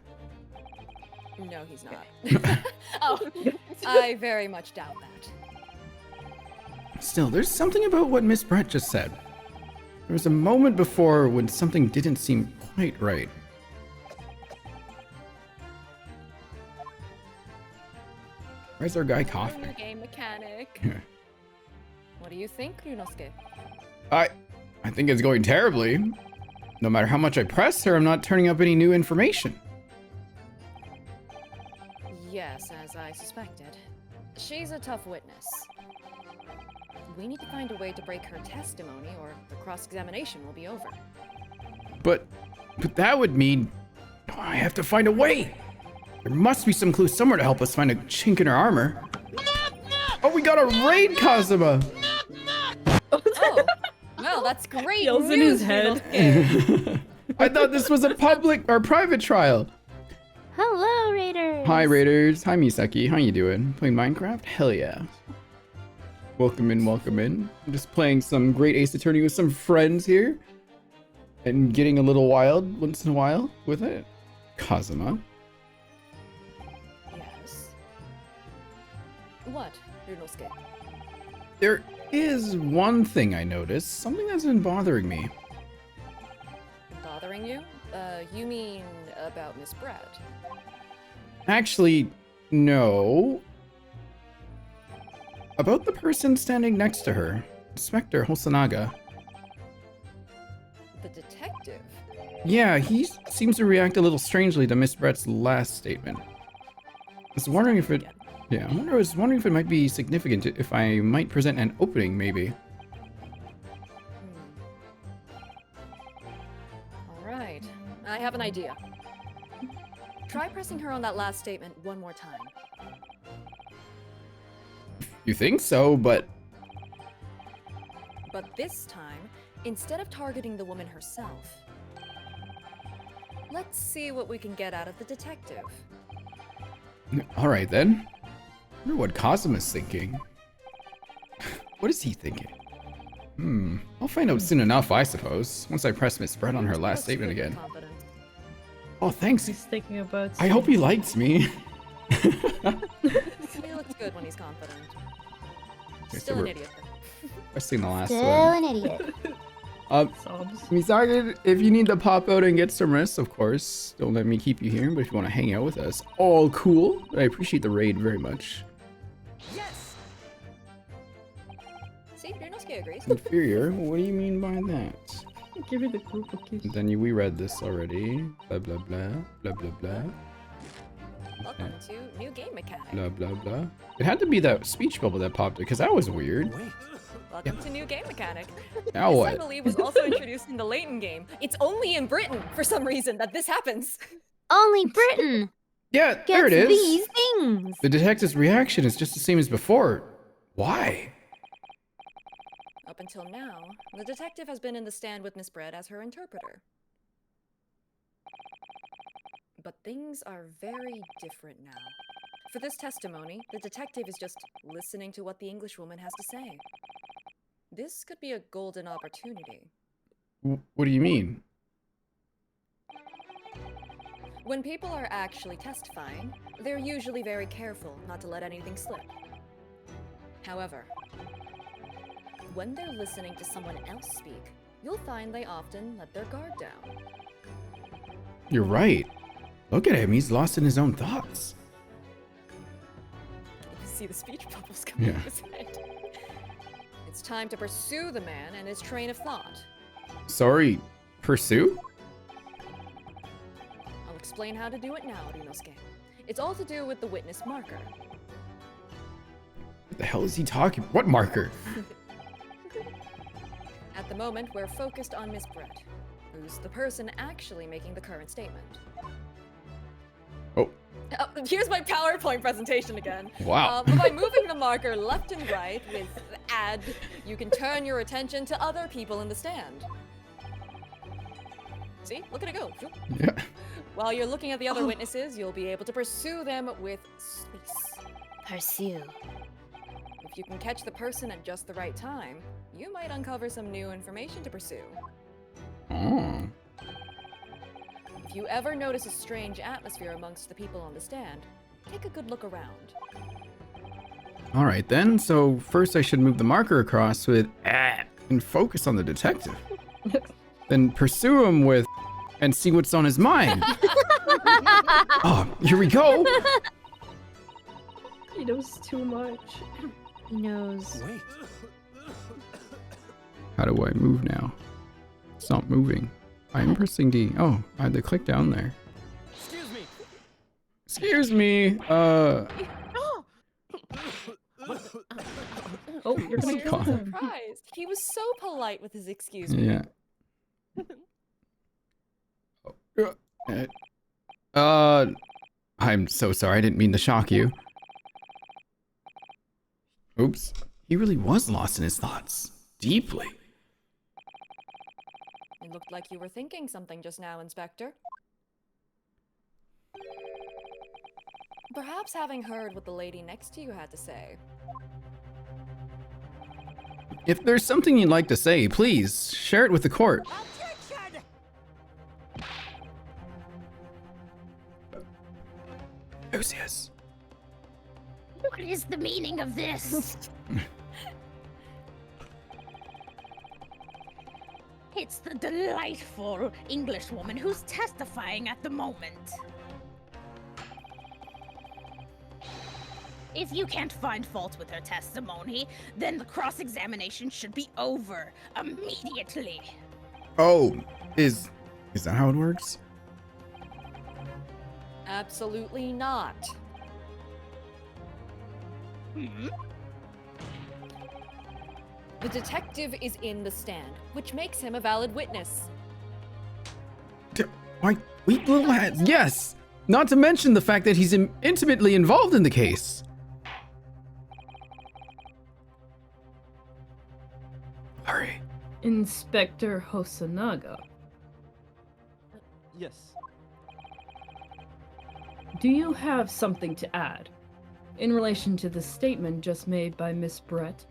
No, he's not. Oh, I very much doubt that. Still, there's something about what Miss Brett just said. There was a moment before when something didn't seem quite right. Where's our guy coughing? Game mechanic. Yeah. What do you think, Ryunosuke? I think it's going terribly. No matter how much I press her, I'm not turning up any new information. Yes, as I suspected. She's a tough witness. We need to find a way to break her testimony, or the cross-examination will be over. But that would mean I have to find a way. There must be some clue somewhere to help us find a chink in her armor. Oh, we got a raid, Kazuma! Oh, well, that's great Yells news, in his head. Ryunosuke. I thought this was a public or private trial. Hello, Raiders! Hi, Raiders. Hi, Misaki. How you doing? Playing Minecraft? Hell yeah. Welcome in, welcome in. I'm just playing some Great Ace Attorney with some friends here. And getting a little wild once in a while with it. Kazuma. Yes. What, Ryunosuke? There is one thing I noticed. Something that's been bothering me. Bothering you? You mean about Miss Brett? Actually, no. About the person standing next to her. Inspector Hosanaga. The detective? Yeah, he seems to react a little strangely to Miss Brett's last statement. I was wondering if it... Yeah, I was wondering if it might be significant if I might present an opening, maybe. Alright, I have an idea. Try pressing her on that last statement one more time. You think so, but... But this time, instead of targeting the woman herself, let's see what we can get out of the detective. Alright then. I wonder what Kazuma's thinking. What is he thinking? I'll find out soon enough, I suppose. Once I press Miss Brett on her last statement again. Confident. Oh, thanks. He's thinking about. I hope he likes me. He looks good when he's confident. Okay, so Still an we're idiot. pressing the last Still one. an idiot. Sobs. Misaki, if you need to pop out and get some rest, of course, don't let me keep you here. But if you want to hang out with us, all cool. I appreciate the raid very much. Yes! See, Ryunosuke agrees. Inferior? What do you mean by that? Give me the group cookies. Then we read this already. Blah blah blah. Blah blah blah. Welcome to New Game Mechanic. Blah blah blah. It had to be that speech bubble that popped because that was weird. Wait. Welcome to New Game Mechanic. Now This, I what? believe, was also introduced in the Layton game. It's only in Britain, for some reason, that this happens. Only Britain Yeah, there it gets is. these things! The detective's reaction is just the same as before. Why? Up until now, the detective has been in the stand with Miss Brett as her interpreter. But things are very different now. For this testimony, the detective is just listening to what the Englishwoman has to say. This could be a golden opportunity. What do you mean? When people are actually testifying, they're usually very careful not to let anything slip. However, when they're listening to someone else speak, you'll find they often let their guard down. You're right. Look at him. He's lost in his own thoughts. You see the speech bubbles coming Yeah. out of his head. It's time to pursue the man and his train of thought. Sorry, pursue? I'll explain how to do it now, Ryunosuke. It's all to do with the witness marker. What the hell is he talking? What marker? At the moment, we're focused on Miss Brett, who's the person actually making the current statement. Oh, Here's my PowerPoint presentation again. Wow. By moving the marker left and right with add, you can turn your attention to other people in the stand. See? Look at it go. Yeah. While you're looking at the other witnesses, you'll be able to pursue them with space. Pursue. If you can catch the person at just the right time, you might uncover some new information to pursue. Oh. If you ever notice a strange atmosphere amongst the people on the stand, take a good look around. All right then. So first I should move the marker across with and focus on the detective. Then pursue him with and see what's on his mind. Oh, here we go. He knows too much. He knows. Wait. How do I move now? It's not moving. I'm pressing D. Oh, I had to click down there. Excuse me. Excuse me. Oh, you're gonna You're kill God. him. surprised. He was so polite with his excuse me. Yeah. I'm so sorry. I didn't mean to shock you. Oops. He really was lost in his thoughts. Deeply. It looked like you were thinking something just now, Inspector. Perhaps having heard what the lady next to you had to say. If there's something you'd like to say, please share it with the court. Lucius. What is the meaning of this? It's the delightful Englishwoman who's testifying at the moment. If you can't find fault with her testimony, then the cross-examination should be over immediately. Oh, is that how it works? Absolutely not. Hmm? The detective is in the stand, which makes him a valid witness. Why, weak little hat. Yes. Not to mention the fact that he's intimately involved in the case. Hurry. Inspector Hosonaga, Yes. do you have something to add in relation to the statement just made by Miss Brett?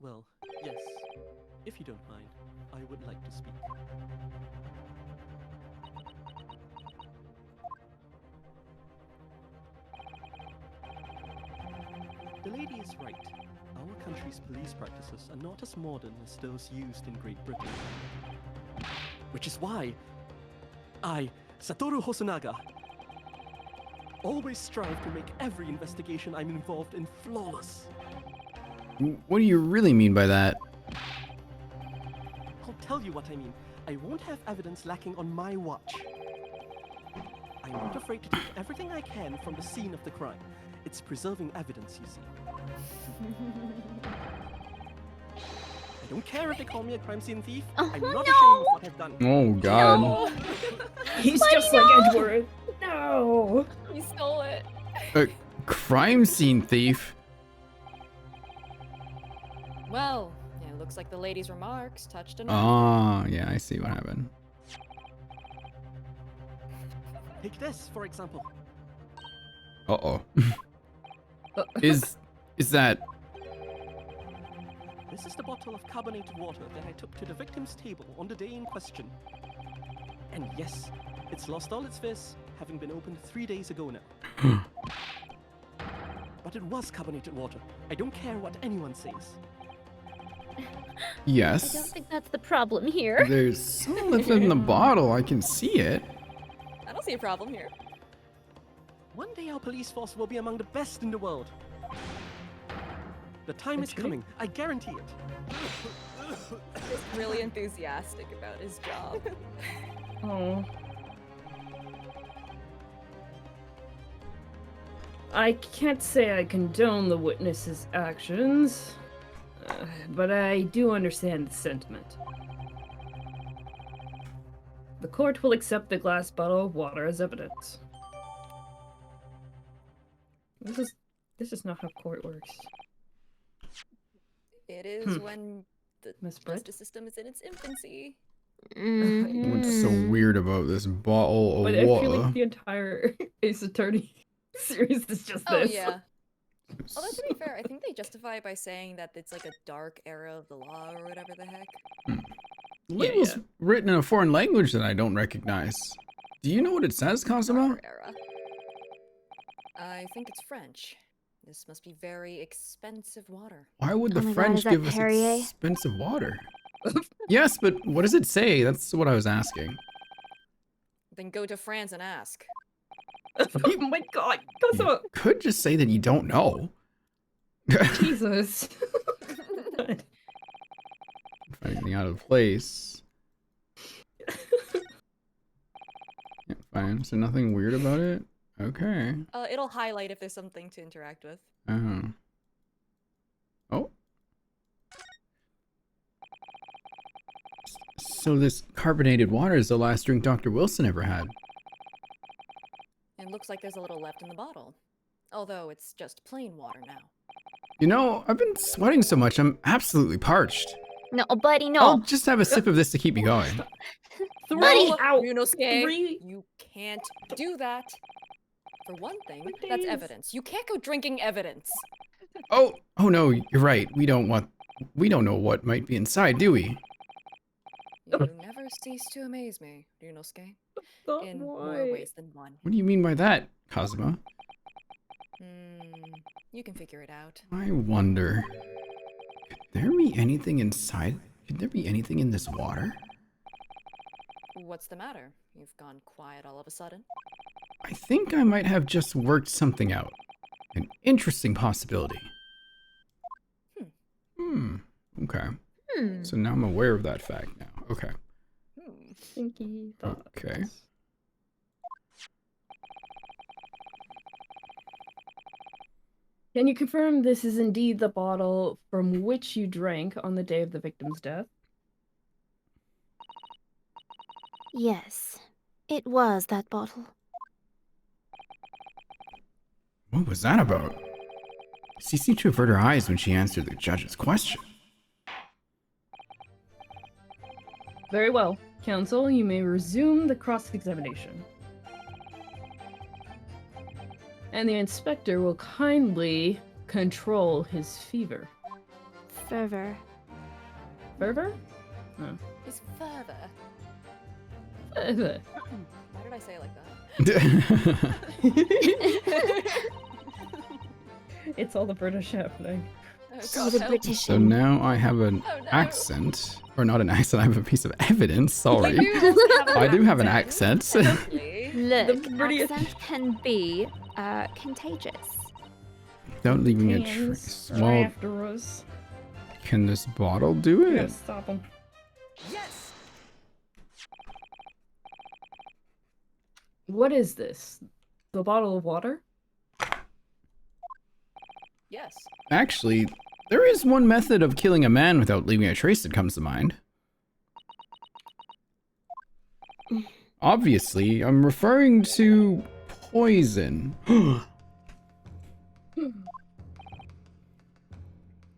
Well, yes. If you don't mind, I would like to speak. The lady is right. Our country's police practices are not as modern as those used in Great Britain. Which is why I, Satoru Hosonaga, always strive to make every investigation I'm involved in flawless. What do you really mean by that? I'll tell you what I mean. I won't have evidence lacking on my watch. I'm not afraid to take everything I can from the scene of the crime. It's preserving evidence, you see. I don't care if they call me a crime scene thief. Oh, I'm not no! ashamed of what I've done. Oh, God. He's Why just no? like Edward. No. You stole it. A crime scene thief? Well, yeah, looks like the lady's remarks touched a nerve. Oh, yeah, I see what happened. Take this, for example. Uh-oh. Is that... This is the bottle of carbonated water that I took to the victim's table on the day in question. And yes, it's lost all its fizz, having been opened 3 days ago now. But it was carbonated water. I don't care what anyone says. Yes. I don't think that's the problem here. There's some left in the bottle. I can see it. I don't see a problem here. One day our police force will be among the best in the world. The time is coming, I guarantee it. He's really enthusiastic about his job. Oh. I can't say I condone the witness's actions. But I do understand the sentiment. The court will accept the glass bottle of water as evidence. This is not how court works. It is when the Miss Britt? justice system is in its infancy. What's so weird about this bottle But of I water? feel like the entire Ace Attorney series is just Oh this. yeah. Although to be fair, I think they justify it by saying that it's like a dark era of the law or whatever the heck. The label's yeah. written in a foreign language that I don't recognize. Do you know what it says, Cosimo? Darker era. I think it's French. This must be very expensive water. Why would the Oh my God, French is that give us Perrier? expensive water? Yes, but what does it say? That's what I was asking. Then go to France and ask. Oh my god, Cosmo! Could just say that you don't know. Jesus. Anything out of place. Yeah, fine. So nothing weird about it? Okay. It'll highlight if there's something to interact with. Oh. So this carbonated water is the last drink Dr. Wilson ever had. It looks like there's a little left in the bottle. Although it's just plain water now. You know, I've been sweating so much, I'm absolutely parched. No, buddy, I'll no. just have a sip of this to keep me going. No, out. Ryunosuke, Three. you can't do that. For one thing, What that's days? evidence. You can't go drinking evidence. Oh no, you're right. We don't know what might be inside, do we? You never cease to amaze me, Ryunosuke. But In more why? ways than one. What do you mean by that, Cosmo? You can figure it out. I wonder. Could there be anything inside? Could there be anything in this water? What's the matter? You've gone quiet all of a sudden. I think I might have just worked something out. An interesting possibility. Okay. So now I'm aware of that fact now. Okay. Stinky thoughts. Okay. Can you confirm this is indeed the bottle from which you drank on the day of the victim's death? Yes, it was that bottle. What was that about? She seemed to avert her eyes when she answered the judge's question. Very well. Counsel, you may resume the cross-examination. And the inspector will kindly control his fever. Fervor. Fervor? No. It's further. Fervor. Why did I say it like that? It's all the British happening. Oh, So God, the help. British. So now I have an Oh, no. accent. Or not an accent, I have a piece of evidence. Sorry. You also have an I do have an accent. accent. Lovely. Look, The British- accent can be contagious. Without leaving a Hands trace. are Well, after us. can this bottle do We it? gotta stop them. Yes! What is this? The bottle of water? Yes. Actually, there is one method of killing a man without leaving a trace that comes to mind. Obviously, I'm referring to poison.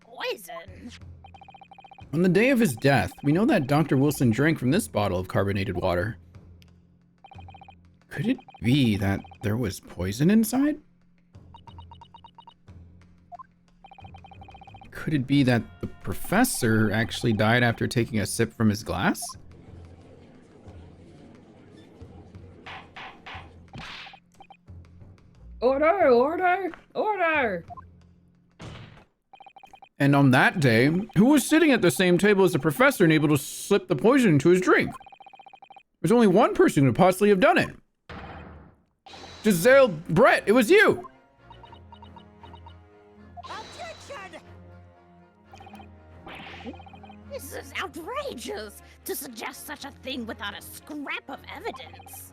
Poison? On the day of his death, we know that Dr. Wilson drank from this bottle of carbonated water. Could it be that there was poison inside? Could it be that the professor actually died after taking a sip from his glass? Order! Order! Order! And on that day, who was sitting at the same table as the professor and able to slip the poison into his drink? There's only one person who could possibly have done it. Giselle Brett, it was you! This is outrageous to suggest such a thing without a scrap of evidence.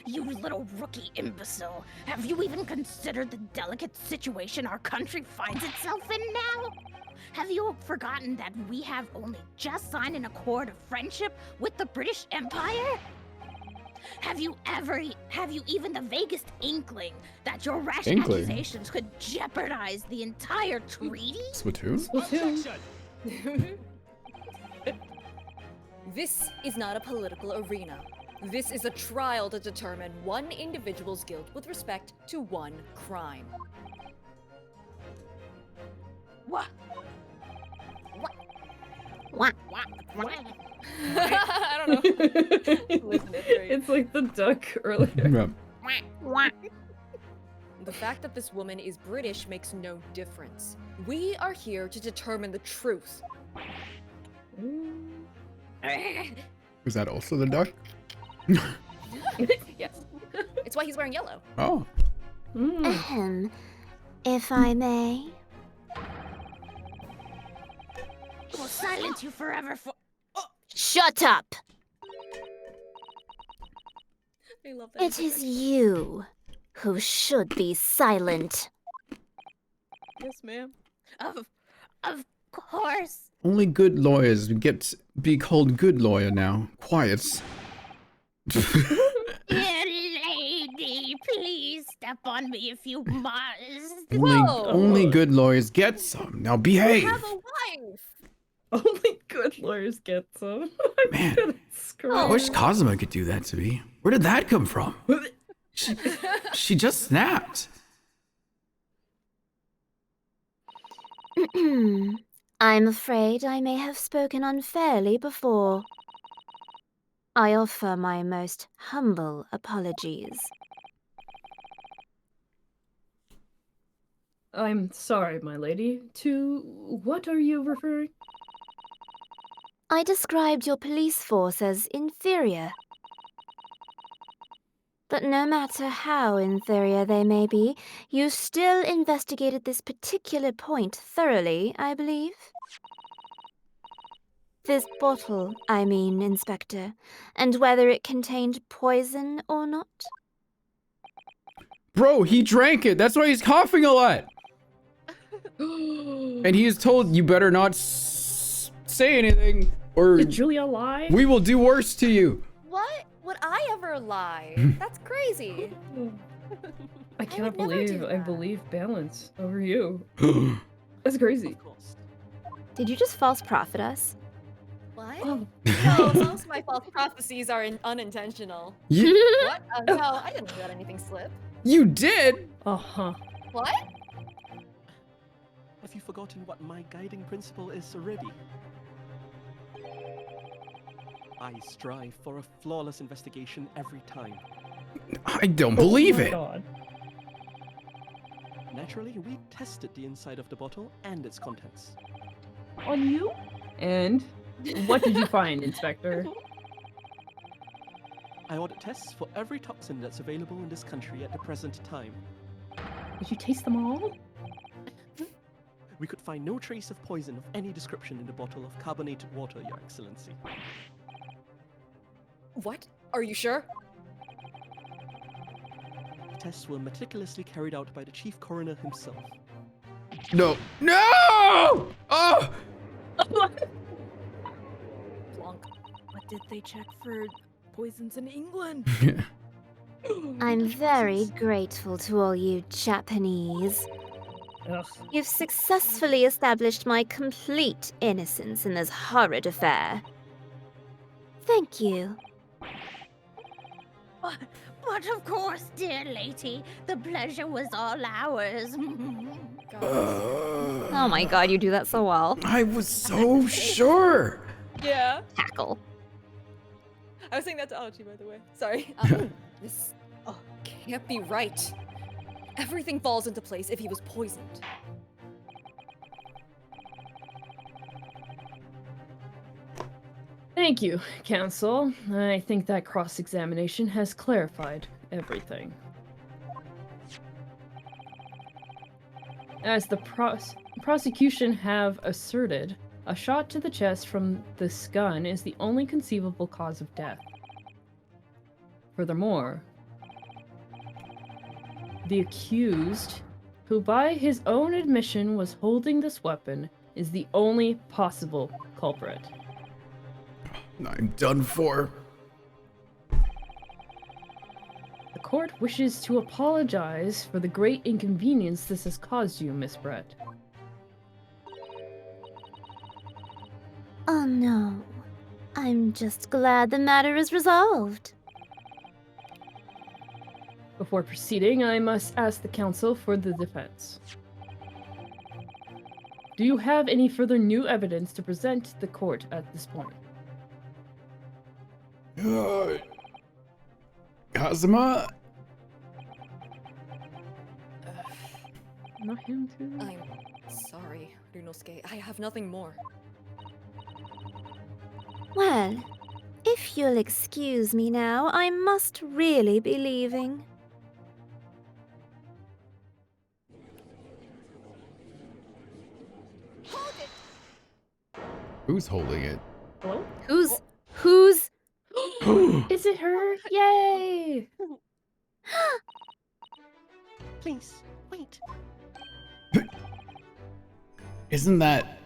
You little rookie imbecile. Have you even considered the delicate situation our country finds itself in now? Have you forgotten that we have only just signed an accord of friendship with the British Empire? Have you even the vaguest inkling that your rash accusations could jeopardize the entire treaty? Splatoon? This is not a political arena. This is a trial to determine one individual's guilt with respect to one crime. What? What? I don't know. It's like the duck earlier. Yeah. The fact that this woman is British makes no difference. We are here to determine the truth. Is that also the duck? Yes. It's why he's wearing yellow. Oh. Ahem. If I may. We'll silence you forever for. Shut up! I love that. It is you who should be silent. Yes, ma'am. Of course. Only good lawyers get be called good lawyer now. Quiet. Dear lady, please step on me if you must. Only good lawyers get some. Now behave. Have a wife. Only good lawyers get some. Man, Screw I wish Kazuma could do that to me. Where did that come from? She just snapped. I'm afraid I may have spoken unfairly before. I offer my most humble apologies. I'm sorry, my lady. To what are you referring? I described your police force as inferior. But no matter how inferior they may be, you still investigated this particular point thoroughly, I believe? This bottle, I mean, Inspector, and whether it contained poison or not? Bro, he drank it. That's why he's coughing a lot. And he is told, you better not say anything, or Did Julia lie? we will do worse to you. What? Would I ever lie? That's crazy. I cannot would never do believe I that. believe balance over you. That's crazy. Of course. Did you just false prophet us? What? Oh. No, most of my false prophecies are unintentional. You, What? No, I didn't let anything slip. you did? Uh-huh. What? Have you forgotten what my guiding principle is already? I strive for a flawless investigation every time. I don't believe Oh my it. God. Naturally, we tested the inside of the bottle and its contents. On you? And what did you find, Inspector? I ordered tests for every toxin that's available in this country at the present time. Did you taste them all? We could find no trace of poison of any description in the bottle of carbonated water, Your Excellency. What? Are you sure? The tests were meticulously carried out by the chief coroner himself. No. No! Oh! Plonk. But did they check for poisons in England? I'm very grateful to all you Japanese. Ugh. You've successfully established my complete innocence in this horrid affair. Thank you. But of course, dear lady, the pleasure was all ours. Oh my god, you do that so well. I was so sure. Yeah. Tackle. I was saying that to Achi, by the way. Sorry. This can't be right. Everything falls into place if he was poisoned. Thank you, Counsel. I think that cross-examination has clarified everything. As the prosecution have asserted, a shot to the chest from this gun is the only conceivable cause of death. Furthermore, the accused, who by his own admission was holding this weapon, is the only possible culprit. I'm done for. The court wishes to apologize for the great inconvenience this has caused you, Miss Brett. Oh no. I'm just glad the matter is resolved. Before proceeding, I must ask the counsel for the defense. Do you have any further new evidence to present the court at this point? Kazuma? Not him too. I'm sorry, Ryunosuke. I have nothing more. Well, if you'll excuse me now, I must really be leaving. Who's holding it? Hello? Who's... Is it her? Yay! Please, wait. Isn't that...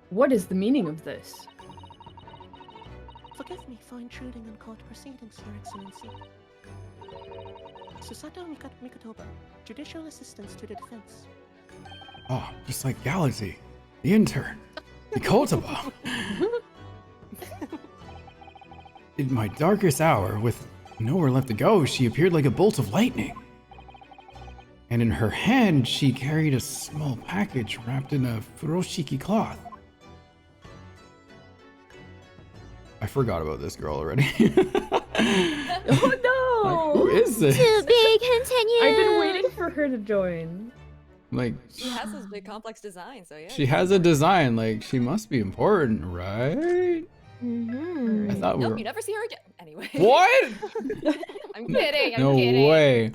What is the meaning of this? Forgive me for intruding on court proceedings, Your Excellency. Susato Mikotoba, Judicial Assistant to the Defense. Oh, just like Galaxy. The intern. The Kotoba. In my darkest hour, with nowhere left to go, she appeared like a bolt of lightning. And in her hand, she carried a small package wrapped in a furoshiki cloth. I forgot about this girl already. Oh no! Who is this? To be continued! I've been waiting for her to join. Like, She has this big complex design, so yeah. she has a design, like, she must be important, right? Mm-hmm. I thought we Nope, were... you never see her again. Anyway. What? I'm kidding. I'm No kidding. way.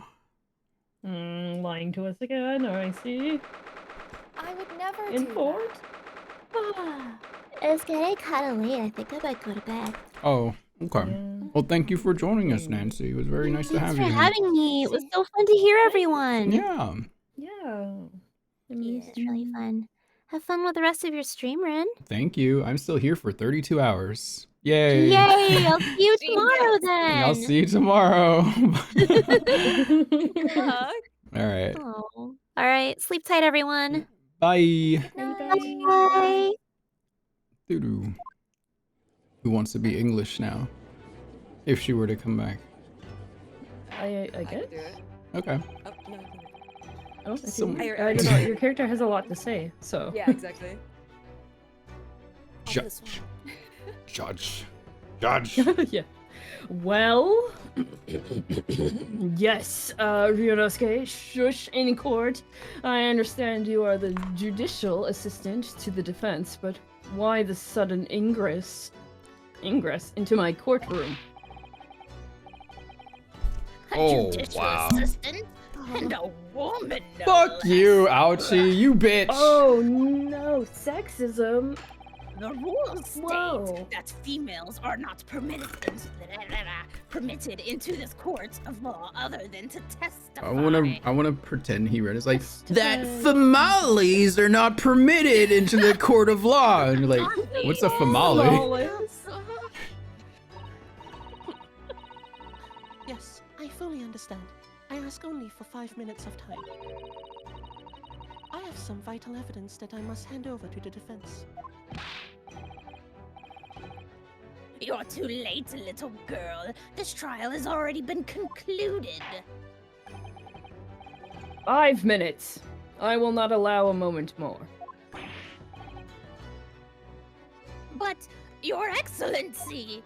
Lying to us again, I see. I would never In do court? It's getting kind of late. I think I might go to bed. Oh, okay. Yeah. Well, thank you for joining us, Nancy. It was very nice to Thanks have for you. having me. It was so fun to hear everyone. Yeah. Yeah. It was really fun. Have fun with the rest of your stream, Rin. Thank you. I'm still here for 32 hours. Yay. Yay! I'll see you tomorrow then. I'll see you tomorrow. that. All right. Oh. All right. Sleep tight, everyone. Bye. Bye. Doo-doo. Who wants to be English now? If she were to come back. I I guess. can do it. Okay. Oh, no. Oh, I So- think, I- I don't know. Your character has a lot to say, so. Yeah, exactly. Judge. Judge. Judge. Yeah. Well, yes, Ryunosuke, shush in court. I understand you are the judicial assistant to the defense, but why the sudden ingress into my courtroom? A Oh, judicial wow. assistant and a woman. no Fuck you, Ouchie. You bitch. Oh no, sexism. The rules state Whoa. that females are not permitted into this court of law other than to testify. I wanna pretend he read it. It's like that famales are not permitted into the court of law. And you're like, what's a famale? Yes, I fully understand. I ask only for 5 minutes of time. I have some vital evidence that I must hand over to the defense. You're too late, little girl. This trial has already been concluded. 5 minutes. I will not allow a moment more. But, Your Excellency!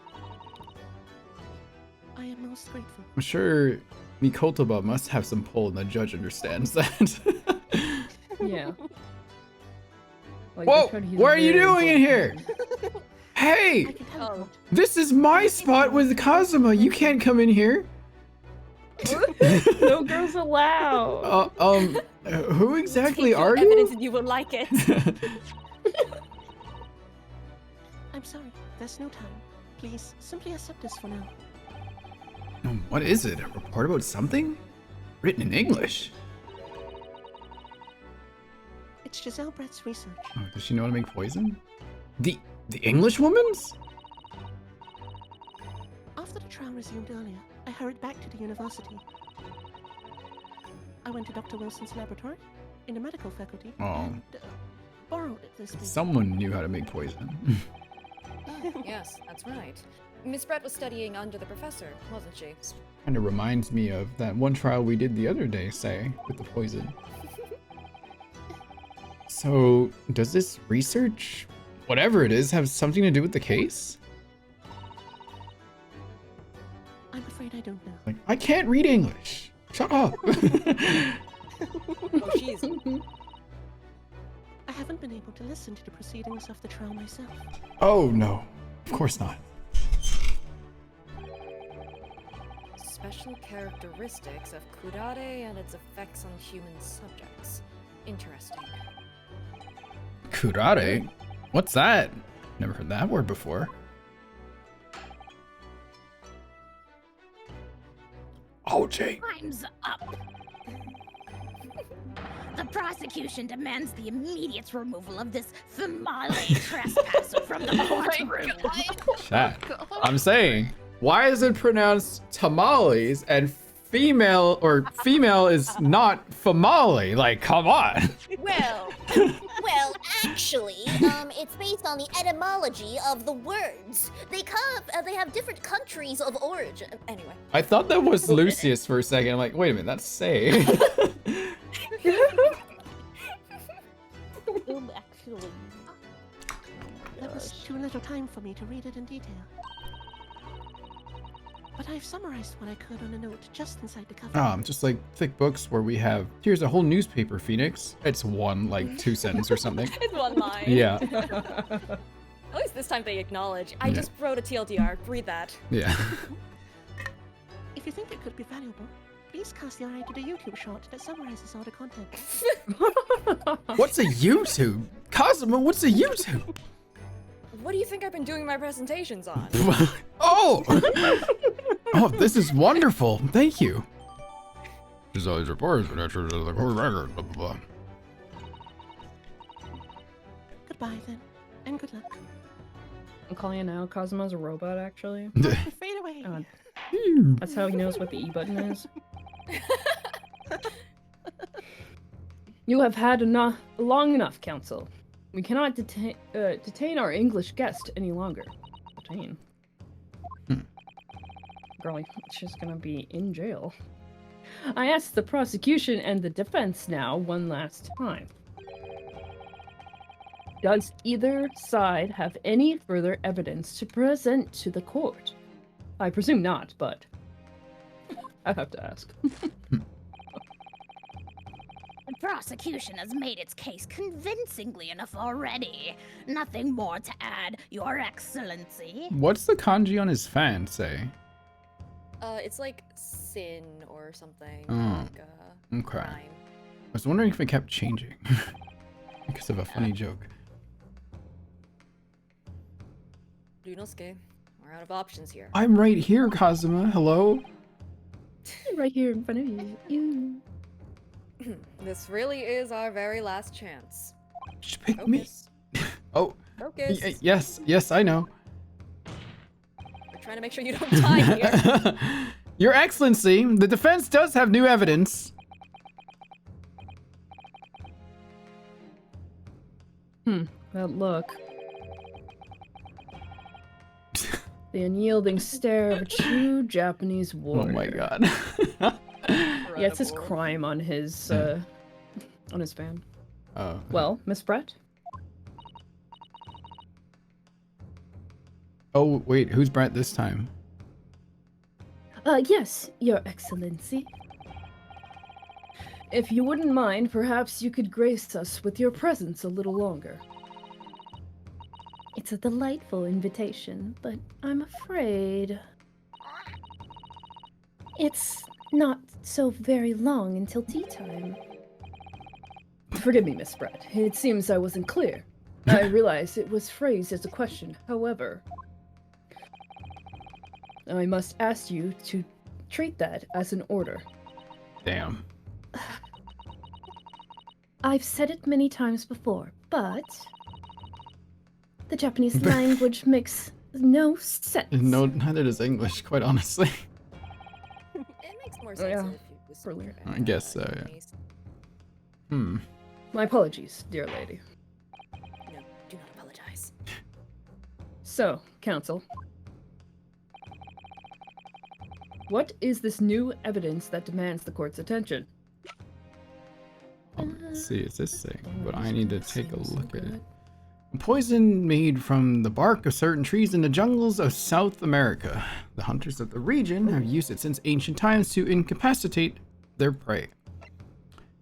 I am most grateful. I'm sure Mikotoba must have some pull and the judge understands that. Yeah. Like, Whoa, they try to use what are you very doing in here? important- Hey, I can teleport. this is my spot with Kazuma. You can't come in here. No girls allowed. Who exactly Take your are evidence you? and you will like it. I'm sorry, there's no time. Please, simply accept this for now. What is it? A report about something? Written in English? It's Giselle Brett's research. Oh, does she know how to make poison? The English woman's? After the trial resumed earlier, I hurried back to the university. I went to Dr. Wilson's laboratory in the medical faculty and borrowed it this week. Someone knew how to make poison. Yes, that's right. Miss Brett was studying under the professor, wasn't she? Kind of reminds me of that one trial we did the other day, say, with the poison. So, does this research, whatever it is, have something to do with the case? I'm afraid I don't know. Like, I can't read English. Shut up. Oh, jeez. I haven't been able to listen to the proceedings of the trial myself. Oh, no. Of course not. Special characteristics of curare and its effects on human subjects. Interesting. Curare? What's that? Never heard that word before. OJ. Time's up. The prosecution demands the immediate removal of this famale trespasser from the courtroom. Chat. I'm saying, why is it pronounced tamales and female is not famale? Like, come on. Well, actually, it's based on the etymology of the words. They have different countries of origin. Anyway. I thought that was Lucius for a second. I'm like, wait a minute, that's Say. Actually. There was too little time for me to read it in detail. But I've summarized what I could on a note just inside the cover. Just like thick books where we have, here's a whole newspaper, Phoenix. It's one, like, 2 sentence or something. It's one line. Yeah. At least this time they acknowledge. I just wrote a TLDR. Read that. Yeah. If you think it could be valuable, please cast your eye to the YouTube short that summarizes all the content. What's a YouTube? Cosmo, what's a YouTube? What do you think I've been doing my presentations on? Oh! Oh, this is wonderful. Thank you. There's always reports for the court record, blah, blah, blah. Goodbye, then, and good luck. I'm calling it now. Cosmo's a robot, actually. Fade away. That's how he knows what the E button is. You have had long enough, Council. We cannot detain our English guest any longer. Detain? Girlie, she's gonna be in jail. I asked the prosecution and the defense now one last time. Does either side have any further evidence to present to the court? I presume not, but I have to ask. The prosecution has made its case convincingly enough already. Nothing more to add, Your Excellency. What's the kanji on his fan say? It's like sin or something. Oh, like, okay. crime. I was wondering if it kept changing because of a funny joke. Ryunosuke, we're out of options here. I'm right here, Kazuma. Hello? Right here in front of you. This really is our very last chance. Just pick me. Oh. Focus. Yes, I know. We're trying to make sure you don't die here. Your Excellency, the defense does have new evidence. That look. The unyielding stare of a true Japanese warrior. Oh my god. Yeah, it says crime on his fan. Oh. Well, Miss Brett? Oh, wait, who's Brett this time? Yes, Your Excellency. If you wouldn't mind, perhaps you could grace us with your presence a little longer. It's a delightful invitation, but I'm afraid it's not so very long until tea time. Forgive me, Miss Brett. It seems I wasn't clear. I realize it was phrased as a question. However, I must ask you to treat that as an order. Damn. I've said it many times before, but the Japanese language makes no sense. No, neither does English, quite honestly. It makes more Oh, sense yeah. if you listen to your I guess so, yeah. Japanese. My apologies, dear lady. No, do not apologize. So, counsel. What is this new evidence that demands the court's attention? Let's see, it's this thing, but I need to take a look at it. Poison made from the bark of certain trees in the jungles of South America. The hunters of the region have used it since ancient times to incapacitate their prey.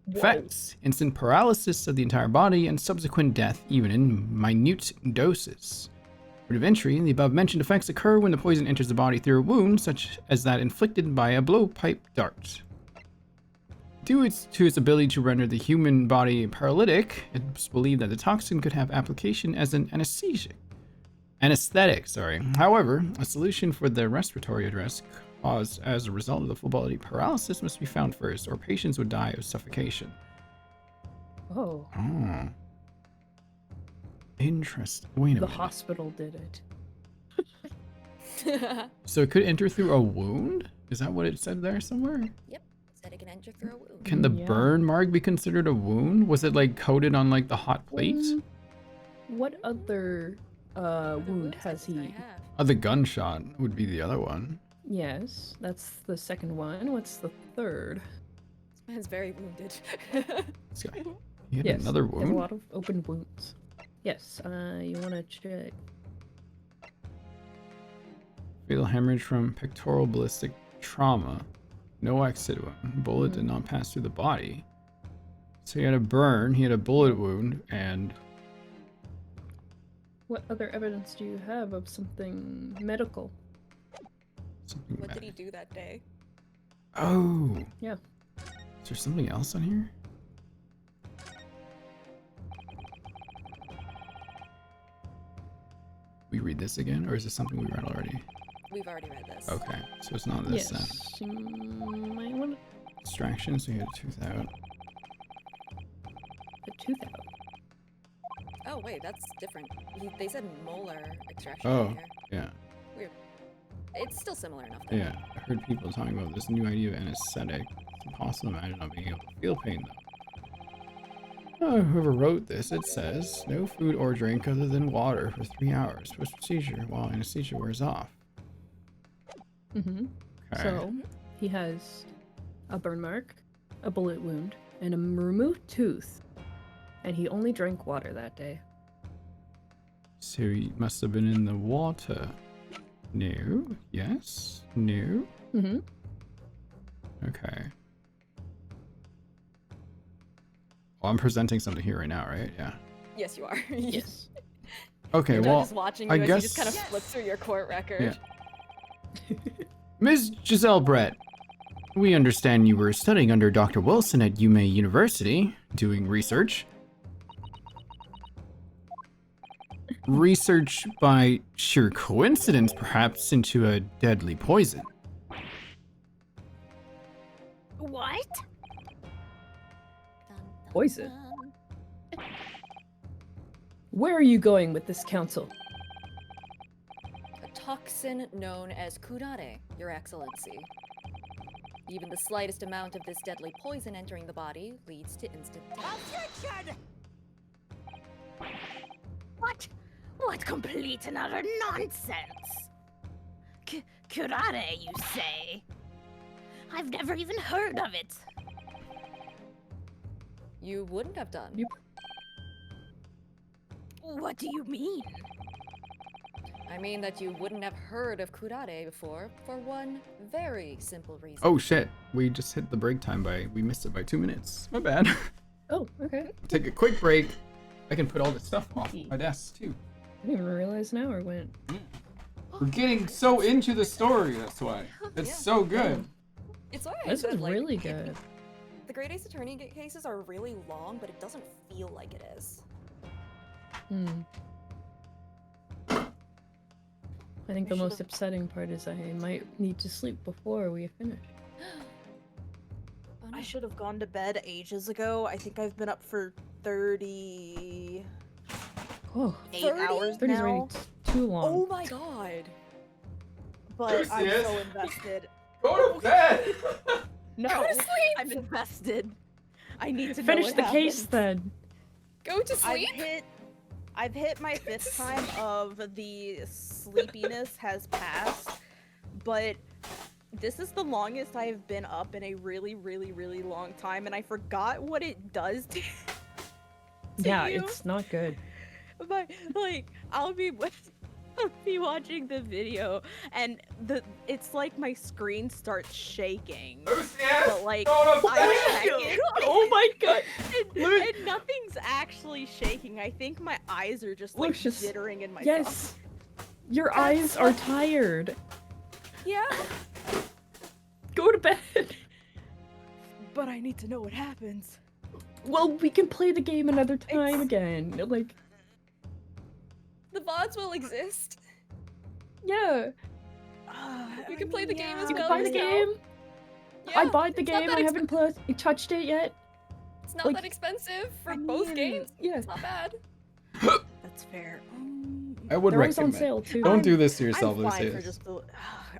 Effects: instant paralysis of the entire body and subsequent death, even in minute doses. Route of entry: the above-mentioned effects occur when the poison enters the body through a wound, such as that inflicted by a blowpipe dart. Due to its ability to render the human body paralytic, it's believed that the toxin could have application as an anesthetic. However, a solution for the respiratory address caused as a result of the full-body paralysis must be found first, or patients would die of suffocation. Oh. Oh. Interesting. Wait a The minute. hospital did it. So it could enter through a wound? Is that what it said there somewhere? Yep, said it can enter through a wound. Can the Yeah. burn mark be considered a wound? Was it like coated on like the hot plate? What other wound wound has sensors I he? have. Oh, the gunshot would be the other one. Yes, that's the second one. What's the third? This man's very wounded. This guy. He had Yes, another they have a wound? lot of open wounds. Yes, you want to check. Fatal hemorrhage from pectoral ballistic trauma. No exit wound. Bullet did not pass through the body. So he had a burn, he had a bullet wound, and What other evidence do you have of something medical? something What bad. did he do that day? Oh! Yeah. Is there something else on here? We read this again, or is this something we read already? We've already read this. Okay, so it's not this then. Yes. You might want to Distraction, so he had a tooth out. put tooth out. Oh wait, that's different. They said molar extraction. Oh, in here. yeah. Weird. It's still similar enough. Though. Yeah, I heard people talking about this new idea of anesthetic. It's impossible to imagine not being able to feel pain, though. Oh, whoever wrote this, it says, no food or drink other than water for 3 hours post-procedure while anesthesia wears off. Mm-hmm. Okay. So, he has a burn mark, a bullet wound, and a removed tooth. And he only drank water that day. So he must have been in the water. No. Yes. No. Mm-hmm. Okay. Well, I'm presenting something here right now, right? Yeah. Yes, you are. Yes. Okay, You're well, just watching I you as you guess... just kind of flip through your court record. Yeah. Ms. Giselle Brett, we understand you were studying under Dr. Wilson at UMay University, doing research. Research by sheer coincidence, perhaps, into a deadly poison. What? Poison. Where are you going with this, counsel? A toxin known as kurare, Your Excellency. Even the slightest amount of this deadly poison entering the body leads to instant death. What? What complete and utter nonsense? Kurare, you say? I've never even heard of it. You wouldn't have done. What do you mean? I mean that you wouldn't have heard of kurare before for one very simple reason. Oh shit, we just hit the break time we missed it by 2 minutes. My bad. Oh, okay. Take a quick break. I can put all this stuff off my desk too. I didn't even realize now or went. We're getting so into the story, that's why. It's Yeah. so good. It's alright. This is like, really good. The Great Ace Attorney cases are really long, but it doesn't feel like it is. Hmm. I think the most upsetting part is I might need to sleep before we finish. Oh, no. I should have gone to bed ages ago. I think I've been up for 38 Oh, hours 30's already now. too long. Oh my god. But I'm so invested. Go to bed! No, Go to sleep! I'm invested. I need to know Finish what the case happens. then. Go to sleep? I've hit my 5th time of the sleepiness has passed, but this is the longest I have been up in a really, really, really long time, and I forgot what it does to Yeah, you. it's not good. But like, I'll be watching the video, and it's like my screen starts shaking. But like, I check it. Oh my god! And nothing's actually shaking. I think my eyes are just like Lucius, jittering in my yes, your eyes are tired. Yeah. Go to bed. But I need to know what happens. Well, we can play the game another time again. Like, The VODs will exist. yeah. You can play the game as You well. can buy the yourself. game. I Yeah, bought the it's not game. that I haven't touched it yet. It's not like- that expensive for both games. Yeah. It's not bad. That's fair. I would They're always on recommend. sale too. Don't do this to yourself, I'm fine for Lucius. just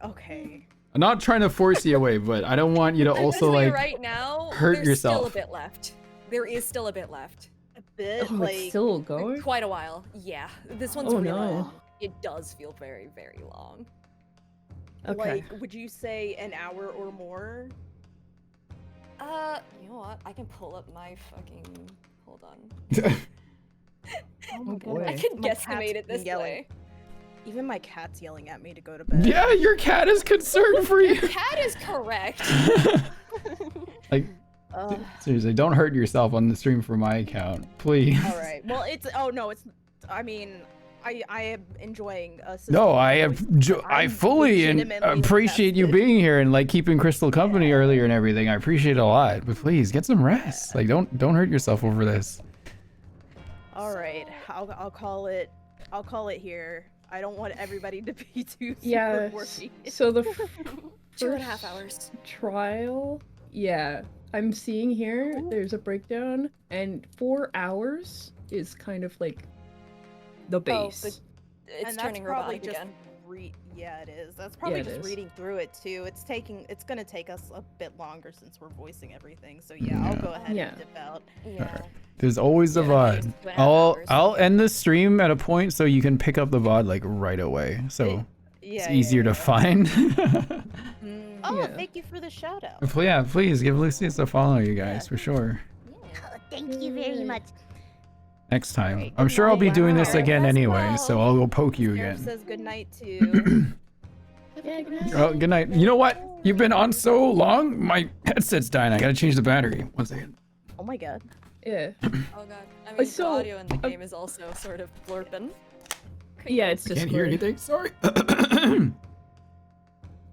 okay. I'm not trying to force you away, but I don't want you to I'm gonna also tell you like right now, hurt there's yourself. still a bit left. There is still a bit left. A bit Oh, it's still going? Quite a while. Yeah. This one's Oh, really no. long. It does feel very, very long. Okay. Like, would you say an hour or more? You know what? I can pull up my fucking. Hold on. Oh my boy. I can My cat's guesstimate it this yelling. way. Even my cat's yelling at me to go to bed. Yeah, your cat is concerned for you. Cat is correct. Like, seriously, don't hurt yourself on the stream for my account, please. All right. Well, it's I mean, I am enjoying No, I fully appreciate you being here and like keeping Crystal company earlier and everything. I appreciate it a lot, but please get some rest. Like, don't hurt yourself over this. All right. I'll call it. I'll call it here. I don't want everybody to be too super Yeah. worried. So the 2.5 hours. trial, yeah, I'm seeing here. There's a breakdown, and 4 hours is kind of like the base. It's and turning that's probably robotic just again. Yeah, it is. That's probably it just is. reading through it too. It's gonna take us a bit longer since we're voicing everything. So yeah, I'll go ahead Yeah. and dip out. Yeah. There's always a VOD. 2.5 hours. I'll end the stream at a point so you can pick up the VOD like right away. So it's easier to find. Oh, Yeah. thank you for the shout out. But yeah, please give Lucius a follow, you guys, for sure. Thank you very much. Next time. Alright, I'm sure I'll be doing this Alright, again let's anyway, go. so I'll go poke you Eric again. says good night too. Yeah, good night. Oh, good night. You know what? You've been on so long, my headset's dying. I gotta change the battery. 1 second. Oh my god. Yeah. Oh god. I mean, So, the audio in the game is also sort of blurping. Yeah, it's just Can't hear anything. Sorry.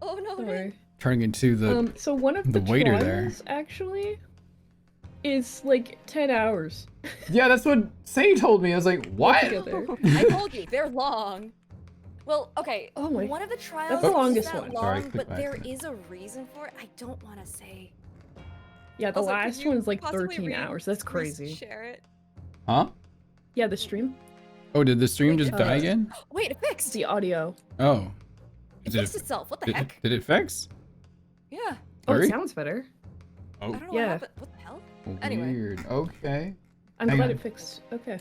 Oh no. Sorry. Turning into the So one of the the waiter trials there. actually is like 10 hours. Yeah, that's what Say told me. I was like, what? altogether. I told you, they're long. Well, okay. Oh my- one of the trials That's the is longest that one. long, Sorry, click but by there accident. is a reason for it. I don't want to say. Yeah, the Also, could last you one's like possibly 13 read- hours. That's just crazy. Share it. Huh? Yeah, the stream, Oh, did the stream just die again? Wait, it fixed. the audio. Oh. It Did fixed itself. What the did, heck? did it fix? Yeah. Oh, Hurry? it sounds better. Oh, I don't know what Yeah. happened. What the hell? Anyway. weird. Okay. I'm Hang glad on. it fixed. Okay.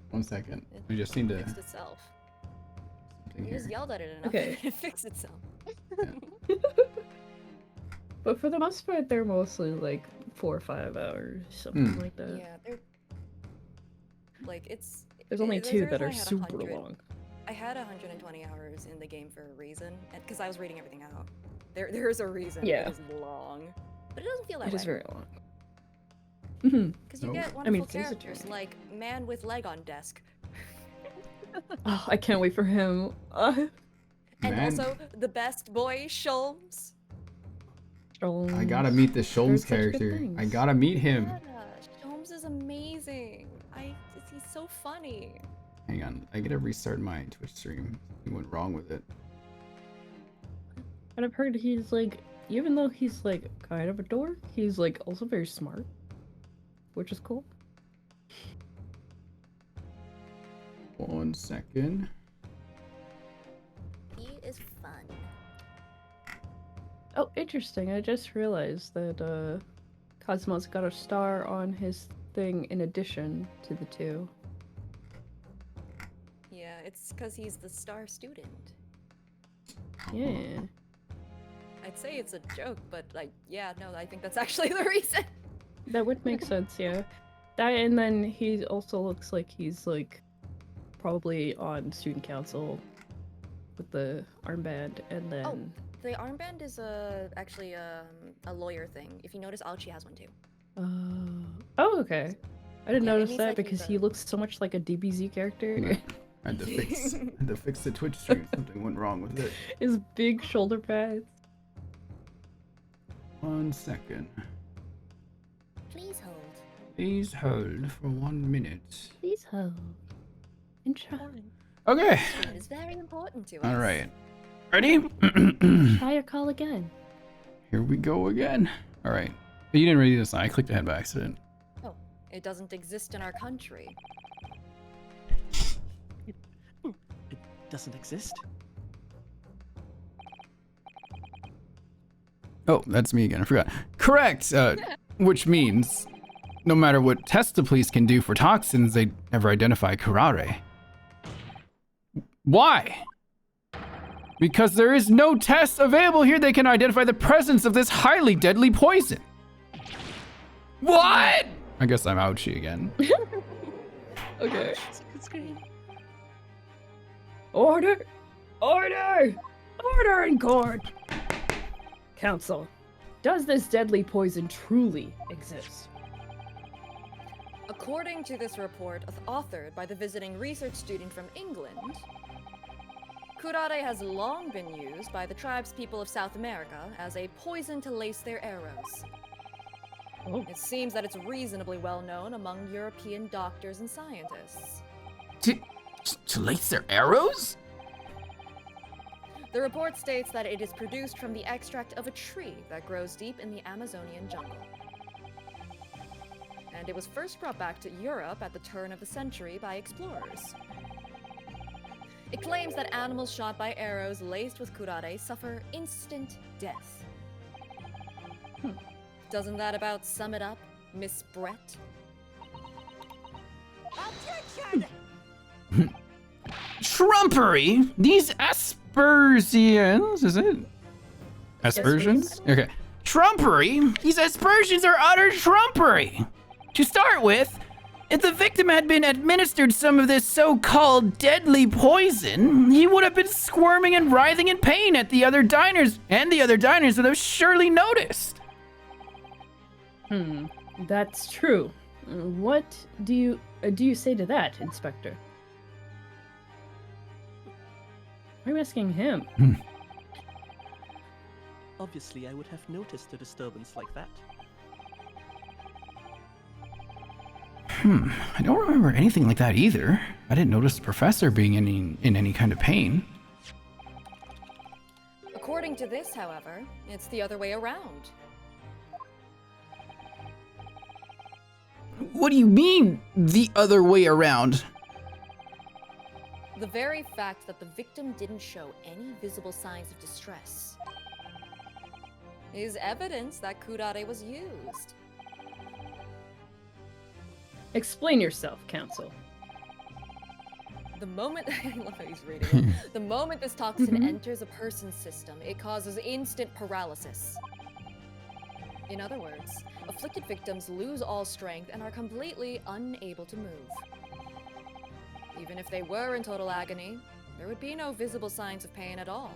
1 second. We just need to. Fixed itself. something You just here. yelled at it enough. Okay. It fixed itself. But for the most part, they're mostly like 4 or 5 hours, something like that. Yeah, they're like it's. There's only there's 2 a that reason are I had super 100 long. I had 120 hours in the game for a reason, because I was reading everything out. There's a reason. Yeah. It is long, but it doesn't feel that It way. is very long. Mm-hmm. Because you Nope. get I wonderful mean, it's easy to characters read. like man with leg on desk, Oh, I can't wait for him. and Man, also the best boy Sholmes. I gotta meet the Sholmes Heard such good character. I things. gotta meet him. Yeah, Sholmes is amazing. He's so funny. Hang on. I gotta restart my Twitch stream. Something went wrong with it. And I've heard he's like, even though he's like kind of a dork, he's like also very smart, which is cool. 1 second. He is fun. Oh, interesting. I just realized that Cosmo's got a star on his thing in addition to the 2. Yeah, it's because he's the star student. Yeah. I'd say it's a joke, but like, yeah, no, I think that's actually the reason. That would make sense, yeah. That, and then he also looks like he's like probably on student council with the armband, and then Oh, the armband is actually a lawyer thing. If you notice, Alchi has one too. Oh, okay. I didn't Yeah, it notice means that like he's because a- he looks so much like a DBZ character. I had to fix the Twitch stream. Something went wrong with it. His big shoulder pads. 1 second. Please hold. Please hold for 1 minute. Please hold. Okay. It is very important to us. All right. Ready? Try your call again. Here we go again. All right. You didn't read this. I clicked ahead by accident. Oh, it doesn't exist in our country. It doesn't exist? Oh, that's me again. I forgot. Correct. Which means no matter what tests the police can do for toxins, they never identify curare. Why? Because there is no test available here that can identify the presence of this highly deadly poison. What? I guess I'm ouchie again. Okay. It's great. Order! Order! Order in court! Counsel, does this deadly poison truly exist? According to this report, authored by the visiting research student from England, curare has long been used by the tribespeople of South America as a poison to lace their arrows. Oh. It seems that it's reasonably well known among European doctors and scientists. To lace their arrows? The report states that it is produced from the extract of a tree that grows deep in the Amazonian jungle. And it was first brought back to Europe at the turn of the century by explorers. It claims that animals shot by arrows laced with curare suffer instant death. Doesn't that about sum it up, Miss Brett? Objection! Trumpery? These Aspersians, is it? Aspersions? Okay. Trumpery? These aspersions are utter trumpery! To start with, if the victim had been administered some of this so-called deadly poison, he would have been squirming and writhing in pain at the other diners, and the other diners would have surely noticed. That's true. What do you say to that, Inspector? I'm asking him. Obviously, I would have noticed a disturbance like that. I don't remember anything like that either. I didn't notice the professor being in any kind of pain. According to this, however, it's the other way around. What do you mean, the other way around? The very fact that the victim didn't show any visible signs of distress is evidence that curare was used. Explain yourself, Counsel. The moment I love how he's reading it. The moment this toxin enters a person's system, it causes instant paralysis. In other words, afflicted victims lose all strength and are completely unable to move. Even if they were in total agony, there would be no visible signs of pain at all.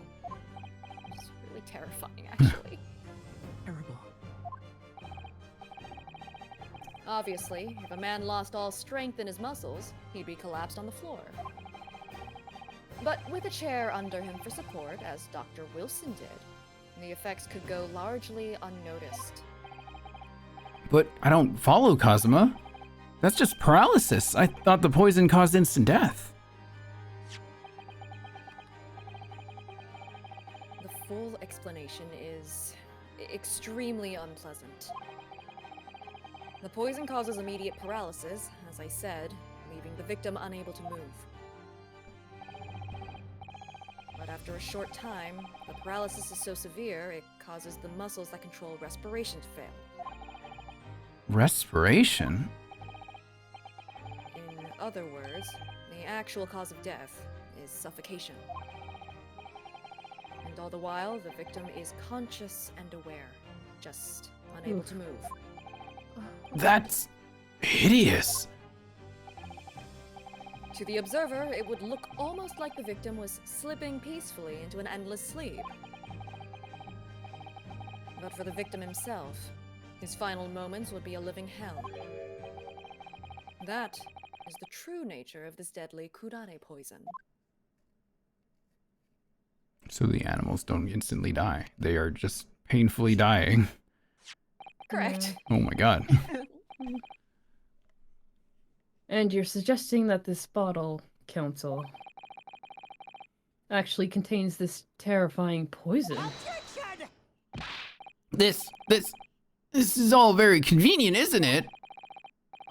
It's really terrifying, actually. Terrible. Obviously, if a man lost all strength in his muscles, he'd be collapsed on the floor. But with a chair under him for support, as Dr. Wilson did, the effects could go largely unnoticed. But I don't follow, Kazuma. That's just paralysis. I thought the poison caused instant death. The full experiment explanation is extremely unpleasant. The poison causes immediate paralysis, as I said, leaving the victim unable to move. But after a short time, the paralysis is so severe it causes the muscles that control respiration to fail. Respiration? In other words, the actual cause of death is suffocation. And all the while, the victim is conscious and aware, just unable to move. That's hideous. To the observer, it would look almost like the victim was slipping peacefully into an endless sleep. But for the victim himself, his final moments would be a living hell. That is the true nature of this deadly kurare poison. So the animals don't instantly die. They are just painfully dying. Correct. Oh my god. And you're suggesting that this bottle, Council, actually contains this terrifying poison. This is all very convenient, isn't it?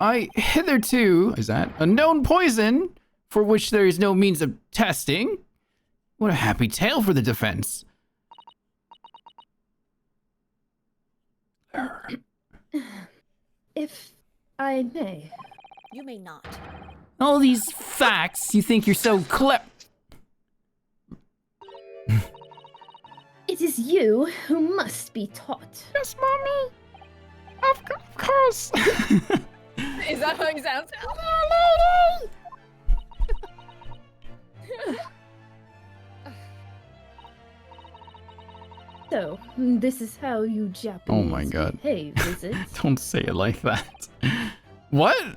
I hitherto is that A known poison for which there is no means of testing. What a happy tale for the defense. If I may. You may not. All these facts, you think you're so clever. It is you who must be taught. Yes, mommy. Of course. Is that how you sound? So, this is how you Japanese Oh my god. behave, is it? Don't say it like that. What?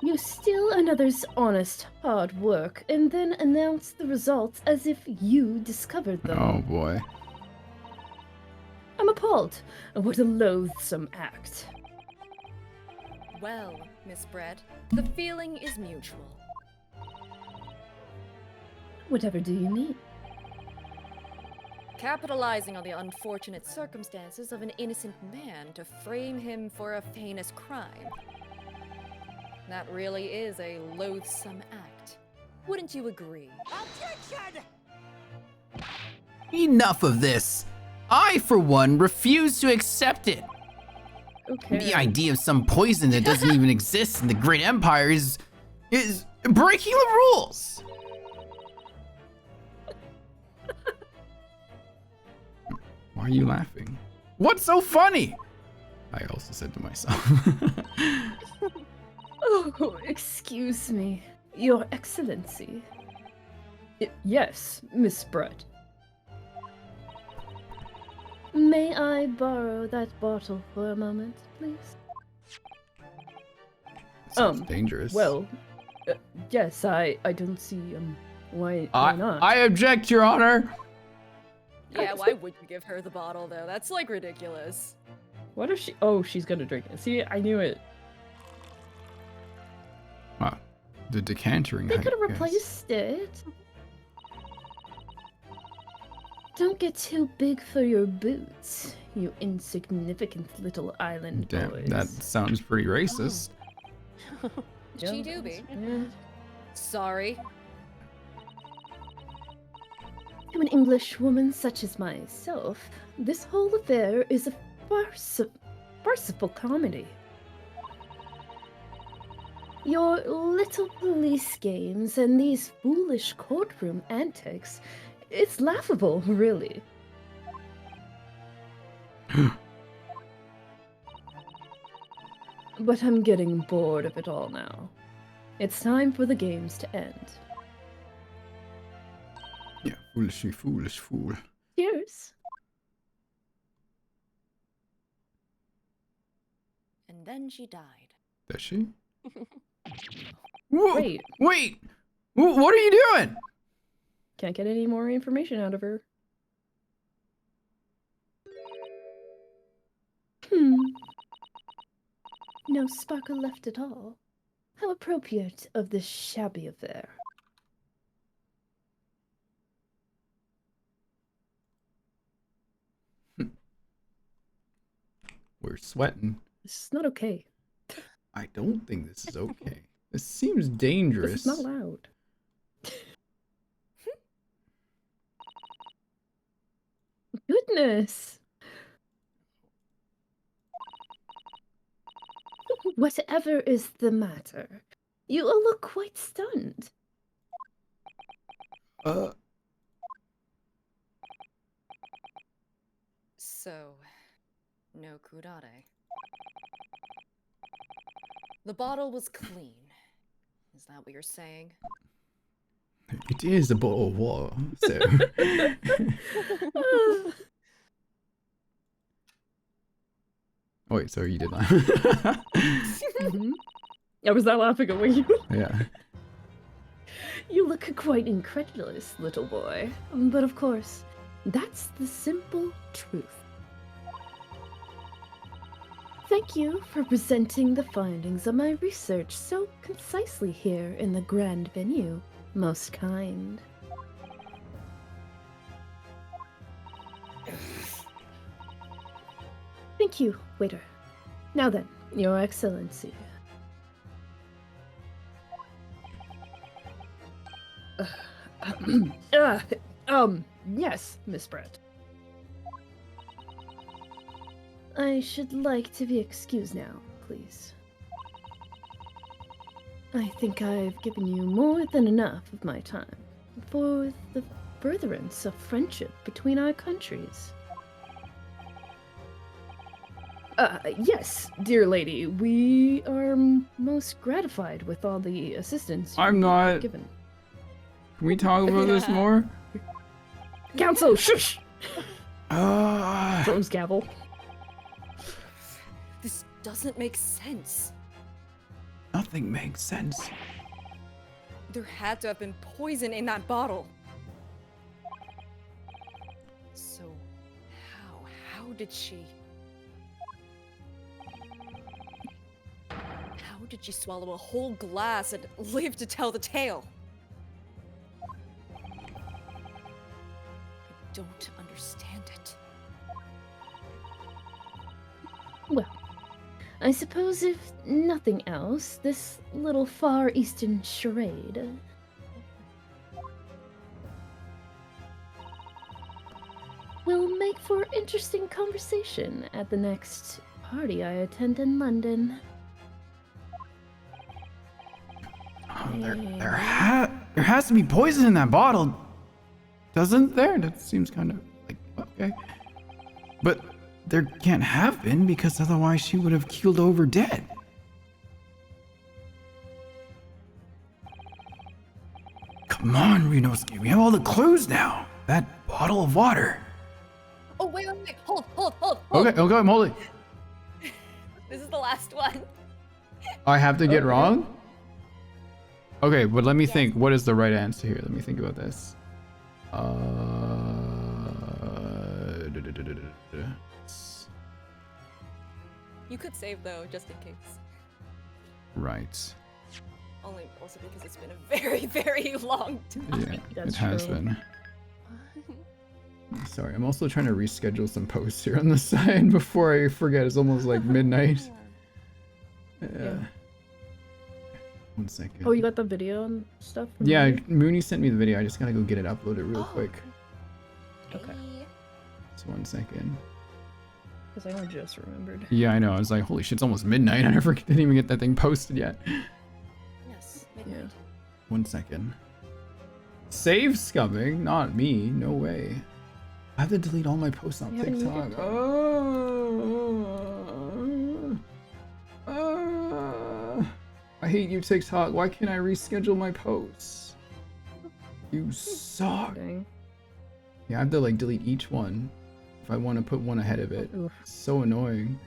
You steal another's honest, hard work and then announce the results as if you discovered them. Oh boy. I'm appalled. What a loathsome act. Well, Miss Bread, the feeling is mutual. Whatever do you mean? Capitalizing on the unfortunate circumstances of an innocent man to frame him for a heinous crime. That really is a loathsome act. Wouldn't you agree? Enough of this. I, for one, refuse to accept it. Okay. The idea of some poison that doesn't even exist in the Great Empire is breaking the rules. Why are you laughing? What's so funny? I also said to myself. Oh, excuse me, Your Excellency. Yes, Miss Bread. May I borrow that bottle for a moment, please? Sounds dangerous. Well, yes, I don't see, why not? I object, Your Honor. Yeah, why would you give her the bottle, though? That's, like, ridiculous. What if she... Oh, she's gonna drink it. See, I knew it. Wow. The decantering. They could have guys. replaced it. Don't get too big for your boots, you insignificant little island Damn, boys. that sounds pretty racist. She do be. Yeah. Sorry. To an English woman such as myself, this whole affair is a farcical comedy. Your little police games and these foolish courtroom antics, it's laughable, really. But I'm getting bored of it all now. It's time for the games to end. Yeah, foolish fool. Cheers. And then she died. Does she? Whoa, Wait. wait! What are you doing? Can't get any more information out of her. No sparkle left at all. How appropriate of this shabby affair. are sweating. This is not okay. I don't think this is okay. This seems dangerous. This is not allowed. Goodness. Whatever is the matter? You all look quite stunned. So, no curare. The bottle was clean. Is that what you're saying? It is a bottle of water, so. Oh, wait, sorry, you did that. I was not laughing at you. Yeah. You look quite incredulous, little boy. But of course, that's the simple truth. Thank you for presenting the findings of my research so concisely here in the grand venue. Most kind. Thank you, waiter. Now then, Your Excellency. Yes, Miss Brett. I should like to be excused now, please. I think I've given you more than enough of my time for the furtherance of friendship between our countries. Yes, dear lady, we are most gratified with all the assistance I'm not. given. Can we talk about this more? Council, shush! Throws gavel. This doesn't make sense. Nothing makes sense. There had to have been poison in that bottle. So, how did she... How did she swallow a whole glass and live to tell the tale? I don't understand it. Well, I suppose if nothing else, this little Far Eastern charade will make for interesting conversation at the next party I attend in London. Oh, there has to be poison in that bottle. Doesn't there? That seems kind of like, okay. But there can't have been, because otherwise she would have keeled over dead. Come on, Ryunosuke, we have all the clues now. That bottle of water. Oh, wait. Hold. Okay, I'm holding. This is the last one. I have to get wrong? Okay, but let me think. What is the right answer here? Let me think about this. You could save though, just in case. Right. Only also because it's been a very, very long time. Yeah, it has been. Sorry, I'm also trying to reschedule some posts here on the side before I forget. It's almost like midnight. Yeah. 1 second. Oh, you got the video and stuff? from Yeah, me? Mooney sent me the video. I just gotta go get it uploaded real quick. Okay. Just 1 second. Because I only just remembered. Yeah, I know. I was like, holy shit, it's almost midnight. I never didn't even get that thing posted yet. Yes, Yeah. 1 second. Save scumming? Not me. No way. I have to delete all my posts on You haven't TikTok. needed I hate you, TikTok. Why can't I reschedule my posts? You suck. Dang. Yeah, I have to like delete each one if I want to put one ahead of it. Oof. It's so annoying.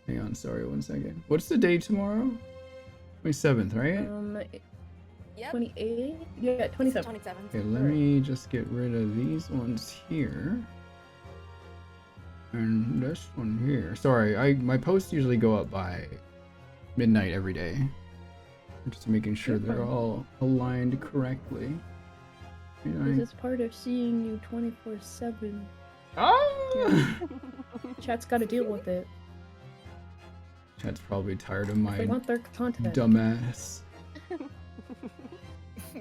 Hang on, sorry, 1 second. What's the day tomorrow? 27th, right? Yep. 28? Yeah, 27. 27. Okay, let me just get rid of these ones here. And this one here. Sorry, my posts usually go up by midnight every day. I'm just making sure You're they're fine. all aligned correctly. This is part of seeing you 24/7. Ah! Chat's got to deal with it. Chat's probably tired of They my want their content. dumbass.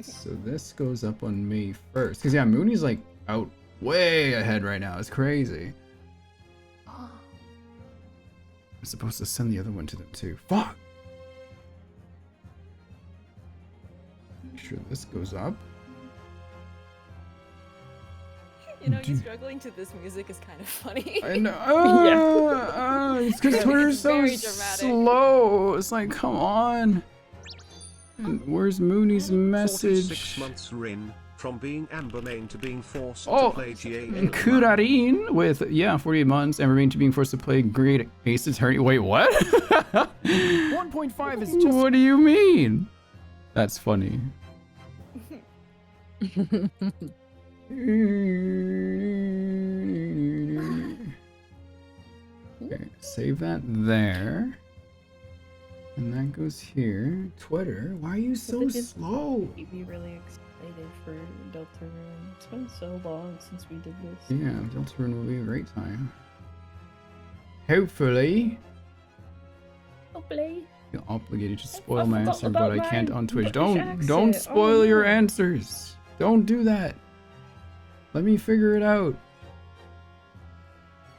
So this goes up on May 1st. Because, yeah, Mooney's like out way ahead right now. It's crazy. I'm supposed to send the other one to them too. Fuck! Make sure this goes up. You know, you struggling to this music is kind of funny. I know. It's because Twitter's so very dramatic. slow. It's like, come on. And where's Mooney's 46 message? months Rin, from being Amber Main to being forced Oh, to play GA. Kurarin with, 48 months and remain to being forced to play Great Ace Attorney. Wait, what? 1.5 is just. What do you mean? That's funny. Okay, save that there. And that goes here. Twitter, why are you so slow? You'd be really excited for Deltarune. It's been so long since we did this. Yeah, Deltarune will be a great time. Hopefully. Hopefully. Feel obligated to spoil my forgot answer, but I about can't my on Twitch. British Don't accent. spoil Oh, your no. answers. Don't do that. Let me figure it out.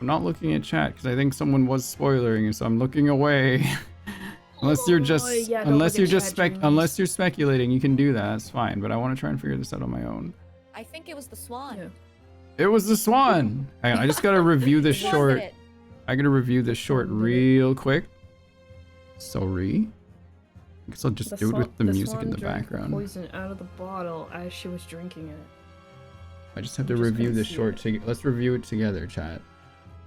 I'm not looking at chat because I think someone was spoilering, so I'm looking away. Unless you're just yeah, don't unless look you're at just chat, James. unless you're speculating, you can do that. That's fine, but I want to try and figure this out on my own. I think it was the swan. Yeah. It was the swan. Hang on, I just gotta review this Was short. it? I gotta review this short real quick. Sorry. I guess I'll just do it with the music in the swan drank background. Poison out of the bottle as she was drinking it. I just have to just review couldn't this see short. Let's review it together, chat.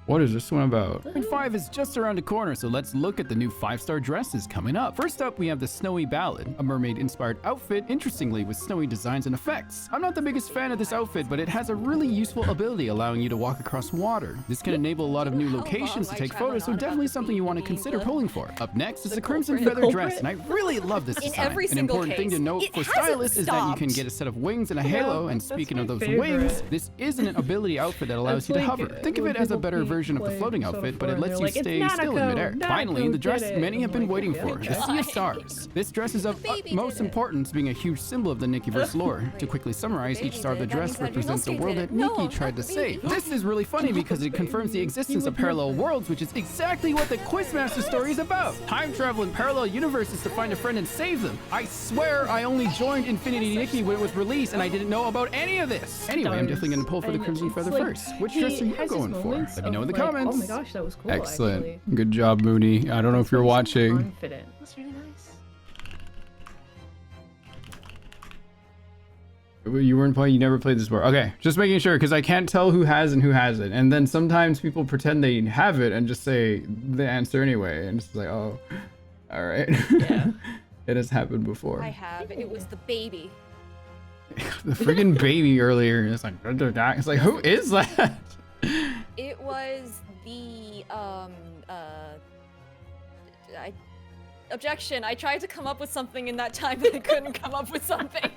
What is this one about? 5 is just around the corner, so let's look at the new 5-star dresses coming up. First up, we have the Snowy Ballad, a mermaid-inspired outfit, interestingly with snowy designs and effects. I'm not the biggest fan of this outfit, but it has a really useful ability allowing you to walk across water. This can enable a lot of new locations to take photos, so definitely something you want to consider pulling for. Up next is the Crimson Feather dress, and I really love this In design. every An single important thing to case, note it for hasn't stylists is that you can stopped. get a set of wings and a Yeah, halo, and that's speaking of my those favorite. wings, this isn't an ability outfit that allows That's you to like, hover. Think of when it as a people better keep version of the playing floating so outfit, but far, it and lets they're you like, "It's stay still in Nanako, midair. Finally, Nanako the dress did it." many have I'm been like, waiting yeah, for, the okay. Sea of Stars. This dress is of baby utmost did it. importance, being a huge symbol of the Nikkiverse lore. To quickly summarize, baby each star of the did it. That dress means that represents a Rinosuke world did that it. No, Nikki tried to not the save. baby. This is really funny because it confirms the existence of parallel worlds, which is exactly what the Quizmaster story is about. Time travel in parallel universes to find a friend and save them. I swear I only joined Infinity Nikki when it was released and I didn't know about any of this. Anyway, I'm definitely gonna pull for the And Crimson it's Feather like, first. Which he dress are you has his going for? moments Let me know in the of, like, comments. Oh my gosh, that was cool. Excellent. Actually. Good job, Mooney. I don't know if you're watching. Confident. That's really nice. You weren't playing, you never played this before. Okay, just making sure, because I can't tell who has and who hasn't. And then sometimes people pretend they have it and just say the answer anyway. And it's like, oh, all right. Yeah. It has happened before. I have. It was the baby. The friggin' baby earlier. It's like, it's like, who is that? It was the objection. I tried to come up with something in that time, but I couldn't come up with something.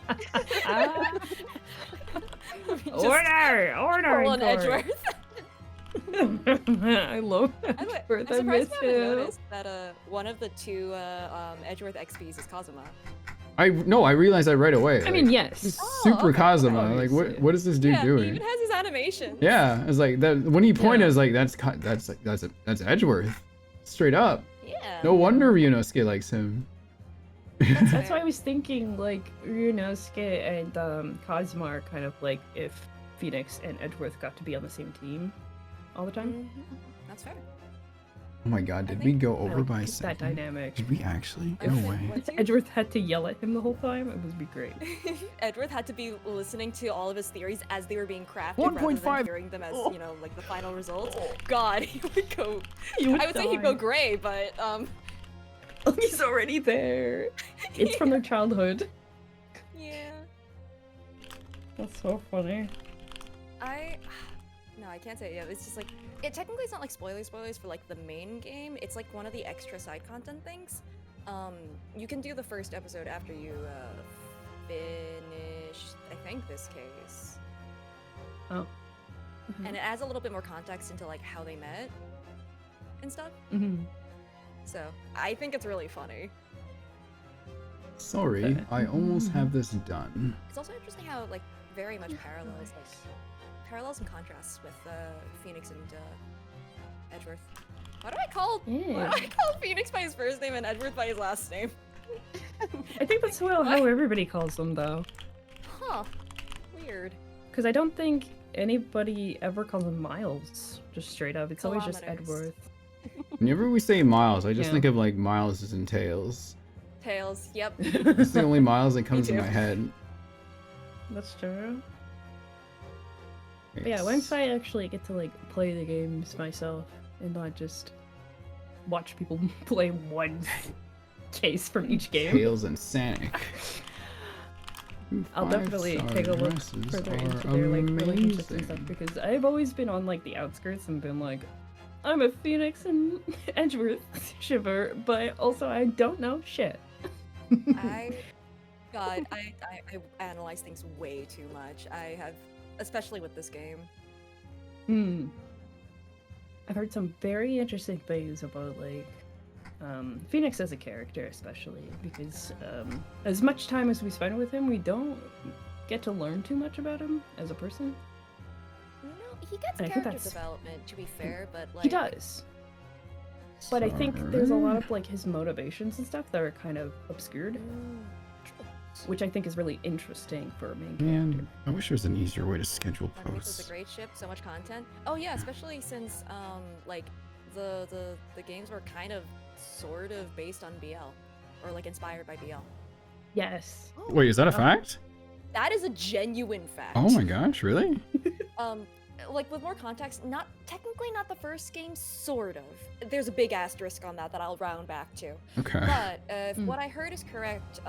Order! Order! Roland Igor. Edgeworth. I love I'm Edgeworth. surprised I you miss haven't him. noticed that one of the two Edgeworth XPs is Kazuma. I realized that right away. I mean, yes. He's super okay. Kazuma. Like, what is this dude Yeah, he doing? even has his animations. Yeah, it's like that. When he pointed, it's like that's Edgeworth, straight up. Yeah. No wonder Ryunosuke likes him. That's why I was thinking, like, Ryunosuke and Kazuma are kind of like if Phoenix and Edgeworth got to be on the same team all the time. Mhm. That's fair. Oh my god, did we go I over like by a that second? dynamic. Did we actually? I No think- way. what do you- Edgeworth had to yell at him the whole time. It would be great. Edgeworth had to be listening to all of his theories as they were being crafted, 1.5. rather than hearing them as like the final result. God, he would go. He would I would say he'd go die. gray, but Oh, he's already there. It's from their childhood. yeah. That's so funny. No, I can't say. Yeah, it's just like technically it's not like spoilers for like the main game. It's like one of the extra side content things. You can do the first episode after you finish, I think, this case. Oh. And it adds a little bit more context into like how they met. and stuff. Mhm. So I think it's really funny. Sorry, I almost have this done. It's also interesting how like very much parallels and contrasts with Phoenix and Edgeworth. Why do I call Phoenix by his first name and Edgeworth by his last name? I think that's how everybody calls them, though. Huh. Weird. Because I don't think anybody ever calls him Miles, just straight up. It's always just Kilometers. Edgeworth. Whenever we say Miles, I just Yeah. think of like Miles and Tails. Tails, yep. It's the only Miles that comes in too. my head. That's true. But yeah, once I actually get to like play the games myself and not just watch people play one case from each game, Tails and Sonic. I'll definitely take a look further into their like relationships and stuff, because I've always been on like the outskirts and been like, I'm a Phoenix and Edgeworth shiver, but also I don't know shit. I analyze things way too much. I have, especially with this game. I've heard some very interesting things about like Phoenix as a character, especially because as much time as we spend with him, we don't get to learn too much about him as a person. No, he gets I think character that's- development, to be fair, but like He does. But I think there's a lot of like his motivations and stuff that are kind of obscured, which I think is really interesting for a main character. Man, I wish there was an easier way to schedule That makes this posts. a great ship, so much content. Oh yeah, especially since like the games were kind of sort of based on BL, or like inspired by BL. Yes. Wait, is that a fact? That is a genuine fact. Oh my gosh, really? Like with more context, technically not the first game, sort of. There's a big asterisk on that I'll round back to. Okay. But if what I heard is correct,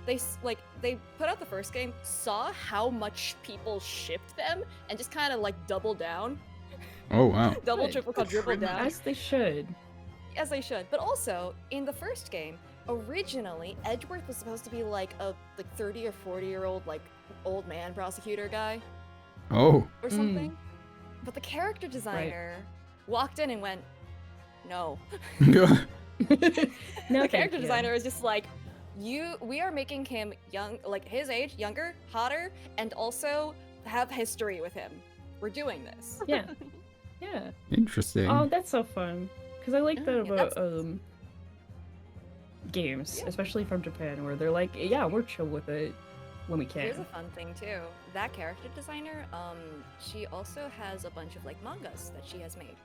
they put out the first game, saw how much people shipped them, and just kind of like doubled down. Oh wow. Double, Good. triple, quadruple down. As they should. As they should. But also, in the first game, originally, Edgeworth was supposed to be like a 30 or 40-year-old like old man prosecutor guy Oh. or something. But the character designer walked in and went, no. No, The thank character you. designer is just like, we are making him young, like his age, younger, hotter, and also have history with him. We're doing this. Yeah. Yeah. Interesting. Oh, that's so fun. Because I like that Yeah, about that's- games, especially from Japan, where they're like, yeah, we're chill with it when we can. Here's a fun thing too. That character designer, she also has a bunch of like mangas that she has made,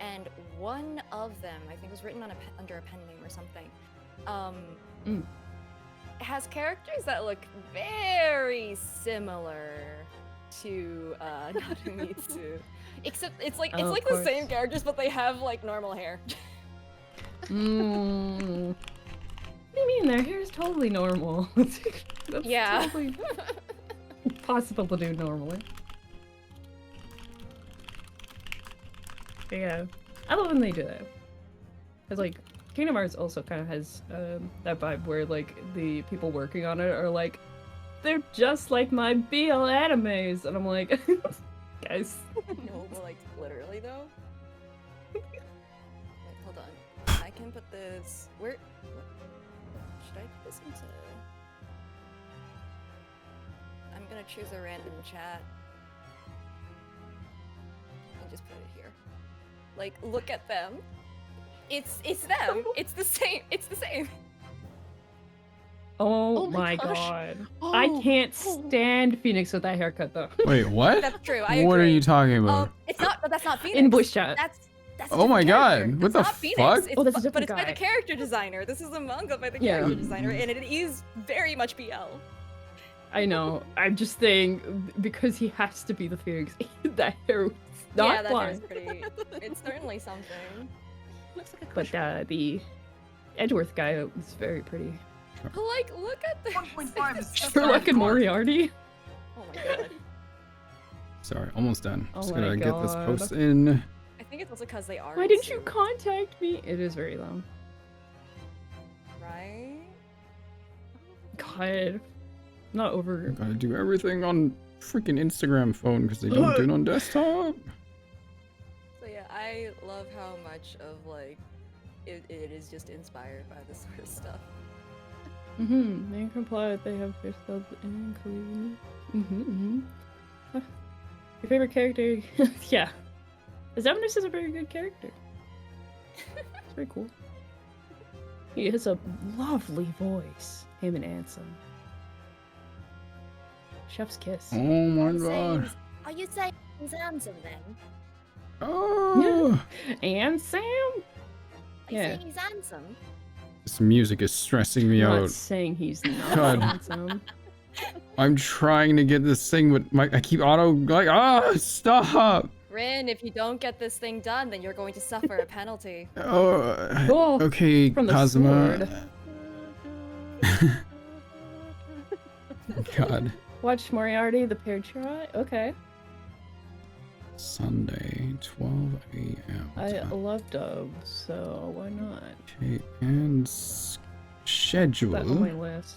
and one of them, I think, was written on under a pen name or something. Has characters that look very similar to Narumitsu, except it's like Oh, of the same course. characters, but they have like normal hair. What do you mean? Their hair is totally normal. That's Yeah. totally possible to do normally. But yeah, I love when they do that. Cause like Kingdom Hearts also kind of has that vibe where like the people working on it are like, they're just like my BL animes, and I'm like, guys. No, but like literally though. Wait, hold on. I can put this. Where? Should I put this into? I'm gonna choose a random chat and just put it here. Like, look at them. It's them. It's the same. It's the same. Oh, Oh my my gosh. god. I Oh. can't stand Phoenix with that haircut though. Wait, what? That's true. I What are agree. you talking about? It's not. But that's not Phoenix. In voice chat. That's a Oh my different god, character. what That's the not Phoenix. fuck? It's Oh, that's a but different it's by guy. the character designer. This is a manga by the Yeah. character designer, and it is very much BL. I know. I'm just saying because he has to be the Phoenix. that hair was not Yeah, that hair is fun. pretty. It's certainly something. Looks like a But cushion. the Edgeworth guy was very pretty. But like, look at this. 1.5 is just Sherlock and Moriarty. Oh my god. Sorry, almost done. Oh Just my gotta get this God. post in. I think it's also because they are. Why in didn't you suit, contact me? It is very long. Right? God. Not over. Gotta do everything on freaking Instagram phone because they don't do it on desktop. So yeah, I love how much of like it is just inspired by this sort of stuff. They comply that they have yourself included. Huh. Your favorite character? Yeah. Xemnas is a very good character. It's very cool. He has a lovely voice. Him and Ansem. Chef's kiss. Oh my god. Are you saying Ansem then? Oh. Ansem? Are you Yeah. saying he's Ansem? This music is stressing me I'm not out. saying he's not God. handsome. I'm trying to get this thing, but I keep stop. Rin, if you don't get this thing done, then you're going to suffer a penalty. Oh, okay, from the Kazuma. God. Watch Moriarty, the Patriot. Okay. Sunday, 12 a.m. I love doves, so why not? Okay, and schedule. That on my list.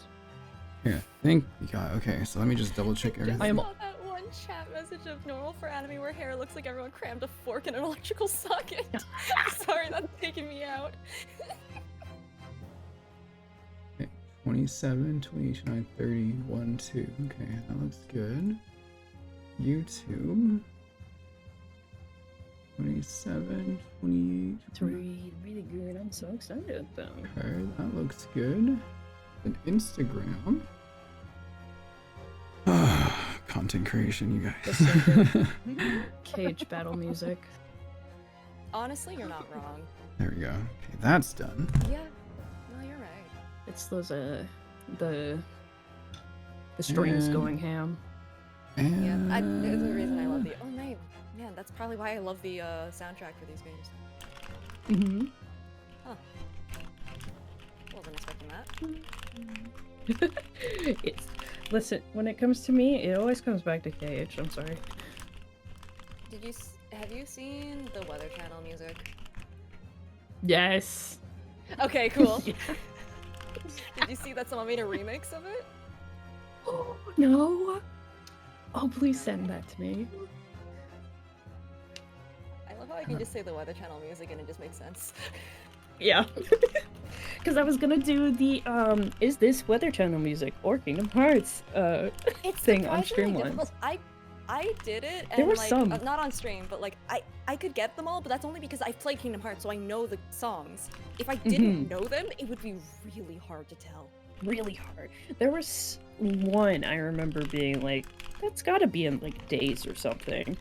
Yeah, thank God. Okay, so let me just double check everything. I saw that one chat message of normal for anime where hair looks like everyone crammed a fork in an electrical socket. Sorry, that's taking me out. 27, 28, 29, 30, 1, 2. Okay, that looks good. YouTube. 27, 28. It's really, really good. I'm so excited though. Okay, that looks good. And Instagram. Content creation, you guys. Cage battle music. Honestly, you're not wrong. There we go. Okay, that's done. Yeah, no, you're right. It's those the strings And- going ham. And Yeah, there's a reason I love the. Oh man, that's probably why I love the soundtrack for these games. Huh. Wasn't expecting that. It's listen. When it comes to me, it always comes back to Cage. I'm sorry. Have you seen the Weather Channel music? Yes. Okay, cool. Did you see that someone made a remix of it? Oh no. Oh, please send that to me. I love how I can just say the Weather Channel music and it just makes sense. Yeah. Because I was gonna do the is this Weather Channel music or Kingdom Hearts It's thing on surprisingly stream difficult. once. I did it, and There were like some. Not on stream, but like I could get them all, but that's only because I've played Kingdom Hearts, so I know the songs. If I didn't know them, it would be really hard to tell. Really hard. There was one I remember being like, that's gotta be in like Days or something.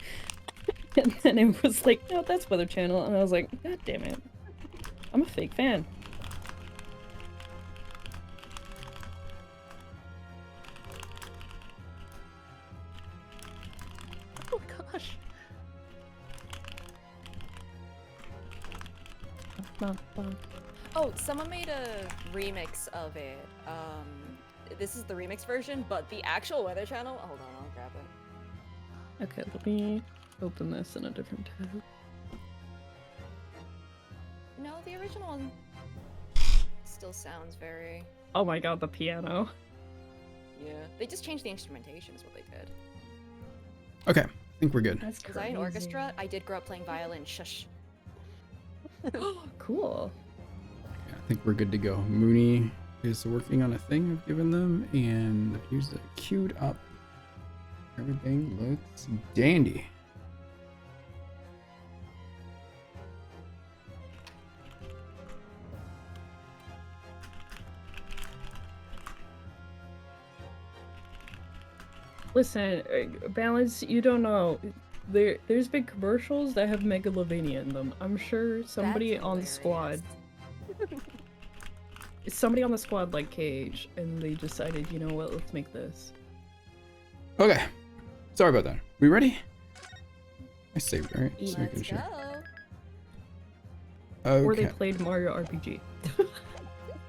And then it was like, no, that's Weather Channel, and I was like, god damn it. I'm a fake fan. Oh gosh. Oh, someone made a remix of it. This is the remix version, but the actual Weather Channel. Hold on, I'll grab it. Okay, let me open this in a different tab. No, the original one still sounds very. Oh my god, the piano. Yeah, they just changed the instrumentation, is what they did. Okay, I think we're good. That's Was I in orchestra? I did grow up playing violin. Shush. Cool. Yeah, I think we're good to go. Mooney is working on a thing I've given them, and the views are queued up. Everything looks dandy. Listen, Balance, you don't know. There's been commercials that have Megalovania in them. I'm sure somebody That's on the squad, somebody on the squad like Cage, and they decided, you know what, let's make this. Okay, sorry about that. We ready? I saved, right? Just making Let's sure. go. Or they Okay. played Mario RPG.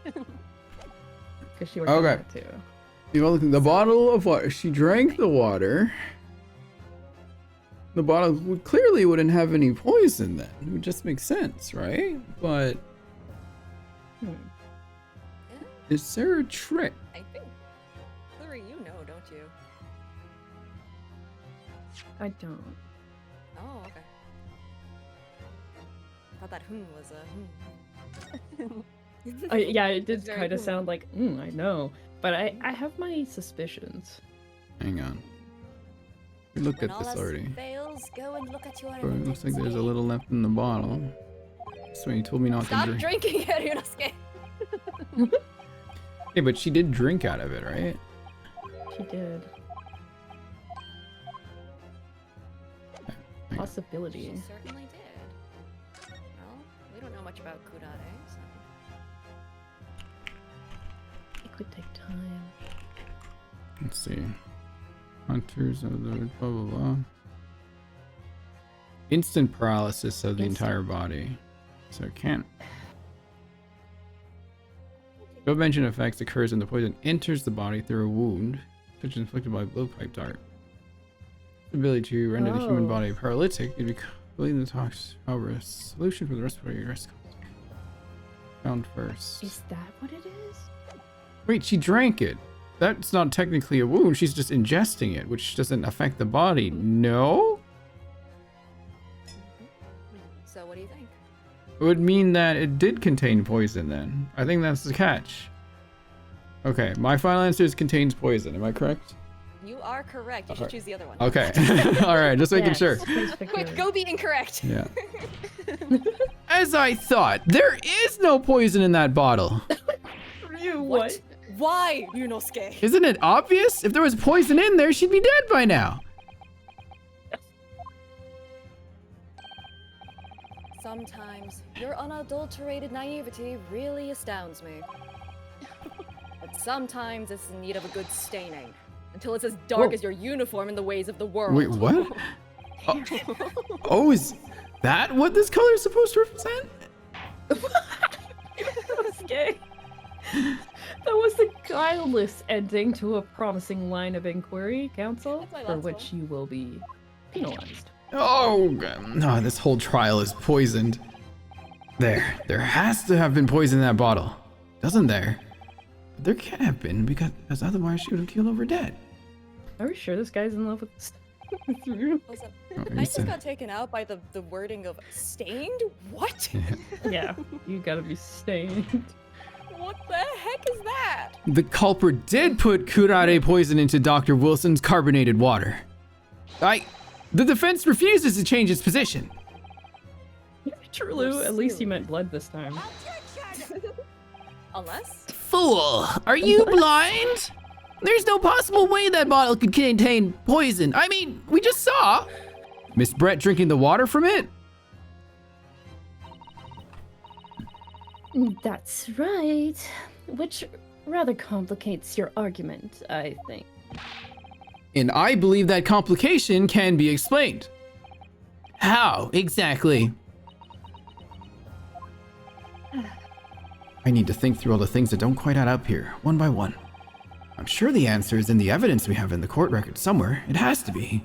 Because she worked on Okay. that too. You know, the bottle of water. She drank the water. The bottle clearly wouldn't have any poison then. It would just make sense, right? But is there a trick? I think. Luri, you know, don't you? I don't. Oh, okay. thought that was a Yeah, it did It's very kind of cool. sound like, I know. But I have my suspicions. Hang on. We looked When at all this else already. fails, go and look at your But it looks like there's a evidence. little left in the bottle. So you told me not Stop to drink. drinking it, Yunosuke. Hey, but she did drink out of it, right? She did. Hang on. Possibility. She certainly did. Well, we don't know much about Kudare, so... It could take time. Let's see. Hunters of the blah blah blah. Instant paralysis of the entire body. So it can't. No mention effects occurs when the poison enters the body through a wound, such as inflicted by a blowpipe dart. The ability to render the human Oh. body paralytic is believed the tox. However, a solution for the respiratory risk found first. Is that what it is? Wait, she drank it. That's not technically a wound. She's just ingesting it, which doesn't affect the body. No? So what do you think? It would mean that it did contain poison then. I think that's the catch. Okay, my final answer is contains poison. Am I correct? You are correct. You should Alright. choose the other one. Okay. Alright, just making sure. Please pick Quick, yours. go be incorrect. Yeah. As I thought, there is no poison in that bottle. You What? Why, Yunosuke? Isn't it obvious? If there was poison in there, she'd be dead by now. Sometimes your unadulterated naivety really astounds me. But sometimes it's in need of a good staining. Until it's as dark Whoa. as your uniform in the ways of the world. Wait, what? Oh, is that what this color is supposed to represent? Okay. That was the guileless ending to a promising line of inquiry, Council, That's my for last which you will be penalized. Oh, no, this whole trial is poisoned. There has to have been poison in that bottle. Doesn't there? But there can't have been because otherwise she would have killed over dead. Are we sure this guy's in love with with you? Listen, Oh, I you just said- got taken out by the wording of stained? What? Yeah, you gotta be stained. What the heck is that? The culprit did put curare poison into Dr. Wilson's carbonated water. The defense refuses to change its position. True, at least he meant blood this time. Unless? Fool! Are you blind? There's no possible way that bottle could contain poison. I mean, we just saw. Miss Brett drinking the water from it? That's right. Which rather complicates your argument, I think. And I believe that complication can be explained. How exactly? I need to think through all the things that don't quite add up here, one by one. I'm sure the answer is in the evidence we have in the court record somewhere. It has to be.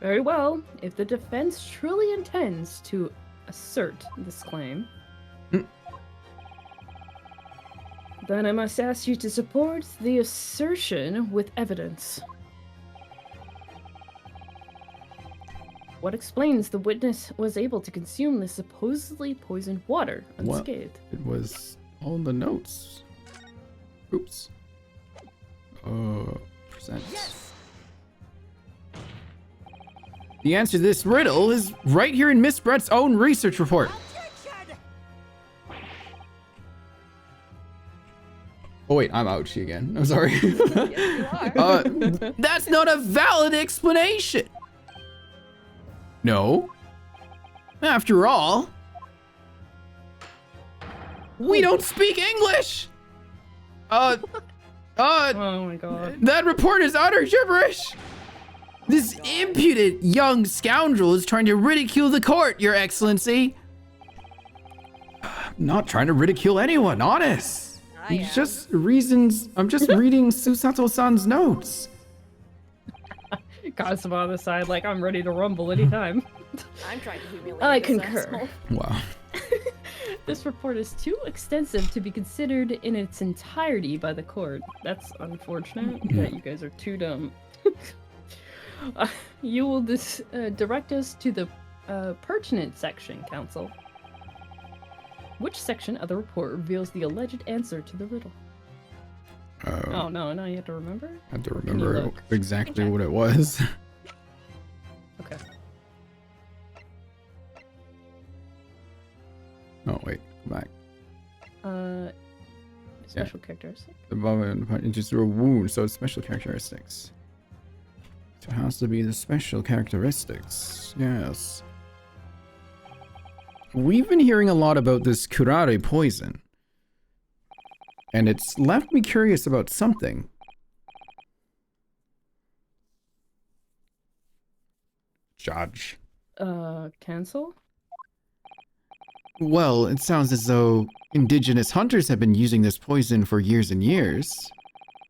Very well. If the defense truly intends to assert this claim, then I must ask you to support the assertion with evidence. What explains the witness was able to consume the supposedly poisoned water What? unscathed? It was all the notes. Oops. Present. The answer to this riddle is right here in Miss Brett's own research report. Oh wait, I'm ouchie again. I'm sorry. Yes, you are. That's not a valid explanation. No. After all, we don't speak English. Oh my god. That report is utter gibberish. This impudent young scoundrel is trying to ridicule the court, Your Excellency. I'm not trying to ridicule anyone, honest. I It's am. just reasons. I'm just reading Susato-san's notes. Kazuma on the side, like I'm ready to rumble anytime. I'm trying to humiliate I this concur. asshole. Wow. This report is too extensive to be considered in its entirety by the court. That's unfortunate that you guys are too dumb. You will direct us to the pertinent section, Council. Which section of the report reveals the alleged answer to the riddle? Oh no, now you have to remember? I have to Can you remember look? exactly what it was. Okay. Oh, wait. Come back. Special characteristic. The above it just through a wound, so it's special characteristics. So it has to be the special characteristics. Yes. We've been hearing a lot about this curare poison. And it's left me curious about something. Judge. Cancel? Well, it sounds as though indigenous hunters have been using this poison for years and years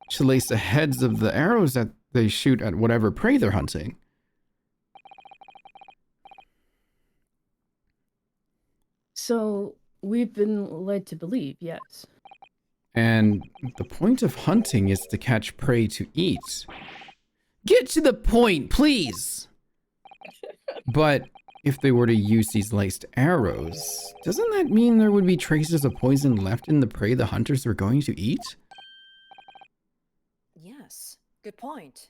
to lace the heads of the arrows that they shoot at whatever prey they're hunting. So, we've been led to believe, yes. And the point of hunting is to catch prey to eat. Get to the point, please! But if they were to use these laced arrows, doesn't that mean there would be traces of poison left in the prey the hunters were going to eat? Yes, good point.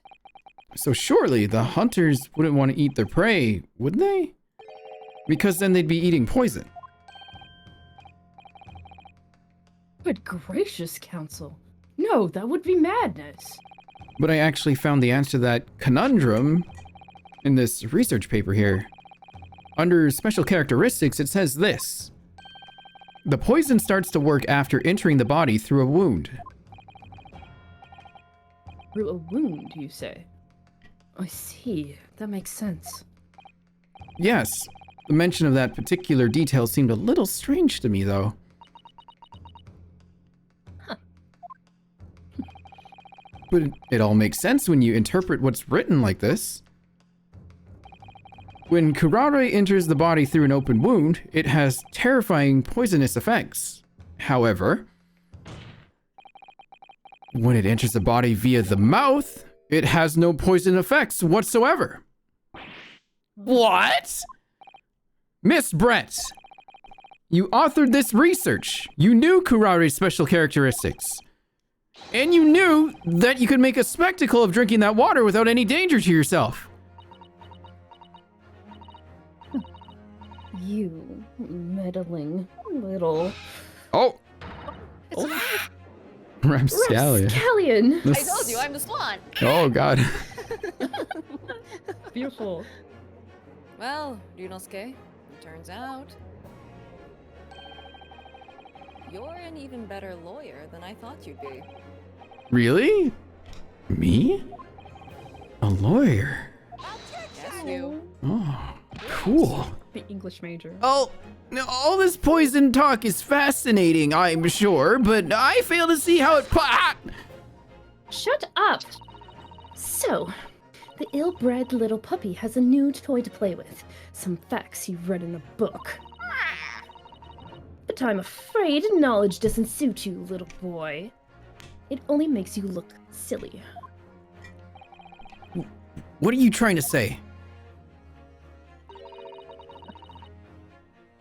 So surely the hunters wouldn't want to eat their prey, would they? Because then they'd be eating poison. Good gracious, Council. No, that would be madness. But I actually found the answer to that conundrum in this research paper here. Under special characteristics, it says this. The poison starts to work after entering the body through a wound. Through a wound, you say? I see. That makes sense. Yes, the mention of that particular detail seemed a little strange to me, though. But it all makes sense when you interpret what's written like this. When curare enters the body through an open wound, it has terrifying poisonous effects. However, when it enters the body via the mouth, it has no poison effects whatsoever. What? Miss Brett, you authored this research. You knew curare's special characteristics. And you knew that you could make a spectacle of drinking that water without any danger to yourself. You meddling little... Oh! Rapscallion. Rapscallion! I told you, I'm the swan! Oh, God. Beautiful. Well, Ryunosuke, it turns out you're an even better lawyer than I thought you'd be. Really? Me? A lawyer? Yes, you. Oh, cool. The English major. Oh, all this poison talk is fascinating, I'm sure, but I fail to see how it... Shut up! So, the ill-bred little puppy has a new toy to play with. Some facts he read in a book. But I'm afraid knowledge doesn't suit you, little boy. It only makes you look silly. What are you trying to say?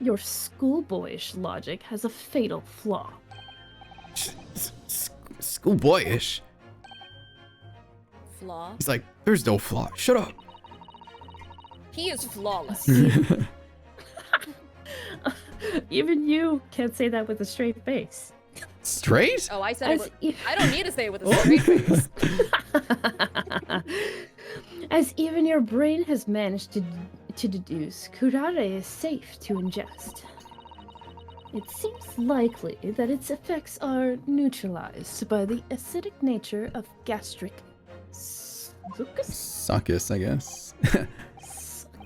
Your schoolboyish logic has a fatal flaw. Schoolboyish? Flaw? He's like, there's no flaw. Shut up. He is flawless. Even you can't say that with a straight face. Straight? Oh, I said I don't need to say it with a straight face. As even your brain has managed to deduce, curare is safe to ingest. It seems likely that its effects are neutralized by the acidic nature of gastric succus? Succus, I guess.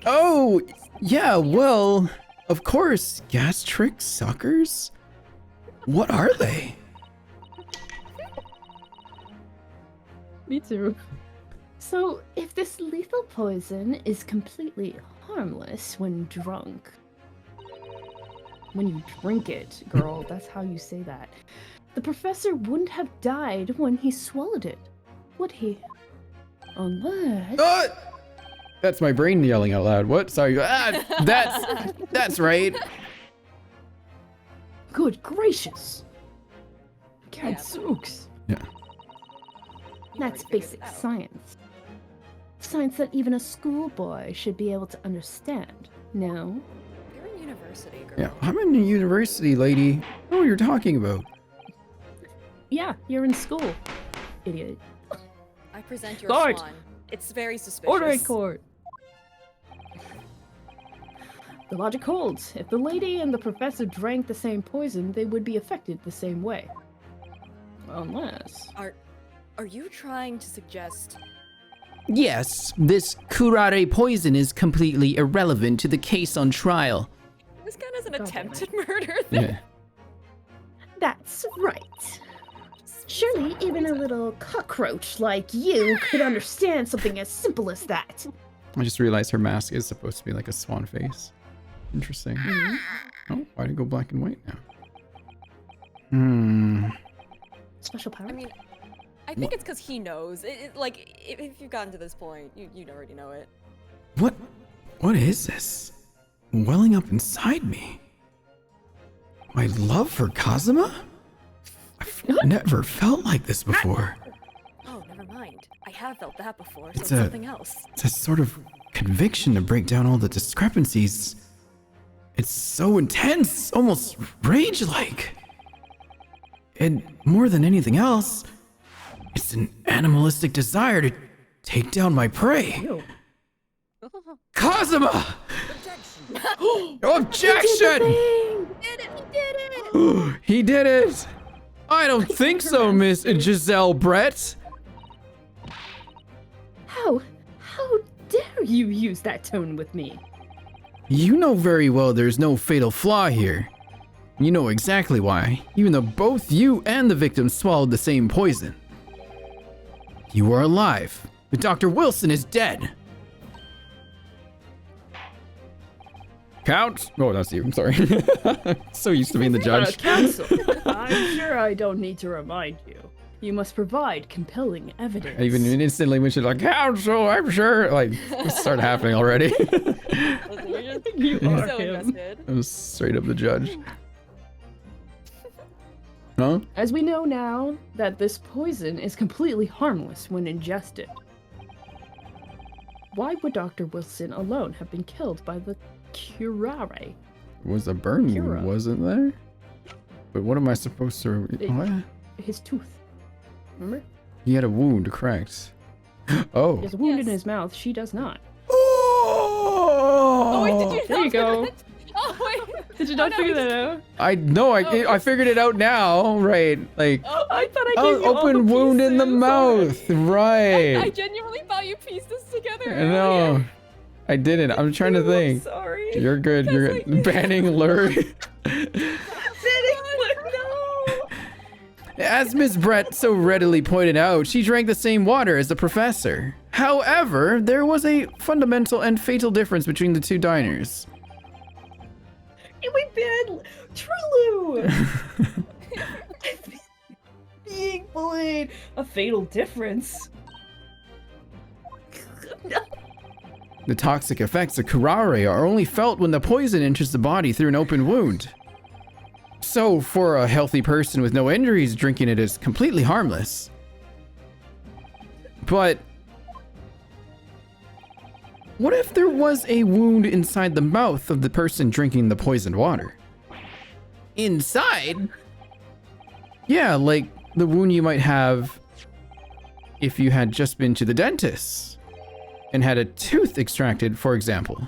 Oh, yeah, well, of course, gastric suckers? What are they? Me too. So, if this lethal poison is completely harmless when drunk, when you drink it, girl, that's how you say that, the professor wouldn't have died when he swallowed it, would he? Unless... That's my brain yelling out loud. What? Sorry. Ah, that's right. Good gracious. Yeah. Gadzooks. Yeah. That's already figured basic it out. science. Science that even a schoolboy should be able to understand. No? You're in university, girl. Yeah. I'm in a university, lady. I don't know what you're talking about. Yeah, you're in school. Idiot. I present your Guard! swan. It's very suspicious. Order in court. The logic holds. If the lady and the professor drank the same poison, they would be affected the same way. Unless... Are you trying to suggest... Yes, this curare poison is completely irrelevant to the case on trial. This kind of an God damn attempted murder thing? Yeah. That's right. Surely even a little cockroach like you could understand something as simple as that. I just realized her mask is supposed to be like a swan face. Interesting. Oh, why did it go black and white now? Special power? I mean, I think it's because he knows. Like, if you've gotten to this point, you'd already know it. What is this? Welling up inside me? My love for Kazuma? I've never felt like this before. Oh, never mind. I have felt that before, so It's it's a- something else. It's a sort of conviction to break down all the discrepancies. It's so intense, almost rage-like. And more than anything else, it's an animalistic desire to take down my prey. Ew. Kazuma! Objection! He did it! I don't think so, Miss Giselle Brett. How dare you use that tone with me? You know very well there's no fatal flaw here. You know exactly why, even though both you and the victim swallowed the same poison. You are alive, but Dr. Wilson is dead. Count? Oh, that's you. I'm sorry. So used to being the judge. Counsel, I'm sure I don't need to remind you. You must provide compelling evidence. I even instantly when she's like, counsel, I'm sure. Like, it started happening already. You are so him. invested. I'm straight up the judge. Huh? As we know now that this poison is completely harmless when ingested. Why would Dr. Wilson alone have been killed by the curare? It was a burn Kira. wound, wasn't there? But what am I supposed to... What? His tooth. Remember? He had a wound, correct. Oh. He has a wound in Yes. his mouth. She does not. Oh, wait, did you There you not go. figure that- Oh, wait. Did you not no, figure he's- that out? I know, I figured it out now, right? Like, Oh, I thought I oh, gave you all open the wound in the pieces. mouth, I right? genuinely thought you pieced this together. No, earlier. I didn't. I'm trying to I'm think. sorry. You're good. You're That's good. like- Banning lure. No. As Miss Brett so readily pointed out, she drank the same water as the professor. However, there was a fundamental and fatal difference between the two diners. We banned Trulu. Being bullied. A fatal difference. The toxic effects of curare are only felt when the poison enters the body through an open wound. So, for a healthy person with no injuries, drinking it is completely harmless. But what if there was a wound inside the mouth of the person drinking the poisoned water? Inside? Yeah, like the wound you might have if you had just been to the dentist and had a tooth extracted, for example.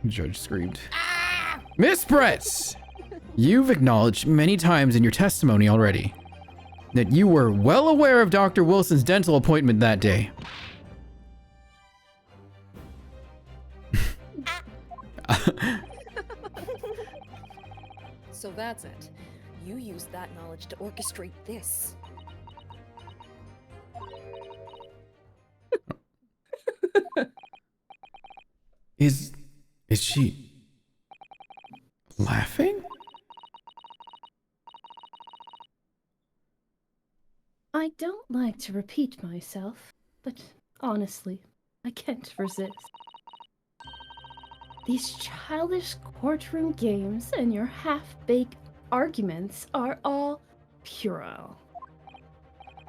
Judge screamed. Miss Brett, you've acknowledged many times in your testimony already that you were well aware of Dr. Wilson's dental appointment that day. So that's it. You used that knowledge to orchestrate this. Is she laughing? I don't like to repeat myself, but honestly, I can't resist. These childish courtroom games and your half-baked arguments are all puerile.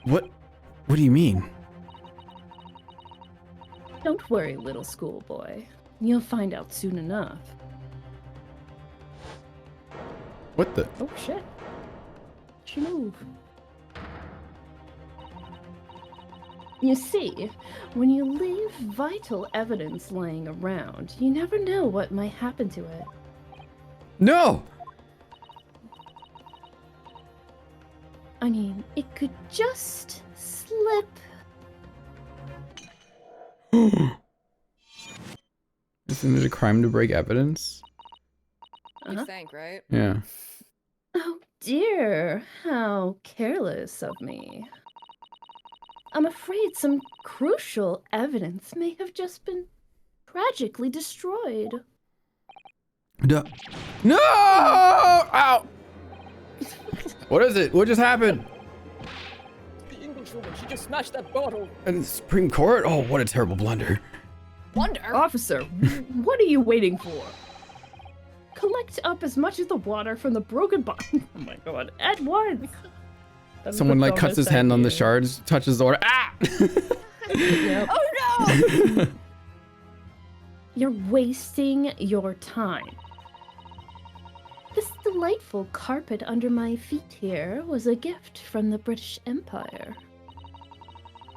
What do you mean? Don't worry, little schoolboy. You'll find out soon enough. What the? Oh shit. She moved. You see, when you leave vital evidence laying around, you never know what might happen to it. No! I mean, it could just slip. Isn't it a crime to break evidence? You think, right? Yeah. Oh dear, how careless of me. I'm afraid some crucial evidence may have just been tragically destroyed. No! Ow! What is it? What just happened? The Englishwoman, she just smashed that bottle. In the Supreme Court? Oh, what a terrible blunder. Wonder. Officer, what are you waiting for? Collect up as much of the water from the broken bottle. Oh my god, at once! That's Someone the like cuts his dumbest hand on the idea. shards, touches the water. Ah! Yep. Oh no! You're wasting your time. This delightful carpet under my feet here was a gift from the British Empire.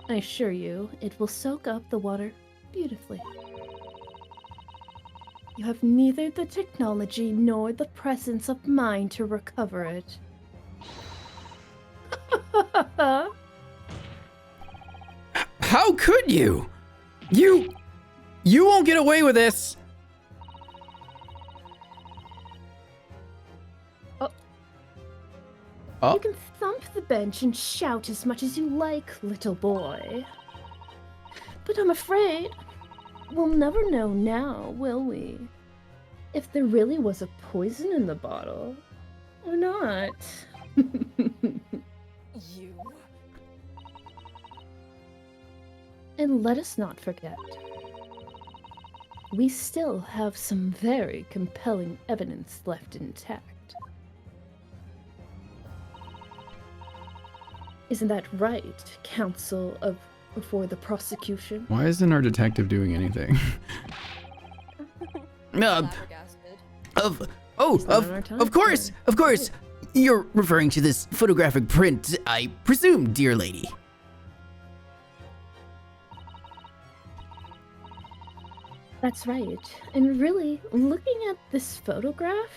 I assure you, it will soak up the water beautifully. You have neither the technology nor the presence of mind to recover it. How could you? You won't get away with this. Oh. You can thump the bench and shout as much as you like, little boy. But I'm afraid we'll never know now, will we? If there really was a poison in the bottle or not. You. And let us not forget, we still have some very compelling evidence left intact. Isn't that right, counsel before the prosecution? Why isn't our detective doing anything? Flabbergasted. Of course. You're referring to this photographic print, I presume, dear lady. That's right. And really, looking at this photograph,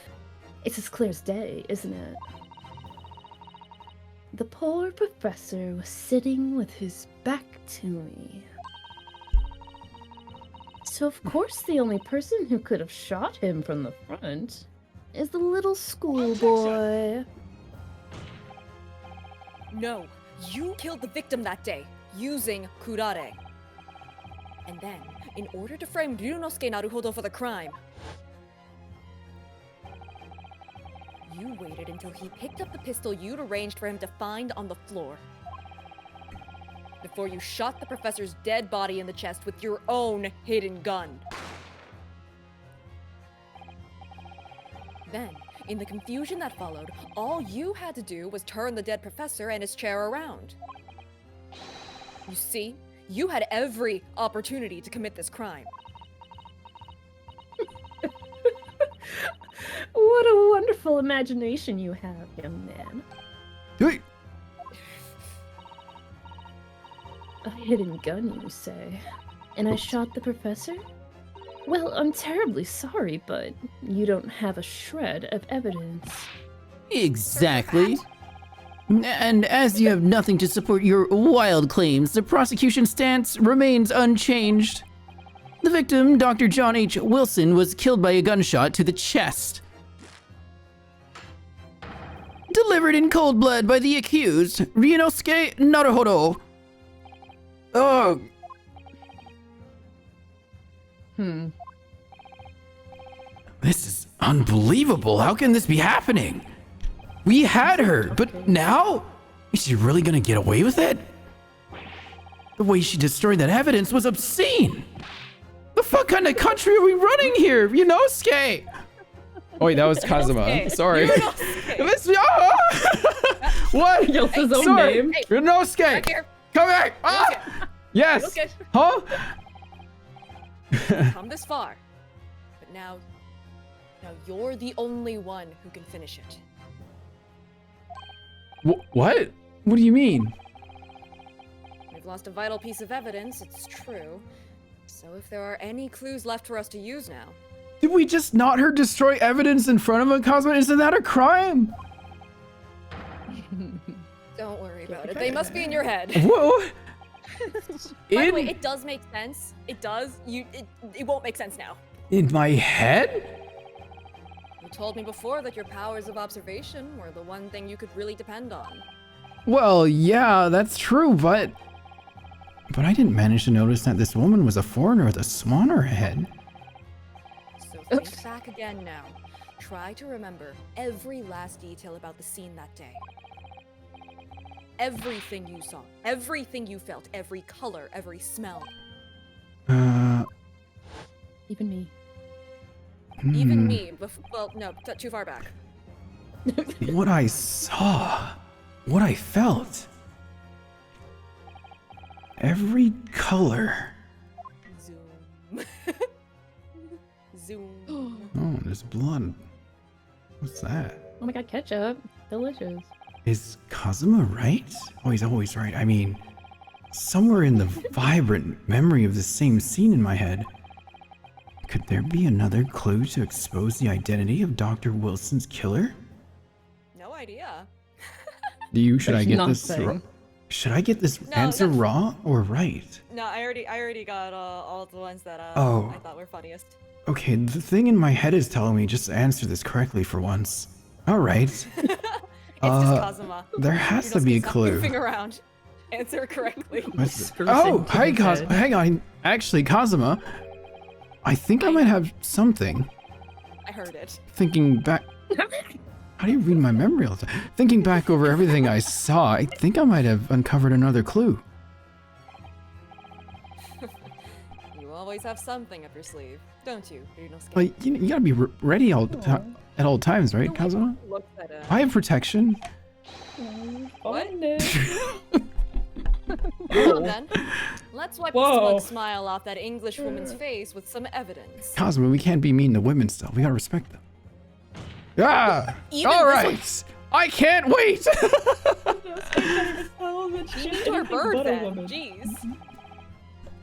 it's as clear as day, isn't it? The poor professor was sitting with his back to me. So of course the only person who could have shot him from the front is the little schoolboy. No, you killed the victim that day, using kurare. And then, in order to frame Ryunosuke Naruhodo for the crime, you waited until he picked up the pistol you'd arranged for him to find on the floor, before you shot the professor's dead body in the chest with your own hidden gun. Then, in the confusion that followed, all you had to do was turn the dead professor and his chair around. You see, you had every opportunity to commit this crime. What a wonderful imagination you have, young man. Hey, A hidden gun, you say? And I shot the professor? Well, I'm terribly sorry, but you don't have a shred of evidence. Exactly. And as you have nothing to support your wild claims, the prosecution stance remains unchanged. The victim, Dr. John H. Wilson, was killed by a gunshot to the chest. Delivered in cold blood by the accused, Ryunosuke Naruhodo. oh, this is unbelievable. How can this be happening? We had her, but now? Is she really gonna get away with it? The way she destroyed that evidence was obscene. The fuck kind of country are we running here, Ryunosuke? Oh wait, that was Kazuma. Ryunosuke. Sorry. Ryunosuke. What? Yells his own Sorry. name. Hey, Ryunosuke. back here. Come back. Ah! Yes. Ryunosuke. Huh? Come this far. But now you're the only one who can finish it. What? What do you mean? We've lost a vital piece of evidence, it's true. So if there are any clues left for us to use now. Did we just not her destroy evidence in front of a Cosmo? Isn't that a crime? Don't worry about it. They must be in your head. Whoa. By the way, it does make sense. It does. It won't make sense now. In my head? You told me before that your powers of observation were the one thing you could really depend on. Well, yeah, that's true, but I didn't manage to notice that this woman was a foreigner with a swan on her head. So think back again now. Try to remember every last detail about the scene that day. Everything you saw, everything you felt, every color, every smell. Even me. Even me. Well, no, too far back. What I saw, what I felt. Every color. Zoom. Zoom. Oh, there's blood. What's that? Oh my god, ketchup. Delicious. Is Kazuma right? Oh, he's always right. I mean, somewhere in the vibrant memory of the same scene in my head, could there be another clue to expose the identity of Dr. Wilson's killer? No idea. Should I get this Nothing. raw? Should I get this No, answer that's- raw or right? No, I already got all the ones that Oh. I thought were funniest. Okay, the thing in my head is telling me just answer this correctly for once. All right. It's just Kazuma. There has You to just be a stop clue. Moving around. Answer correctly. What's Screws oh, into hi, his Kazuma. head. Hang on. Actually, Kazuma, I think I might have something. I heard it. Thinking back. How do you read my memory all the time? Thinking back over everything I saw, I think I might have uncovered another clue. You always have something up your sleeve, don't you, Ryunosuke? But you gotta be ready at all times, right, Kazuma? Look at I have protection. What? Oh, Well then, let's wipe the Whoa. smug smile off that English woman's face with some evidence. Kazuma, we can't be mean to women still. We gotta respect them. Ah! Even All this right! I can't wait! Shoot our bird then. Jeez.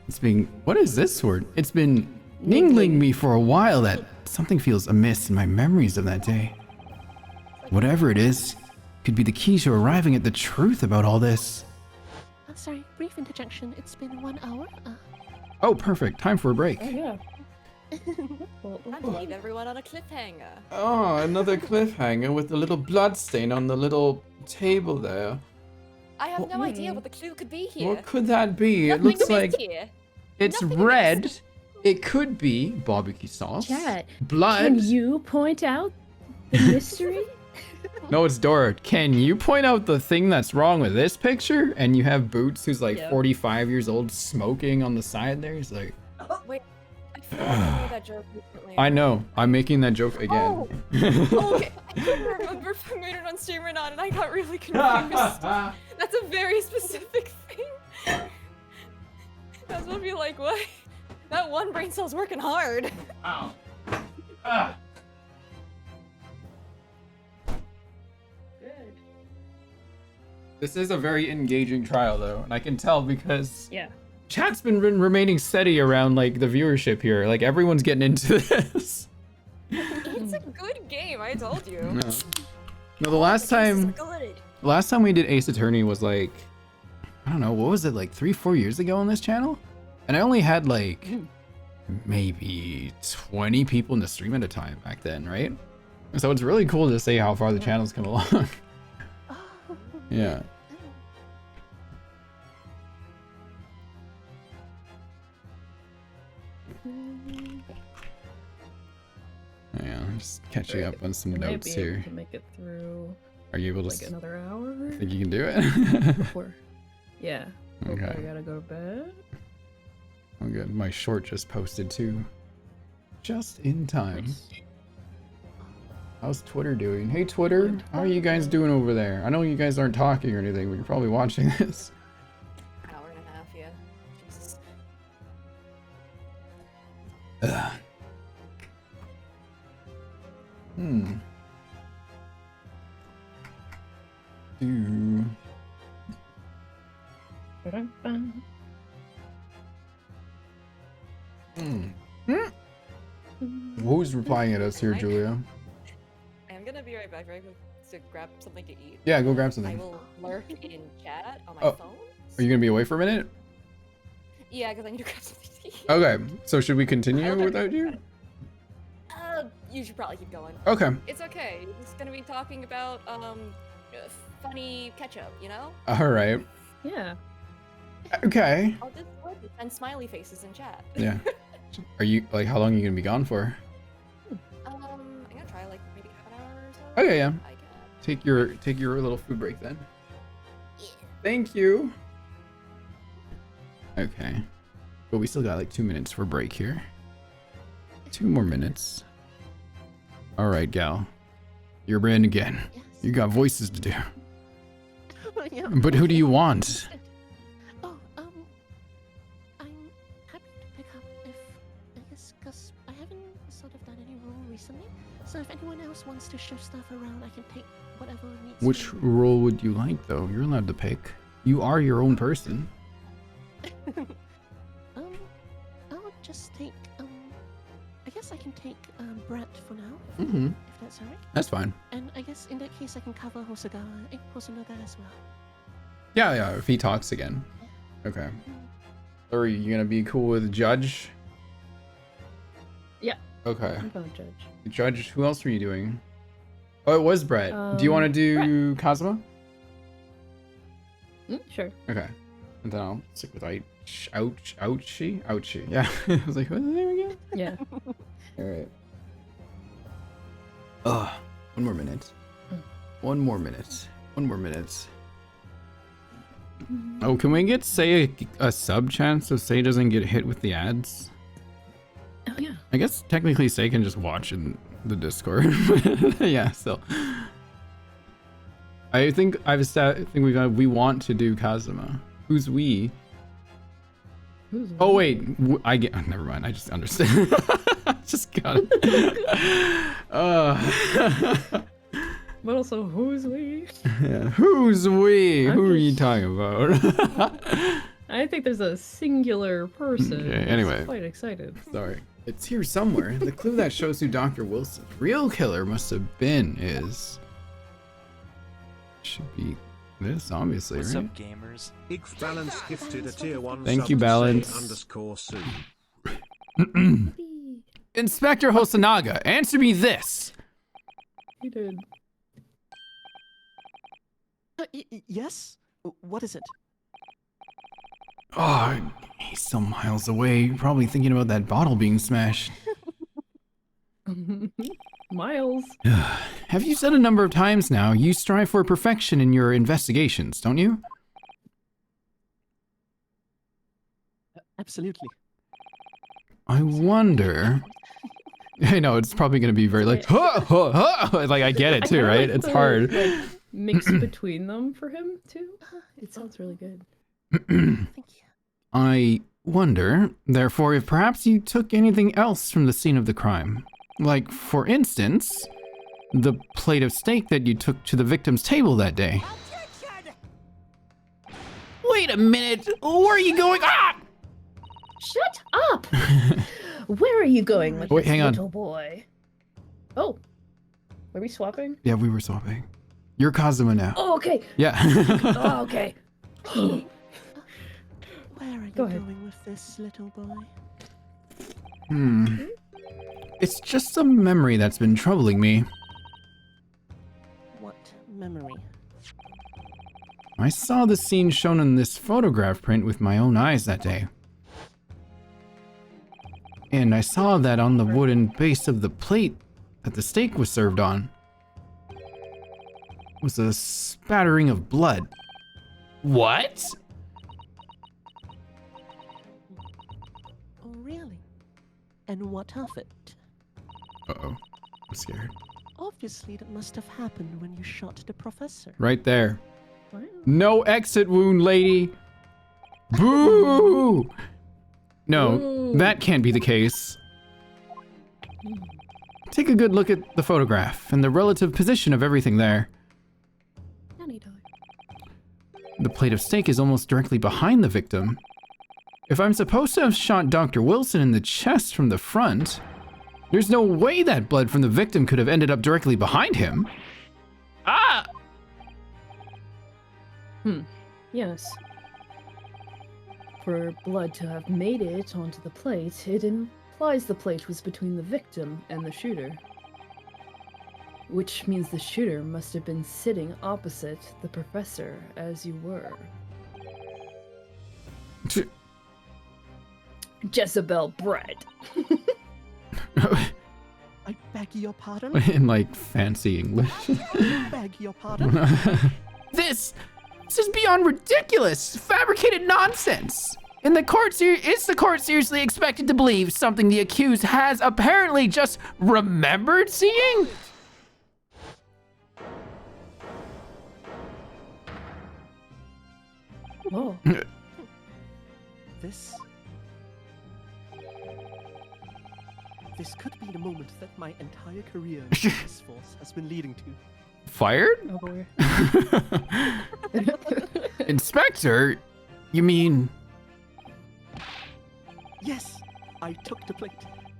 It's been. What is this word? It's been ningling me for a while that something feels amiss in my memories of that day. Whatever it is, could be the key to arriving at the truth about all this. Sorry, brief interjection. It's been 1 hour. Oh, perfect. Time for a break. Oh, yeah. Time to leave everyone on a cliffhanger. Oh, another cliffhanger with the little blood stain on the little table there. I have no idea what the clue could be here. What could that be? It Nothing looks amiss like here. it's Nothing red. amiss. It could be barbecue sauce. Chat, Blood. can you point out the mystery? No, it's Dora. Can you point out the thing that's wrong with this picture? And you have Boots, who's like Yeah. 45 years old, smoking on the side there. He's like, Wait, I feel like I made that joke recently. I know. I'm making that joke again. Oh, okay. I couldn't remember if I made it on stream or not, and I got really confused. That's a very specific thing. That's what I feel like, what? That one brain cell's working hard. Ow. Ah. This is a very engaging trial, though, and I can tell because Yeah. chat's been remaining steady around like the viewership here. Like everyone's getting into this. It's a good game, I told you. No, no, the last time we did Ace Attorney was like, I don't know, what was it, like 3-4 years ago on this channel? And I only had like maybe 20 people in the stream at a time back then, right? So it's really cool to see how far the channel's come along. Yeah. Yeah, I'm just catching up on some I might notes be able here. to make it through Are you able to like another hour think you can do it? before. Yeah. I Okay. gotta go to bed. I'm good. My short just posted too. Just in time. Nice. How's Twitter doing? Hey Twitter, how are you guys doing over there? I know you guys aren't talking or anything, but you're probably watching this. Hour and a half, yeah. Jesus. Ugh. Do. Ba-dum-bum. Who's replying at us here, Julia? I'm gonna be right back, right quick, to grab something to eat. Yeah, go grab I something. will lurk in chat on my Oh. phone. Are you gonna be away for a minute? Yeah, because I need to grab something to eat. Okay, so should we continue without you? You should probably keep going. Okay. It's okay. We're just gonna be talking about funny ketchup, you know? All right. Yeah. Okay. I'll just send smiley faces in chat. Yeah. Are you like how long are you gonna be gone for? I'm gonna try like maybe half an hour or so. Okay, yeah. I guess. Take your little food break then. Thank you. Okay. But we still got like 2 minutes for break here. 2 more minutes. All right, gal. You're in again. Yes. You got voices to do. Yeah, But who do you want? Oh, I'm happy to pick up if, I guess, because I haven't sort of done any role recently. So if anyone else wants to shift stuff around, I can take whatever needs Which to role would you like though? You're allowed to pick. You are your own person. I'll just take, I guess I can take, Brett for now, Mm-hmm. if that's alright. That's fine. And I guess in that case I can cover Hosonaga as well. Yeah, if he talks again. Okay. Are you gonna be cool with Judge? Yeah. Okay. I'm gonna judge. Judge, who else were you doing? Oh, it was Brett. Do you want to do Kazuma? Sure. Okay. And then I'll stick with Ouchie. Yeah. I was like, what's his name again? Yeah. Alright. Ugh. 1 more minute. 1 more minute. 1 more minute. Oh, can we get Say a sub chance so Say doesn't get hit with the ads? Oh yeah. I guess technically Say can just watch in the Discord. Yeah, still. I think we want to do Kazuma. Who's we? Who's Oh wait, I get. Oh, never mind. I just understand. Just got it. But also, who's we? Yeah. Who's we? I'm Who are you just- talking about? I think there's a singular person. Okay, who's anyway. Quite excited. Sorry. It's here somewhere. The clue that shows who Dr. Wilson's real killer must have been is. Should be this, obviously, What's right? up, gamers? Ix Balance gifted a tier 1 Thank sub you, to Balance. Say _Sue. Inspector Hosonaga, answer me this. He did. Yes? What is it? Oh, he's some miles away. You're probably thinking about that bottle being smashed. Miles. Have you said a number of times now, you strive for perfection in your investigations, don't you? Absolutely. I wonder. I know, it's probably going to be very like, huh, huh, huh. Like, I get it I too, kinda right? like It's the, hard. like, mix between them for him too. It sounds really good. Thank you. I wonder, therefore, if perhaps you took anything else from the scene of the crime. Like, for instance, the plate of steak that you took to the victim's table that day. Wait a minute! Where are you going? Ah! Shut up! Where are you going with Wait, this hang on. little boy? Oh, are we swapping? Yeah, we were swapping. You're Kazuma now. Oh, okay. Yeah. Oh, okay. Where are you Go ahead. going with this little boy? It's just a memory that's been troubling me. What memory? I saw the scene shown in this photograph print with my own eyes that day. And I saw that on the wooden base of the plate that the steak was served on was a spattering of blood. What? And what of it? Uh-oh. I'm scared. Obviously, that must have happened when you shot the professor. Right there. No exit wound, lady. Boo! No, that can't be the case. Take a good look at the photograph and the relative position of everything there. The plate of steak is almost directly behind the victim. If I'm supposed to have shot Dr. Wilson in the chest from the front, there's no way that blood from the victim could have ended up directly behind him. Ah! Yes. For blood to have made it onto the plate, it implies the plate was between the victim and the shooter. Which means the shooter must have been sitting opposite the professor as you were. Jezebel bread. I beg your pardon? In like fancy English. I beg your pardon? This is beyond ridiculous, fabricated nonsense. Is the court seriously expected to believe something the accused has apparently just remembered seeing? Oh. This could be the moment that my entire career in this force has been leading to. Fired? Oh boy. Inspector? You mean... Yes, I took the plate,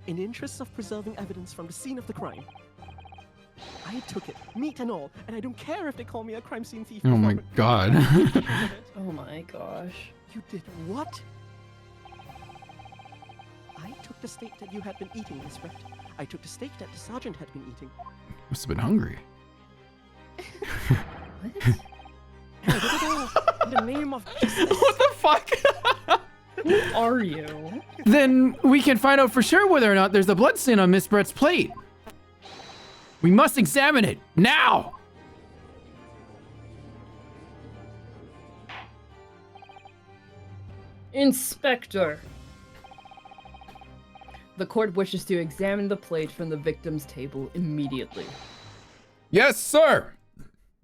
in the interest of preserving evidence from the scene of the crime. I took it, meat and all, and I don't care if they call me a crime scene thief. Oh my god. Oh my gosh. You did what? I took the steak that you had been eating, Inspector. I took the steak that the sergeant had been eating. Must have been hungry. And I did it all in the name of justice. What the fuck? Who are you? Then we can find out for sure whether or not there's a blood stain on Miss Brett's plate. We must examine it now. Inspector. The court wishes to examine the plate from the victim's table immediately. Yes, sir.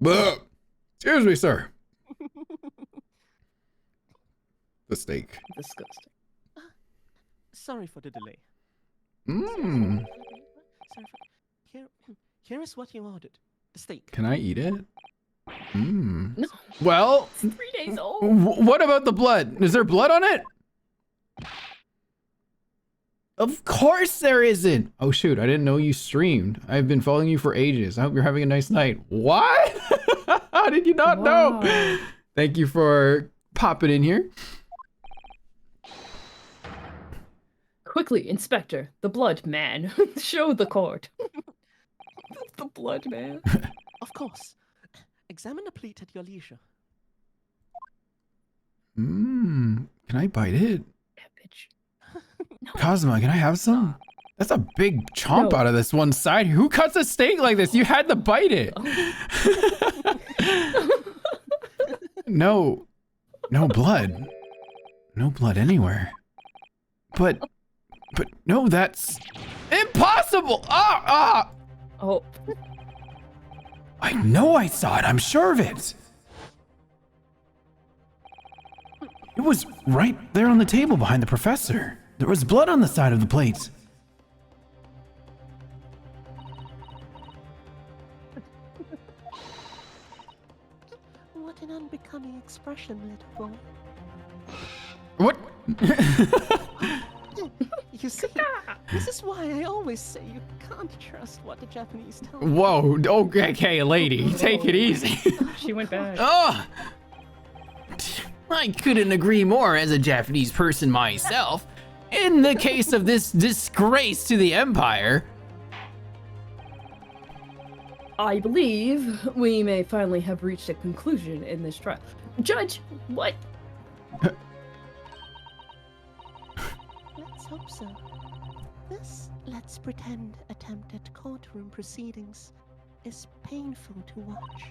Excuse me, sir. The steak. Disgusting. Sorry for the delay. Mmm. Here is what you ordered. The steak. Can I eat it? Mmm. No. Well, It's 3 days old. What about the blood? Is there blood on it? Of course there isn't. Oh shoot, I didn't know you streamed. I've been following you for ages. I hope you're having a nice night. What? How did you not know? Thank you for popping in here. Quickly, Inspector, the blood man. Show the court. The blood man. Of course. Examine the plate at your leisure. Mmm. Can I bite it? Yeah, bitch. Cosma, can I have some? That's a big chomp No. out of this one side. Who cuts a steak like this? You had to bite it. No blood. No blood anywhere. But no, that's impossible. Oh. I know I saw it. I'm sure of it. It was right there on the table behind the professor. There was blood on the side of the plate. What an unbecoming expression, little boy. What? You see, this is why I always say you can't trust what the Japanese tell you. Whoa, okay, lady, take it easy. She went back. Oh! I couldn't agree more as a Japanese person myself. In the case of this disgrace to the Empire. I believe we may finally have reached a conclusion in this trial. Judge, what? Let's hope so. This, let's pretend, attempt at courtroom proceedings is painful to watch.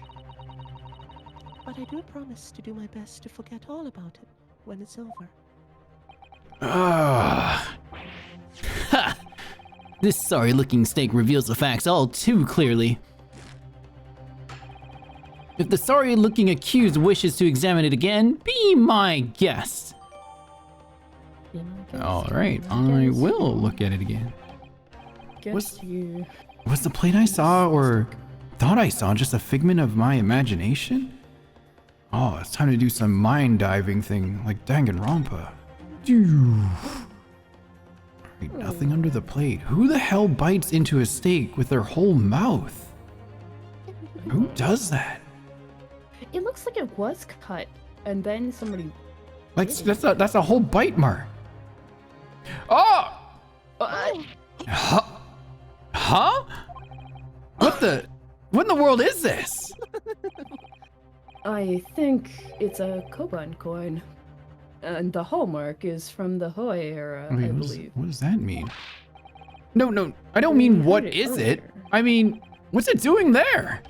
But I do promise to do my best to forget all about it when it's over. Ha! This sorry-looking steak reveals the facts all too clearly. If the sorry-looking accused wishes to examine it again, be my guest. All right, I will look at it again. Guess you. Was the plate I saw or thought I saw just a figment of my imagination? Oh, it's time to do some mind diving thing like Danganronpa. Right, nothing under the plate. Who the hell bites into a steak with their whole mouth? Who does that? It looks like it was cut, and then somebody. Like that's a whole bite mark. Oh! Huh? What in the world is this? I think it's a Koban coin. And the hallmark is from the Hoi era, Wait, I believe. what does that mean? No, I don't mean what is it. I mean, what's it doing there?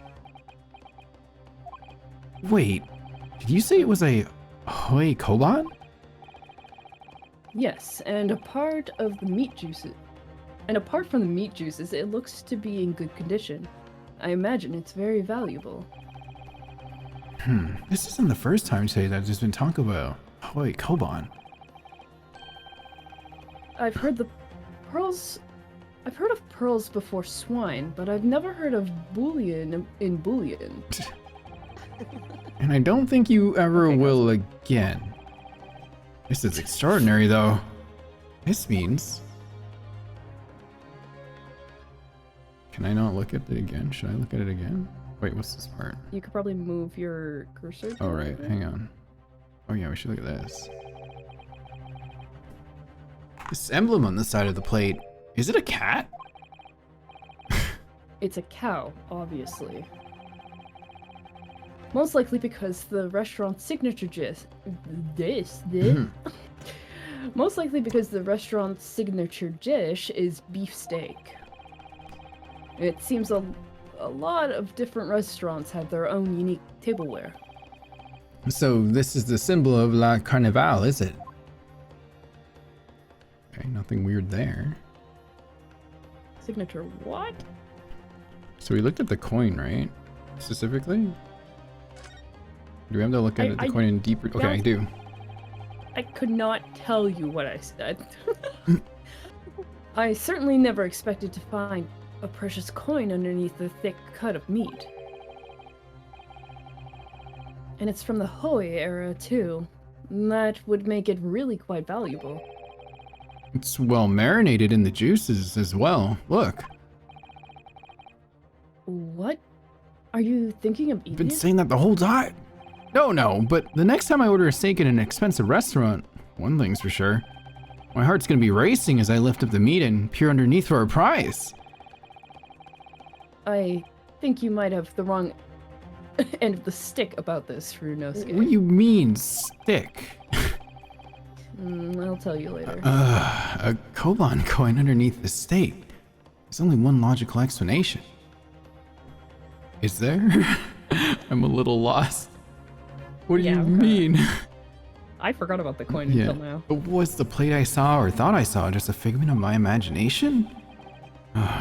Wait, did you say it was a Hoi Koban? Yes, and a part of the meat juices. And apart from the meat juices, it looks to be in good condition. I imagine it's very valuable. This isn't the first time today that there's been talk about Hoi Koban. I've heard of pearls before swine, but I've never heard of bullion in bullion. And I don't think you ever will again. This is extraordinary, though. This means... Can I not look at it again? Should I look at it again? Wait, what's this part? You could probably move your cursor. Oh, right. Hang on. Oh, yeah, we should look at this. This emblem on the side of the plate, is it a cat? It's a cow, obviously. Most likely because the restaurant's signature Most likely because the restaurant's signature dish is beefsteak. It seems a lot of different restaurants have their own unique tableware. So this is the symbol of La Carnival, is it? Okay, nothing weird there. Signature what? So we looked at the coin, right? Specifically? Do we have to look at the coin in deeper? Okay, I do. I could not tell you what I said. I certainly never expected to find a precious coin underneath the thick cut of meat. And it's from the Hoi era, too. That would make it really quite valuable. It's well marinated in the juices as well. Look. What? Are you thinking of eating I've been it? saying that the whole time. No, but the next time I order a steak at an expensive restaurant, one thing's for sure. My heart's gonna be racing as I lift up the meat and peer underneath for a prize. I think you might have the wrong end of the stick about this, Ryunosuke. What do you mean, stick? I'll tell you later. A Koban coin underneath the steak. There's only one logical explanation. Is there? I'm a little lost. What do you mean? I forgot about the coin until now. But was the plate I saw or thought I saw just a figment of my imagination?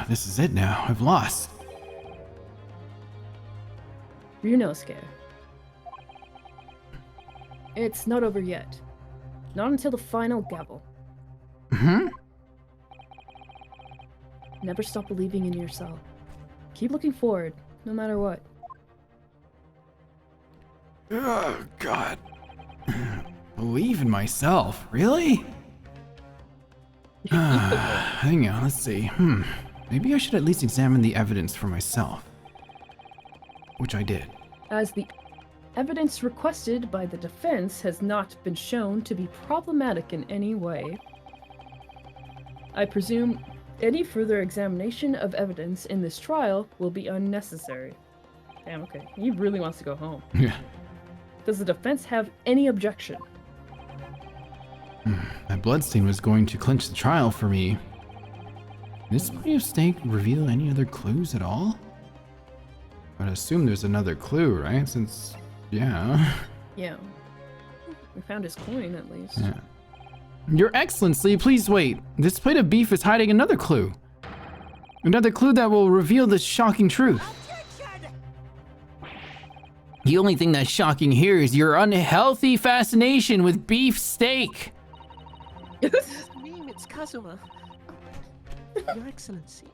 This is it now. I've lost. Ryunosuke. It's not over yet. Not until the final gavel. Never stop believing in yourself. Keep looking forward, no matter what. Oh, God. Believe in myself, really? Hang on, let's see. Maybe I should at least examine the evidence for myself. Which I did. As the evidence requested by the defense has not been shown to be problematic in any way, I presume any further examination of evidence in this trial will be unnecessary. Damn, okay. He really wants to go home. Yeah. Does the defense have any objection? That bloodstain was going to clinch the trial for me. Did this body of steak reveal any other clues at all? I'd assume there's another clue, right? Since, yeah. Yeah. We found his coin, at least. Yeah. Your Excellency, please wait. This plate of beef is hiding another clue. Another clue that will reveal the shocking truth. The only thing that's shocking here is your unhealthy fascination with beef steak. Name, it's Kazuma. Your Excellency.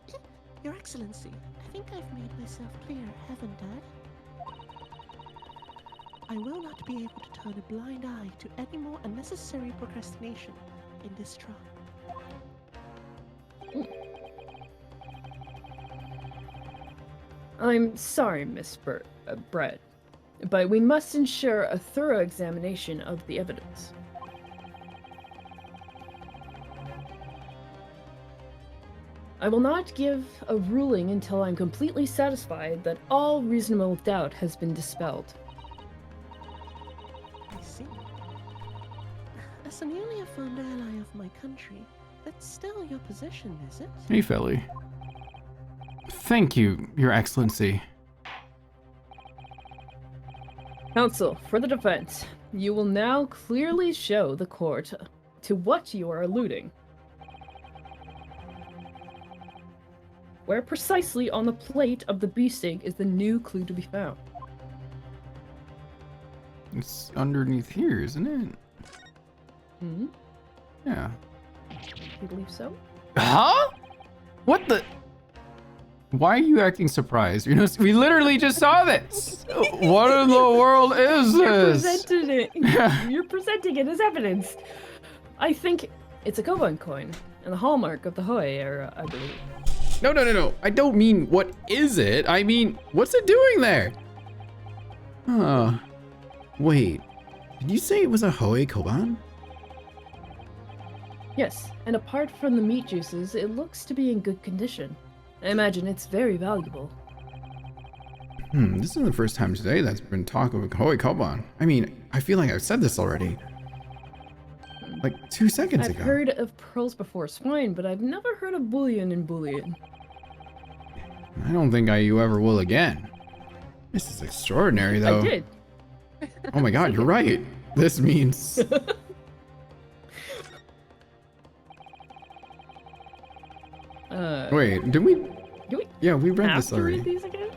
Your Excellency, I think I've made myself clear, haven't I? I will not be able to turn a blind eye to any more unnecessary procrastination in this trial. I'm sorry, Miss Brett, but we must ensure a thorough examination of the evidence. I will not give a ruling until I'm completely satisfied that all reasonable doubt has been dispelled. I see. As a newly affirmed ally of my country, that's still your position, is it? Hey, Felly. Thank you, Your Excellency. Counsel, for the defense, you will now clearly show the court to what you are alluding. Where precisely on the plate of the beefsteak is the new clue to be found? It's underneath here, isn't it? Hmm? Yeah. You believe so? Huh? What the? Why are you acting surprised? You know, we literally just saw this. What in the world is this? You're presenting it as evidence. I think it's a Koban coin and the hallmark of the Hoi era, I believe. No. I don't mean what is it. I mean, what's it doing there? Wait. Did you say it was a Hoi Koban? Yes, and apart from the meat juices, it looks to be in good condition. I imagine it's very valuable. This is the first time today that's been talk of a Hoi Koban. I mean, I feel like I've said this already. Like 2 seconds ago. I've heard of pearls before swine, but I've never heard of bullion in bullion. I don't think you ever will again. This is extraordinary, though. I did. Oh my god, you're right. This means... Wait, did we? Yeah, we read this already. Read these again?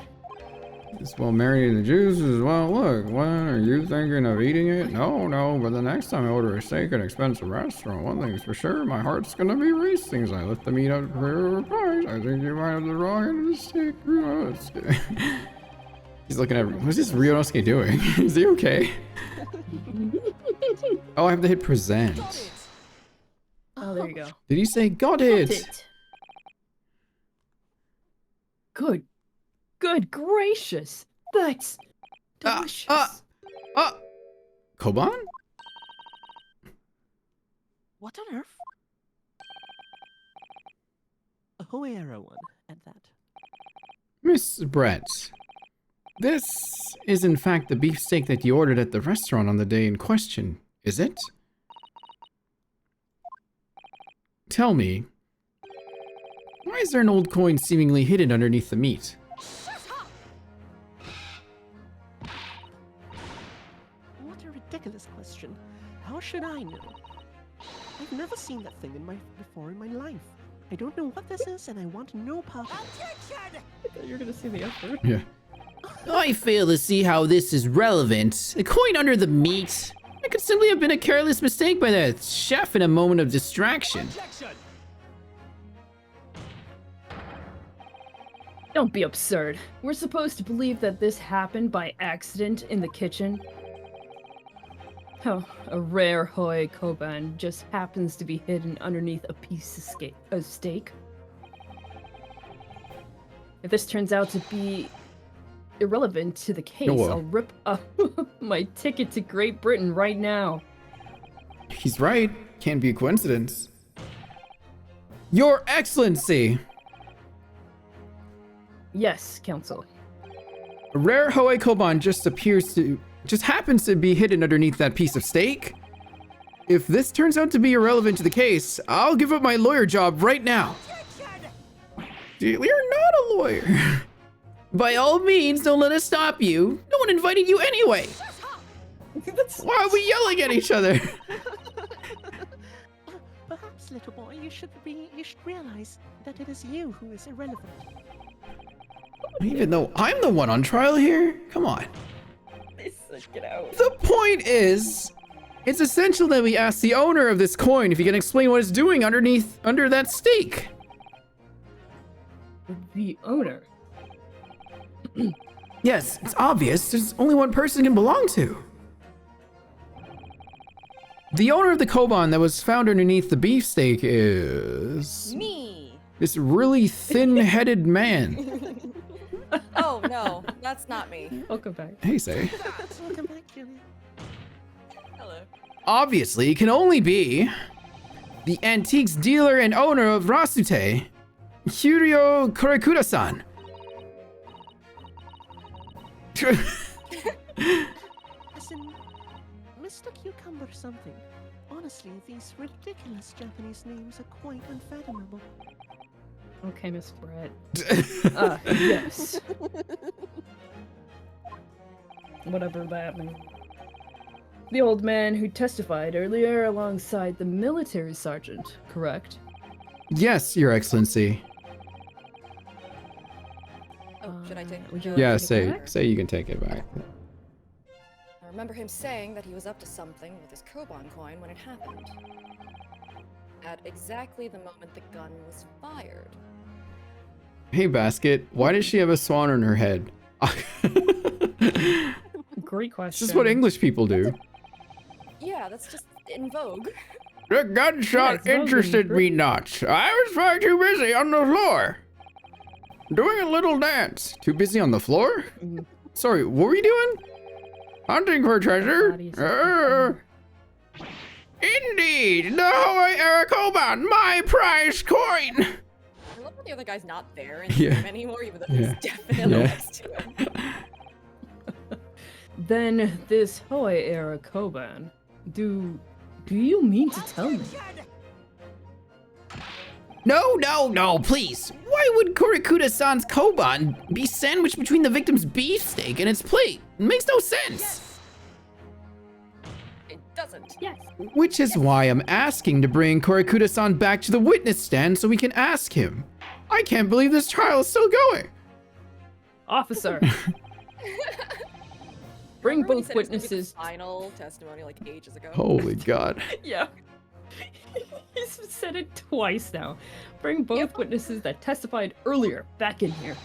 It's well marinated in the juices. Well, look, when are you thinking of eating it? No, but the next time I order a steak at an expensive restaurant, one thing's for sure, my heart's gonna be racing as I lift the meat up for a price. I think you might have the wrong end of the stick. He's looking at what's this Ryunosuke doing? Is he okay? Oh, I have to hit present. Oh, there you go. Did he say got it? Good gracious! That's delicious. Koban? What on earth? A Hoi era one, at that. Miss Brett, this is in fact the beefsteak that you ordered at the restaurant on the day in question, is it? Tell me, why is there an old coin seemingly hidden underneath the meat? What a ridiculous question. How should I know? I've never seen that thing before in my life. I don't know what this is, and I want no part of it. I thought you were gonna see the effort. Yeah. I fail to see how this is relevant. A coin under the meat. It could simply have been a careless mistake by the chef in a moment of distraction. Don't be absurd. We're supposed to believe that this happened by accident in the kitchen. Oh, a rare Hoi Koban just happens to be hidden underneath a piece of steak. If this turns out to be irrelevant to the case, I'll rip up my ticket to Great Britain right now. He's right. Can't be a coincidence. Your Excellency! Yes, Counsel. A rare Hoi Koban just happens to be hidden underneath that piece of steak. If this turns out to be irrelevant to the case, I'll give up my lawyer job right now. You're not a lawyer. By all means, don't let us stop you. No one invited you anyway. Why are we yelling at each other? Perhaps Please, little boy, you should realize that it is you who is irrelevant. Even though I'm the one on trial here? Come on. Get out. The point is, it's essential that we ask the owner of this coin if he can explain what it's doing under that stake. The owner? Yes, it's obvious. There's only one person it can belong to. The owner of the Koban that was found underneath the beefsteak is... Me! This really thin-headed man. Oh, no, that's not me. Welcome back. Hey, Say. Welcome back, Julia. Hello. Obviously, it can only be the antiques dealer and owner of Rasute, Hyuryo Kurekuda-san. As in, Mr. Cucumber something. Honestly, these ridiculous Japanese names are quite unfathomable. Okay, Miss Brett. Yes. Whatever that means. The old man who testified earlier alongside the military sergeant, correct? Yes, Your Excellency. Oh, should I take would you the- Yeah, take it say back? you can take it back. I remember him saying that he was up to something with his Koban coin when it happened. At exactly the moment the gun was fired. Hey, Basket, why does she have a swan on her head? Great question. This is what English people do. Yeah, that's just in vogue. The gunshot Yeah, it's interested voguing. me not. I was far too busy on the floor. Doing a little dance. Too busy on the floor? Mm. Sorry, what were you doing? Hunting for treasure? Bodies of Indeed! The Hawaii Era Koban, my prize coin! I love that the other guy's not there in the Yeah. game anymore, even though Yeah. he's definitely Yeah. next to him. Then this Hoei era Koban. Do you mean to tell me? No, please. Why would Kurikuda-san's Koban be sandwiched between the victim's beefsteak and its plate? It makes no sense. It doesn't. Yes. Which is why I'm asking to bring Kurikuda-san back to the witness stand so we can ask him. I can't believe this trial is still going. Officer. Bring Remember when he both said it was gonna be the witnesses. Final testimony like ages ago. Holy God. Yeah. He's said it twice now. Bring both Yep. witnesses that testified earlier back in here.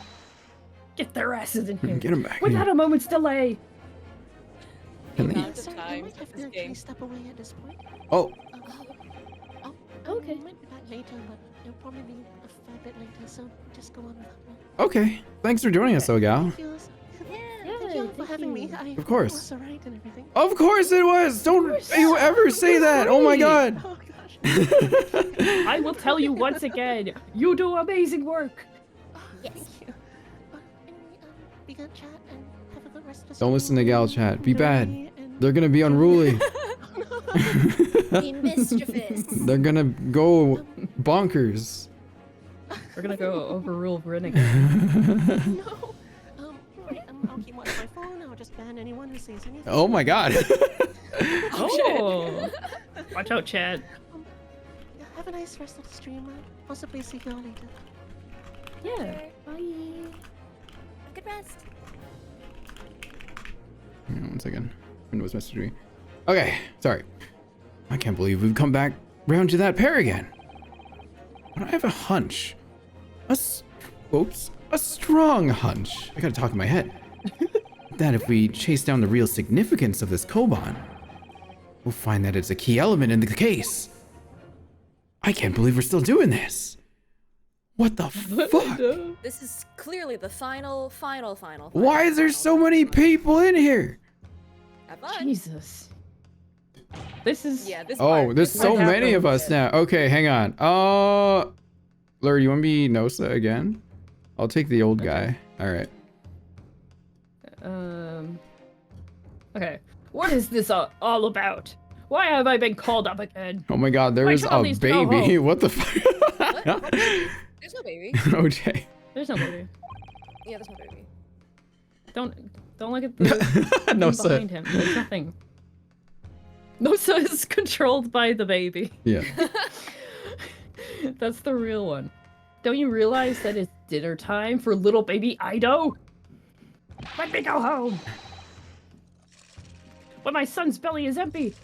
Get their asses in here. Get him back Without here. a moment's delay. Can The they- amount of Sorry, you time might have this to game. please step away at this point. Oh, Okay. I might be back later, but it'll probably be a fair bit later, so just go on without me. okay. Thanks for joining us, though, gal. Thank you all for thank having me. you. I Of course. was alright and everything. Of course it was. Don't you ever say that. Oh my God. Oh gosh. I will tell you once again, you do amazing work. Yes. Thank you. Anyway, we can chat and have a good rest of the Don't listen to gal chat. Be bad. Enjoy and- They're gonna be unruly. Be mischievous. They're gonna go bonkers. We're gonna go overrule Renegade. No. Right, I'll keep watching my phone. I'll just ban anyone who says anything. Oh my God. Oh. Watch out, Chad. Yeah, have a nice rest of the stream. I'll possibly see you all later. Yeah. Bye. Good rest. Hang on 1 second. Windows messaged me. Okay, sorry. I can't believe we've come back round to that pair again. But I have a hunch. A strong hunch. I gotta talk in my head. That if we chase down the real significance of this Koban, we'll find that it's a key element in the case. I can't believe we're still doing this. What the fuck? This is clearly the final. Why is there so many people in here? Have fun. Jesus. This is. Yeah, this Oh, part- there's this so part many of happens. us now. Okay, hang on. Lur, you want to be Nosa again? I'll take the old guy. All right. Okay. What is this all about? Why have I been called up again? Oh my God, there My is a child needs to go baby. home. What the fuck? What? There's no baby. OJ. There's no baby. Yeah, there's no baby. Don't look at the No, thing sir. behind him. There's nothing. Nosa is controlled by the baby. Yeah. That's the real one. Don't you realize that it's dinner time for little baby Ido? Let me go home. When my son's belly is empty.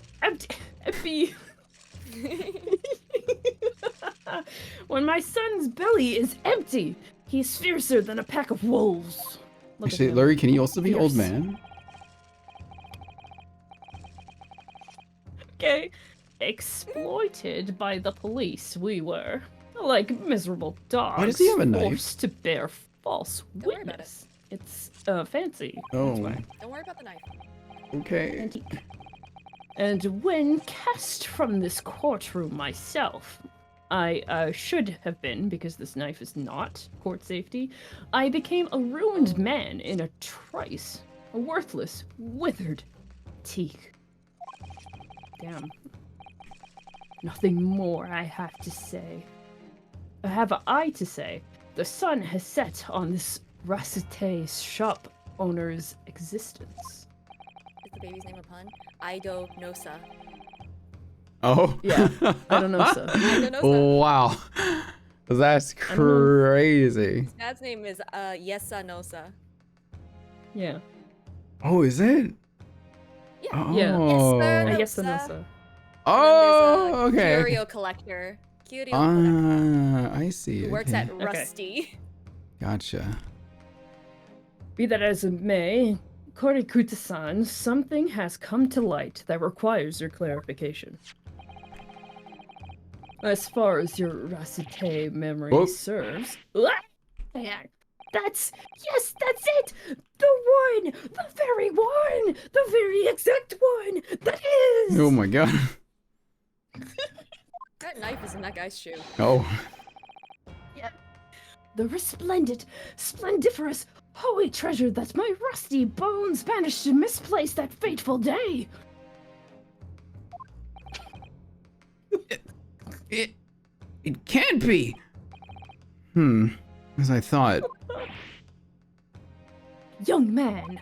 When my son's belly is empty, he's fiercer than a pack of wolves. Look at Actually, him. Larry, can you also be old Fierce. man? Okay. Exploited by the police, we were. Like miserable dogs. Why does he have a knife? Forced to bear false Don't worry about witness. It's fancy. Oh, That's why. Don't worry about the knife. okay. Antique. And when cast from this courtroom myself, I should have been, because this knife is not court safety, I became a ruined man in a trice. A worthless, withered teak. Damn. Nothing more I have to say. I have I to say. The sun has set on this Rasite shop owner's existence. Is the baby's name a pun? Ido Nosa. Oh. Yeah, I don't know, so. Ido Nosa. Oh, wow. That's crazy. His dad's name is Yesa Nosa. Yeah. Oh, is it? Yeah. Oh. Yeah. Yes, I guess sir. Anosa. Oh, okay. Curio collector. Curio collector. I see. Who works okay. at Rusty. Gotcha. Be that as it may, Korikuta-san, something has come to light that requires your clarification. As far as your Rasite memory Whoop. serves... That's it! The one! The very one! The very exact one! That is! Oh my god. That knife is in that guy's shoe. Oh. The resplendent, splendiferous, holy treasure that my rusty bones managed to misplace that fateful day! It can't be. As I thought. Young man!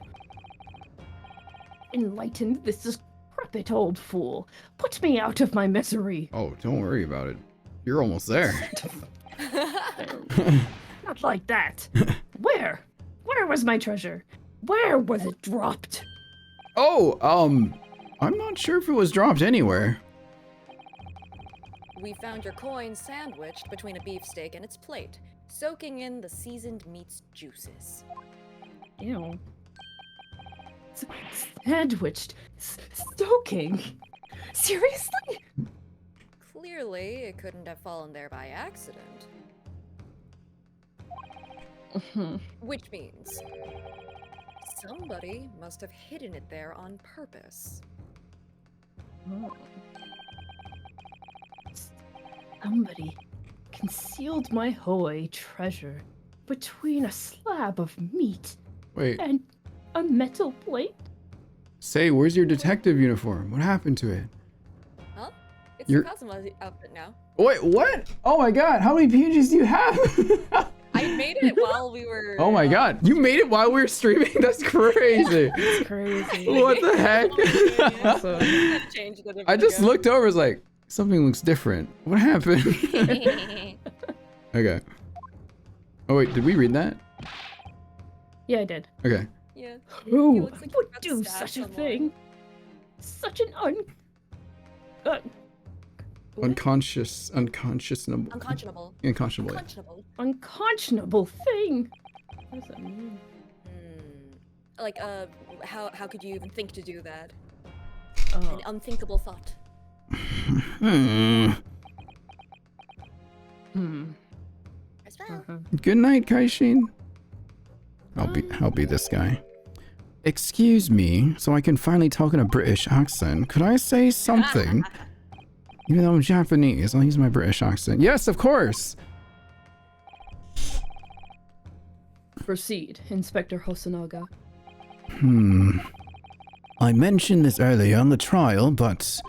Enlighten this decrepit old fool. Put me out of my misery. Oh, don't worry about it. You're almost there. Not like that. Where? Where was my treasure? Where was it dropped? Oh, I'm not sure if it was dropped anywhere. We found your coin sandwiched between a beefsteak and its plate, soaking in the seasoned meat's juices. Ew. Sandwiched. Stoking. Seriously? Clearly, it couldn't have fallen there by accident. Which means somebody must have hidden it there on purpose. Oh. Somebody concealed my Hoei treasure between a slab of meat Wait, and a metal plate. say, where's your detective uniform? What happened to it? Huh? It's You're- your Kazuma outfit now. Wait, what? Oh my god, how many PNGs do you have? I made it while we were. Oh my god, you made it while we were streaming? That's crazy. It's crazy. What the heck? I've changed it a I bit just ago. looked over, was like, something looks different. What happened? Okay. Oh wait, did we read that? Yeah, I did. Okay. Yeah. Who He looks like he would got do stabbed such a somewhere. thing? Such an what? Unconscionable. Unconscionable. Unconscionable. yeah. Unconscionable. Unconscionable thing. What does that mean? Like, how could you even think to do that? Oh. An unthinkable thought. Hmm. As well. Good night, Kaishin. I'll be this guy. Excuse me, so I can finally talk in a British accent. Could I say something? Even though I'm Japanese, I'll use my British accent. Yes, of course. Proceed, Inspector Hosonaga. I mentioned this earlier on the trial, but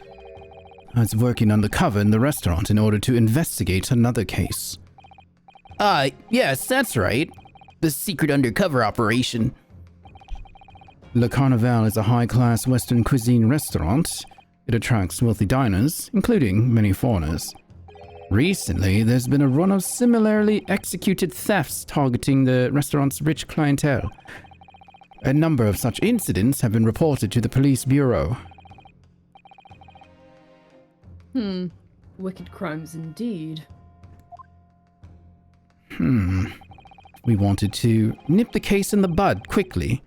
I was working undercover in the restaurant in order to investigate another case. Yes, that's right. The secret undercover operation. Le Carnival is a high-class Western cuisine restaurant. It attracts wealthy diners, including many foreigners. Recently, there's been a run of similarly executed thefts targeting the restaurant's rich clientele. A number of such incidents have been reported to the police bureau. Wicked crimes indeed. We wanted to nip the case in the bud quickly,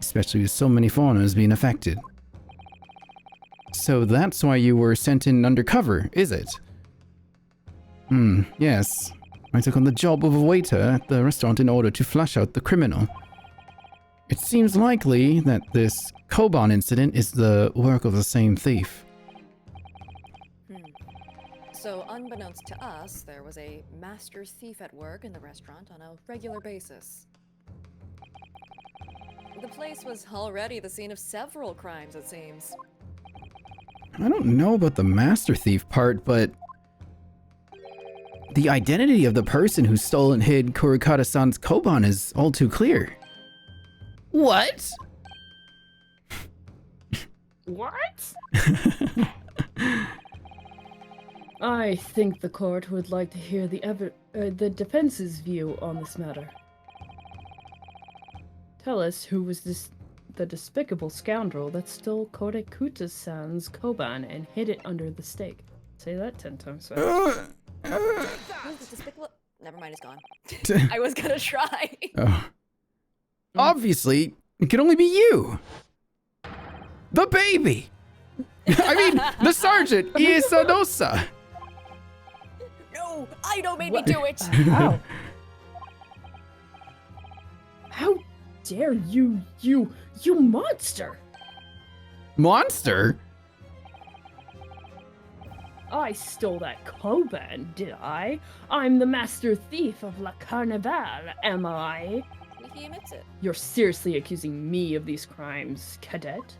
especially with so many foreigners being affected. So that's why you were sent in undercover, is it? Yes. I took on the job of a waiter at the restaurant in order to flush out the criminal. It seems likely that this Koban incident is the work of the same thief. So, unbeknownst to us, there was a master thief at work in the restaurant on a regular basis. The place was already the scene of several crimes, it seems. I don't know about the master thief part, but the identity of the person who stole and hid Kurikata-san's Koban is all too clear. What? What? I think the court would like to hear the defense's view on this matter. Tell us who was the despicable scoundrel that stole Kurikuta-san's Koban and hid it under the stake. Say that 10 times fast. Who's the despicable? Never mind, it's gone. I was gonna try. Obviously, it can only be you. The baby. I mean, the sergeant, Iesanosa. No, Aido made me do it. How? How dare you monster! Monster? I stole that Koban, did I? I'm the master thief of La Carnival, am I? He admits it. You're seriously accusing me of these crimes, cadet?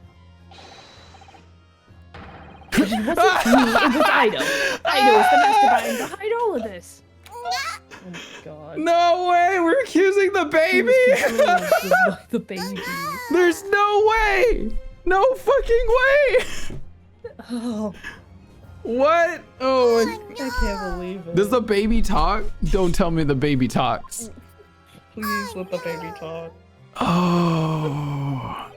But it wasn't me, it was Aido. Aido is the mastermind behind all of this. Oh my god. No way! We're accusing the baby! The baby. There's no way! No fucking way! Oh. What? Oh, I can't believe it. Does the baby talk? Don't tell me the baby talks. Please let the baby talk. Oh.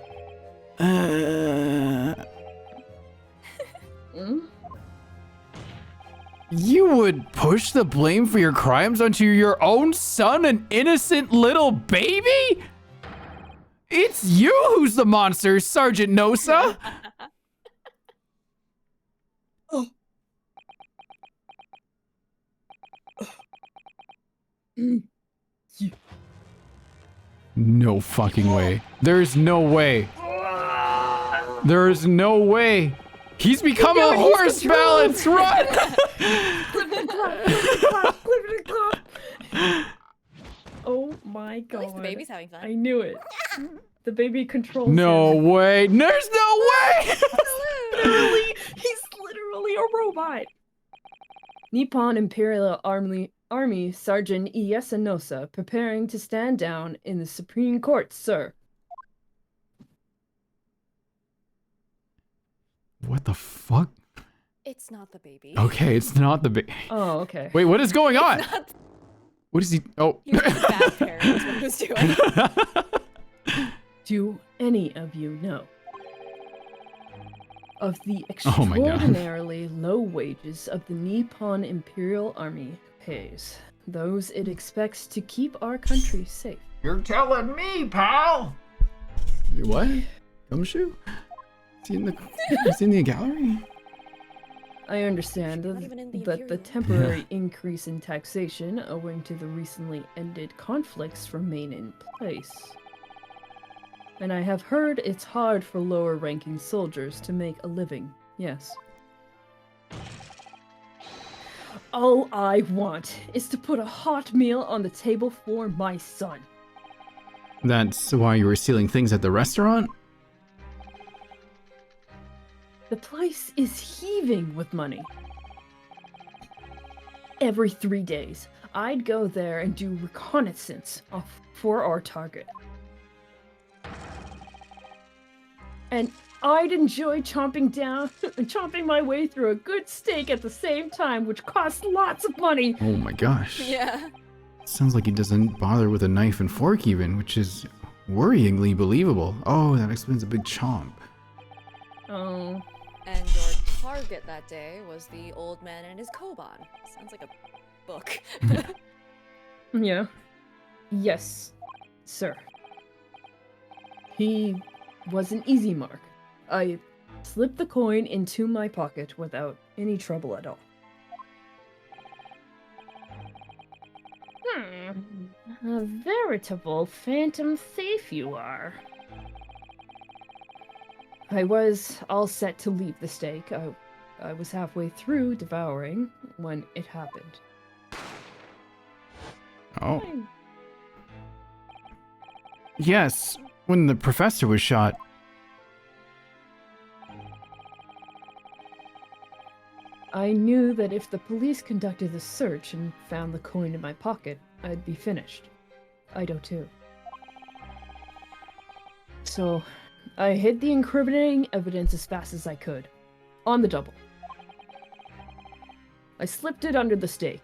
You would push the blame for your crimes onto your own son, an innocent little baby? It's you who's the monster, Sergeant Nosa! No fucking way. There's no way. There's no way. He's become a horse balance. Run! Oh my god. At least the baby's having fun. I knew it. The baby controls No him. way. There's no way! He's literally a robot. Nippon Imperial Army Sergeant Iesanosa preparing to stand down in the Supreme Court, sir. What the fuck? It's not the baby. Okay, it's not the baby. Oh, okay. Wait, what is going on? Not What is he? Oh. he was a bad parent, is what he was doing. Do any of you know of the Oh my God. extraordinarily low wages of the Nippon Imperial Army pays? Those it expects to keep our country safe. You're telling me, pal. What? Gumshoe? Is he in the gallery? I understand Not even in the that the Imperial. temporary increase in taxation owing to the recently ended conflicts remain in place. And I have heard it's hard for lower-ranking soldiers to make a living, yes. All I want is to put a hot meal on the table for my son. That's why you were stealing things at the restaurant? The place is heaving with money. Every 3 days, I'd go there and do reconnaissance for our target. And I'd enjoy chomping my way through a good steak at the same time, which costs lots of money. Oh my gosh. Yeah. Sounds like he doesn't bother with a knife and fork even, which is worryingly believable. Oh, that explains a big chomp. Oh. And your target that day was the old man and his koban. Sounds like a book. Yeah. Yes, sir. He was an easy mark. I slipped the coin into my pocket without any trouble at all. A veritable phantom thief you are. I was all set to leave the steak. I was halfway through devouring when it happened. Oh. Yes, when the professor was shot. I knew that if the police conducted a search and found the coin in my pocket, I'd be finished. Ido too. So, I hid the incriminating evidence as fast as I could. On the double. I slipped it under the steak,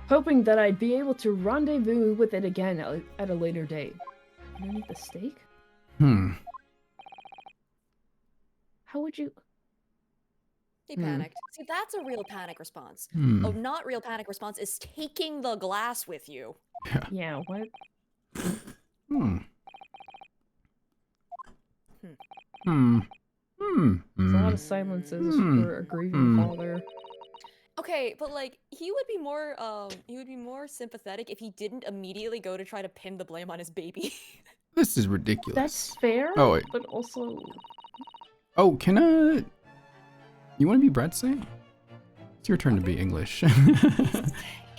hoping that I'd be able to rendezvous with it again at a later date. Underneath the steak? How would you... He panicked. See, that's a real panic response. Hmm. A not real panic response is taking the glass with you. Yeah, what? Hmm. Hmm. There's a lot of silences for a grieving father. Okay, but like he would be more sympathetic if he didn't immediately go to try to pin the blame on his baby. This is ridiculous. That's fair. Oh, wait. But also... Oh, you want to be Bretze? It's your turn to be English.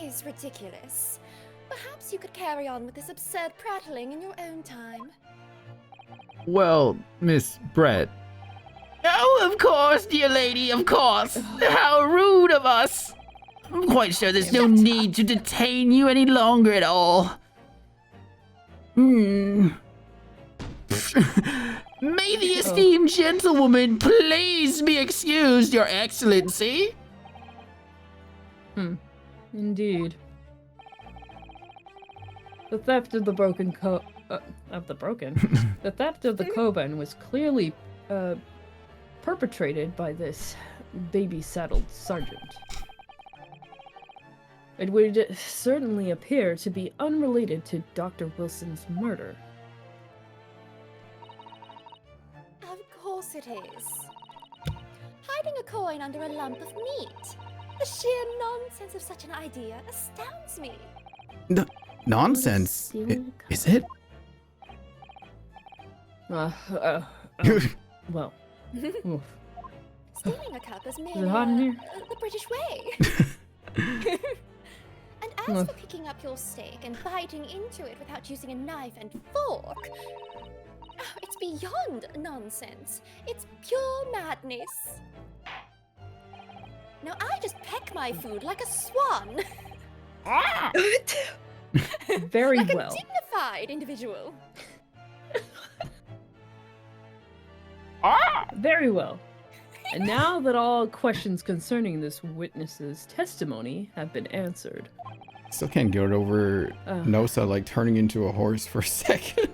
Is ridiculous. Perhaps you could carry on with this absurd prattling in your own time. Well, Miss Brett. Oh, of course, dear lady, of course. How rude of us. I'm quite sure there's no need to detain you any longer at all. May the esteemed gentlewoman please be excused, Your Excellency. Indeed. The theft of the the theft of the koban was clearly perpetrated by this baby-saddled sergeant. It would certainly appear to be unrelated to Dr. Wilson's murder. Of course it is. Hiding a coin under a lump of meat. The sheer nonsense of such an idea astounds me. Nonsense. Is it? Well. Oof. Stealing a cup is Is it merely hot in here? the British way. And as for picking up your steak and biting into it without using a knife and fork, it's beyond nonsense. It's pure madness. Now I just peck my food like a swan. Very like well. a dignified individual. Very well. And now that all questions concerning this witness's testimony have been answered. Still can't get over Nosa like turning into a horse for a second.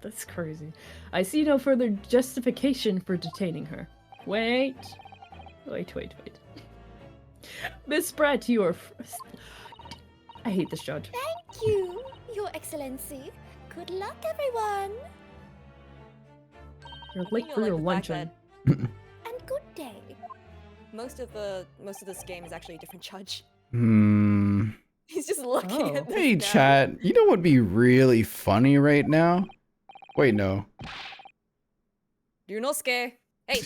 That's crazy. I see no further justification for detaining her. Wait. Miss Brett, you are... I hate this judge. Thank you, Your Excellency. Good luck, everyone. You're late for your luncheon. And good day. Most of this game is actually a different judge. Hmm. He's just looking at this Hey, guy. chat. You know what'd be really funny right now? Wait, no. Ryunosuke, hey,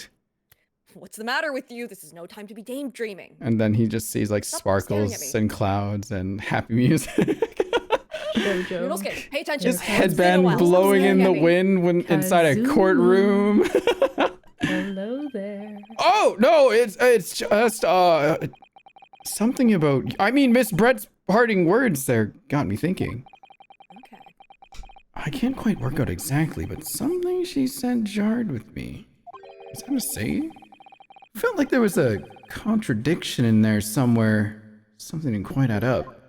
what's the matter with you? This is no time to be daydreaming. And then he just sees like Stop staring at sparkles me. and clouds and happy music. Ryunosuke, pay attention. His It's been a headband while. blowing Stop in the staring at me. wind when inside a Kazuma. courtroom. Hello there. Oh no, it's just something about. I mean, Miss Brett's parting words there got me thinking. Okay. I can't quite work out exactly, but something she said jarred with me. Is that a say? Felt like there was a contradiction in there somewhere. Something didn't quite add up.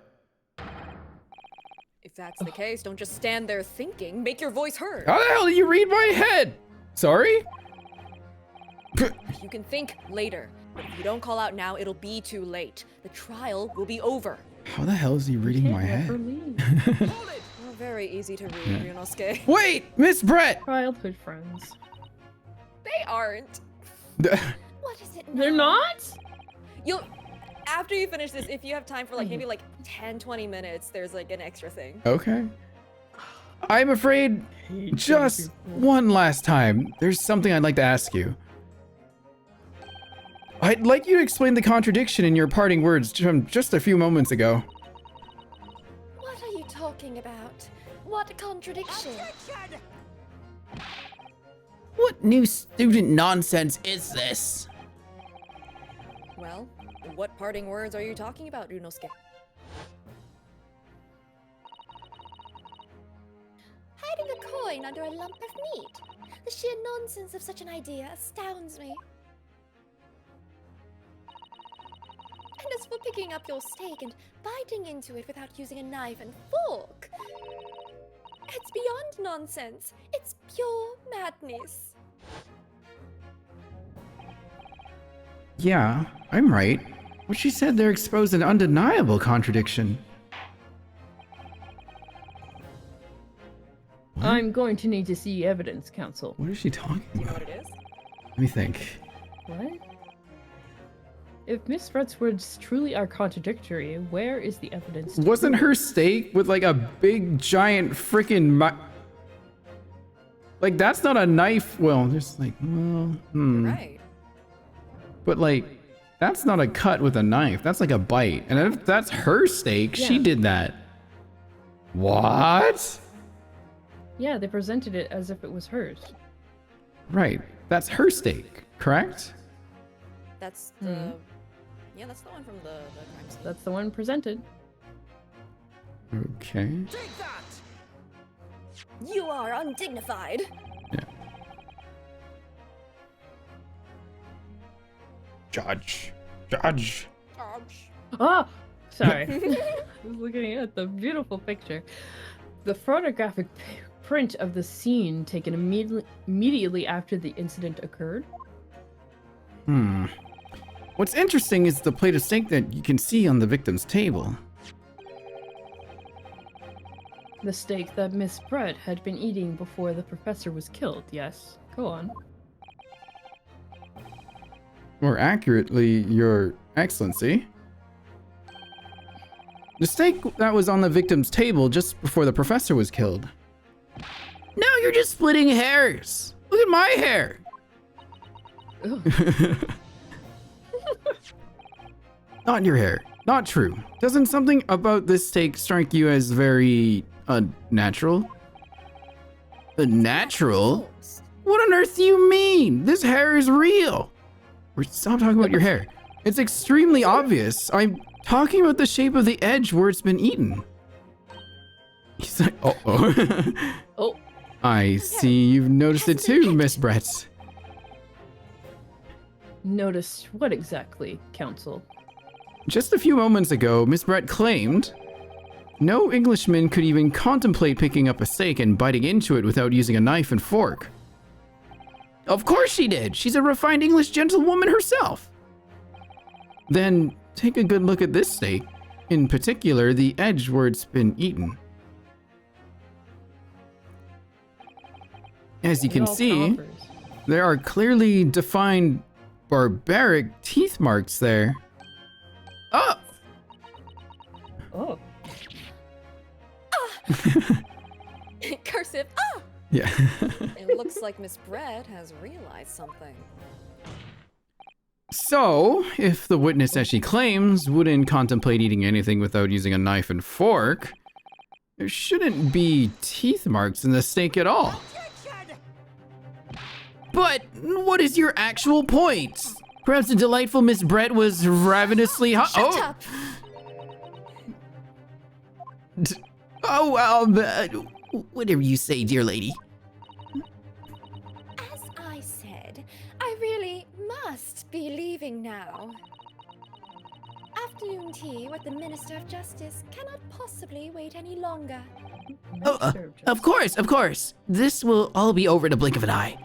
If that's the case, don't just stand there thinking. Make your voice heard. How the hell did you read my head? Sorry? You can think later. But if you don't call out now, it'll be too late. The trial will be over. How the hell is he reading my head? Oh, very easy to read, Ryunosuke. Wait, Miss Brett! Childhood friends. They aren't. What is it? They're not? You'll... After you finish this, if you have time for like maybe like 10-20 minutes, there's like an extra thing. Okay. I'm afraid just one last time, there's something I'd like to ask you. I'd like you to explain the contradiction in your parting words from just a few moments ago. What are you talking about? What contradiction? What new student nonsense is this? Well, what parting words are you talking about, Ryunosuke? Hiding a coin under a lump of meat. The sheer nonsense of such an idea astounds me. And as for picking up your steak and biting into it without using a knife and fork, it's beyond nonsense. It's pure madness. Yeah, I'm right. What she said there exposed an undeniable contradiction. I'm going to need to see evidence, Counsel. What is she talking Do you know about? what it is? Let me think. What? If Miss Brett's words truly are contradictory, where is the evidence? to Wasn't prove her it? steak with like a big giant freaking like that's not a knife? Well, there's like, well, Right. But like, that's not a cut with a knife. That's like a bite. And if that's her steak, she Yeah. did that. What? Yeah, they presented it as if it was hers. Right. That's her steak, correct? That's the... Yeah, that's the one from the crime scene. That's the one presented. Okay. You are undignified. Judge. Ah! Sorry. I was looking at the beautiful picture. The photographic print of the scene taken immediately after the incident occurred. What's interesting is the plate of steak that you can see on the victim's table. The steak that Miss Brett had been eating before the professor was killed, yes. Go on. More accurately, Your Excellency. The steak that was on the victim's table just before the professor was killed. Now you're just splitting hairs. Look at my hair. Not your hair. Not true. Doesn't something about this steak strike you as very unnatural? Natural? What on earth do you mean? This hair is real. Stop talking about your hair. It's extremely obvious. I'm talking about the shape of the edge where it's been eaten. He's like, oh. Oh. I see you've noticed it too, Miss Brett. Noticed what exactly, Counsel? Just a few moments ago, Miss Brett claimed no Englishman could even contemplate picking up a steak and biting into it without using a knife and fork. Of course she did. She's a refined English gentlewoman herself. Then take a good look at this steak, in particular the edge where it's been eaten. As you It can all see, covers. there are clearly defined barbaric teeth marks there. Oh! Oh. Cursive. Ah! Yeah. It looks like Miss Brett has realized something. So, if the witness, as she claims, wouldn't contemplate eating anything without using a knife and fork, there shouldn't be teeth marks in the steak at all. But what is your actual point? Perhaps the delightful Miss Brett was ravenously hot. Shut up. Whatever you say, dear lady. As I said, I really must be leaving now. Afternoon tea with the Minister of Justice cannot possibly wait any longer. Oh, of course. This will all be over in a blink of an eye.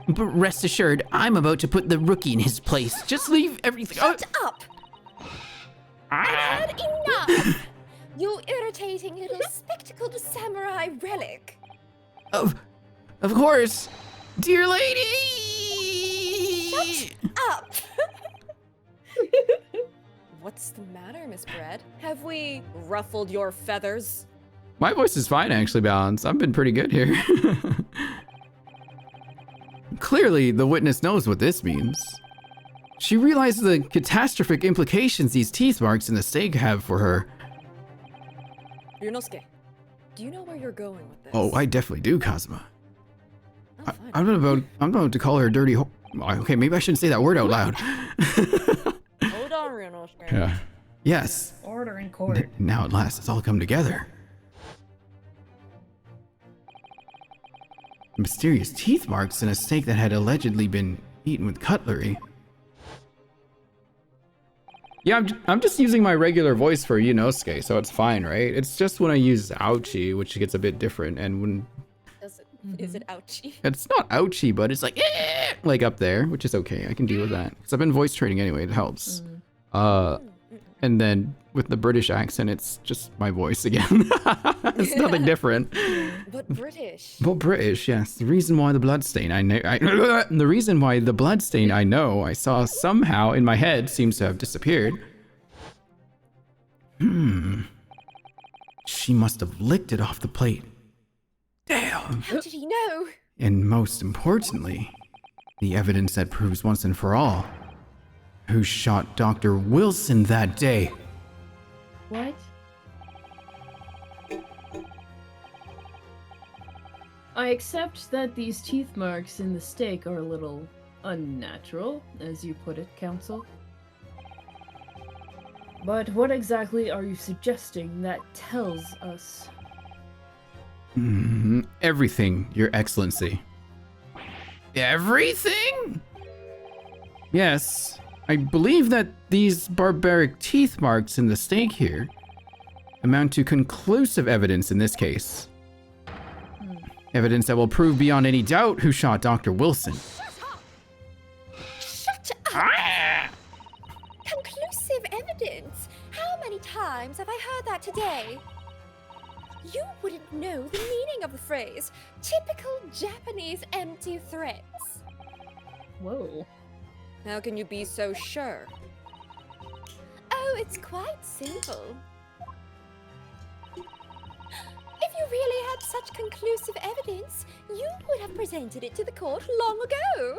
But rest assured, I'm about to put the rookie in his place. Just leave everything. Shut up! I've had enough! You irritating little spectacled samurai relic. Of course, dear lady. Shut up! What's the matter, Miss Bread? Have we ruffled your feathers? My voice is fine, actually, Balance. I've been pretty good here. Clearly, the witness knows what this means. She realizes the catastrophic implications these teeth marks in the stake have for her. Ryunosuke, do you know where you're going with this? Oh, I definitely do, Kazuma. Oh, I'm about to call her a dirty okay, maybe I shouldn't say that word out loud. Hold on, Ryunosuke. Yeah. Yes. Order in court. Now at last, it's all come together. Mysterious teeth marks in a steak that had allegedly been eaten with cutlery. Yeah, I'm just using my regular voice for Yunosuke, so it's fine, right? It's just when I use ouchie, which gets a bit different, and when... Is it ouchie? It's not ouchie, but it's like up there, which is okay. I can deal with that. Because I've been voice training anyway, it helps. And then with the British accent, it's just my voice again. It's nothing different. But British. Well, British, yes. The reason why the bloodstain the reason why the bloodstain I saw somehow in my head seems to have disappeared. She must have licked it off the plate. Damn. How did he know? And most importantly, the evidence that proves once and for all who shot Dr. Wilson that day. What? I accept that these teeth marks in the steak are a little unnatural, as you put it, Counsel. But what exactly are you suggesting that tells us? Everything, Your Excellency. Everything? Yes. I believe that these barbaric teeth marks in the steak here amount to conclusive evidence in this case. Evidence that will prove beyond any doubt who shot Dr. Wilson. Shut up! Conclusive evidence? How many times have I heard that today? You wouldn't know the meaning of the phrase. Typical Japanese empty threats. Whoa. How can you be so sure? Oh, it's quite simple. If you really had such conclusive evidence, you would have presented it to the court long ago.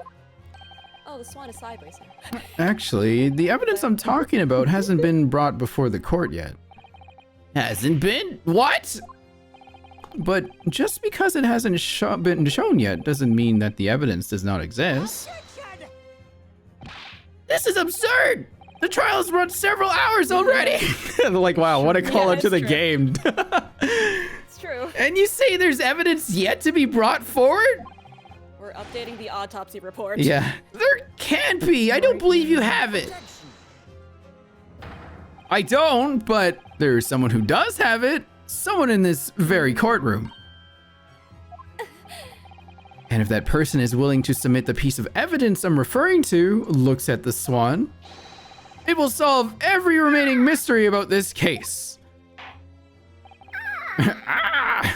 Oh, the swan is sideways now. Actually, the evidence I'm talking about hasn't been brought before the court yet. Hasn't been? What? But just because it hasn't been shown yet doesn't mean that the evidence does not exist. This is absurd! The trial's run several hours already! Like, wow, what a call out to the true. game. It's true. And you say there's evidence yet to be brought forward? We're updating the autopsy report. Yeah. There can't be! I don't believe you have it! I don't, but there's someone who does have it. Someone in this very courtroom. And if that person is willing to submit the piece of evidence I'm referring to, looks at the swan, it will solve every remaining mystery about this case.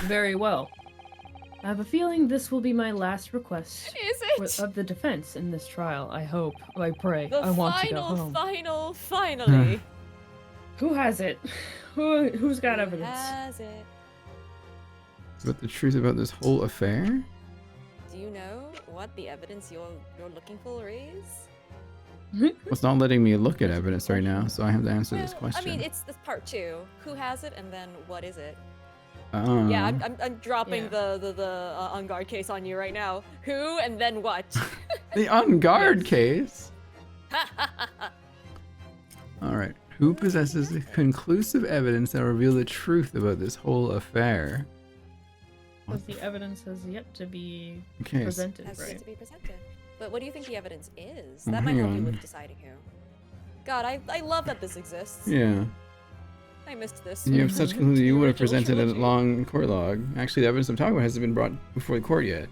Very well. I have a feeling this will be my last request Is it? of the defense in this trial. I hope. I pray. The I want to go home. finally. Who has it? Who's got evidence? Has it? But the truth about this whole affair? Do you know what the evidence you're looking for is? It's not letting me look at evidence right now, so I have to answer this question. I mean, it's the part 2. Who has it, and then what is it? Oh. Yeah, I'm dropping the on guard case on you right now. Who, and then what? The on guard case? Alright. Who possesses conclusive evidence that will reveal the truth about this whole affair? Because the evidence has yet to be Okay, presented, Has right? yet to be presented. But what do you think the evidence is? Oh, That might hang help you on. with deciding who. God, I love that this exists. Yeah. I missed this. You have such conclusion you would have Original presented a trilogy. long court log. Actually, the evidence I'm talking about hasn't been brought before the court yet.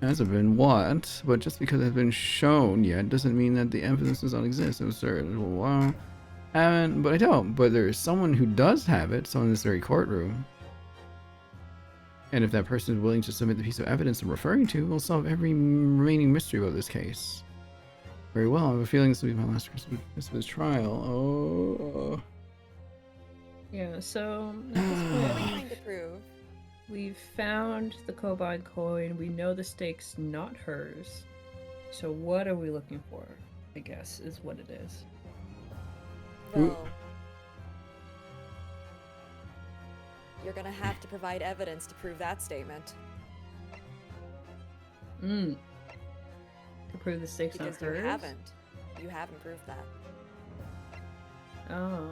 Hasn't been what? But just because it has been shown yet doesn't mean that the evidence does not exist. Absurd. Wow. Haven't, but I don't. But there's someone who does have it, someone in this very courtroom. And if that person is willing to submit the piece of evidence I'm referring to, we'll solve every remaining mystery about this case. Very well. I have a feeling this will be my last Christmas trial. Oh. Yeah, so What are we trying to prove? we've found the Kobon coin. We know the stake's not hers. So what are we looking for? I guess is what it is. Well, you're gonna have to provide evidence to prove that statement. To prove the stake's Because not you hers? haven't. You haven't proved that. Oh.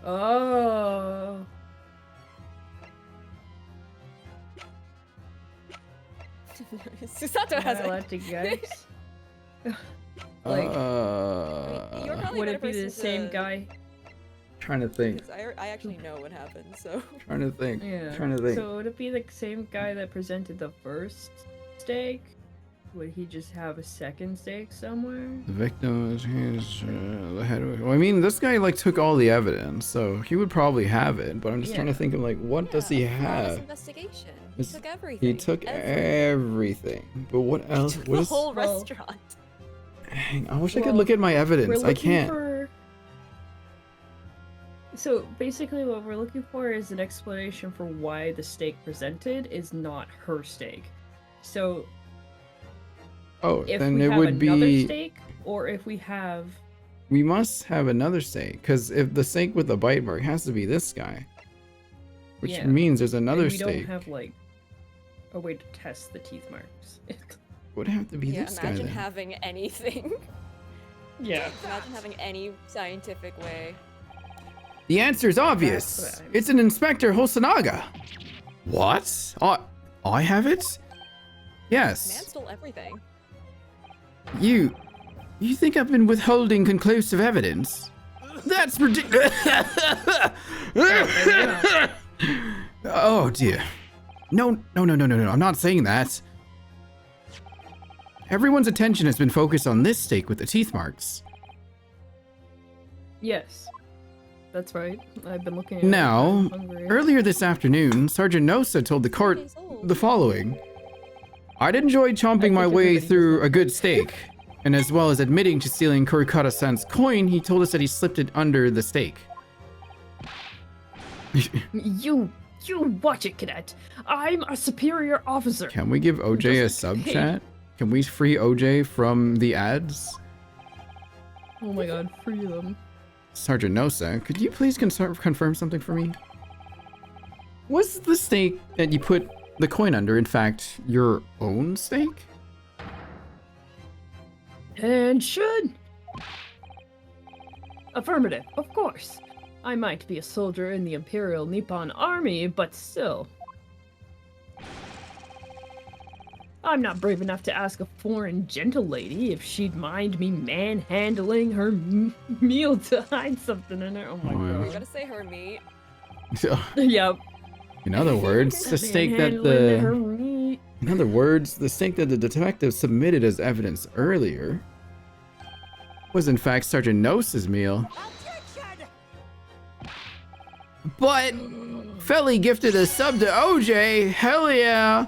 Oh. Susato has Am I allowed to guess? Like, You're probably would a it be better the person same to- guy? Trying to think. Because I actually know what happened, so. Trying to think. Yeah. Trying to think. So would it be the same guy that presented the first stake? Would he just have a second stake somewhere? The victim is the head of, well, I mean, this guy like took all the evidence, so he would probably have it. But I'm just trying to Yeah. think of like, what does he Honest have? investigation. He It's- took everything. He took everything. But what else? The What is? whole Well- restaurant. Dang, I wish I could Well, look at my We're evidence. I looking can't. for. So basically, what we're looking for is an explanation for why the stake presented is not her stake. So Oh, if then we it have would another be. stake, or if we have, We must have another stake, because if the stake with the bite mark has to be this guy, which Yeah. means there's and another we stake. don't have like a way to test the teeth marks. Would have to be Yeah, this guy imagine then. having anything. Yeah. Imagine having any scientific way. The answer is That's obvious. what I mean. It's an Inspector Hosanaga. What? I have it? Man Yes. stole everything. You think I've been withholding conclusive evidence? That's ridiculous. Oh dear. No. I'm not saying that. Everyone's attention has been focused on this stake with the teeth marks. Yes, that's right. I've been looking at it. Now, I'm hungry. earlier this afternoon, Sergeant Nosa told the court days old. the following. I'd enjoyed chomping my think way everybody through does a good steak, and as well as admitting to stealing Kurikata-san's coin, he told us that he slipped it under the steak. You watch it, cadet. I'm a superior officer. Can we give OJ a doesn't sub pay. chat? Can we free OJ from the ads? Oh my god, free them. Sergeant Nosa, could you please confirm something for me? Was the stake that you put the coin under, in fact, your own stake? And should. Affirmative, of course. I might be a soldier in the Imperial Nippon Army, but still. I'm not brave enough to ask a foreign gentle lady if she'd mind me manhandling her meal to hide something in her. Oh my Oh, yeah. We're god. gonna say her meat. Yep. In other words, the stake that Manhandling her the meat. in other words, the stake that the detective submitted as evidence earlier was in fact Sergeant Nosa's meal. But Felly gifted a sub to OJ. Hell yeah!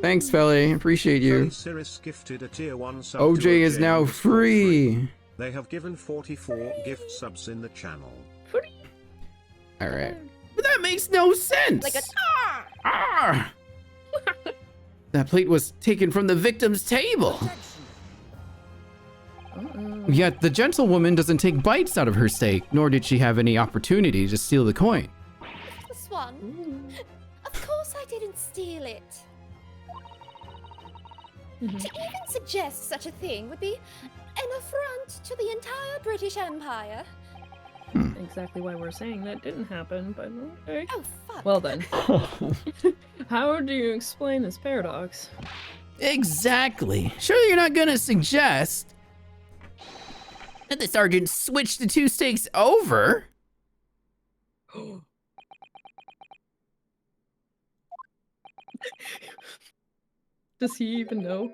Thanks, Felly. Appreciate you. Cirrus gifted a tier 1 sub OJ to is now and free. They have given 44 gift subs in the channel. All right, but that makes no sense. Like a Ah! That plate was taken from the victim's table. Yet the gentlewoman doesn't take bites out of her steak, nor did she have any opportunity to steal the coin. This one. Of course I didn't steal it. To even suggest such a thing would be an affront to the entire British Empire. exactly why we're saying that didn't happen, but okay. Oh, fuck. Well then. How do you explain this paradox? Exactly. Surely you're not gonna suggest that the sergeant switched the two stakes over? Does he even know?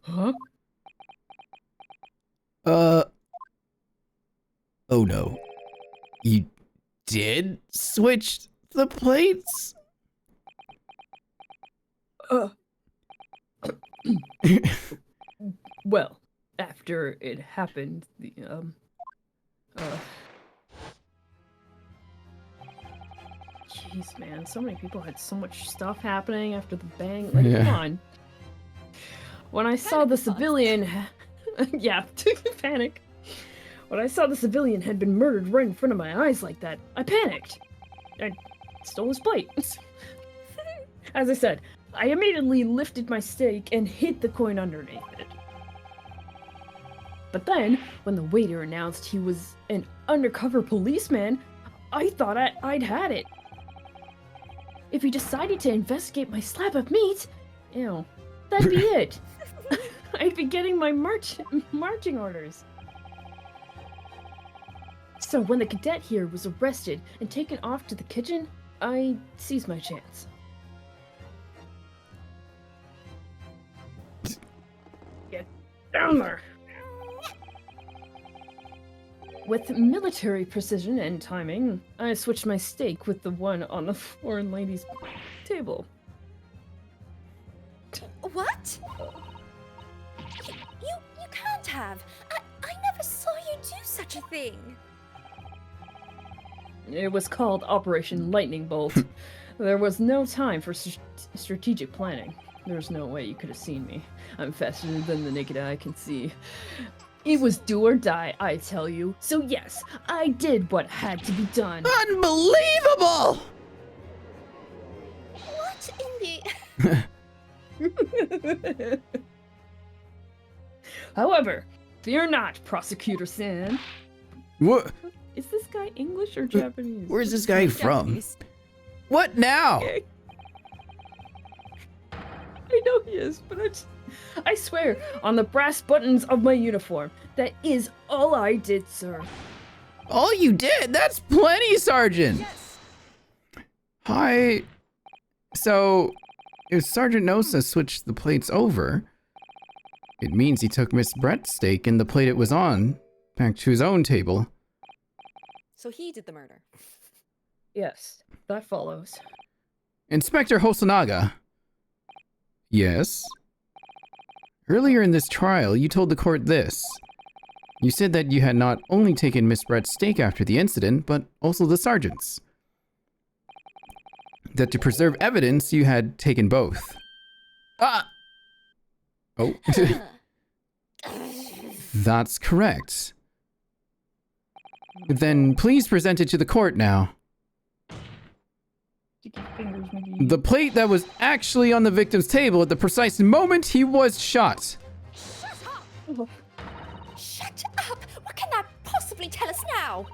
Huh? Oh no. You did switch the plates? Well, after it happened, jeez, man, so many people had so much stuff happening after the bang. Like, Yeah. come on. When I saw the civilian, yeah, panic. When I saw the civilian had been murdered right in front of my eyes like that, I panicked. I stole his plate. As I said, I immediately lifted my stake and hid the coin underneath it. But then, when the waiter announced he was an undercover policeman, I thought I'd had it. If he decided to investigate my slab of meat, that'd be it. I'd be getting my marching orders. So when the cadet here was arrested and taken off to the kitchen, I seized my chance. Get down there! With military precision and timing, I switched my stake with the one on the foreign lady's table. What? You can't have. I never saw you do such a thing. It was called Operation Lightning Bolt. There was no time for strategic planning. There's no way you could have seen me. I'm faster than the naked eye can see. It was do or die, I tell you. So yes, I did what had to be done. Unbelievable! What in the... However, fear not, Prosecutor San. What? Is this guy English or Japanese? Where's this guy from? Japanese. What now? I know he is, but I swear on the brass buttons of my uniform, that is all I did, sir. All you did? That's plenty, Sergeant! Yes. Hi. So, if Sergeant Nosa switched the plates over, it means he took Miss Brett's stake and the plate it was on back to his own table. So he did the murder. Yes, that follows. Inspector Hosonaga. Yes? Earlier in this trial, you told the court this. You said that you had not only taken Miss Brett's stake after the incident, but also the sergeant's. That to preserve evidence, you had taken both. Ah! Oh. That's correct. Then please present it to the court now. Sticky fingers, McGee. The plate that was actually on the victim's table at the precise moment he was shot. Shut up! What can that possibly tell us now?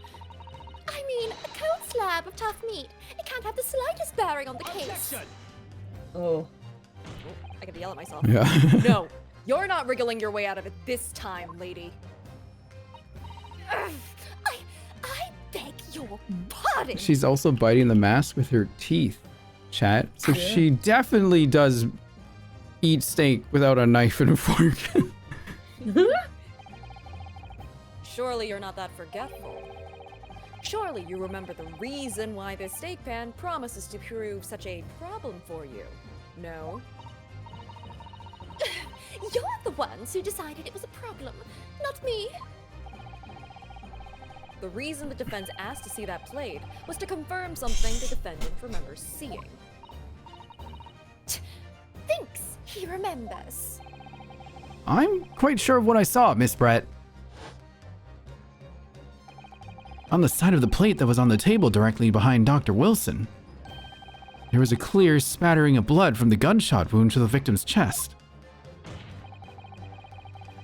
I mean, a cold slab of tough meat. It can't have the slightest bearing on the case. Oh. I gotta yell at myself. Yeah. No, you're not wriggling your way out of it this time, lady. Ugh, I beg your pardon. She's also biting the mask with her teeth, chat. So she definitely does eat steak without a knife and a fork. Surely you're not that forgetful. Surely you remember the reason why this steak pan promises to prove such a problem for you. No? You're the ones who decided it was a problem, not me. The reason the defense asked to see that plate was to confirm something the defendant remembers seeing. Thinks he remembers. I'm quite sure of what I saw, Miss Brett. On the side of the plate that was on the table directly behind Dr. Wilson, there was a clear spattering of blood from the gunshot wound to the victim's chest.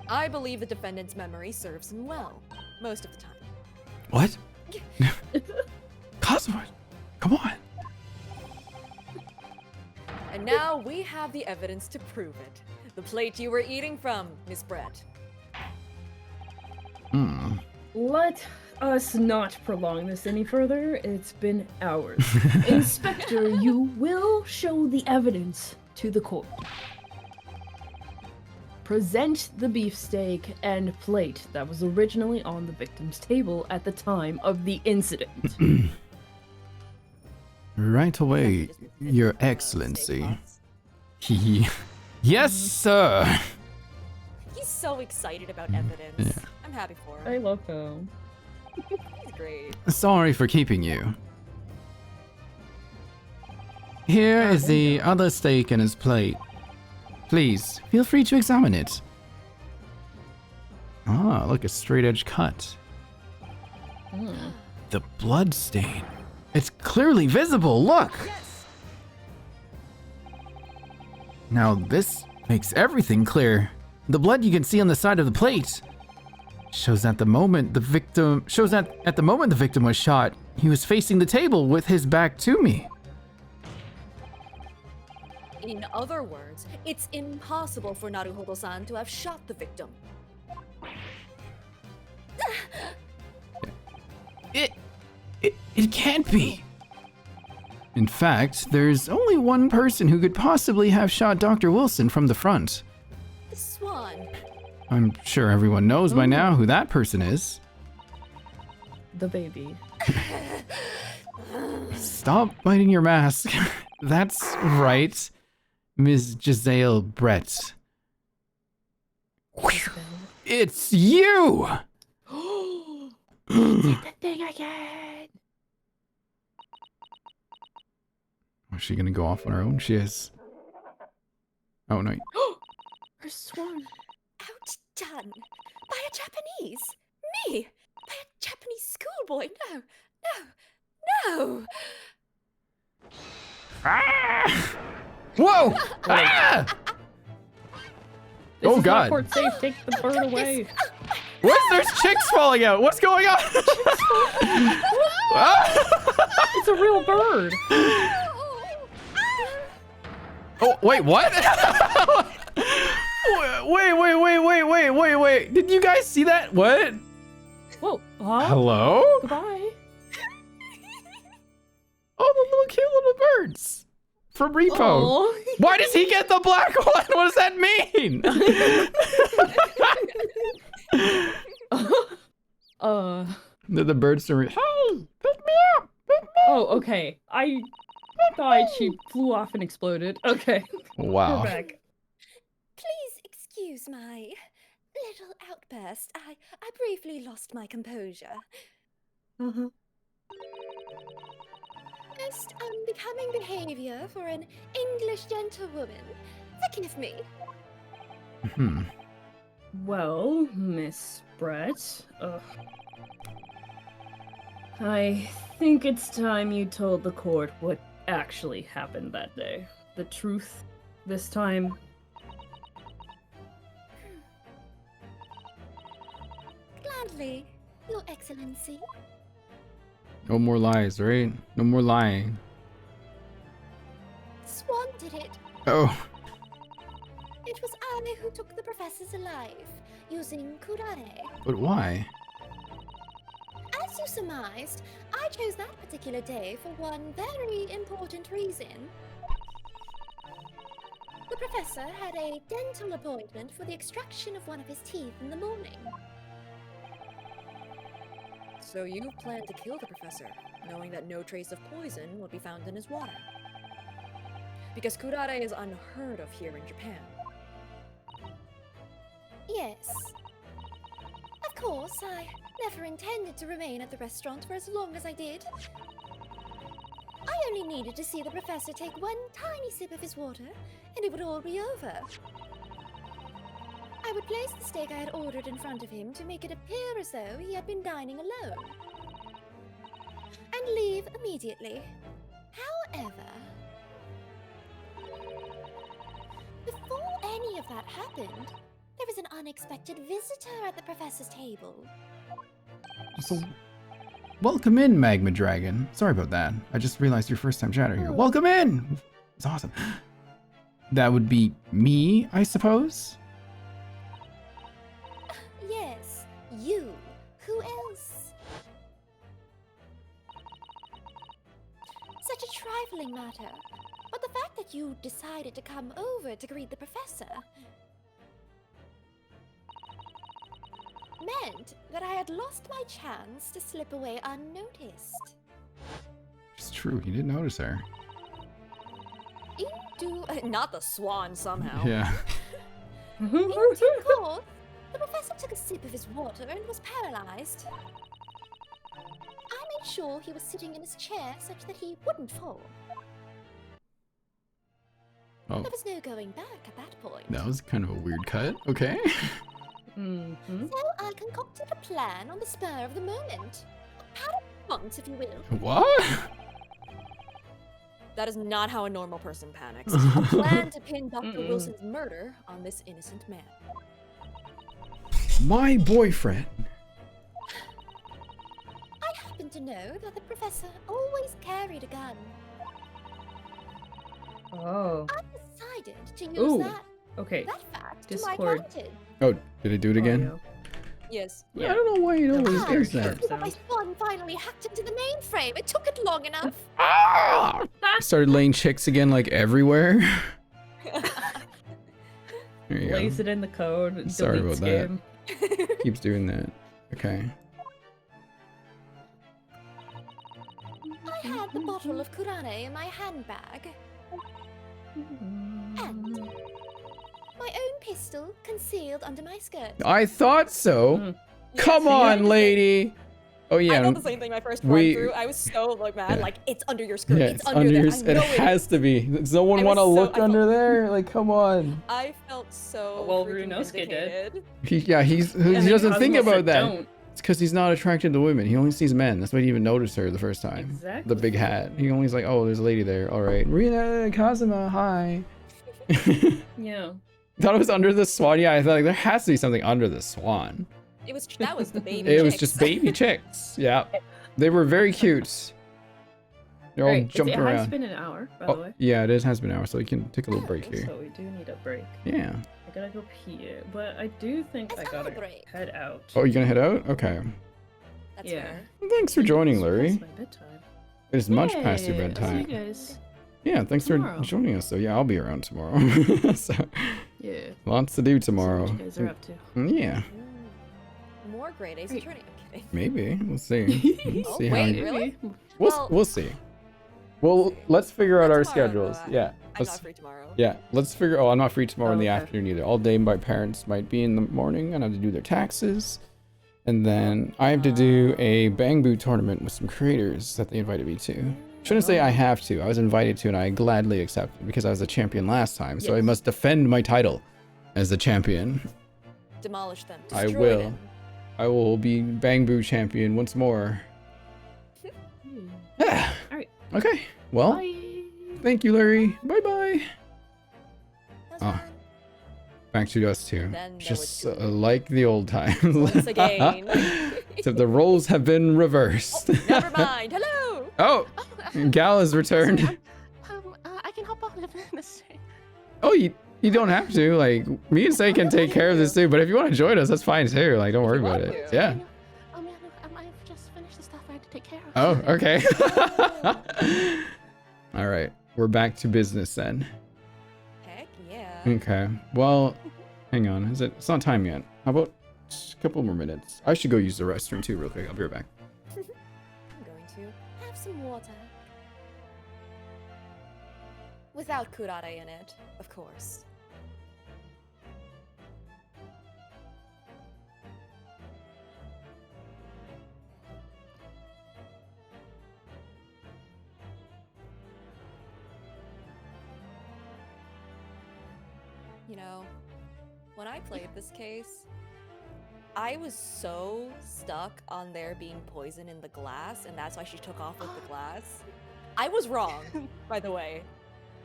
I believe the defendant's memory serves him well, most of the time. What? Cosmo, come on. And now we have the evidence to prove it. The plate you were eating from, Miss Brett. Hmm. Let us not prolong this any further. It's been hours. Inspector, you will show the evidence to the court. Present the beefsteak and plate that was originally on the victim's table at the time of the incident. Right away, Your Excellency. Yes, sir. He's so excited about evidence. Yeah. I'm happy for him. I love him. He's great. Sorry for keeping you. Here is the other steak in his plate. Please, feel free to examine it. Ah, look, a straight edge cut. The blood stain. It's clearly visible, look! Now this makes everything clear. The blood you can see on the side of the plate shows that at the moment the victim was shot, he was facing the table with his back to me. In other words, it's impossible for Naruhodo-san to have shot the victim. It can't be. In fact, there's only one person who could possibly have shot Dr. Wilson from the front. The Swan. I'm sure everyone knows by now who that person is. The baby. Stop biting your mask. That's right, Ms. Giselle Brett. It's you! Did the thing again! Was she gonna go off on her own? She is. Oh no. Her swan. Outdone by a Japanese. Me, by a Japanese schoolboy. No, no, no. Ah! Whoa! Ah! This Oh is God! not court safe. Take the bird away. What? There's chicks falling out. What's going on? It's a real bird. Oh wait, what? Wait! Did you guys see that? What? Whoa. Hello? Goodbye. Oh, the little cute little birds from Repo. Aw. Why does he get the black one? What does that mean? The birds are. Hey, pick me up! Pick me up! Oh, okay. I thought she flew off and exploded. Okay. Wow. We're back. Please excuse my little outburst. I briefly lost my composure. Most unbecoming behavior for an English gentlewoman. Forgive me. Well, Miss Brett, I think it's time you told the court what actually happened that day. The truth, this time. Gladly, Your Excellency. No more lies, right? No more lying. Swan did it. Oh. It was I who took the professors alive, using kurare. But why? As you surmised, I chose that particular day for one very important reason. The professor had a dental appointment for the extraction of one of his teeth in the morning. So you planned to kill the professor, knowing that no trace of poison would be found in his water. Because kurare is unheard of here in Japan. Yes. Of course, I never intended to remain at the restaurant for as long as I did. I only needed to see the professor take one tiny sip of his water, and it would all be over. I would place the steak I had ordered in front of him to make it appear as though he had been dining alone. And leave immediately. However, before any of that happened, there was an unexpected visitor at the professor's table. So, Welcome in, Magma Dragon. Sorry about that. I just realized your first time chatter here. Welcome in! It's awesome. That would be me, I suppose? Yes, you. Who else? Such a trifling matter. But the fact that you decided to come over to greet the professor meant that I had lost my chance to slip away unnoticed. It's true, he didn't notice her. Not the swan somehow. Yeah. In due course, the professor took a sip of his water and was paralyzed. I made sure he was sitting in his chair such that he wouldn't fall. Oh, There was no going back at that point. that was kind of a weird cut. Okay. Mm-hmm. So I concocted a plan on the spur of the moment. A paradox, if you will. What? That is not how a normal person panics. A plan to pin Dr. Mm-mm. Wilson's murder on this innocent man. My boyfriend. I happen to know that the professor always carried a gun. Oh. I decided to use Ooh. that fact to my Discord. advantage. Oh, did I do it again? Yes. I don't know why you always does that. But my son finally hacked into the mainframe. It took it long enough. I started laying chicks again, like everywhere. There you Lays go. it in the code. And Sorry deletes about that. game. Keeps doing that. Okay. I had the bottle of Kurane in my handbag. And my own pistol concealed under my skirt. I thought so. Come on, lady. Oh yeah. I thought the same thing my first run we- through. I was so like mad, Yeah. like it's under your skirt. Yeah, it's it's under under there. your. I It know has to be. Does no one I want to was so- look I under felt- there? Like, come on. I felt so. Well, freaking Runosuke did. vindicated. He Yeah, doesn't think Cosmo about said that. don't. It's because he's not attracted to women. He only sees men. That's why he even noticed her the first time. Exactly. The big hat. He only's like, oh, there's a lady there. All right. Rina, Kazuma, hi. Yeah. Thought it was under the swan. Yeah, I thought like there has to be something under the swan. That was the baby. It was chicks. just baby chicks. Yeah. They were very cute. They're all Alright, jumping it has around. been an hour, by the Oh, way. yeah, it has been an hour, so we can take a little break here. So we do need a break. Yeah. I gotta go pee, but I do think I gotta head out. Oh, you gonna head out? Okay. That's yeah. fair. Well, thanks for joining, It's Larry. past my bedtime. It is much past your Yay, I'll bedtime. See you guys. Yeah, thanks tomorrow. for joining us. So yeah, I'll be around tomorrow. So Yeah. lots to do tomorrow. See what you guys are up to. Yeah, More grade A's attorney. I'm kidding. maybe we'll see. Oh, see how wait, really? we'll see. Well, let's figure out our tomorrow, schedules. though. Yeah. I'm not free tomorrow. Yeah, let's figure. Oh, I'm not free tomorrow in the okay. afternoon either. All day, my parents might be in the morning and I have to do their taxes, and then I have to do a Bang Boo tournament with some creators that they invited me to. Shouldn't say I have to. I was invited to, and I gladly accepted because I was a champion last time. So I Yes. must defend my title as the champion. Demolish them. I Destroy will. them. I will be Bang Boo champion once more. Yeah. Alright. Okay. Well, Bye. thank you, Larry. Bye bye. That's Oh. fine. Back to us too. Then there Just would be- like the old times. Once again. Except the roles have been reversed. Never mind. Hello. Oh, Gal has returned. I can hop on if necessary. Oh, you don't have to. Like, me and Say can take care of this too. But if you want to join us, that's fine too. Like, don't worry about it. Yeah. Oh man, I've just finished the stuff I had to take care of. Oh, okay. All right. We're back to business then. Heck yeah. Okay. Well, hang on. It's not time yet. How about just a couple more minutes? I should go use the restroom too real quick. I'll be right back. I'm going to. Have some water. Without kurare in it, of course. You know, when I played this case, I was so stuck on there being poison in the glass, and that's why she took off with the glass. I was wrong, by the way.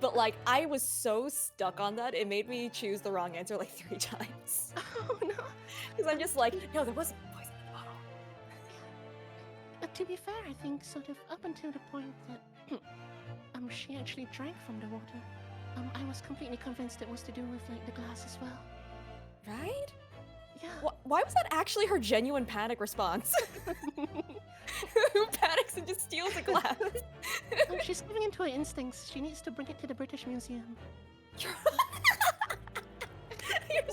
But like, I was so stuck on that, it made me choose the wrong answer like 3 times. Oh no. Because I'm just like, no, there wasn't poison in the bottle. to be fair, I think sort of up until the point that she actually drank from the water, I was completely convinced it was to do with like the glass as well. Right? Yeah. Why was that actually her genuine panic response? Who panics and just steals a glass? She's giving into her instincts. She needs to bring it to the British Museum. You're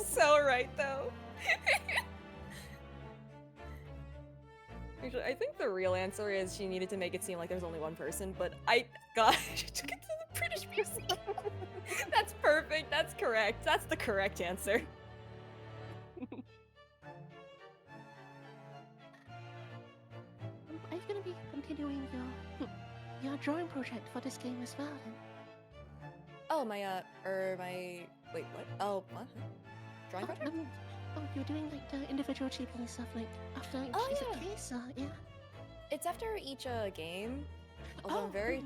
so right, though. Actually, I think the real answer is she needed to make it seem like there's only one person, but she took it to the British Museum. That's perfect. That's correct. That's the correct answer. Are you gonna be continuing your drawing project for this game as well? Then? Oh, my wait, what? Oh, what? Drawing project? You're doing like the individual chibi stuff, like after each case, yeah. It's after each game. Although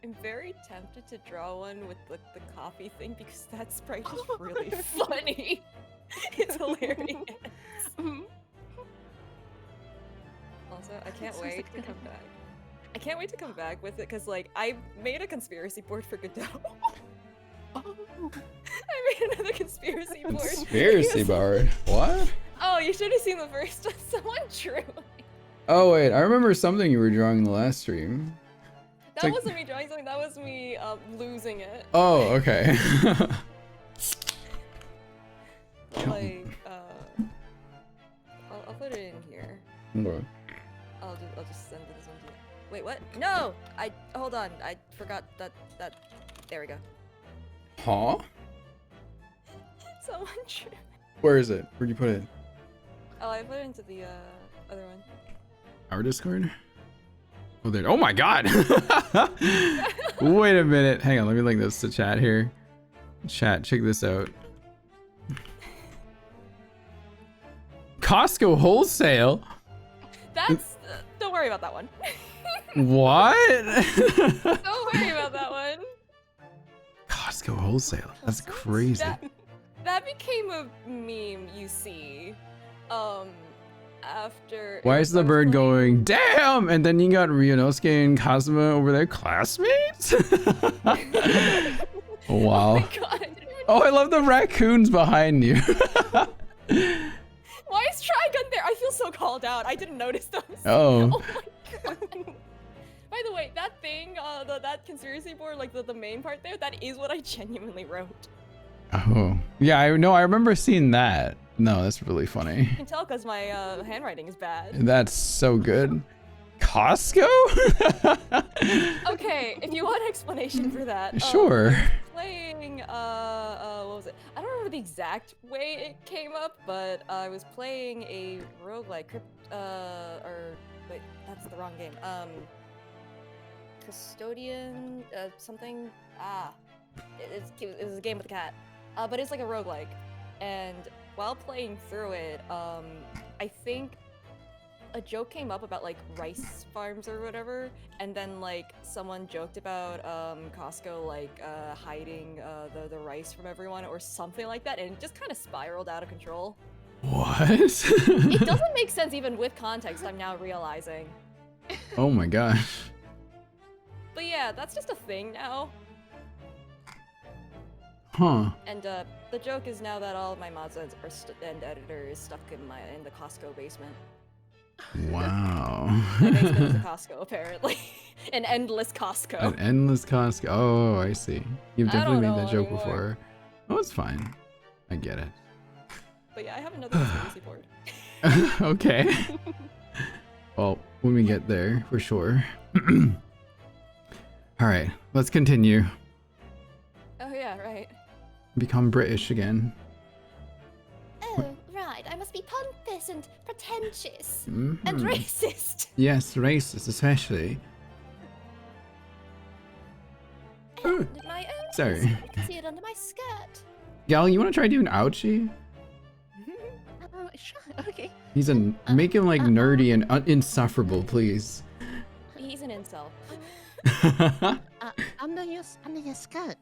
I'm very tempted to draw one with the coffee thing because that sprite is really funny. It's hilarious. Also, I can't wait to come back. I can't wait to come back with it because like I made a conspiracy board for Godot. I made another conspiracy board. Conspiracy board? What? Oh, you should have seen the first one. Someone drew. Oh wait, I remember something you were drawing in the last stream. That wasn't me drawing something. That was me losing it. Oh, okay. Like, I'll put it in here. Okay. I'll just send this one to you. Wait, what? No! Hold on. I forgot that. There we go. Huh? Someone drew. Where is it? Where'd you put it? Oh, I put it into the other one. Our Discord? Oh, there. Oh my god! Wait a minute. Hang on, let me link this to chat here. Chat, check this out. Costco wholesale? That's... don't worry about that one. What? Don't worry about that one. Costco wholesale. That's crazy. That became a meme, you see. After... Why is the bird going, damn! And then you got Ryunosuke and Kazuma over there, classmates? Wow. Oh my god. Oh, I love the raccoons behind you. Why is Trigun there? I feel so called out. I didn't notice those. Oh. Oh my god. By the way, that thing, that conspiracy board, like the main part there, that is what I genuinely wrote. Oh. Yeah, I know. I remember seeing that. No, that's really funny. You can tell because my handwriting is bad. That's so good. Costco? Okay, if you want an explanation for that. Sure. I was playing, what was it? I don't remember the exact way it came up, but I was playing a roguelike, wait, that's the wrong game. Custodian, something, it was a game with a cat. But it's like a roguelike. And while playing through it, I think a joke came up about like rice farms or whatever, and then like someone joked about Costco like hiding the rice from everyone or something like that, and it just kind of spiraled out of control. What? It doesn't make sense even with context, I'm now realizing. Oh my gosh. But yeah, that's just a thing now. Huh. And the joke is now that all of my mods and editor is stuck in the Costco basement. Wow. My basement is a Costco, apparently. An endless Costco. An endless Costco. Oh, I see. You've I definitely don't made know that joke anymore. before. Oh, it's fine. I get it. But yeah, I have another conspiracy board. Okay. Well, when we get there, for sure. All right, let's continue. Oh yeah, right. Become British again. Oh, right. I must be pompous and pretentious. Mhm. And racist. Yes, racist especially. And my own. Sorry. You can see it under my skirt. Gal, you want to try doing ouchie? Sure, okay. He's make him like nerdy and insufferable, please. He's an incel. Under your skirt.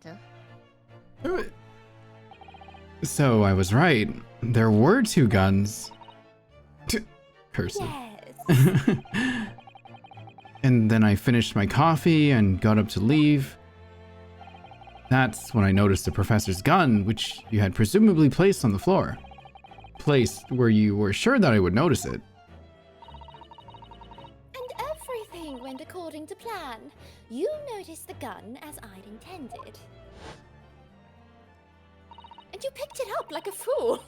So I was right. There were two guns. Cursing. Yes. and then I finished my coffee and got up to leave. That's when I noticed the professor's gun, which you had presumably placed on the floor. Placed where you were sure that I would notice it. And everything went according to plan. You noticed the gun as I'd intended. And you picked it up like a fool.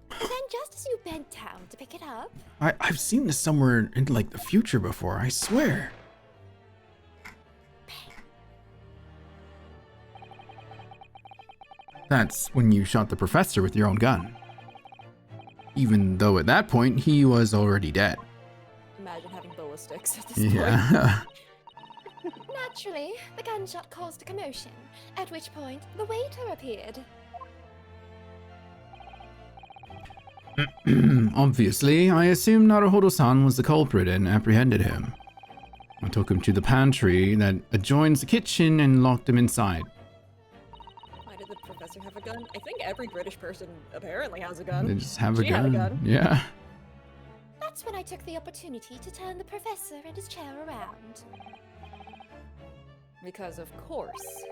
Then just as you bent down to pick it up... I've seen this somewhere in, like, the future before, I swear. That's when you shot the professor with your own gun. Even though at that point, he was already dead. Imagine having ballistics at this point. Yeah. Naturally, the gunshot caused a commotion, at which point the waiter appeared. Obviously, I assumed Naruhodo-san was the culprit and apprehended him. I took him to the pantry that adjoins the kitchen and locked him inside. Why did the professor have a gun? I think every British person apparently has a gun. They just have a She gun. had a gun. Yeah. That's when I took the opportunity to turn the professor and his chair around. Because of course,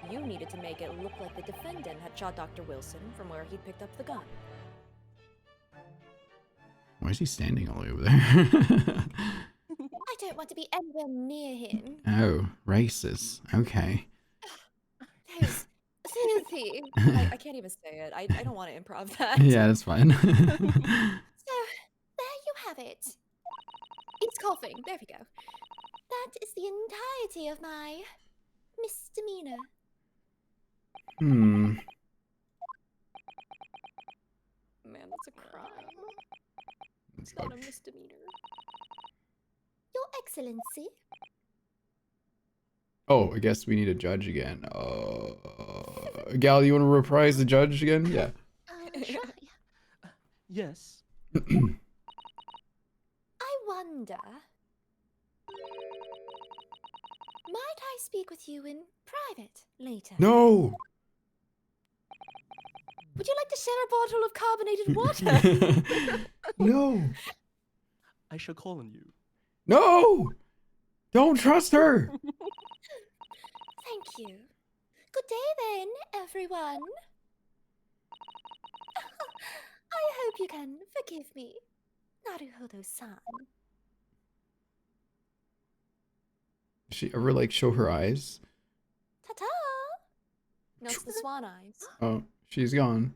you needed to make it look like the defendant had shot Dr. Wilson from where he picked up the gun. Why is he standing all the way over there? I don't want to be anywhere near him. Oh, racist. Okay. Those filthy. I can't even say it. I don't want to improv that. Yeah, that's fine. So, there you have it. It's coughing. There we go. That is the entirety of my misdemeanor. Hmm. Man, that's a crime. It's not a misdemeanor. Your Excellency. Oh, I guess we need a judge again. Gal, you want to reprise the judge again? Yeah. Sure. Yes. I wonder. Might I speak with you in private later? No! Would you like to share a bottle of carbonated water? No! I shall call on you. No! Don't trust her! Thank you. Good day then, everyone. I hope you can forgive me, Naruhodo-san. Does she ever, like, show her eyes? Ta-ta! No, it's the swan eyes. Oh, she's gone.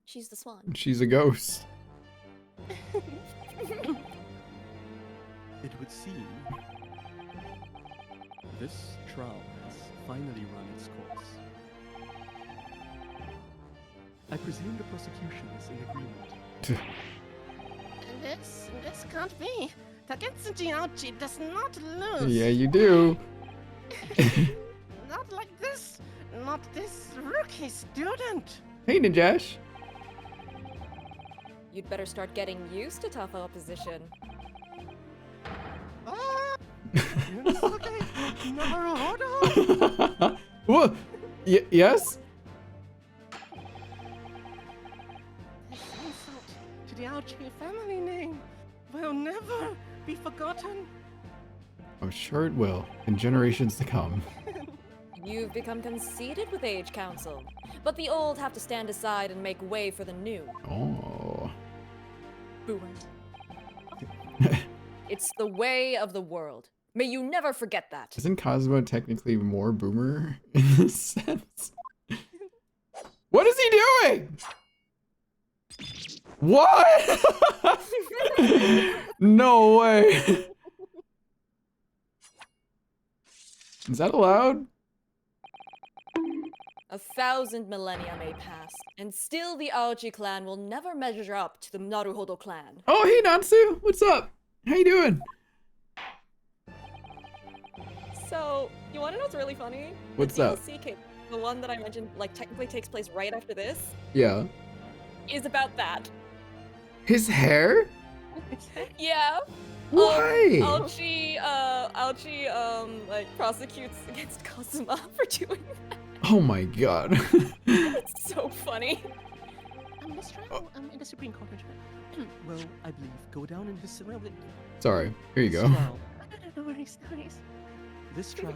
She's the swan. She's a ghost. It would seem this trial has finally run its course. I presume the prosecution is in agreement. This can't be. Tagetsu Jiauchi does not lose. Yeah, you do. Not like this. Not this rookie student. Hey, Najesh. You'd better start getting used to tough opposition. Yunosuke Naruhodo? What? Yes? This insult to the Aochi family name will never be forgotten. I'm sure it will, in generations to come. You've become conceited with Age Council, but the old have to stand aside and make way for the new. Oh. Boomer. It's the way of the world. May you never forget that. Isn't Cosmo technically more boomer in this sense? What is he doing? What? No way. Is that allowed? 1,000 millennia may pass, and still the Aochi clan will never measure up to the Naruhodo clan. Oh, hey, Natsu. What's up? How you doing? So, you want to know what's really funny? What's the up? DLC the one that I mentioned, like, technically takes place right after this, Yeah. is about that. His hair? Yeah. Why? Aochi, like, prosecutes against Kazuma for doing that. Oh my god. It's so funny. this trial, in the Supreme Court, Regiment. Well, I believe go down in his... Sorry. Here you This go. trial- No worries, no worries. This trial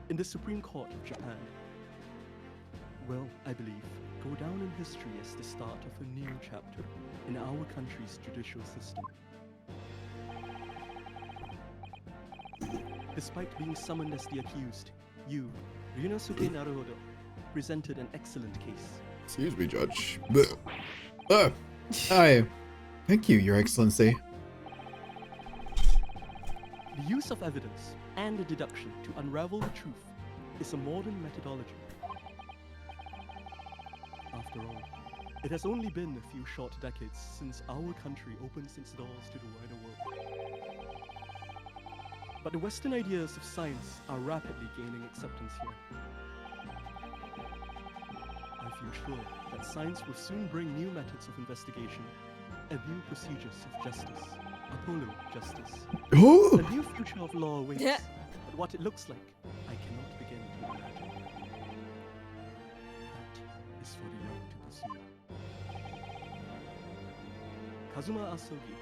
in the Supreme Court of Japan will, I believe, go down in history as the start of a new chapter in our country's judicial system. Despite being summoned as the accused, you, Ryunosuke Naruhodo, presented an excellent case. Excuse me, Judge. Hi. Thank you, Your Excellency. The use of evidence and the deduction to unravel the truth is a modern methodology. After all, it has only been a few short decades since our country opened its doors to the wider world. But the Western ideas of science are rapidly gaining acceptance here. I feel sure that science will soon bring new methods of investigation and new procedures of justice. Apollo justice. Oh! A new future of law awaits. But what it looks like, I cannot begin to imagine. That is for the young to pursue. Kazuma Asogi,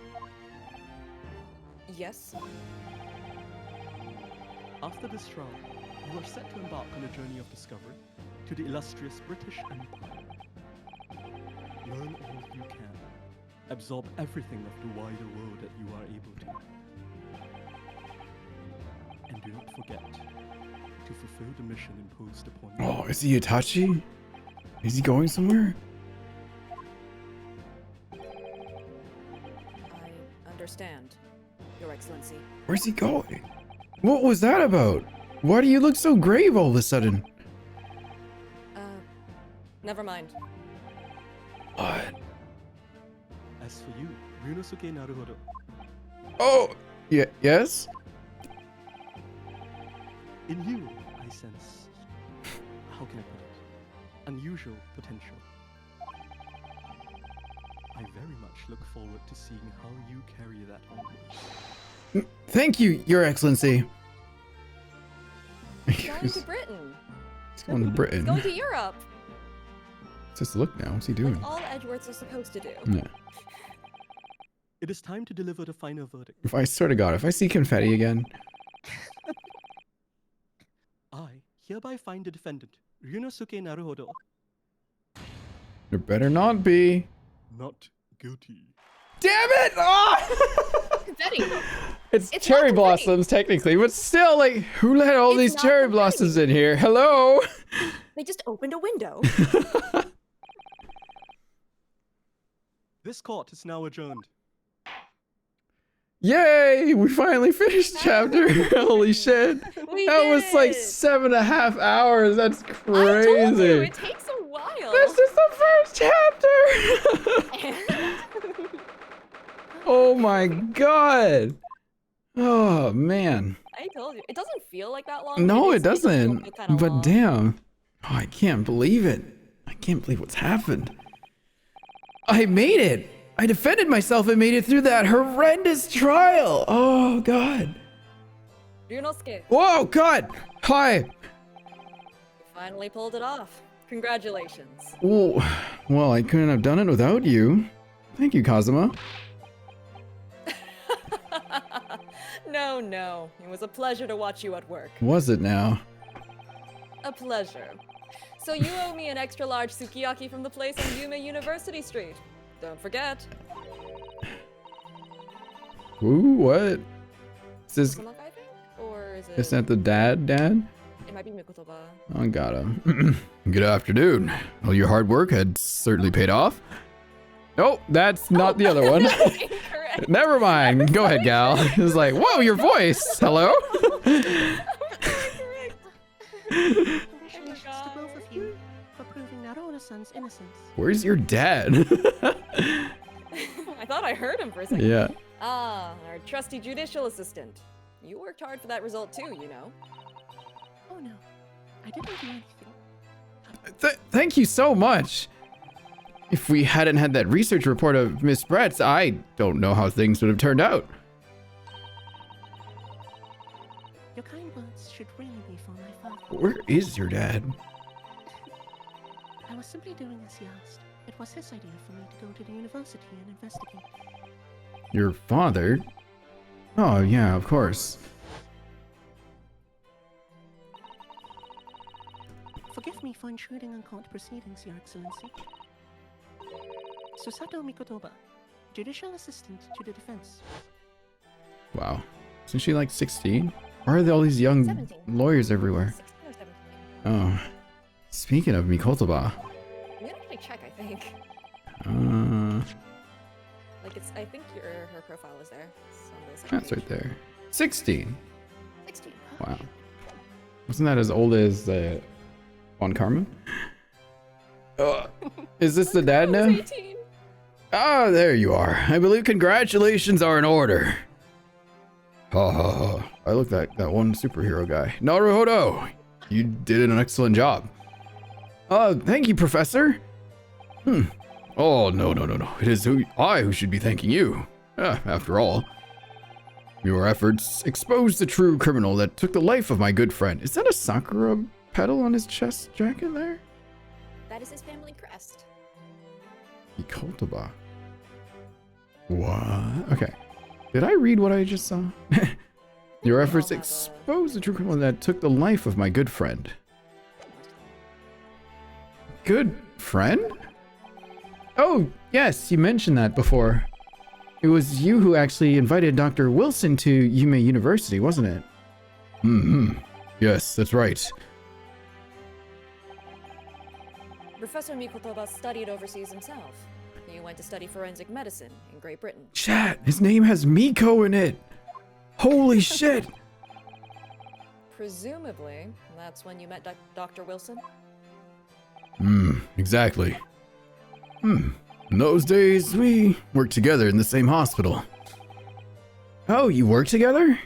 Yes? after this trial, you are set to embark on a journey of discovery to the illustrious British Empire. Learn all you can. Absorb everything of the wider world that you are able to. And do not forget to fulfill the mission imposed upon you. Oh, is he Itachi? Is he going somewhere? I understand, Your Excellency. Where's he going? What was that about? Why do you look so grave all of a sudden? Never mind. What? As for you, Ryunosuke Naruhodo, Oh, yeah, yes? in you, I sense, how can I put it, unusual potential. I very much look forward to seeing how you carry that onwards. Thank you, Your Excellency. He's going to Britain. He's going to Britain. He's going to Europe. Just look now. What's he doing? Like all Edgeworths are supposed to do. Yeah. It is time to deliver the final verdict. If I swear to God, if I see confetti again, I hereby find the defendant, Ryunosuke Naruhodo, there better not be. not guilty. Damn it! Oh! Confetti. It's It's cherry not confetti. blossoms, technically, but still, like, who let all It's these not cherry confetti. blossoms in here? Hello? They just opened a window. This court is now adjourned. Yay! We finally finished chapter. Holy shit. We That did was like it. 7.5 hours. That's I told you, crazy. it takes a while. That's just the first chapter. Oh my god. Oh man. I told you. It doesn't feel like that long. No, it is. just doesn't. feel kinda But long. damn. Oh, I can't believe it. I can't believe what's happened. I made it. I defended myself and made it through that horrendous trial. Oh god. Ryunosuke, Whoa, god. Hi. you finally pulled it off. Congratulations. Oh, well, I couldn't have done it without you. Thank you, Kazuma. No. It was a pleasure to watch you at work. Was it now? A pleasure. So you owe me an extra large sukiyaki from the place on Yume University Street. Don't forget. Ooh, what? Is this, Samaka, I think? Or is it? is that the dad? It might be Mikotoba. I got him. Good afternoon. Well, your hard work had certainly paid off. Oh, that's not the other one. Incorrect. Never mind. Go ahead, gal. It's like, whoa, your voice. Hello? Congratulations to both of you for proving Naruhodo-san's innocence. Where's your dad? I thought I heard him for a second. Yeah. Ah, our trusty judicial assistant. You worked hard for that result too, you know. Oh no, I didn't do anything. Thank you so much. If we hadn't had that research report of Miss Brett's, I don't know how things would have turned out. Your kind words should really be for my father. Where is your dad? I was simply doing as he asked. it was his idea for me to go to the university and investigate. Your father? Oh, yeah, of course. Forgive me for intruding on court proceedings, Your Excellency. Susato Mikotoba, Judicial Assistant to the Defense. Wow. Isn't she like 16? Why are there all these young 17. lawyers everywhere? 16 or 17. Oh. Speaking of Mikotoba. I'm gonna actually check, I think. Like, it's, I think her profile is there. It's on the second That's page. right there. 16. 16. Wow. Wasn't that as old as Von Karma? Is this the dad now? 18. Ah, there you are. I believe congratulations are in order. Ha ha ha. I look like that one superhero guy. Naruhodo! You did an excellent job. Thank you, Professor. Oh, no. It is I who should be thanking you. After all, your efforts exposed the true criminal that took the life of my good friend. Is that a Sakura petal on his chest jacket there? That is his family crest. Mikotoba. What? Okay. Did I read what I just saw? Your efforts exposed the true criminal that took the life of my good friend. Good friend? Oh, yes, you mentioned that before. It was you who actually invited Dr. Wilson to Yume University, wasn't it? Yes, that's right. Professor Mikotoba studied overseas himself. He went to study forensic medicine in Great Britain. Chat, his name has Miko in it. Holy shit. Presumably, that's when you met Dr. Wilson? Exactly. In those days, we worked together in the same hospital. Oh, you work together?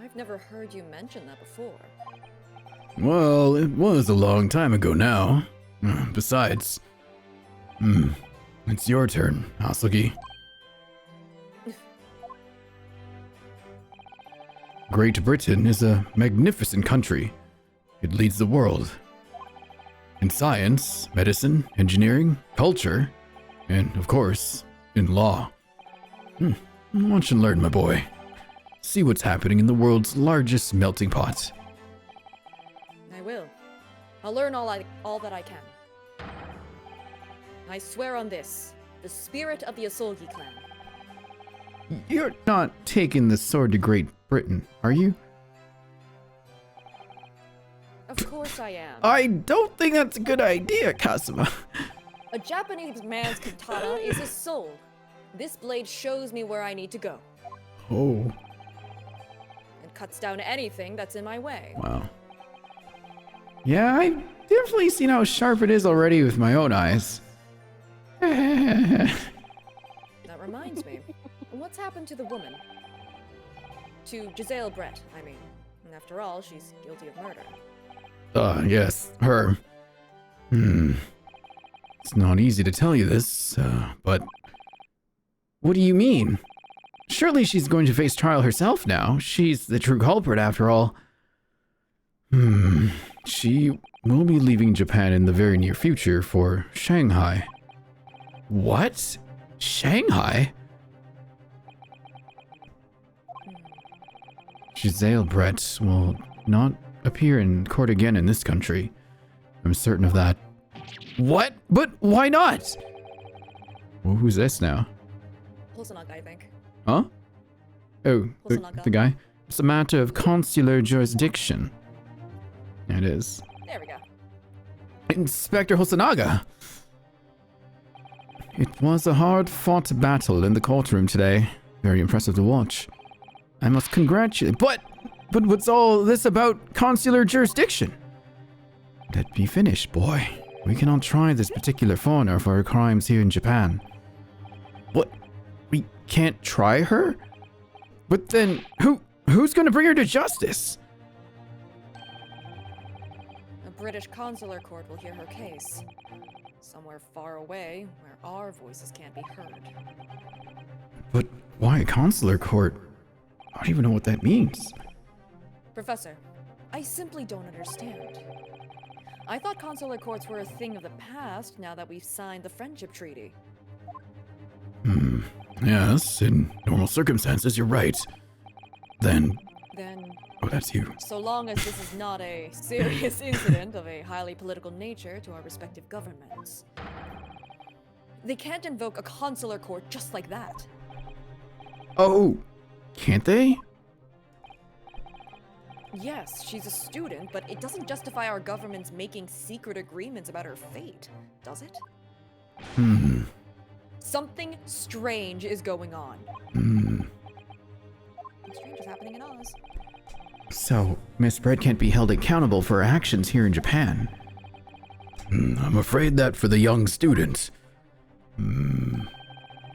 I've never heard you mention that before. Well, it was a long time ago now. Besides, it's your turn, Asugi. Great Britain is a magnificent country. It leads the world in science, medicine, engineering, culture, and, of course, in law. Watch and learn, my boy. See what's happening in the world's largest melting pot. I will. I'll learn all that I can. I swear on this, the spirit of the Asolgi clan. You're not taking the sword to Great Britain, are you? Of course I am. I don't think that's a good idea, Kazuma. A Japanese man's katana is his soul. This blade shows me where I need to go. Oh, And cuts down anything that's in my way. wow. Yeah, I've definitely seen how sharp it is already with my own eyes. That reminds me. What's happened to the woman? To Giselle Brett, I mean. And after all, she's guilty of murder. Yes, her. It's not easy to tell you this, but... What do you mean? Surely she's going to face trial herself now. She's the true culprit, after all. She will be leaving Japan in the very near future for Shanghai. What? Shanghai? Giselle Brett will not appear in court again in this country. I'm certain of that. What? But why not? Well, who's this now? Hosonaga, I think. Huh? Oh, Hosonaga. the guy? It's a matter of consular jurisdiction. It is. There we go. Inspector Hosonaga! It was a hard-fought battle in the courtroom today. Very impressive to watch. I must congratulate... But what's all this about consular jurisdiction? Let me finish, boy. We cannot try this particular foreigner for her crimes here in Japan. What? We can't try her? But then, who's gonna bring her to justice? A British consular court will hear her case. Somewhere far away, where our voices can't be heard. But why a consular court? I don't even know what that means. Professor, I simply don't understand. I thought consular courts were a thing of the past now that we've signed the friendship treaty. Yes, in normal circumstances, you're right. Then... Oh, that's you. So long as this is not a serious incident of a highly political nature to our respective governments. They can't invoke a consular court just like that. Oh, can't they? Yes, she's a student, but it doesn't justify our governments making secret agreements about her fate, does it? Something strange is going on. Something strange is happening in Oz. So, Miss Brett can't be held accountable for her actions here in Japan. I'm afraid that for the young student,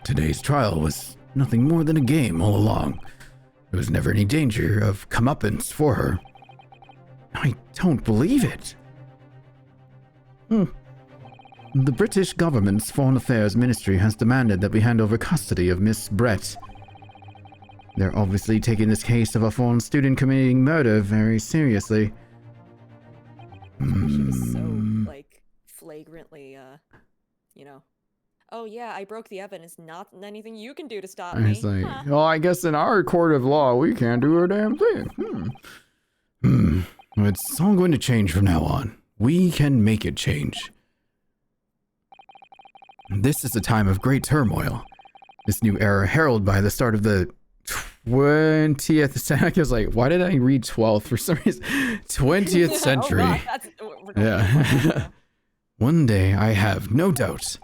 today's trial was nothing more than a game all along. There was never any danger of comeuppance for her. I don't believe it. The British government's Foreign Affairs Ministry has demanded that we hand over custody of Miss Brett. They're obviously taking this case of a foreign student committing murder very seriously. She was so, like, flagrantly, you know. Oh yeah, I broke the evidence, not anything you can do to stop me. It's like, well, I guess in our court of law, we can't do a damn thing. It's all going to change from now on. We can make it change. This is a time of great turmoil. This new era heralded by the start of the 20th century. I was like, why did I read 12th for some reason? 20th century. Yeah. One day, I have no doubt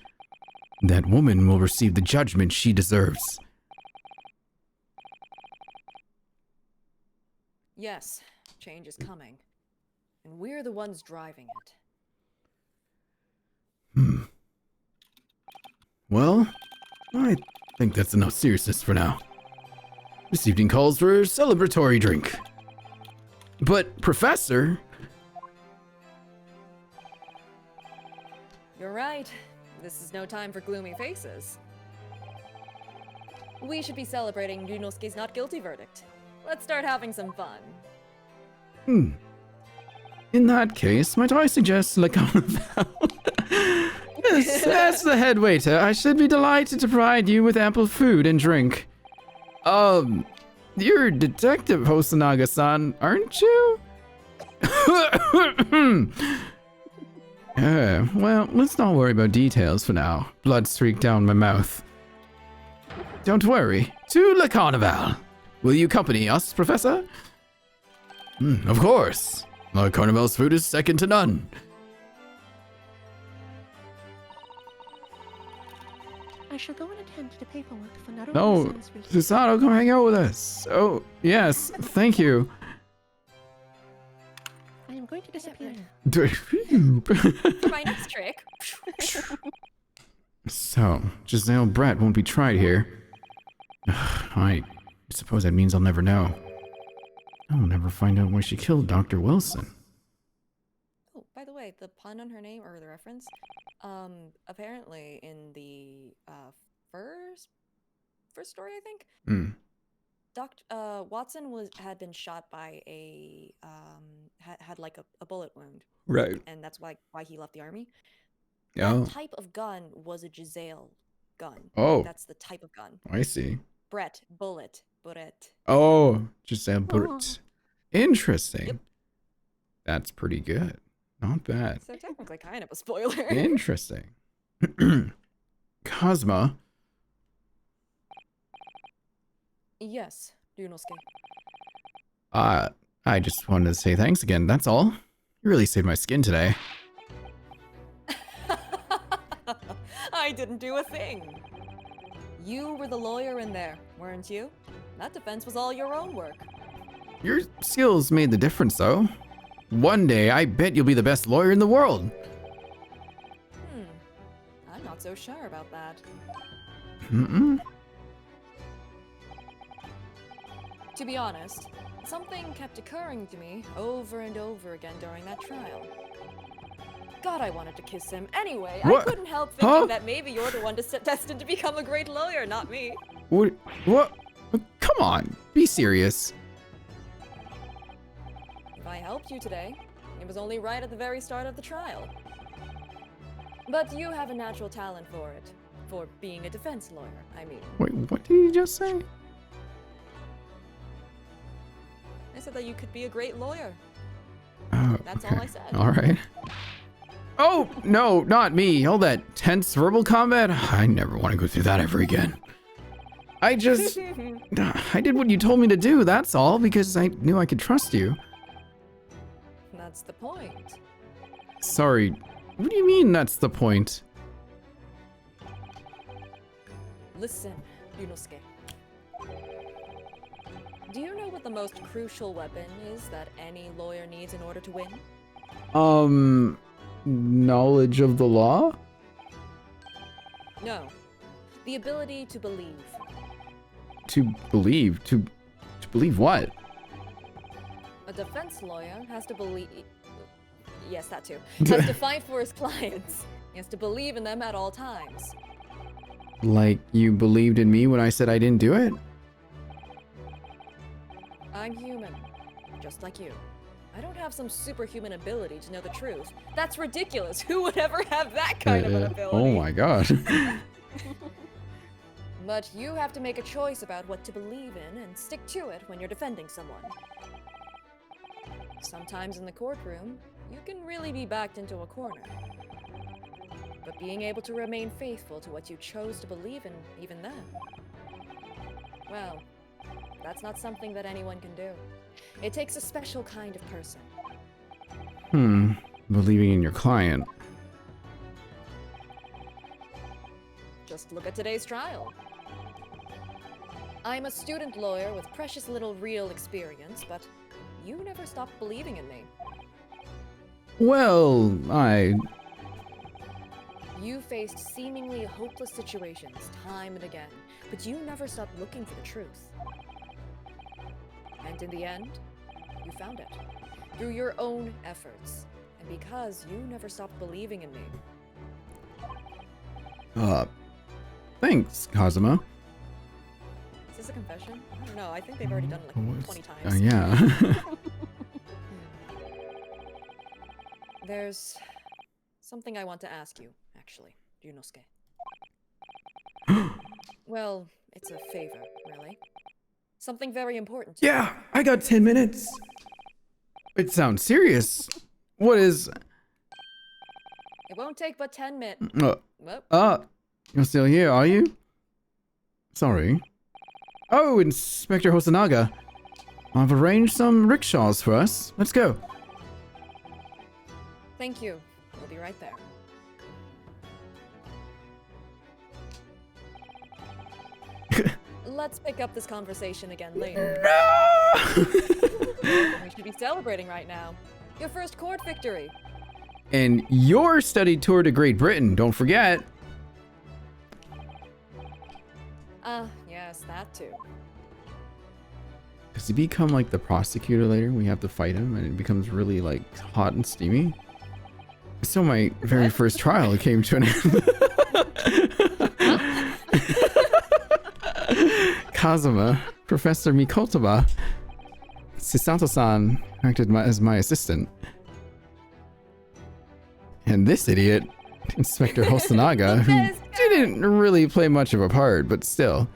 that woman will receive the judgment she deserves. Yes, change is coming. And we're the ones driving it. Well, I think that's enough seriousness for now. This evening calls for a celebratory drink. But, Professor... You're right. This is no time for gloomy faces. We should be celebrating Ryunosuke's not guilty verdict. Let's start having some fun. In that case, might I suggest Le Carnaval? Yes, as the head waiter, I should be delighted to provide you with ample food and drink. You're Detective Hosonaga-san, aren't you? Well, let's not worry about details for now. Blood streaked down my mouth. Don't worry. To Le Carnaval. Will you accompany us, Professor? Of course. Le Carnaval's food is second to none. I shall go and attend to the paperwork for Naruto. No, Susato, come hang out with us. Oh, yes, thank you. I am going to disappear now. For my next trick. So, Giselle Brett won't be tried here. I suppose that means I'll never know. I'll never find out why she killed Dr. Wilson. Oh, by the way, the pun on her name, or the reference, apparently in the first story, I think, Watson had been shot by a had like a bullet wound, right? And that's why he left the army. Oh. That type of gun was a Giselle gun. Oh, that's the type of gun. I see. Brett. Oh, Giselle Brett. Interesting. Yep. That's pretty good. Not bad. So technically kind of a spoiler. Interesting. Cosma. Yes, Ryunosuke. I just wanted to say thanks again, that's all. You really saved my skin today. I didn't do a thing. You were the lawyer in there, weren't you? That defense was all your own work. Your skills made the difference, though. One day, I bet you'll be the best lawyer in the world. I'm not so sure about that. To be honest, something kept occurring to me over and over again during that trial. God, I wanted to kiss him. Anyway, what? I couldn't help thinking that maybe you're the one destined to become a great lawyer, not me. What? Come on, be serious. If I helped you today, it It was only right at the very start of the trial. But you have a natural talent for it. For being a defense lawyer, I mean. Wait, what did you just say? I said that you could be a great lawyer. Oh, That's okay. all I said. All right. Oh, no, not me. All that tense verbal combat. I never want to go through that ever again. I did what you told me to do, that's all, because I knew I could trust you. That's the point. Sorry, what do you mean that's the point? Listen, Ryunosuke. Do you know what the most crucial weapon is that any lawyer needs in order to win? Knowledge of the law? No. The ability to believe. To believe? To believe what? A defense lawyer has to believe... Yes, that too. Has to fight for his clients. He has to believe in them at all times. Like you believed in me when I said I didn't do it? I'm human, just like you. I don't have some superhuman ability to know the truth. That's ridiculous. Who would ever have that kind of an ability? Oh my god. But you have to make a choice about what to believe in and stick to it when you're defending someone. Sometimes in the courtroom, you can really be backed into a corner. But being able to remain faithful to what you chose to believe in, even then, well, that's not something that anyone can do. It takes a special kind of person. Believing in your client. Just look at today's trial. I'm a student lawyer with precious little real experience, but you never stopped believing in me. Well, You faced seemingly hopeless situations time and again, but you never stopped looking for the truth. And in the end, you found it. Through your own efforts. And because you never stopped believing in me. Thanks, Kazuma. Is this a confession? I don't know. I think they've already done it like 20 times. Yeah. There's something I want to ask you, actually, Ryunosuke. Well, it's a favor, really. Something very important. Yeah, I got 10 minutes. It sounds serious. What is... It won't take but 10 minutes. You're still here, are you? Sorry. Oh, Inspector Hosonaga. I've arranged some rickshaws for us. Let's go. Thank you. We'll be right there. Let's pick up this conversation again later. No! We should be celebrating right now. Your first court victory. And your study tour to Great Britain, don't forget. Yes, that too. Does he become like the prosecutor later? We have to fight him and it becomes really like hot and steamy. So my very first trial came to an end. Kazuma, Professor Mikotoba, Sisato-san acted as my assistant. And this idiot, Inspector Hosonaga, who didn't really play much of a part, but still.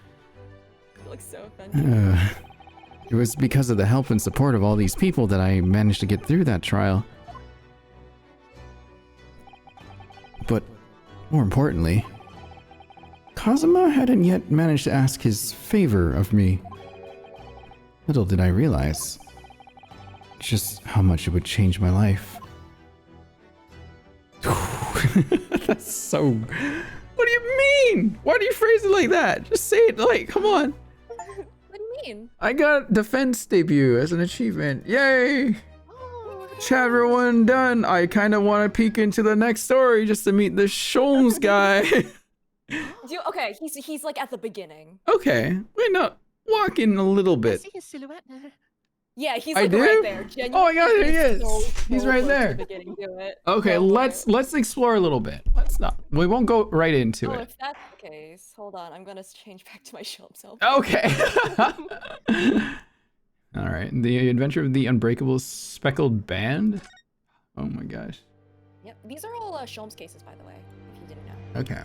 Looks so offended. It was because of the help and support of all these people that I managed to get through that trial. But more importantly, Kazuma hadn't yet managed to ask his favor of me. Little did I realize just how much it would change my life. That's so... What do you mean? Why do you phrase it like that? Just say it like, come on. What do you mean? I got defense debut as an achievement. Yay! Chapter 1 done. I kind of want to peek into the next story just to meet the Sholmes guy. Okay, he's like at the beginning. Okay, wait, no, walk in a little I bit. see his silhouette there. Yeah, he's I like do? right there. Genuinely, Oh my god, there he is. so He's right close to there. the beginning to it. Okay, So let's explore a little bit. Let's not. We won't go right into Oh, it. if that's the case, hold on. I'm gonna change back to my Sholmes self. Okay. All right. The Adventure of the Unbreakable Speckled Band. Oh my gosh. Yep, these are all Sholmes cases, by the way, if you didn't know. Okay.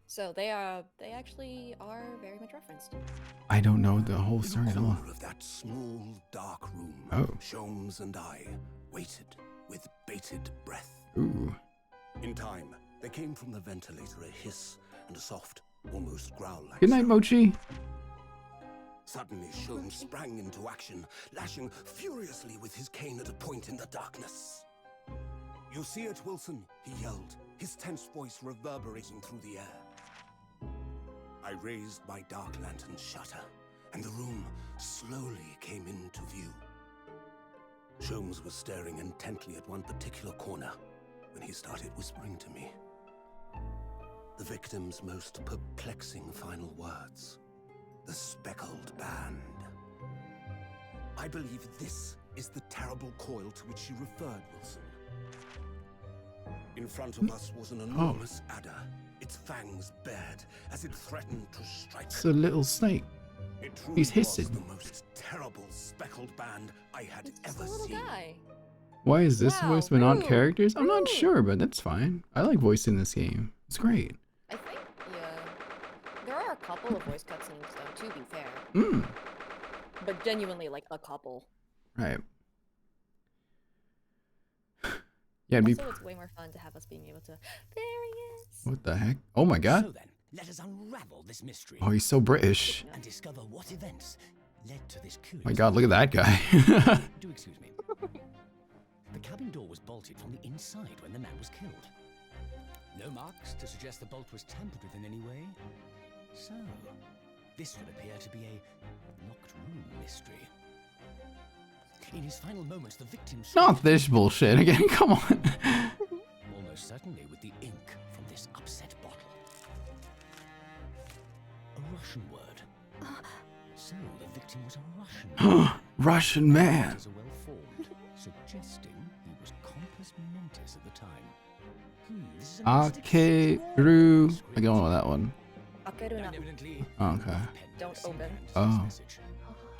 So they actually are very much referenced. I don't know the whole In the story at all. corner of that small, dark room, Oh. Sholmes and I waited with bated breath. Ooh. In time, there came from the ventilator a hiss and a soft, almost growl-like Good night, sound. Mochi. Suddenly, Sholmes sprang into action, lashing furiously with his cane at a point in the darkness. "You see it, Wilson?" he yelled, his tense voice reverberating through the air. I raised my dark lantern's shutter, and the room slowly came into view. Sholmes was staring intently at one particular corner when he started whispering to me. The victim's most perplexing final words. The speckled band. I believe this is the terrible coil to which you referred, Wilson. In front of us was an enormous adder, its fangs bared as it threatened to strike. It's a little snake. It truly He's hissing. was the most terrible speckled band I had It's ever just a little seen. guy. Why is this Wow, voice but not rude, characters? I'm not rude. sure, but that's fine. I like voicing this game. It's great. I think, yeah. There are a couple of voice cutscenes, though, to be fair. Mm. But genuinely, like, a couple. Right. Yeah, it'd be. Also, it's way more fun to have us being able to. There he is. What the heck? Oh my god. So then, let us unravel this mystery Oh, he's so British. and discover what events led to this curious. Oh my god, look at that guy. Do excuse me. The cabin door was bolted from the inside when the man was killed. No marks to suggest the bolt was tampered with in any way. So, this would appear to be a locked room mystery. In his final moments, the victim Not this bullshit again. Come on. almost certainly with the ink from this upset bottle. A Russian word. So the victim was a Russian man. Russian man. As a well-formed, suggesting he was compos mentis at the time. This is a mystic Akeru. I don't know that one. Akeruna. and evidently Oh, okay. Don't open. Oh. message.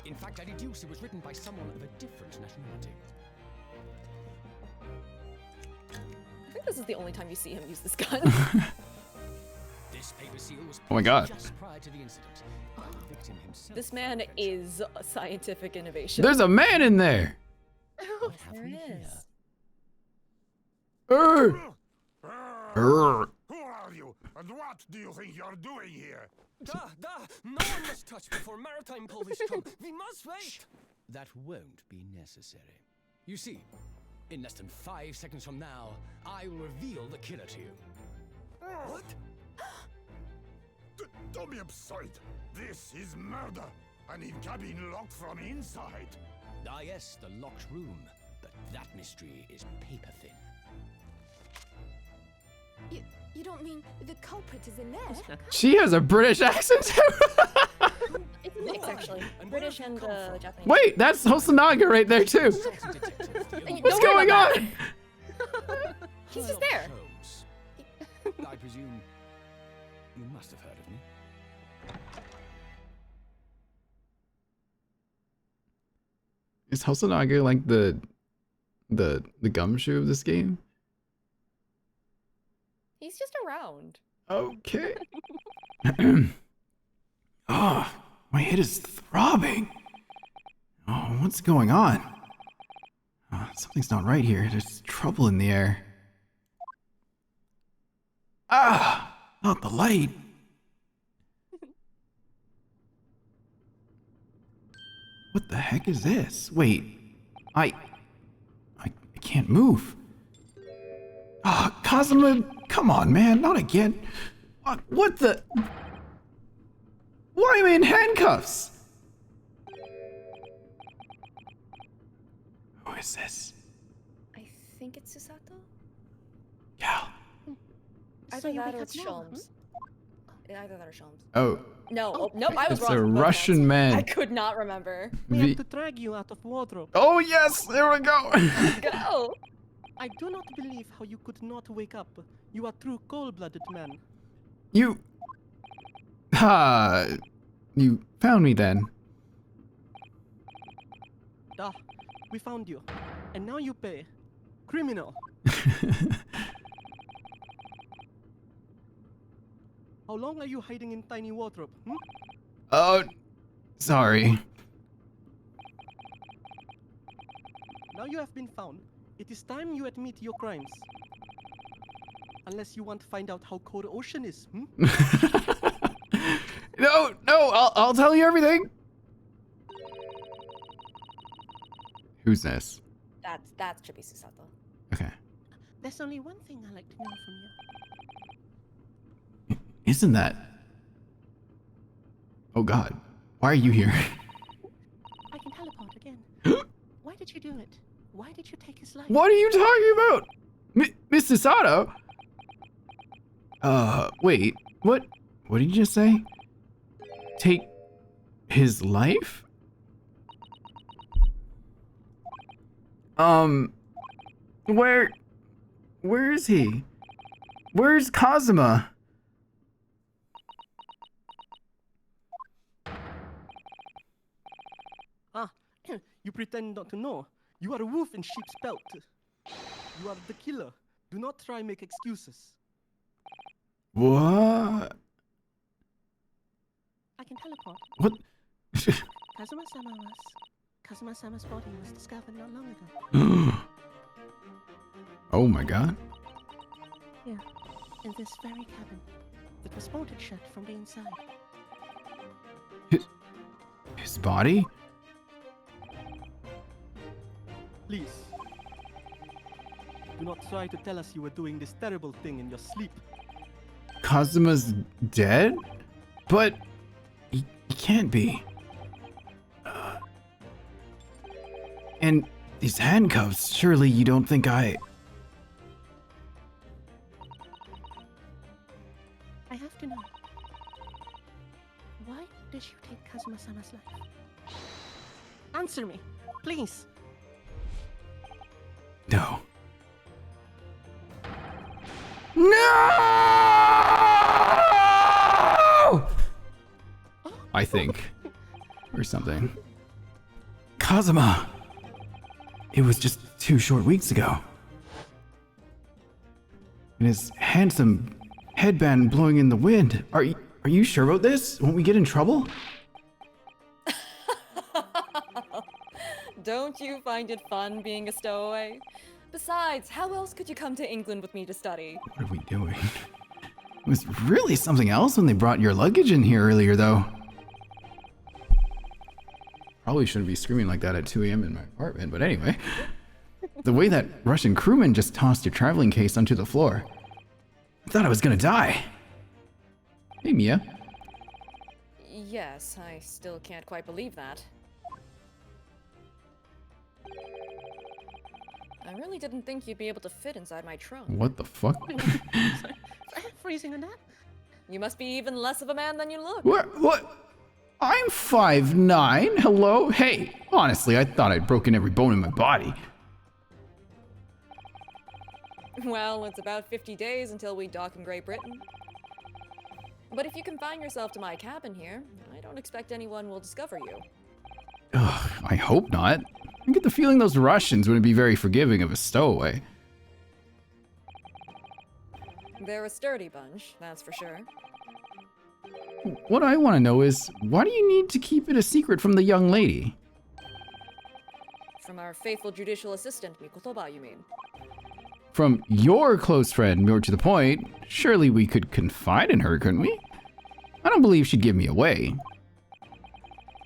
In fact, I deduce it was written by someone of a different nationality. I think this is the only time you see him use this gun. This paper seal was Oh my god. just prior to the incident. The victim himself. This man is a scientific innovation. There's a man in there. What have There we here? is. Urgh. Who are you, and what do you think you're doing here? Da! No one must touch before maritime police come. We must wait. That won't be necessary. You see, in less than 5 seconds from now, I will reveal the killer to you. What? Don't be absurd. This is murder. I need cabin locked from inside. Ah yes, the locked room. But that mystery is paper thin. You don't mean the culprit is in there? She has a British accent too. It's a mix, actually. British and Japanese. Wait, that's Hosonaga right there too. What's going on? He's just there. Holmes. I presume you must have heard of me. Is Hosonaga like the gumshoe of this game? He's just around. Okay. Oh, my head is throbbing. Oh, what's going on? Something's not right here. There's trouble in the air. Ah, not the light. What the heck is this? Wait, I can't move. Ah, Kazuma, come on, man, not again. What the? Why am I in handcuffs? Who is this? I think it's Susato? Yeah. Either that or it's Sholmes. Either that or Sholmes. Oh. No, nope, I was It's wrong. a with both Russian counts. man. I could not remember. We V- have to drag you out of wardrobe. Oh yes, there we go. Go! I do not believe how you could not wake up. You are true cold-blooded man. You found me then. We found you. And now you pay. criminal. How long are you hiding in tiny wardrobe? Oh, sorry. Now you have been found. It is time you admit your crimes. Unless you want to find out how cold the ocean is. No, I'll tell you everything. Who's this? That's Chibi Susato. Okay. There's only one thing I'd like to know from you. Isn't that? Oh God, why are you here? I can teleport again. Why did you do it? Why did you take his life? What are you talking about, Mr. Sato? Wait, what? What did you just say? Take his life? Where is he? Where's Kazuma? Ah, you pretend not to know. You are a wolf in sheep's belt. You are the killer. Do not try make excuses. What? I can teleport. What? Kazuma-sama's body was discovered not long ago. Oh my God. Yeah, in this very cabin. It was bolted shut from the inside. His body? Please. Do not try to tell us you were doing this terrible thing in your sleep. Kazuma's dead? But he can't be. And these handcuffs, surely you don't think I have to know. Why did you take Kazuma-sama's life? Answer me, please. No. No! I think. Or something. Kazuma! It was just 2 short weeks ago. And his handsome headband blowing in the wind. Are you sure about this? Won't we get in trouble? Don't you find it fun being a stowaway? Besides, how else could you come to England with me to study? What are we doing? It was really something else when they brought your luggage in here earlier, though. Probably shouldn't be screaming like that at 2 a.m. in my apartment, but anyway. The way that Russian crewman just tossed your traveling case onto the floor. I thought I was gonna die. Hey, Mia. Yes, I still can't quite believe that. I really didn't think you'd be able to fit inside my trunk. What the fuck? Freezing on that? You must be even less of a man than you look. What? I'm 5'9". Hello? Hey, honestly, I thought I'd broken every bone in my body. Well, it's about 50 days until we dock in Great Britain. But if you confine yourself to my cabin here, I don't expect anyone will discover you. Ugh, I hope not. I get the feeling those Russians wouldn't be very forgiving of a stowaway. They're a sturdy bunch, that's for sure. What I want to know is, why do you need to keep it a secret from the young lady? From our faithful judicial assistant, Mikotoba, you mean? From your close friend, more to the point, surely we could confide in her, couldn't we? I don't believe she'd give me away.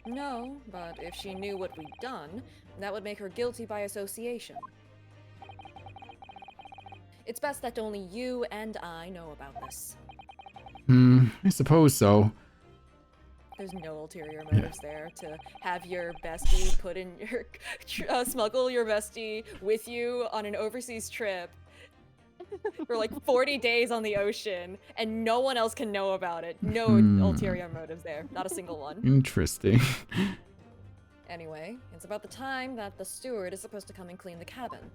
No, but if she knew what we'd done, that would make her guilty by association. It's best that only you and I know about this. I suppose so. There's no ulterior motives there to have your bestie put in your smuggle your bestie with you on an overseas trip for like 40 days on the ocean, and no one else can know about it. No ulterior motives there, not a single one. Interesting. Anyway, it's about the time that the steward is supposed to come and clean the cabin.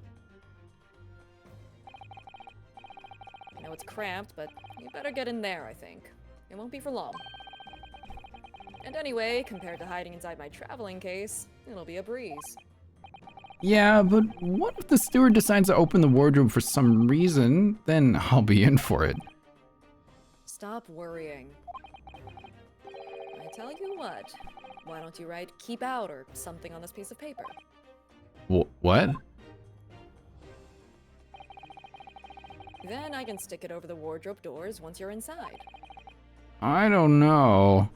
I know it's cramped, but you better get in there, I think. It won't be for long. And anyway, compared to hiding inside my traveling case, it'll be a breeze. Yeah, but what if the steward decides to open the wardrobe for some reason? Then I'll be in for it. Stop worrying. I tell you what, why don't you write keep out or something on this piece of paper? What? Then I can stick it over the wardrobe doors once you're inside. I don't know.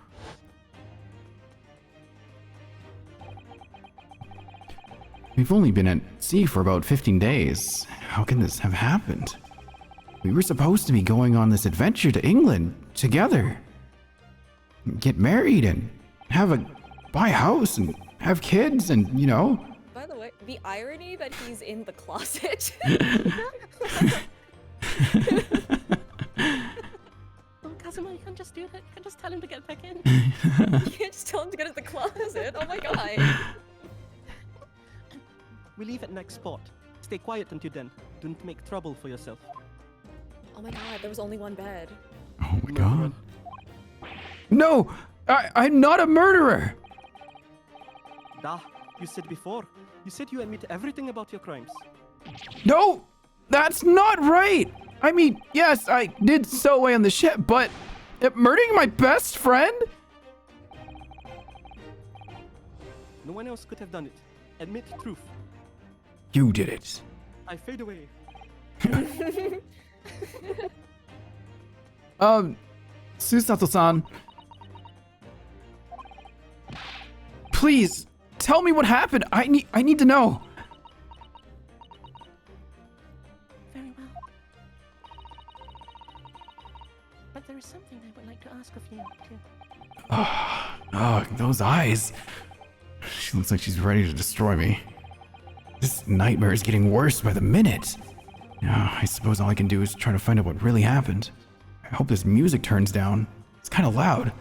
We've only been at sea for about 15 days. How can this have happened? We were supposed to be going on this adventure to England together. Get married and buy a house and have kids and, you know. By the way, the irony that he's in the closet. Oh, Kazuma, you can just do that. You can just tell him to get back in. You can't just tell him to get in the closet. Oh my god. We leave at next spot. Stay quiet until then. Don't make trouble for yourself. Oh my god, there was only one bed. Oh my god. No! I'm not a murderer! Da, you said before. You said you admit everything about your crimes. No! That's not right! I mean, yes, I did stow away on the ship, but murdering my best friend? No one else could have done it. Admit truth. You did it. I fade away. Susato-san. Please, tell me what happened. I need to know. Very well. But there is something I would like to ask of you, too. Oh, those eyes. She looks like she's ready to destroy me. This nightmare is getting worse by the minute. I suppose all I can do is try to find out what really happened. I hope this music turns down. It's kind of loud.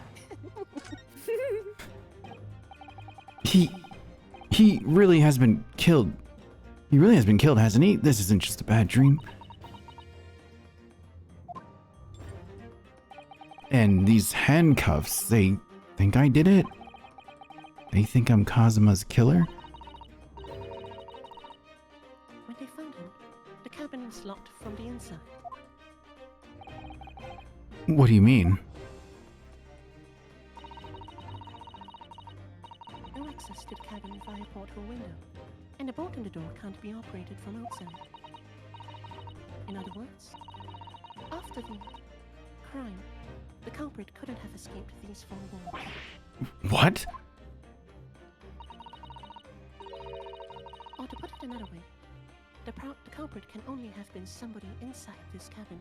He really has been killed. He really has been killed, hasn't he? This isn't just a bad dream. And these handcuffs, they think I did it? They think I'm Kazuma's killer? When they found him, the cabin was locked from the inside. What do you mean? No access to the cabin via porthole window, and the bolt on the door can't be operated from outside. In other words, after the crime, the culprit couldn't have escaped these four walls. What? Or to put it another way, the culprit can only have been somebody inside this cabin.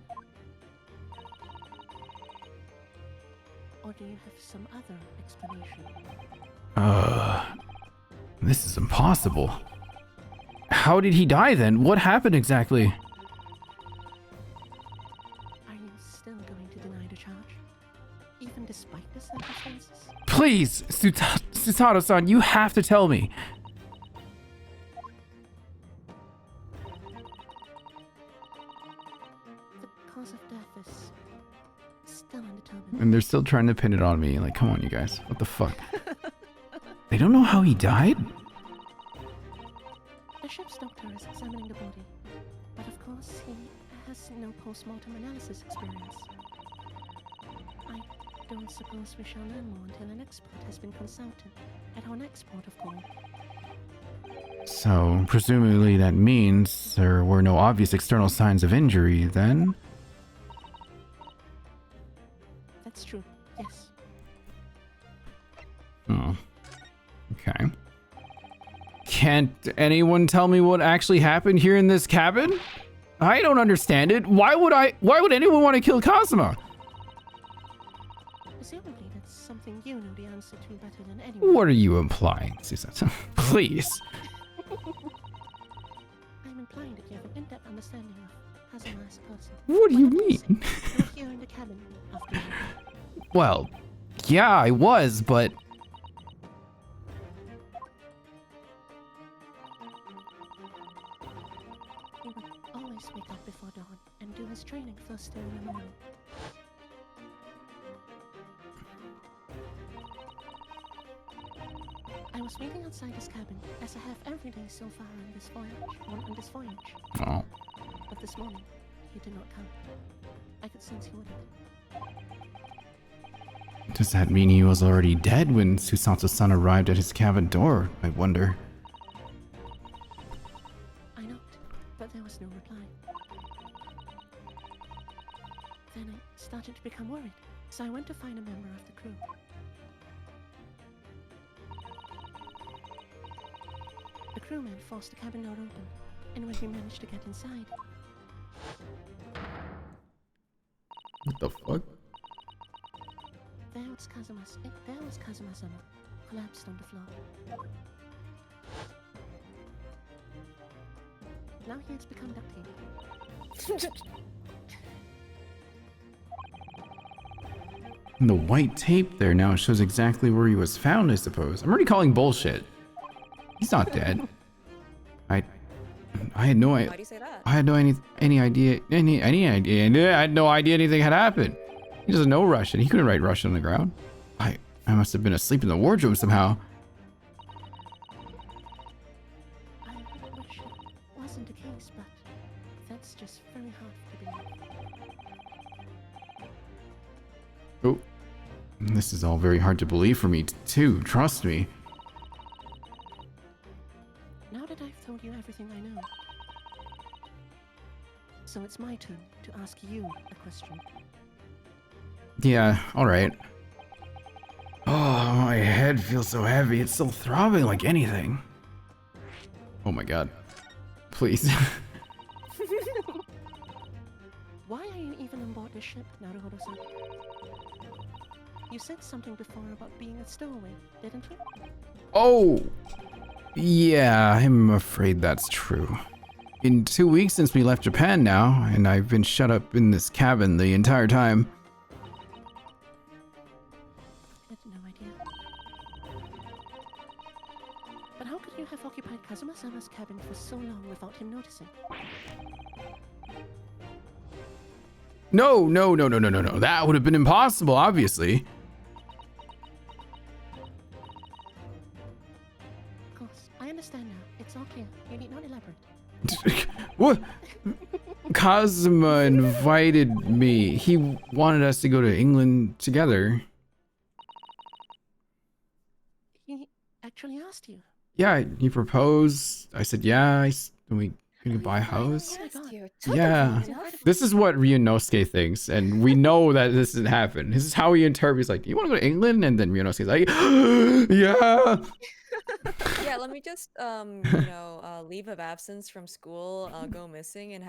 Or do you have some other explanation? This is impossible. How did he die then? What happened exactly? Are you still going to deny the charge? Even despite the circumstances? Please, Susato-san, you have to tell me. The cause of death is still undetermined. And they're still trying to pin it on me. Like, come on, you guys. What the fuck? They don't know how he died? The ship's doctor is examining the body, but of course he has no post-mortem analysis experience. I don't suppose we shall learn more until an expert has been consulted at our next port of call. So, presumably that means there were no obvious external signs of injury then? That's true, yes. Oh. Okay. Can't anyone tell me what actually happened here in this cabin? I don't understand it. Why would anyone want to kill Kazuma? Presumably that's something you know the answer to better than anyone. What are you implying, Susato? Please. I'm implying that you have an in-depth understanding of Kazuma as a person. What do you mean? You're here in the cabin, after all. Well, yeah, I was, but... He would always wake up before dawn and do his training first thing in the morning. I was waiting outside his cabin, as I have every day so far on this voyage. Oh. But this morning, he did not come. I could sense he wouldn't. Does that mean he was already dead when Susato-san arrived at his cabin door? I wonder. I knocked, but there was no reply. Then I started to become worried, so I went to find a member of the crew. The crewman forced the cabin door open, and when he managed to get inside... What the fuck? There was Kazuma-sama, collapsed on the floor. Now he has become duct tape. And the white tape there now shows exactly where he was found, I suppose. I'm already calling bullshit. He's not dead. I had no idea. Why do you say that? I had no idea I had no idea anything had happened. He doesn't know Russian. He couldn't write Russian on the ground. I must have been asleep in the wardrobe somehow. I wish it wasn't the case, but that's just very hard to believe. Oh. This is all very hard to believe for me too, trust me. Now that I've told you everything I know, so it's my turn to ask you a question. Yeah, alright. Oh, my head feels so heavy. It's still throbbing like anything. Oh my god. Please. Why are you even on board this ship, Naruhodo-san? You said something before about being a stowaway, didn't you? Oh! Yeah, I'm afraid that's true. Been 2 weeks since we left Japan now, and I've been shut up in this cabin the entire time. I had no idea. But how could you have occupied Kazuma-sama's cabin for so long without him noticing? No. That would have been impossible, obviously. Of course, I understand now. It's all clear. You need not elaborate. What? Kazuma invited me. He wanted us to go to England together. He actually asked you. Yeah, he proposed. I said, yeah, we could buy a house. Yeah. This is what Ryunosuke thinks, and we know that this didn't happen. This is how he interprets. He's like, you want to go to England? And then Ryunosuke's like, yeah. Yeah, let me just leave of absence from school, go missing, and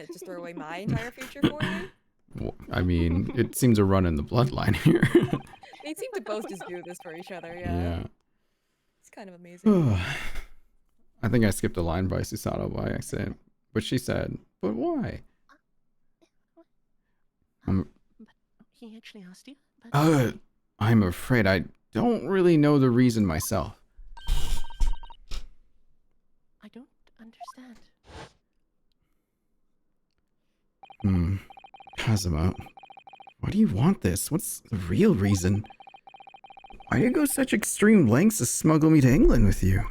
just throw away my entire future for you. Well, I mean, it seems to run in the bloodline here. They seem to both just do this for each other. Yeah. It's kind of amazing. I think I skipped a line by Susato by accident, but she said, "But why?" But he actually asked you. But... I'm afraid I don't really know the reason myself. I don't understand. Kazuma, why do you want this? What's the real reason? Why do you go such extreme lengths to smuggle me to England with you?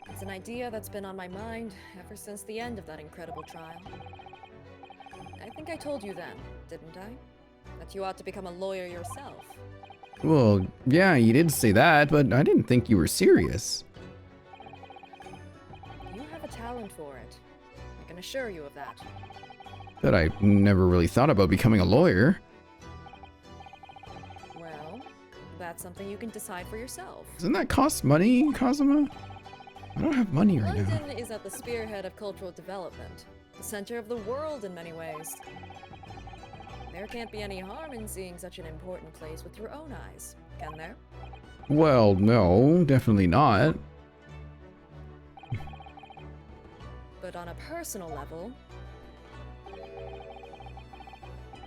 It's an idea that's been on my mind ever since the end of that incredible trial. I think I told you then, didn't I? That you ought to become a lawyer yourself. Well, yeah, you did say that, but I didn't think you were serious. You have a talent for it. I can assure you of that. But I never really thought about becoming a lawyer. Well, that's something you can decide for yourself. Doesn't that cost money, Kazuma? I don't have money right now. London is at the spearhead of cultural development, the center of the world in many ways. There can't be any harm in seeing such an important place with your own eyes, can there? Well, no, definitely not. But on a personal level,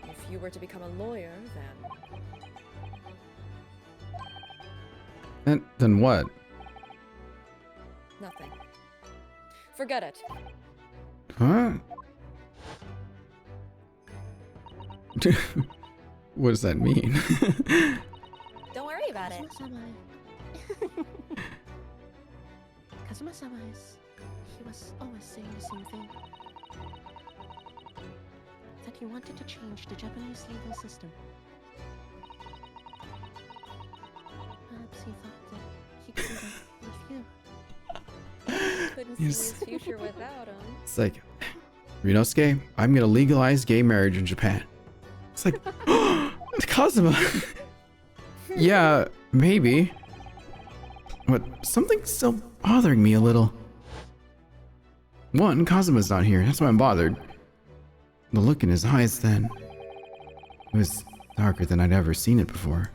if you were to become a lawyer, Then what? Nothing. Forget it. Huh? What does that mean? Don't worry about it. Kazuma-sama he was always saying the same thing. That he wanted to change the Japanese legal system. Perhaps he thought that he could do that with you. Couldn't see Yes. his future without him. It's like, Ryunosuke, I'm gonna legalize gay marriage in Japan. It's like, Kazuma. Yeah, maybe. But something's still bothering me a little. One, Kazuma's not here. That's why I'm bothered. The look in his eyes then. It was darker than I'd ever seen it before.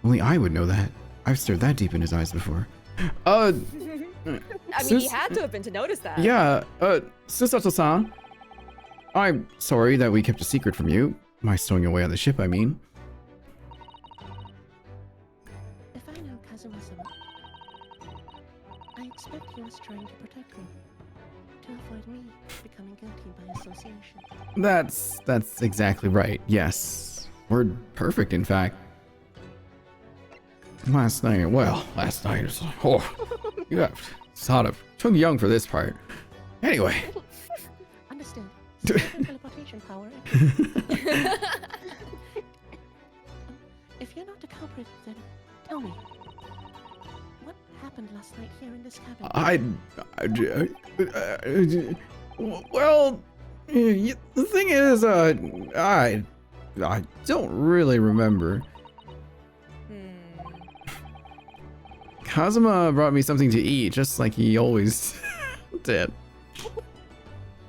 Only I would know that. I've stared that deep in his eyes before. I mean, he had to have been to notice that. Yeah, Susato-san. I'm sorry that we kept a secret from you. My stowing away on the ship, I mean. If I know Kazuma-sama, I expect he was trying to protect me. To avoid me becoming guilty by association. That's exactly right. Yes. Word perfect, in fact. Last night was, you have sort of too young for this part. Anyway. Understood. Secret teleportation power. If you're not the culprit, then tell me. What happened last night here in this cabin? Well, the thing is, I don't really remember. Kazuma brought me something to eat, just like he always did.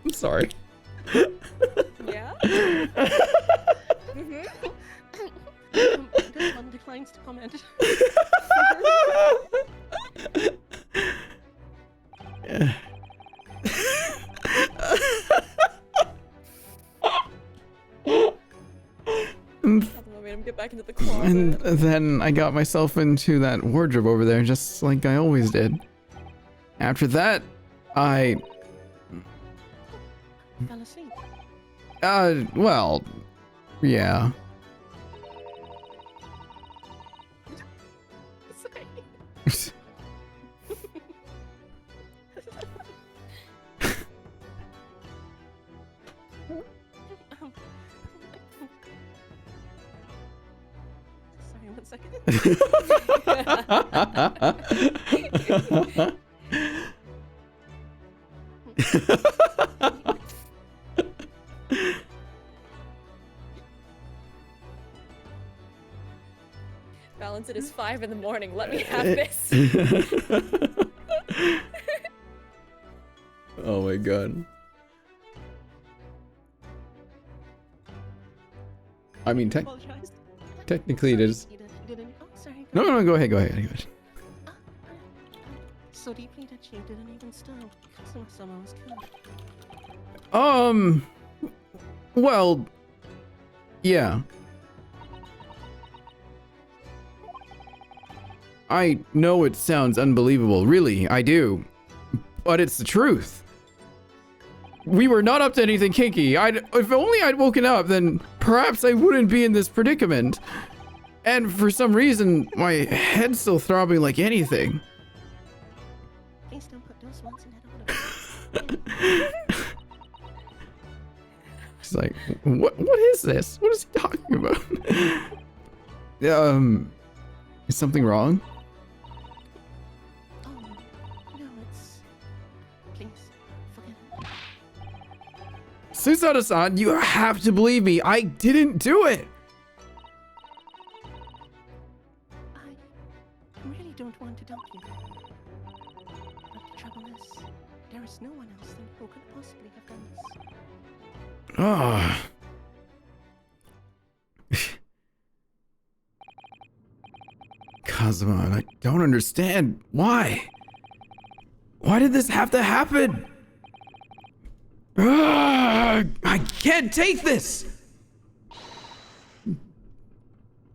I'm sorry. Yeah? This one declines to comment. Made him get back into the closet. And then I got myself into that wardrobe over there, just like I always did. After that, I... Fell asleep. Well, yeah. Sorry, 1 second. Balance, it is 5 in the morning. Let me have this. Oh my god. I mean, technically it is. Oh, sorry. No, go ahead. So deeply that you didn't even stop. Someone was killed. Well, yeah. I know it sounds unbelievable, really, I do. But it's the truth. We were not up to anything kinky. If only I'd woken up, then perhaps I wouldn't be in this predicament. And for some reason, my head's still throbbing like anything. Please don't put those ones in that order. She's like, what is this? What is he talking about? Is something wrong? Oh, no, it's... Please, forget it. Susato-san, you have to believe me. I didn't do it. I really don't want to doubt you. But the trouble is, there is no one else then who could possibly have done this. Ah. Kazuma, I don't understand. Why? Why did this have to happen? I can't take this!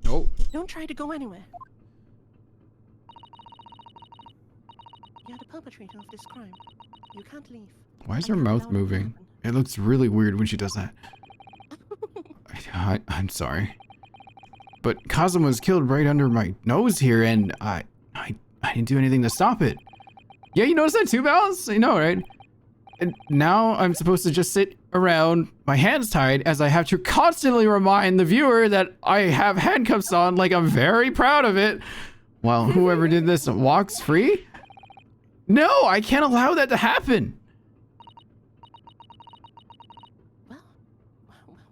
Oh. Don't try to go anywhere. You're the perpetrator of this crime. You can't leave. Why is her mouth moving? It looks really weird when she does that. I'm sorry. But Kazuma was killed right under my nose here, and I didn't do anything to stop it. Yeah, you noticed that too, Balance? You know, right? And now I'm supposed to just sit around, my hands tied, as I have to constantly remind the viewer that I have handcuffs on, like I'm very proud of it, while whoever did this walks free? No, I can't allow that to happen.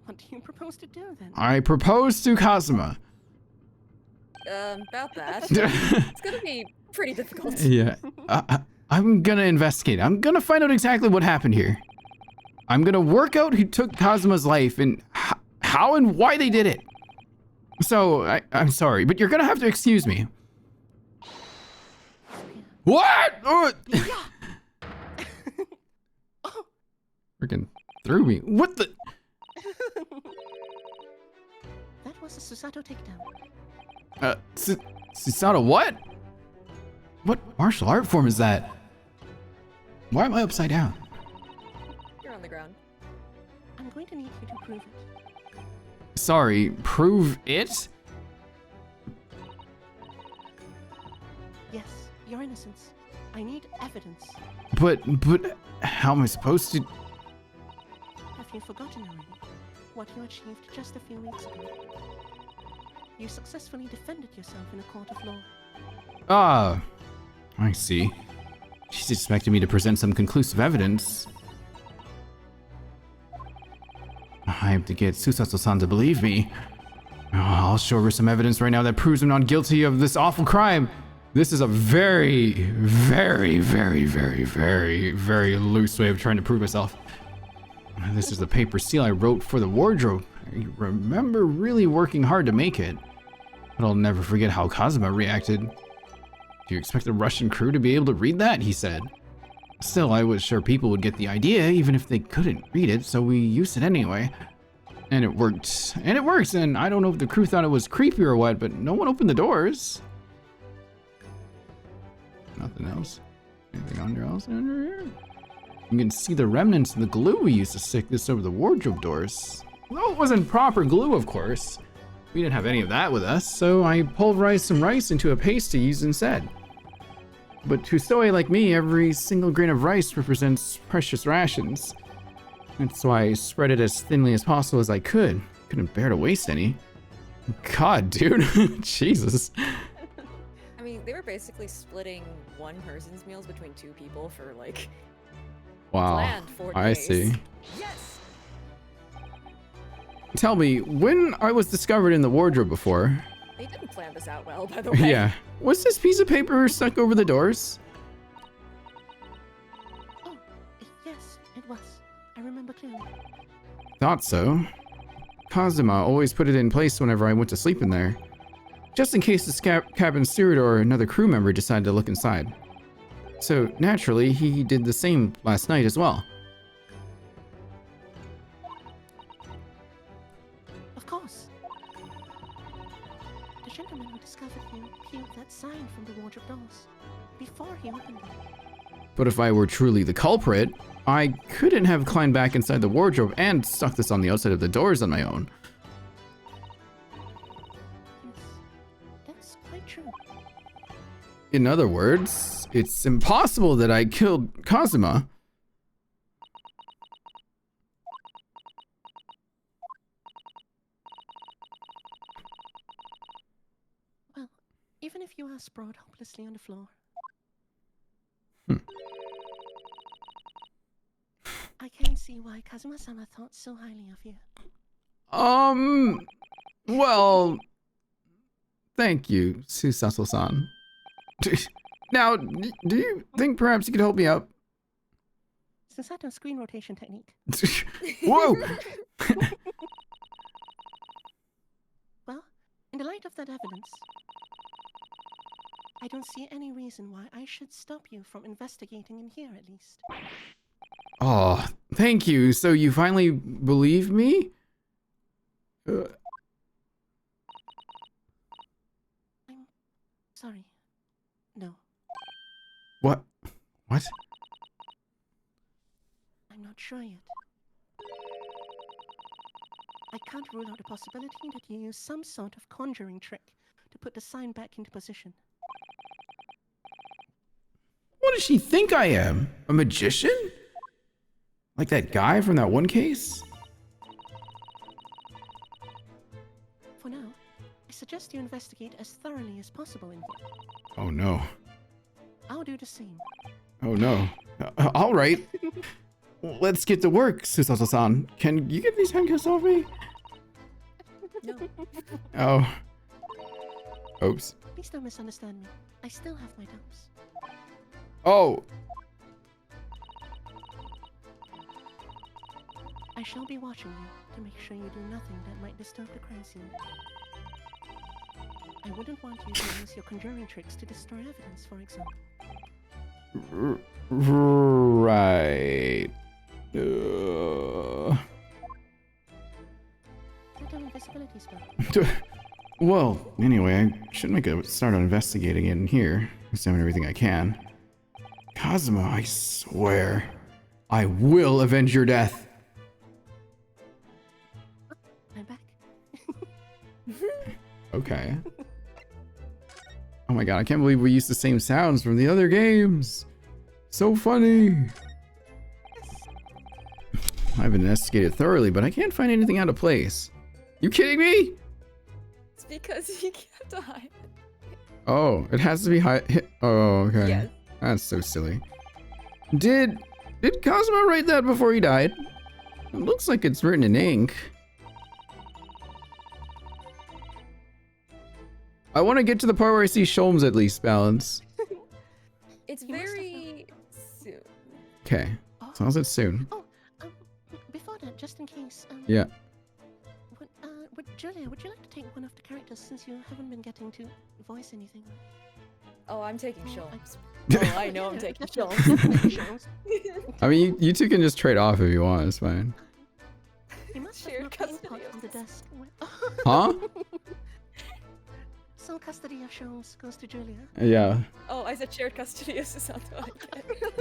What do you propose to do then? I propose to Kazuma. About that. It's gonna be pretty difficult. Yeah. I'm gonna investigate. I'm gonna find out exactly what happened here. I'm gonna work out who took Kazuma's life and how and why they did it. So, I'm sorry, but you're gonna have to excuse me. What? Freaking threw me. What the? That was a Susato takedown. Susato what? What martial art form is that? Why am I upside down? You're on the ground. I'm going to need you to prove it. Sorry, prove it? Yes, your innocence. I need evidence. But how am I supposed to? Have you forgotten already what you achieved just a few weeks ago? You successfully defended yourself in a court of law. Ah, I see. She's expecting me to present some conclusive evidence. I have to get Susato-san to believe me. Oh, I'll show her some evidence right now that proves I'm not guilty of this awful crime. This is a very, very, very, very, very, very loose way of trying to prove myself. This is the paper seal I wrote for the wardrobe. I remember really working hard to make it. But I'll never forget how Kazuma reacted. Do you expect the Russian crew to be able to read that? He said. Still, I was sure people would get the idea, even if they couldn't read it, so we used it anyway. And it worked. And it works, and I don't know if the crew thought it was creepy or what, but no one opened the doors. Nothing else. Anything under here? You can see the remnants of the glue we used to stick this over the wardrobe doors. Well, it wasn't proper glue, of course. We didn't have any of that with us, so I pulverized some rice into a paste to use instead. But to Soe like me, every single grain of rice represents precious rations. That's why I spread it as thinly as possible as I could. Couldn't bear to waste any. God, dude. Jesus. I mean, they were basically splitting one person's meals between two people for like planned 4 days. I see. Yes. Tell me, when I was discovered in the wardrobe before... They didn't plan this out well, by the way. Yeah. Was this piece of paper stuck over the doors? Oh, yes, it was. I remember clearly. Thought so. Kazuma always put it in place whenever I went to sleep in there. Just in case the cabin steward or another crew member decided to look inside. So, naturally, he did the same last night as well. Of course. The gentleman who discovered you peeled that sign from the wardrobe doors before he opened them. But if I were truly the culprit, I couldn't have climbed back inside the wardrobe and stuck this on the outside of the doors on my own. That's quite true. In other words, it's impossible that I killed Kazuma. Well, even if you are sprawled hopelessly on the floor. I can see why Kazuma-sama thought so highly of you. Well, thank you, Susato-san. Now, do you think perhaps you could help me out? Susato screen rotation technique. Whoa! Well, in the light of that evidence, I don't see any reason why I should stop you from investigating in here, at least. Oh, thank you. So you finally believe me? I'm sorry. No, What? What? I'm not sure yet. I can't rule out the possibility that you use some sort of conjuring trick to put the sign back into position. What does she think I am? A magician? Like that guy from that one case? For now, I suggest you investigate as thoroughly as possible in here. Oh no. I'll do the same. Oh no. All right. Let's get to work, Susato-san. Can you get these handcuffs off me? No. Oh. Oops. Please don't misunderstand me. I still have my doubts. Oh. I shall be watching you to make sure you do nothing that might disturb the crime scene. I wouldn't want you to use your conjuring tricks to destroy evidence, for example. Right. Little invisibility spell. Well, anyway, I should make a start on investigating it in here. Examine everything I can. Kazuma, I swear, I will avenge your death. I'm back. Okay. Oh my god, I can't believe we used the same sounds from the other games. So funny. I've investigated thoroughly, but I can't find anything out of place. You kidding me? It's because he kept hiding. Oh, it has to be high. Oh, okay. Yes. That's so silly. Did Cosmo write that before he died? It looks like it's written in ink. I want to get to the part where I see Sholmes at least, Balance. It's very soon. Okay. Sounds it soon. Before that, just in case. Yeah. Julia, would you like to take one of the characters since you haven't been getting to voice anything? Oh, I'm taking Sholmes. I'm- Oh, I know I'm taking Sholmes. Sholmes. I mean, you two can just trade off if you want. It's fine. You must have Shared not custody on the desk. Huh? Sole custody of Sholmes goes to Julia. Yeah. Oh, I said shared custody of Susanto.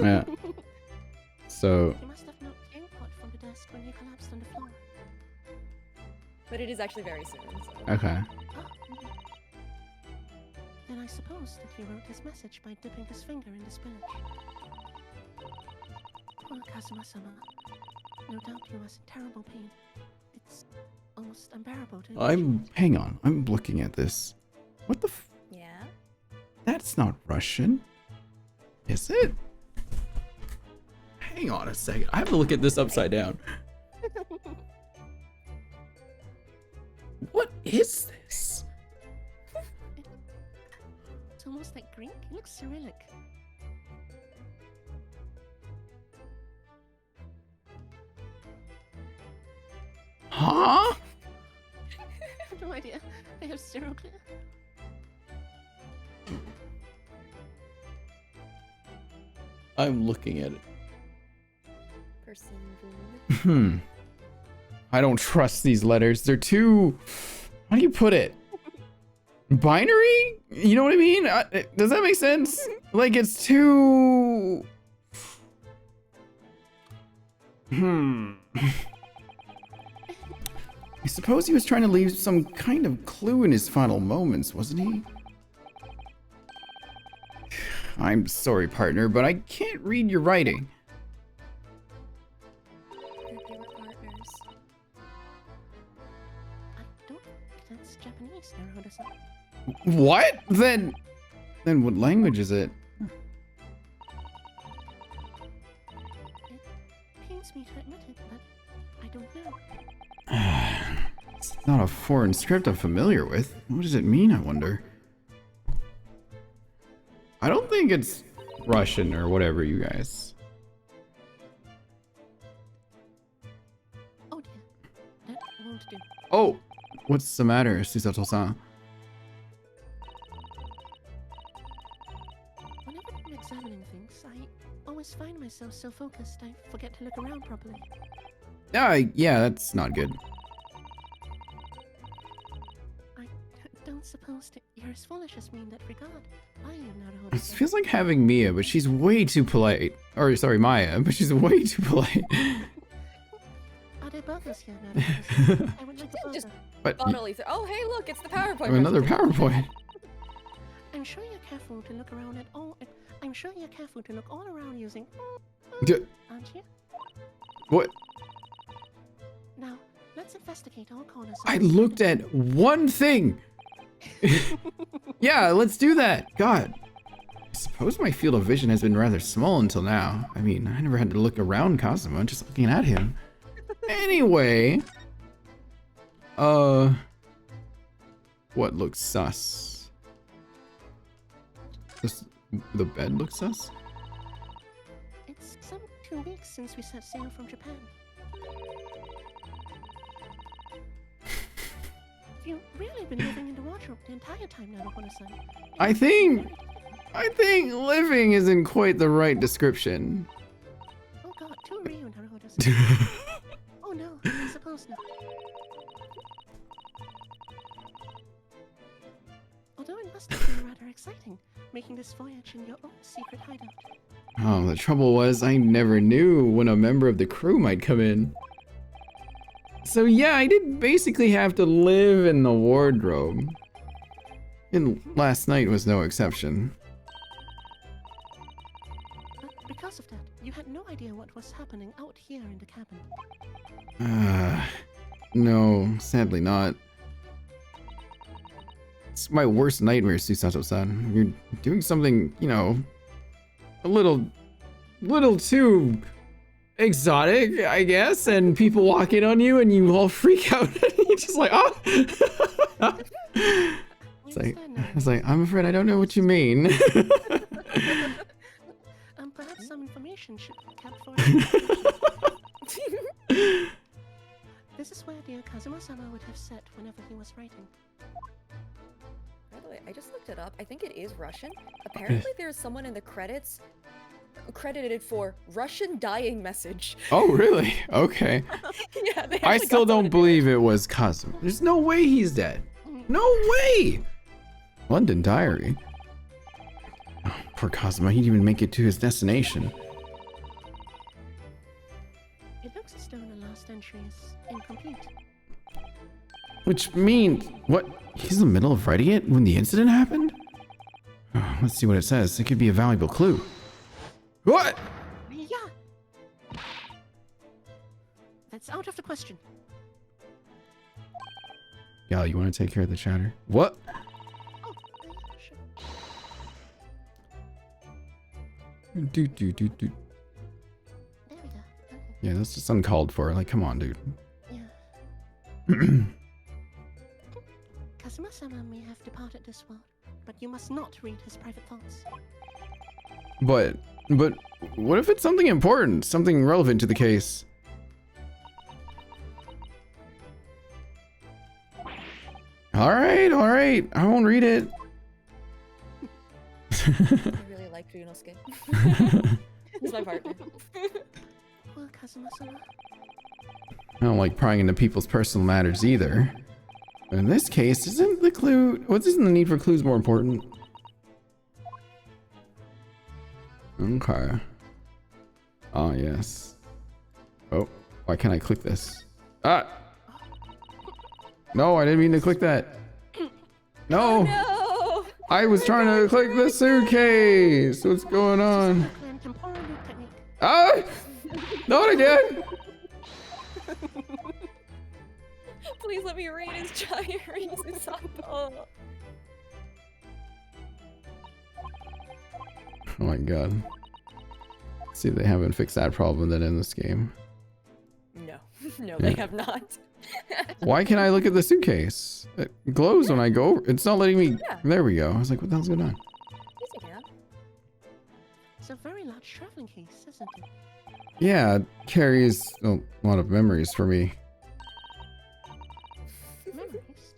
Yeah. So. You must have knocked import from the desk when you collapsed on the floor. But it is actually very soon. So. Okay. Then I suppose that he wrote his message by dipping his finger in the spillage. Poor Kazuma-sama. No doubt he was in terrible pain. It's almost unbearable to Hang on. I'm looking at this. What the Yeah? That's not Russian. Is it? Hang on a second. I have to look at this upside down. What is this? It's almost like Greek. It looks Cyrillic. Huh? I have no idea. I have zero clue. I'm looking at it. Person. I don't trust these letters. They're too... How do you put it? Binary? You know what I mean? Does that make sense? Like, it's too... I suppose he was trying to leave some kind of clue in his final moments, wasn't he? I'm sorry, partner, but I can't read your writing. That's Japanese, Naruto-san. What? Then what language is it? It pains me to admit it, but I don't know. It's not a foreign script I'm familiar with. What does it mean, I wonder? I don't think it's Russian or whatever, you guys. Oh dear, that won't do. Oh, what's the matter, Susato-san? Whenever I'm examining things, I always find myself so focused I forget to look around properly. Yeah, that's not good. I don't suppose that you're as foolish as me in that regard. I am not a It feels like having Mia, but she's way too polite. Or, sorry, Maya, but she's way too polite. I Are there burgers here, Madam? I would like a Just burger. But bodily oh, hey, look, it's the PowerPoint. another presentation. PowerPoint. I'm sure you're careful to look around at all. I'm sure you're careful to look all around using. Aren't you? What? Now, let's investigate all corners. of I this looked at one thing. Yeah, let's do that. God. I suppose my field of vision has been rather small until now. I mean, I never had to look around Cosmo, just looking at him. Anyway. What looks sus? Just the bed looks sus? It's some 2 weeks since we set sail from Japan. You've really been living in the wardrobe the entire time now, Naruhodo-san. I think living isn't quite the right description. Oh god, too real, Naruhodo-san. Oh no, I suppose not. Although it must have been rather exciting, making this voyage in your own secret hideout. Oh, the trouble was I never knew when a member of the crew might come in. So yeah, I did basically have to live in the wardrobe. And last night was no exception. But because of that, you had no idea what was happening out here in the cabin. No, sadly not. It's my worst nightmare, Susato-san. You're doing something, you know, a little too exotic, I guess, and people walk in on you and you all freak out. You're just like, oh! It's like, I'm afraid I don't know what you mean. Perhaps some information should be kept for This is where dear Kazuma-sama would have sat whenever he was writing. By the way, I just looked it up. I think it is Russian. Apparently, there's someone in the credits credited for Russian dying message. Oh, really? Okay. Yeah, they I actually still got don't believe it was Cosmo. There's no way he's dead. No way! London Diary. Oh, poor Cosmo, he didn't even make it to his destination. It looks as though the last entry is incomplete. Which means, what? He's in the middle of writing it when the incident happened? Oh, let's see what it says. It could be a valuable clue. What? Yeah. That's out of the question. Yeah, you want to take care of the chatter? What? Do. There we go. Yeah, that's just uncalled for. Like, come on, dude. Yeah. Kazuma-sama may have departed this world, but you must not read his private thoughts. But what if it's something important, something relevant to the case? All right, I won't read it. I really like Ryunosuke. He's my partner. Well, Kazuma-sama. I don't like prying into people's personal matters either. But in this case, isn't the need for clues more important? Okay. Ah, yes. Oh, why can't I click this? Ah! No, I didn't mean to click that. No! No! I was trying to click the suitcase! What's going on? Ah! Not again! Please let me read his giant rings. Oh my god. See, they haven't fixed that problem then in this game. No, they have not. Why can't I look at the suitcase? It glows when I go over. It's not letting me. Yeah. There we go. I was like, what the hell's going on? Yes, you can. It's a very large traveling case, isn't it? Yeah, it carries a lot of memories for me. Memories?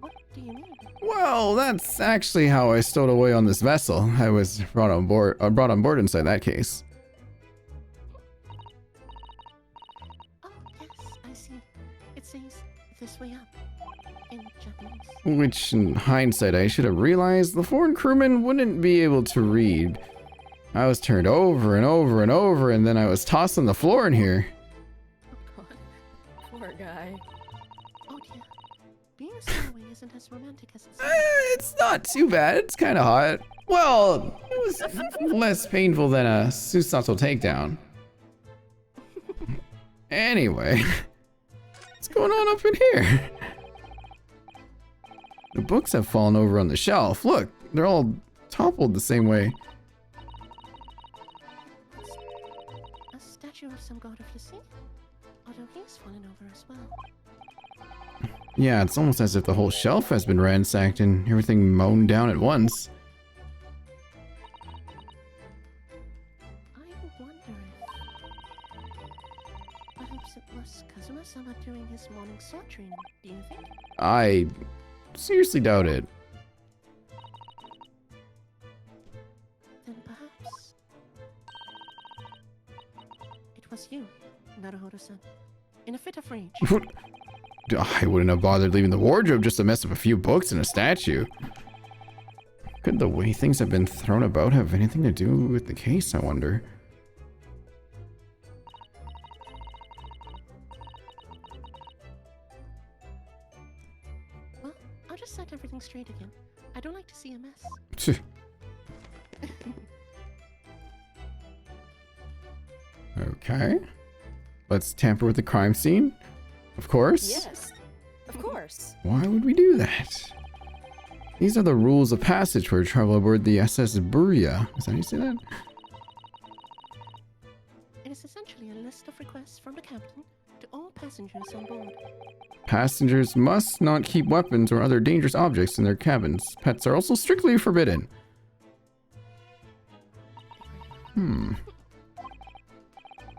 What do you mean? Well, that's actually how I stowed away on this vessel. I was brought on board inside that case. Oh, yes, I see. It says this way up in Japanese. Which, in hindsight, I should have realized the foreign crewman wouldn't be able to read. I was turned over and over and over, and then I was tossed on the floor in here. Oh, God. Poor guy. Oh dear. Being a stowaway isn't as romantic as it sounds. It's not too bad. It's kind of hot. Well, it was less painful than a Susato takedown. Anyway, what's going on up in here? The books have fallen over on the shelf. Look, they're all toppled the same way. A statue of some god of the sea? Although he's fallen over as well. Yeah, it's almost as if the whole shelf has been ransacked and everything mown down at once. I wonder if... Perhaps it was Kazuma-sama during his morning sword training, do you think? I seriously doubt it. Then perhaps... It was you, Naruhodo-san. In a fit of rage. I wouldn't have bothered leaving the wardrobe just to mess up a few books and a statue. Could the way things have been thrown about have anything to do with the case, I wonder? Well, I'll just set everything straight again. I don't like to see a mess. Okay. Let's tamper with the crime scene. Of course. Yes, of course. Why would we do that? These are the rules of passage for travel aboard the SS Buria. Is that how you say that? It is essentially a list of requests from the captain to all passengers on board. Passengers must not keep weapons or other dangerous objects in their cabins. Pets are also strictly forbidden.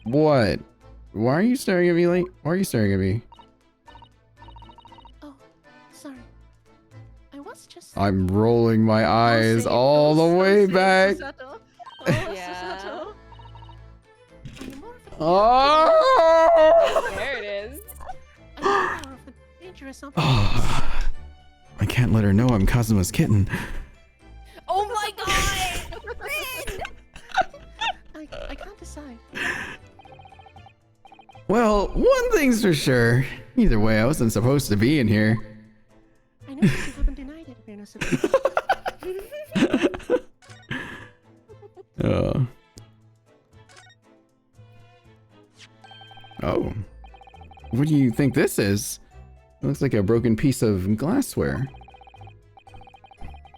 What? Why are you staring at me like? Why are you staring at me? Oh, sorry. I was just... I'm rolling my eyes all the way back. Yeah. Oh! There it is. I can't let her know I'm Kazuma's kitten. Oh my god! Rin! I can't decide. Well, one thing's for sure. Either way, I wasn't supposed to be in here. I know you haven't denied it, Reno-san. Oh. What do you think this is? It looks like a broken piece of glassware.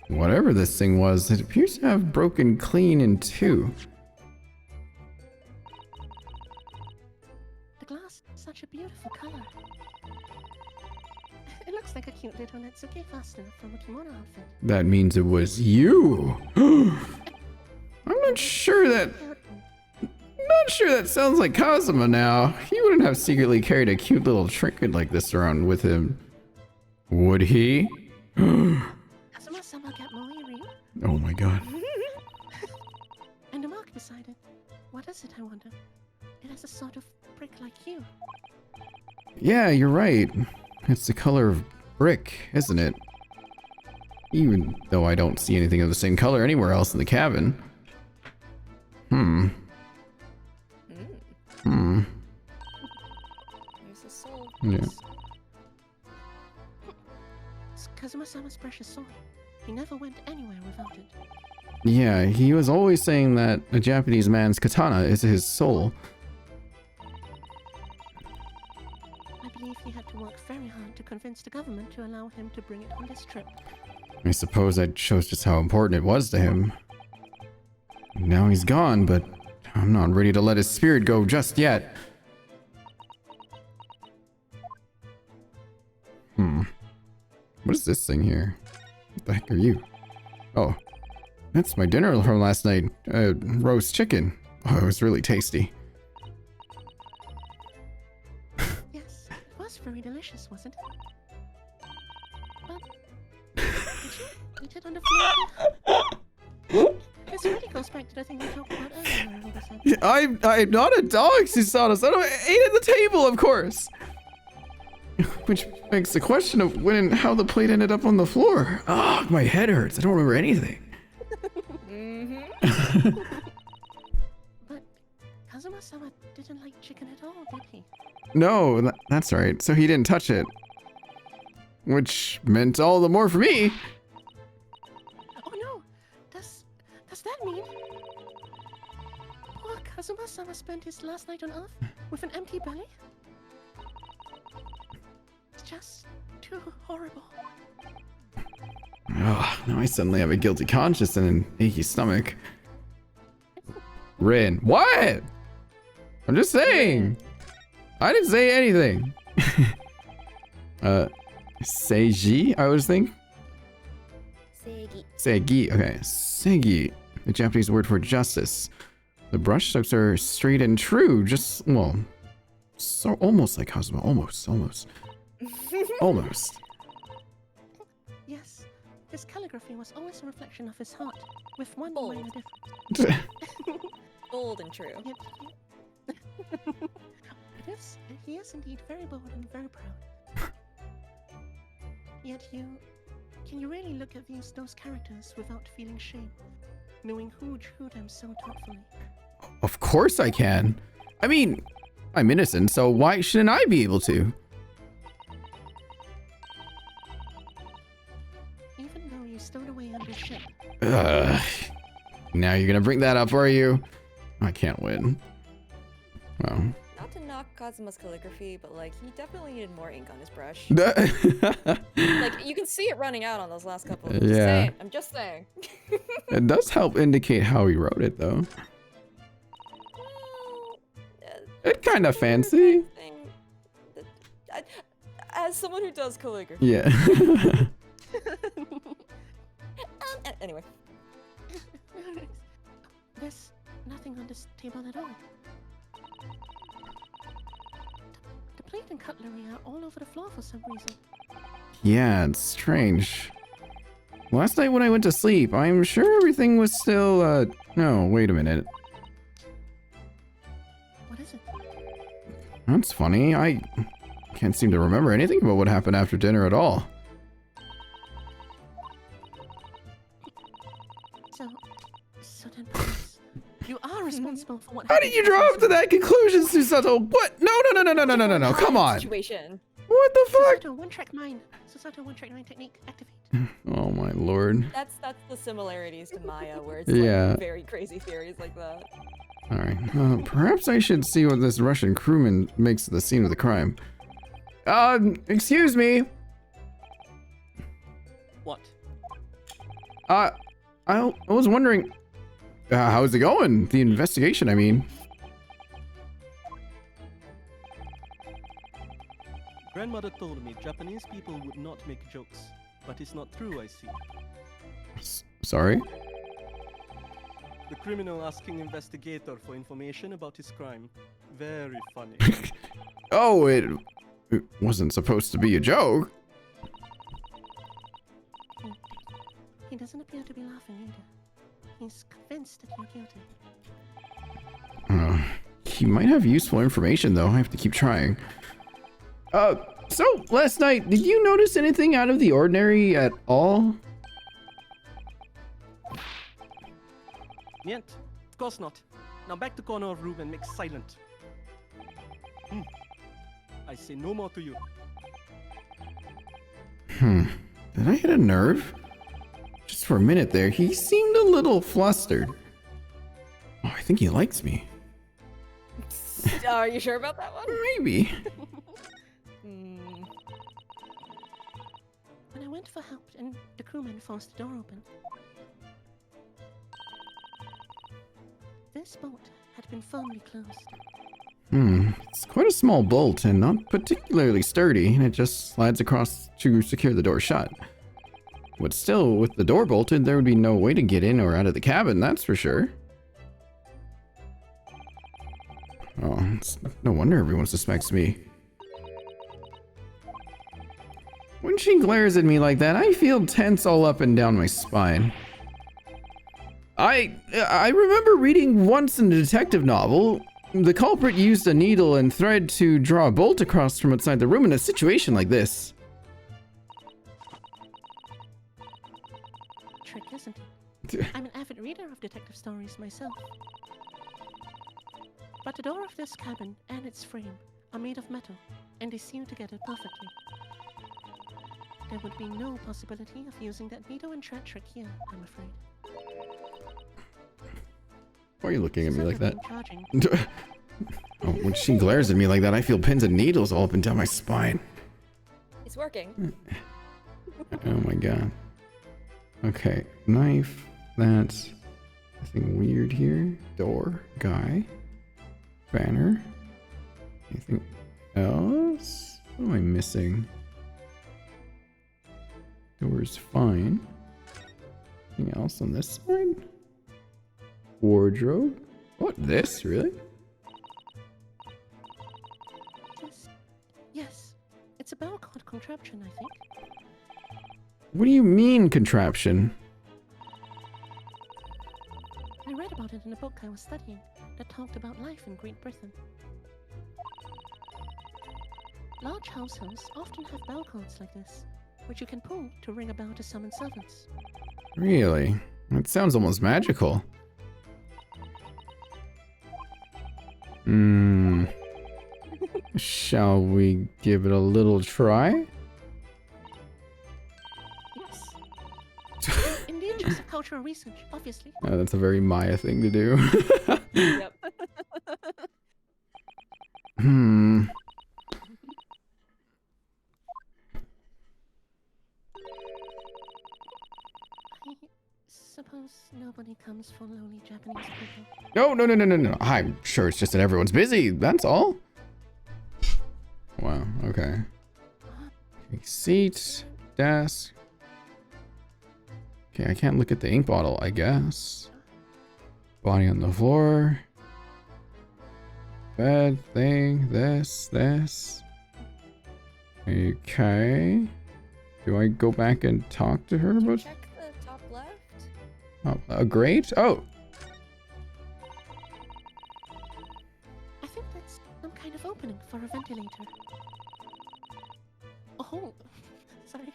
Whatever this thing was, it appears to have broken clean in two. The glass is such a beautiful color. It looks like a cute little Netsuke fastener from a kimono outfit. That means it was you. I'm not sure that... Not sure that sounds like Kazuma now. He wouldn't have secretly carried a cute little trinket like this around with him. Would he? Kazuma-sama get Moe real? Oh my god. And the mark beside it. What is it, I wonder? It has a sort of brick like you. Yeah, you're right. It's the color of brick, isn't it? Even though I don't see anything of the same color anywhere else in the cabin. There's a soul. Yeah. It's Kazuma-sama's precious sword. He never went anywhere without it. Yeah, he was always saying that a Japanese man's katana is his soul. I believe he had to work very hard to convince the government to allow him to bring it on this trip. I suppose that shows just how important it was to him. Now he's gone, but I'm not ready to let his spirit go just yet. What is this thing here? What the heck are you? Oh, that's my dinner from last night. Roast chicken. Oh, it was really tasty. Yes, it was very delicious, wasn't it? But did you eat it on the floor? This really goes back to the thing we talked about earlier. I'm not a dog, Susato. So I ate at the table, of course. Which begs the question of when and how the plate ended up on the floor. Oh, my head hurts. I don't remember anything. But Kazuma-sama didn't like chicken at all, did he? No, that's right. So he didn't touch it. Which meant all the more for me. Oh no! Does that mean poor Kazuma-sama spent his last night on Earth with an empty belly? It's just too horrible. Oh, now I suddenly have a guilty conscience and an achy stomach. Rin. What? I'm just saying. I didn't say anything. Seiji, I was thinking. Seigi. Seigi. Okay. Seigi. The Japanese word for justice. The brushstrokes are straight and true. Just, well, so almost like Kazuma. Almost. Almost. Yes, his calligraphy was always a reflection of his heart, with one minor difference. Bold and true. He is indeed very bold and very proud. Yet can you really look at those characters without feeling shame, knowing who drew them so thoughtfully? Of course I can. I mean, I'm innocent, so why shouldn't I be able to? Even though you stowed away under ship. Ugh. Now you're gonna bring that up, are you? I can't win. Well. Not to knock Kazuma's calligraphy, but like he definitely needed more ink on his brush. Like you can see it running out on those last couple. Yeah. I'm just saying. It does help indicate how he wrote it, though. It's kind of fancy. As someone who does calligraphy. Yeah. Anyway. There's nothing on this table at all. The plate and cutlery are all over the floor for some reason. Yeah, it's strange. Last night when I went to sleep, I'm sure everything was still, no, wait a minute. What is it? That's funny. I can't seem to remember anything about what happened after dinner at all. So then perhaps you are responsible for what How did you draw up to that conclusion, Susato? What? No, come on. Situation. What the fuck? Susato, one-track mind. Susato, one-track mind technique, activate. Oh my lord. That's the similarities to Maya, where it's Yeah. like very crazy theories like that. Alright, perhaps I should see what this Russian crewman makes of the scene of the crime. Excuse me. What? I was wondering, how's it going? The investigation, I mean. Grandmother told me Japanese people would not make jokes, but it's not true, I see. Sorry? The criminal asking investigator for information about his crime. Very funny. Oh, it wasn't supposed to be a joke. He doesn't appear to be laughing either. He's convinced that you're guilty. He might have useful information, though. I have to keep trying. So, last night, did you notice anything out of the ordinary at all? Niet, of course not. Now back to corner of room and make silent. I say no more to you. Did I hit a nerve? Just for a minute there, he seemed a little flustered. Oh, I think he likes me. Are you sure about that one? Maybe. When I went for help and the crewman forced the door open, this bolt had been firmly closed. It's quite a small bolt and not particularly sturdy, and it just slides across to secure the door shut. But still, with the door bolted, there would be no way to get in or out of the cabin, that's for sure. Oh, it's no wonder everyone suspects me. When she glares at me like that, I feel tense all up and down my spine. I remember reading once in a detective novel, the culprit used a needle and thread to draw a bolt across from outside the room in a situation like this. Trick, isn't it? I'm an avid reader of detective stories myself. But the door of this cabin and its frame are made of metal, and they seal together perfectly. There would be no possibility of using that needle-and-thread trick here, I'm afraid. Why are you looking at me like that? Charging. Oh, when she glares at me like that, I feel pins and needles all up and down my spine. It's working. Oh my god. Okay, knife. That's nothing weird here. Door, guy, banner. Anything else? What am I missing? Door's fine. Anything else on this side? Wardrobe? What, this? Really? Yes. It's a Belcott contraption, I think. What do you mean, contraption? I read about it in a book I was studying that talked about life in Great Britain. Large households often have bell cords like this, which you can pull to ring a bell to summon servants. Really? That sounds almost magical. Shall we give it a little try? Yes. In the interest of cultural research, obviously. That's a very Maya thing to do. Yep. I suppose nobody comes for lowly Japanese people. No. I'm sure it's just that everyone's busy. That's all. Wow. Okay. Seat, desk. Okay, I can't look at the ink bottle, I guess. Body on the floor. Bed thing. This. Okay. Do I go back and talk to her about? Check the top left. Oh, a grate? Oh. I think that's some kind of opening for a ventilator. Oh, sorry.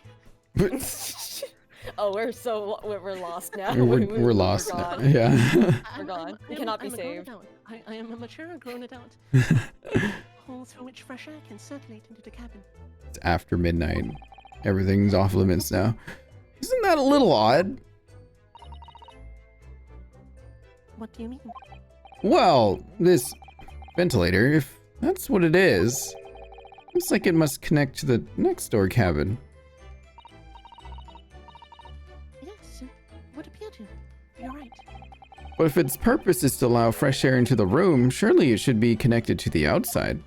Oh, we're lost now. We're lost. Gone. Yeah. We're gone. We cannot be saved. I am a mature grown adult. A hole through which fresh air can circulate into the cabin. It's after midnight. Everything's off limits now. Isn't that a little odd? What do you mean? Well, this ventilator, if that's what it is, looks like it must connect to the next door cabin. Yes, it would appear to. You're right. But if its purpose is to allow fresh air into the room, surely it should be connected to the outside.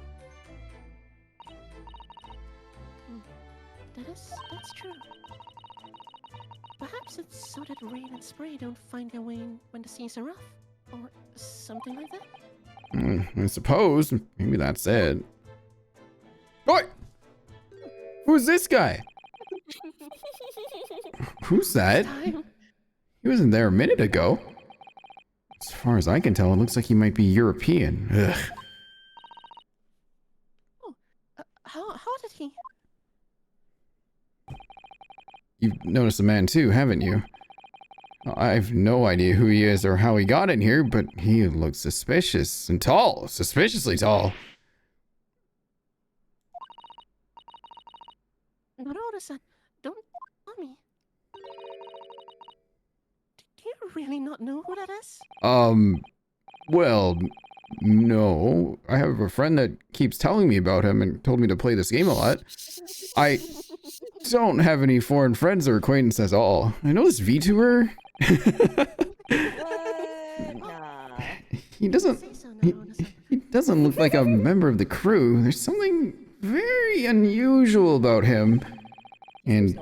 That's true. Perhaps it's so that rain and spray don't find their way in when the seas are rough, or something like that. I suppose. Maybe that's it. Oi! Who's this guy? Who's that? He wasn't there a minute ago. As far as I can tell, it looks like he might be European. Ugh. Oh, how did he? You've noticed the man too, haven't you? I've no idea who he is or how he got in here, but he looks suspicious and tall. Suspiciously tall. Not all of a sudden. Don't tell me. Do you really not know who that is? Well, no. I have a friend that keeps telling me about him and told me to play this game a lot. I don't have any foreign friends or acquaintances at all. I know this VTuber. He doesn't look like a member of the crew. There's something very unusual about him. And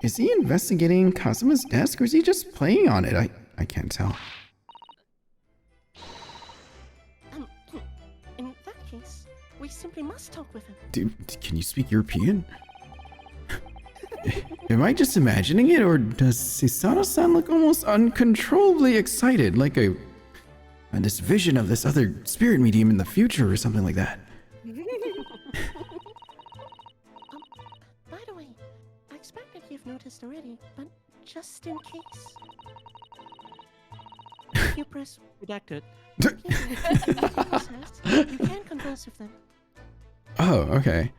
is he investigating Kazuma's desk or is he just playing on it? I can't tell. In that case, we simply must talk with him. Dude, can you speak European? Am I just imagining it, or does Sisano-san look almost uncontrollably excited, like this vision of this other spirit medium in the future or something like that? By the way, I expect that you've noticed already, but just in case. If you press redacted, you can converse with them. Oh, okay.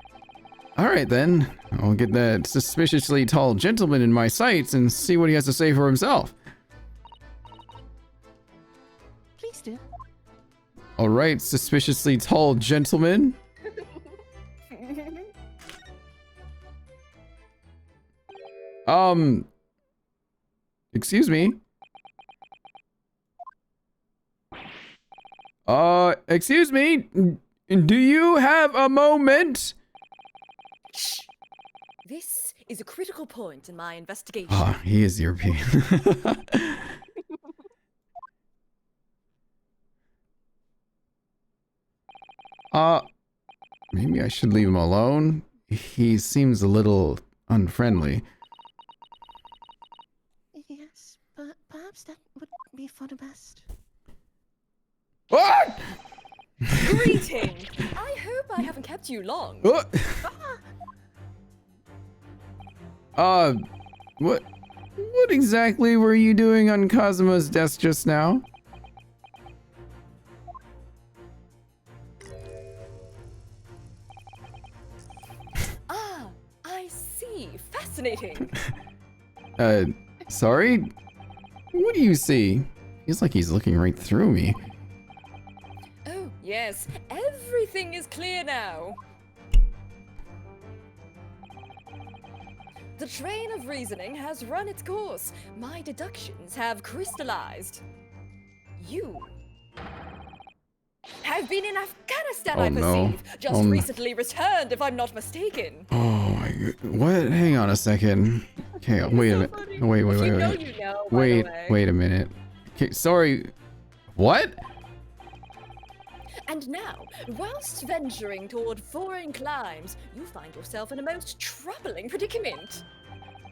Alright then. I'll get that suspiciously tall gentleman in my sights and see what he has to say for himself. Please do. Alright, suspiciously tall gentleman. Excuse me. Excuse me. Do you have a moment? Shh! This is a critical point in my investigation. Ah, he is European. Maybe I should leave him alone. He seems a little unfriendly. Yes, but perhaps that would be for the best. What? Greeting! I hope I haven't kept you long. What exactly were you doing on Kazuma's desk just now? Ah, I see. Fascinating. Sorry? What do you see? Feels like he's looking right through me. Oh, yes. Everything is clear now. The train of reasoning has run its course. My deductions have crystallized. You have been in Afghanistan, I perceive. Just recently returned, if I'm not mistaken. Oh my god. What? Hang on a second. Okay, wait a minute. Wait. Wait a minute. Okay, sorry. What? And now, whilst venturing toward foreign climes, you find yourself in a most troubling predicament.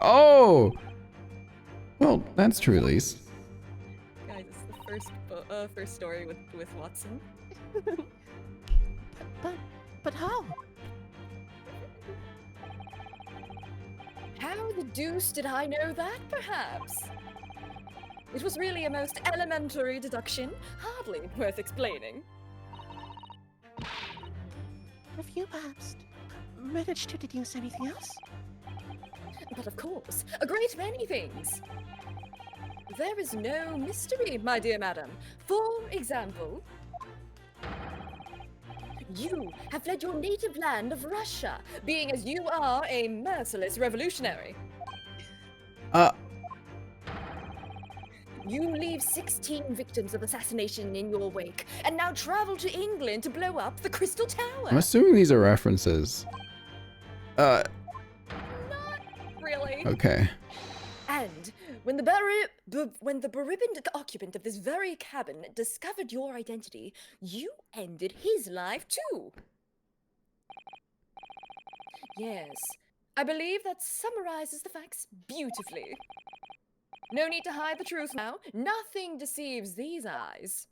Oh! Well, that's true at least. Guys, this is the first story with Watson. But how? How the deuce did I know that, perhaps? It was really a most elementary deduction, hardly worth explaining. Have you perhaps managed to deduce anything else? But of course, a great many things. There is no mystery, my dear madam. For example, you have fled your native land of Russia, being as you are a merciless revolutionary. You leave 16 victims of assassination in your wake, and now travel to England to blow up the Crystal Tower. I'm assuming these are references. Not really. Okay. And when the bereaved occupant of this very cabin discovered your identity, you ended his life too. Yes, I believe that summarizes the facts beautifully. No need to hide the truth now. Nothing deceives these eyes.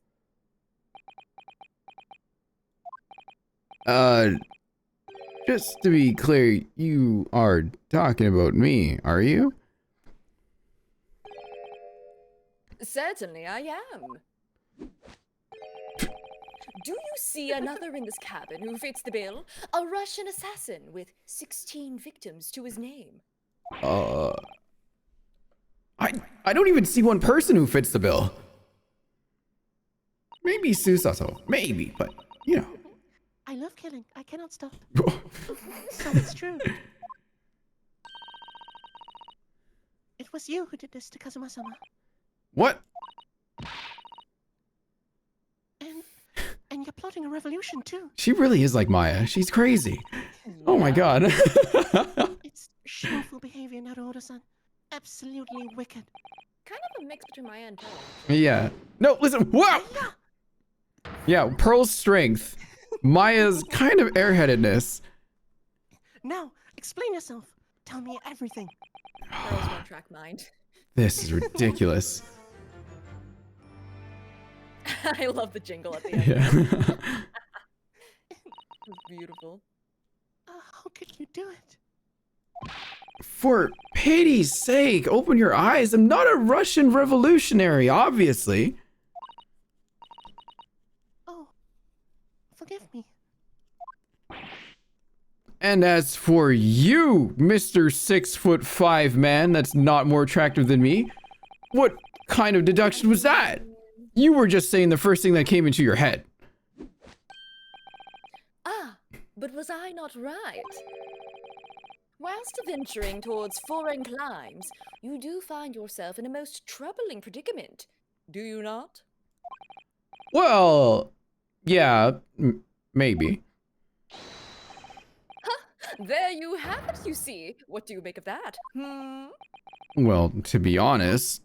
Just to be clear, you are talking about me, are you? Certainly I am. Do you see another in this cabin who fits the bill? A Russian assassin with 16 victims to his name. I don't even see one person who fits the bill. Maybe Susato, maybe, but you know. I love killing. I cannot stop. So it's true. It was you who did this to Kazuma-sama. What? And you're plotting a revolution too. She really is like Maya. She's crazy. Oh my god. It's shameful behavior, Naruto-san. Absolutely wicked. Kind of a mix between Maya and Pearl. Yeah. No, listen. Whoa! Yeah, Pearl's strength. Maya's kind of airheadedness. Now, explain yourself. Tell me everything. Pearl's one-track mind. This is ridiculous. I love the jingle at the end. Yeah. It's beautiful. How could you do it? For pity's sake, open your eyes. I'm not a Russian revolutionary, obviously. Oh, forgive me. And as for you, Mr. 6'5" man that's not more attractive than me, what kind of deduction was that? You were just saying the first thing that came into your head. Ah, but was I not right? Whilst venturing towards foreign climes, you do find yourself in a most troubling predicament, do you not? Well, yeah, maybe. There you have it, you see. What do you make of that? Well, to be honest,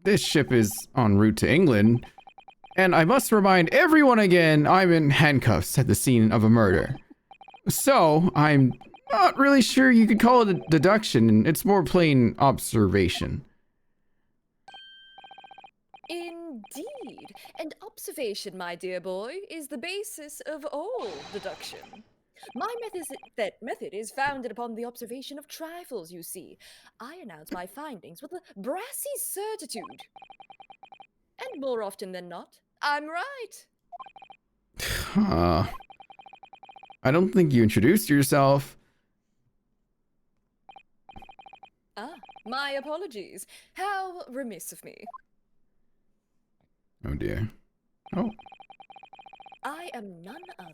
this ship is en route to England, and I must remind everyone again I'm in handcuffs at the scene of a murder. So, I'm not really sure you could call it a deduction, it's more plain observation. Indeed. And observation, my dear boy, is the basis of all deduction. My method is founded upon the observation of trifles, you see. I announce my findings with a brassy certitude. And more often than not, I'm right. I don't think you introduced yourself. Ah, my apologies. How remiss of me. Oh dear. Oh. I am none other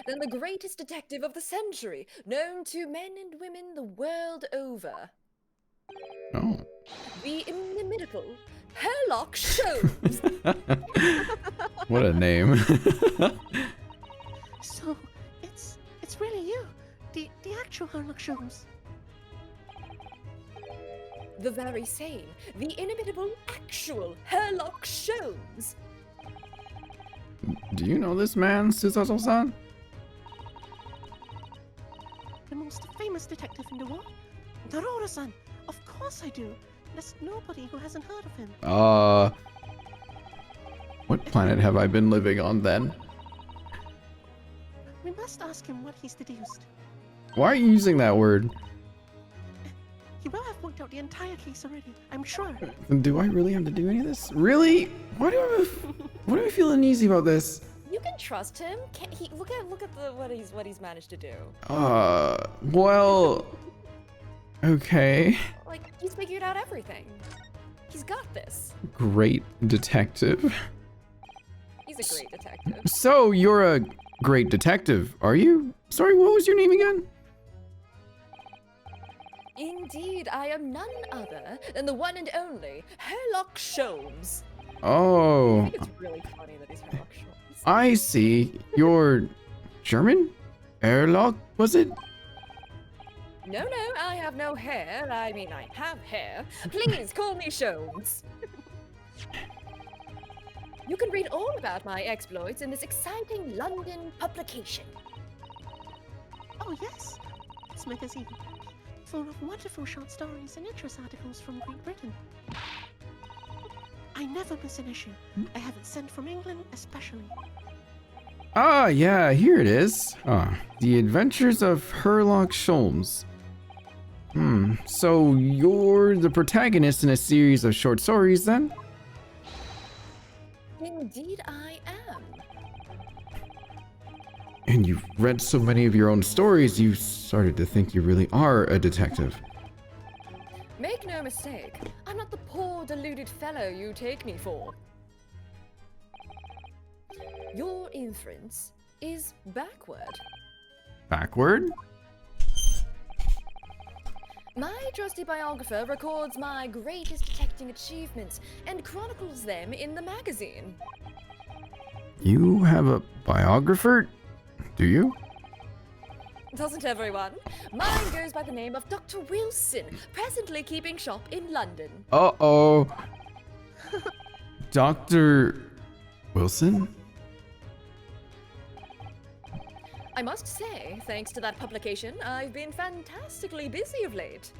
than the greatest detective of the century, known to men and women the world over. Oh. The inimitable Sherlock Sholmes. What a name. So, it's really you, the actual Sherlock Sholmes. The very same, the inimitable actual Sherlock Sholmes. Do you know this man, Suzato-san? The most famous detective in the world? Dororo-san! Of course I do! There's nobody who hasn't heard of him. What planet have I been living on then? We must ask him what he's deduced. Why are you using that word? He will have worked out the entire case already, I'm sure. Do I really have to do any of this? Really? Why do I feel uneasy about this? You can trust him. Can't he look at what he's managed to do. Well, okay. Like, he's figured out everything. He's got this. Great detective. He's a great detective. So, you're a great detective, are you? Sorry, what was your name again? Indeed, I am none other than the one and only Sherlock Sholmes. Oh. I think it's really funny that he's Sherlock Sholmes. I see. You're German? Erlock, was it? No, I have no hair. I mean, I have hair. Please call me Sholmes. You can read all about my exploits in this exciting London publication. Oh yes, this magazine, full of wonderful short stories and interest articles from Great Britain. I never miss an issue. I have it sent from England especially. Ah, yeah, here it is. The Adventures of Sherlock Sholmes. So you're the protagonist in a series of short stories then? Indeed I am. And you've read so many of your own stories, you started to think you really are a detective. Make no mistake, I'm not the poor deluded fellow you take me for. Your inference is backward. Backward? My trusty biographer records my greatest detecting achievements and chronicles them in the magazine. You have a biographer? Do you? Doesn't everyone? Mine goes by the name of Dr. Wilson, presently keeping shop in London. Uh-oh. Dr. Wilson? I must say, thanks to that publication, I've been fantastically busy of late.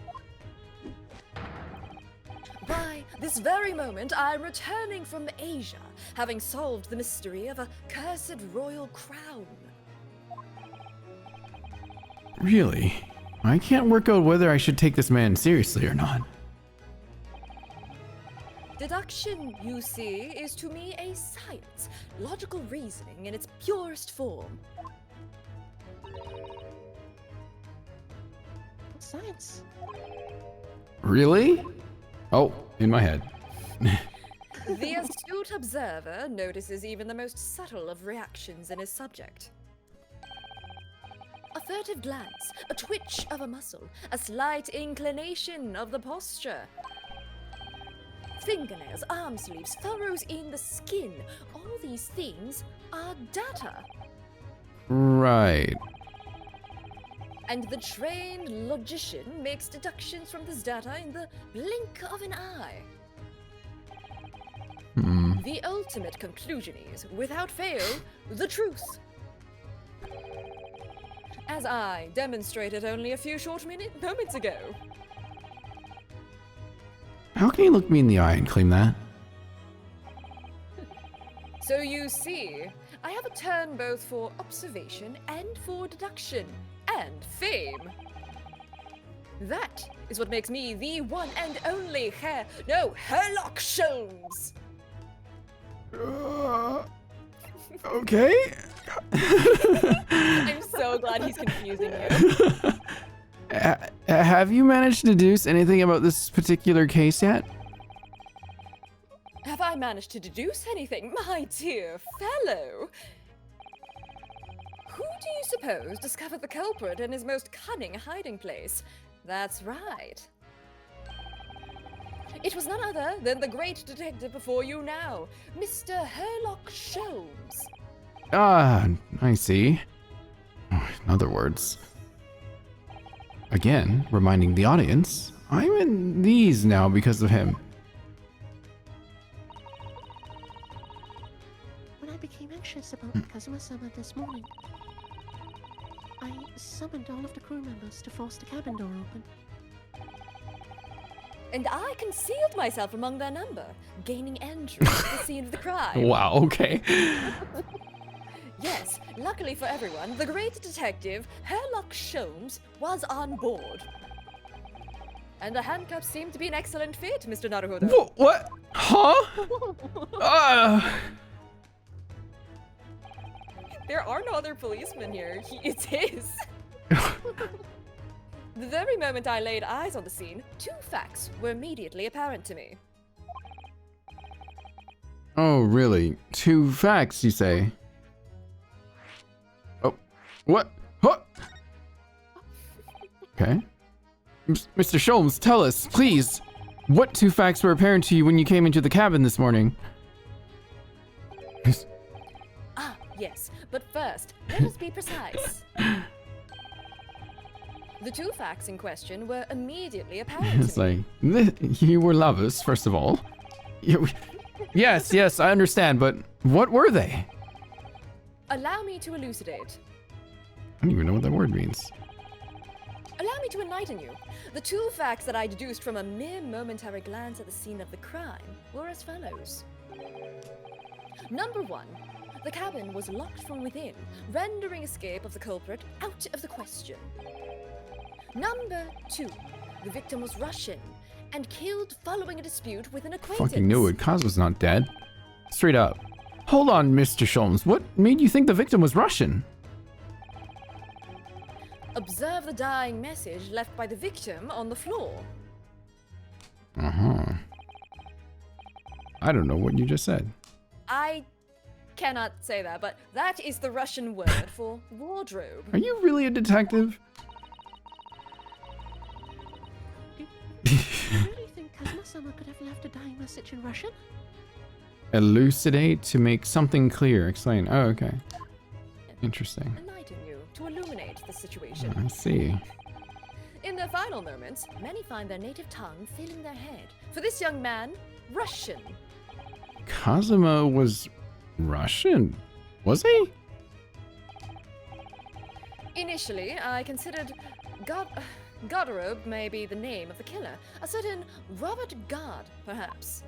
Why, this very moment I'm returning from Asia, having solved the mystery of a cursed royal crown. Really? I can't work out whether I should take this man seriously or not. Deduction, you see, is to me a science, logical reasoning in its purest form. science. Really? Oh, in my head. The astute observer notices even the most subtle of reactions in his subject. A furtive glance, a twitch of a muscle, a slight inclination of the posture. Fingernails, arm sleeves, furrows in the skin. All these things are data. Right. And the trained logician makes deductions from this data in the blink of an eye. The ultimate conclusion is, without fail, the truth. As I demonstrated only a few short moments ago. How can you look me in the eye and claim that? So you see, I have a turn both for observation and for deduction, and fame. That is what makes me the one and only Sherlock Sholmes. Okay. I'm so glad he's confusing you. Have you managed to deduce anything about this particular case yet? Have I managed to deduce anything, my dear fellow? Who do you suppose discovered the culprit in his most cunning hiding place? That's right. It was none other than the great detective before you now, Mr. Sherlock Sholmes. Ah, I see. In other words, again, reminding the audience, I'm in these now because of him. When I became anxious about Kazuma-sama this morning, I summoned all of the crew members to force the cabin door open. And I concealed myself among their number, gaining entry to the scene of the crime. Wow, okay. Yes, luckily for everyone, the great detective, Sherlock Sholmes, was on board. And the handcuffs seem to be an excellent fit, Mr. Naruhodo. What? Huh? There are no other policemen here. It's his. The very moment I laid eyes on the scene, two facts were immediately apparent to me. Oh, really? Two facts, you say? Oh, what? Huh? Okay. Mr. Sholmes, tell us, please. What two facts were apparent to you when you came into the cabin this morning? Ah, yes. But first, let us be precise. The two facts in question were immediately apparent It's to me. like, you were lovers, first of all. Yes, I understand, but what were they? Allow me to elucidate. I don't even know what that word means. Allow me to enlighten you. The two facts that I deduced from a mere momentary glance at the scene of the crime were as follows. Number one, the cabin was locked from within, rendering escape of the culprit out of the question. Number two, the victim was Russian and killed following a dispute with an acquaintance. Fucking knew it. Kazu's not dead. Straight up. Hold on, Mr. Sholmes. What made you think the victim was Russian? Observe the dying message left by the victim on the floor. Uh-huh. I don't know what you just said. I cannot say that, but that is the Russian word for wardrobe. Are you really a detective? Do you really think Kazuma-sama could have left a dying message in Russian? Elucidate to make something clear. Explain. Oh, okay. Interesting. Enlighten you to illuminate the situation. I see. In their final moments, many find their native tongue filling their head. For this young man, Russian. Kazuma was Russian, was he? Initially, I considered Godorob may be the name of the killer. A certain Robert God, perhaps.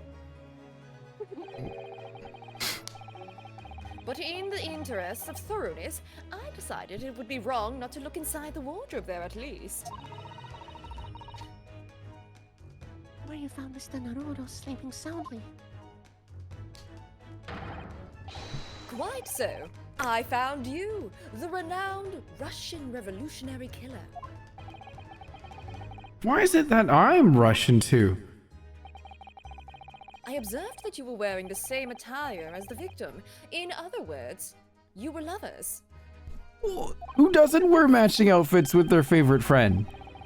But in the interests of thoroughness, I decided it would be wrong not to look inside the wardrobe there at least. Where you found Mr. Naruto sleeping soundly. Quite so. I found you, the renowned Russian revolutionary killer. Why is it that I'm Russian too? I observed that you were wearing the same attire as the victim. In other words, you were lovers. Who doesn't wear matching outfits with their favorite friend?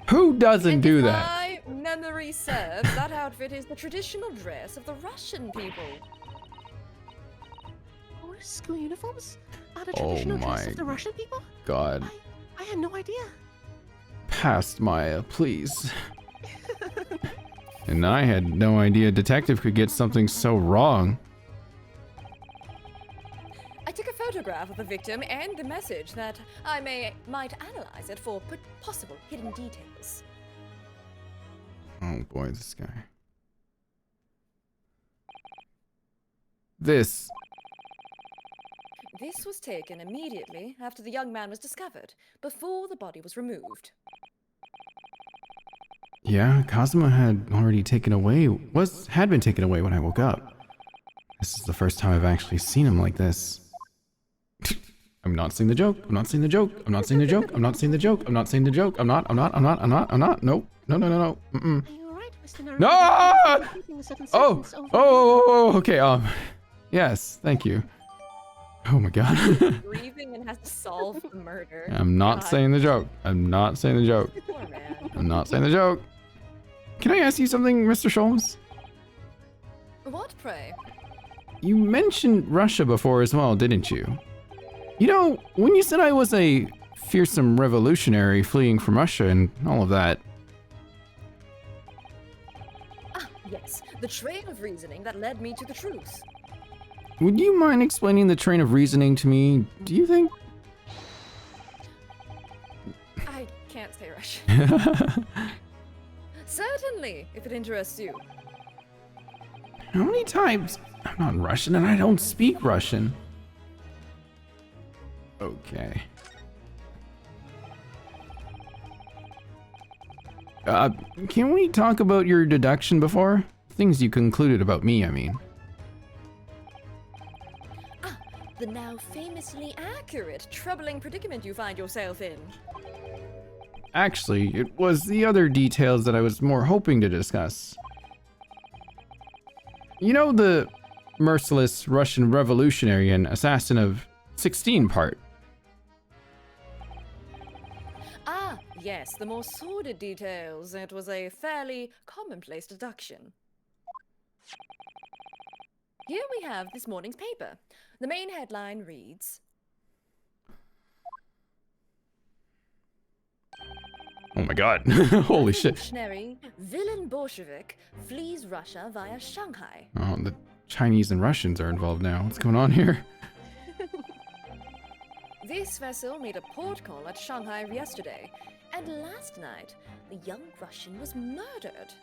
Who doesn't do that? My memory serves, that outfit is the traditional dress of the Russian people. Or school uniforms? Are the Oh traditional dress my of the Russian people? God. I had no idea. Past Maya, please. And I had no idea a detective could get something so wrong. I took a photograph of the victim and the message that I might analyze it for possible hidden details. Oh boy, this guy. This. This was taken immediately after the young man was discovered, before the body was removed. Yeah, Kazuma had already had been taken away when I woke up. This is the first time I've actually seen him like this. I'm not seeing the joke. I'm not seeing the joke. I'm not seeing the joke. I'm not seeing the joke. I'm not seeing the joke. I'm not. Nope. No. Mm-mm. Are you alright, Mr. Naruto? No! Keeping the 7 Oh! seconds over. Oh, okay, yes, thank you. Oh my god. Grieving and has to solve the murder. I'm not God. saying the joke. I'm not saying the joke. Poor man. I'm not saying the joke. Can I ask you something, Mr. Sholmes? What, pray? You mentioned Russia before as well, didn't you? You know, when you said I was a fearsome revolutionary fleeing from Russia and all of that, Ah, yes, the train of reasoning that led me to the truth. would you mind explaining the train of reasoning to me, do you think? I can't say Russian. Certainly, if it interests you. How many times? I'm not Russian and I don't speak Russian. Okay. Can we talk about your deduction before? Things you concluded about me, I mean. Ah, the now famously accurate, troubling predicament you find yourself in. Actually, it was the other details that I was more hoping to discuss. You know the merciless Russian revolutionary and assassin of 16 part? Ah, yes, the more sordid details. It was a fairly commonplace deduction. Here we have this morning's paper. The main headline reads, Oh my god. Holy shit. Revolutionary villain Bolshevik flees Russia via Shanghai. Oh, the Chinese and Russians are involved now. What's going on here? This vessel made a port call at Shanghai yesterday, and last night, the young Russian was murdered.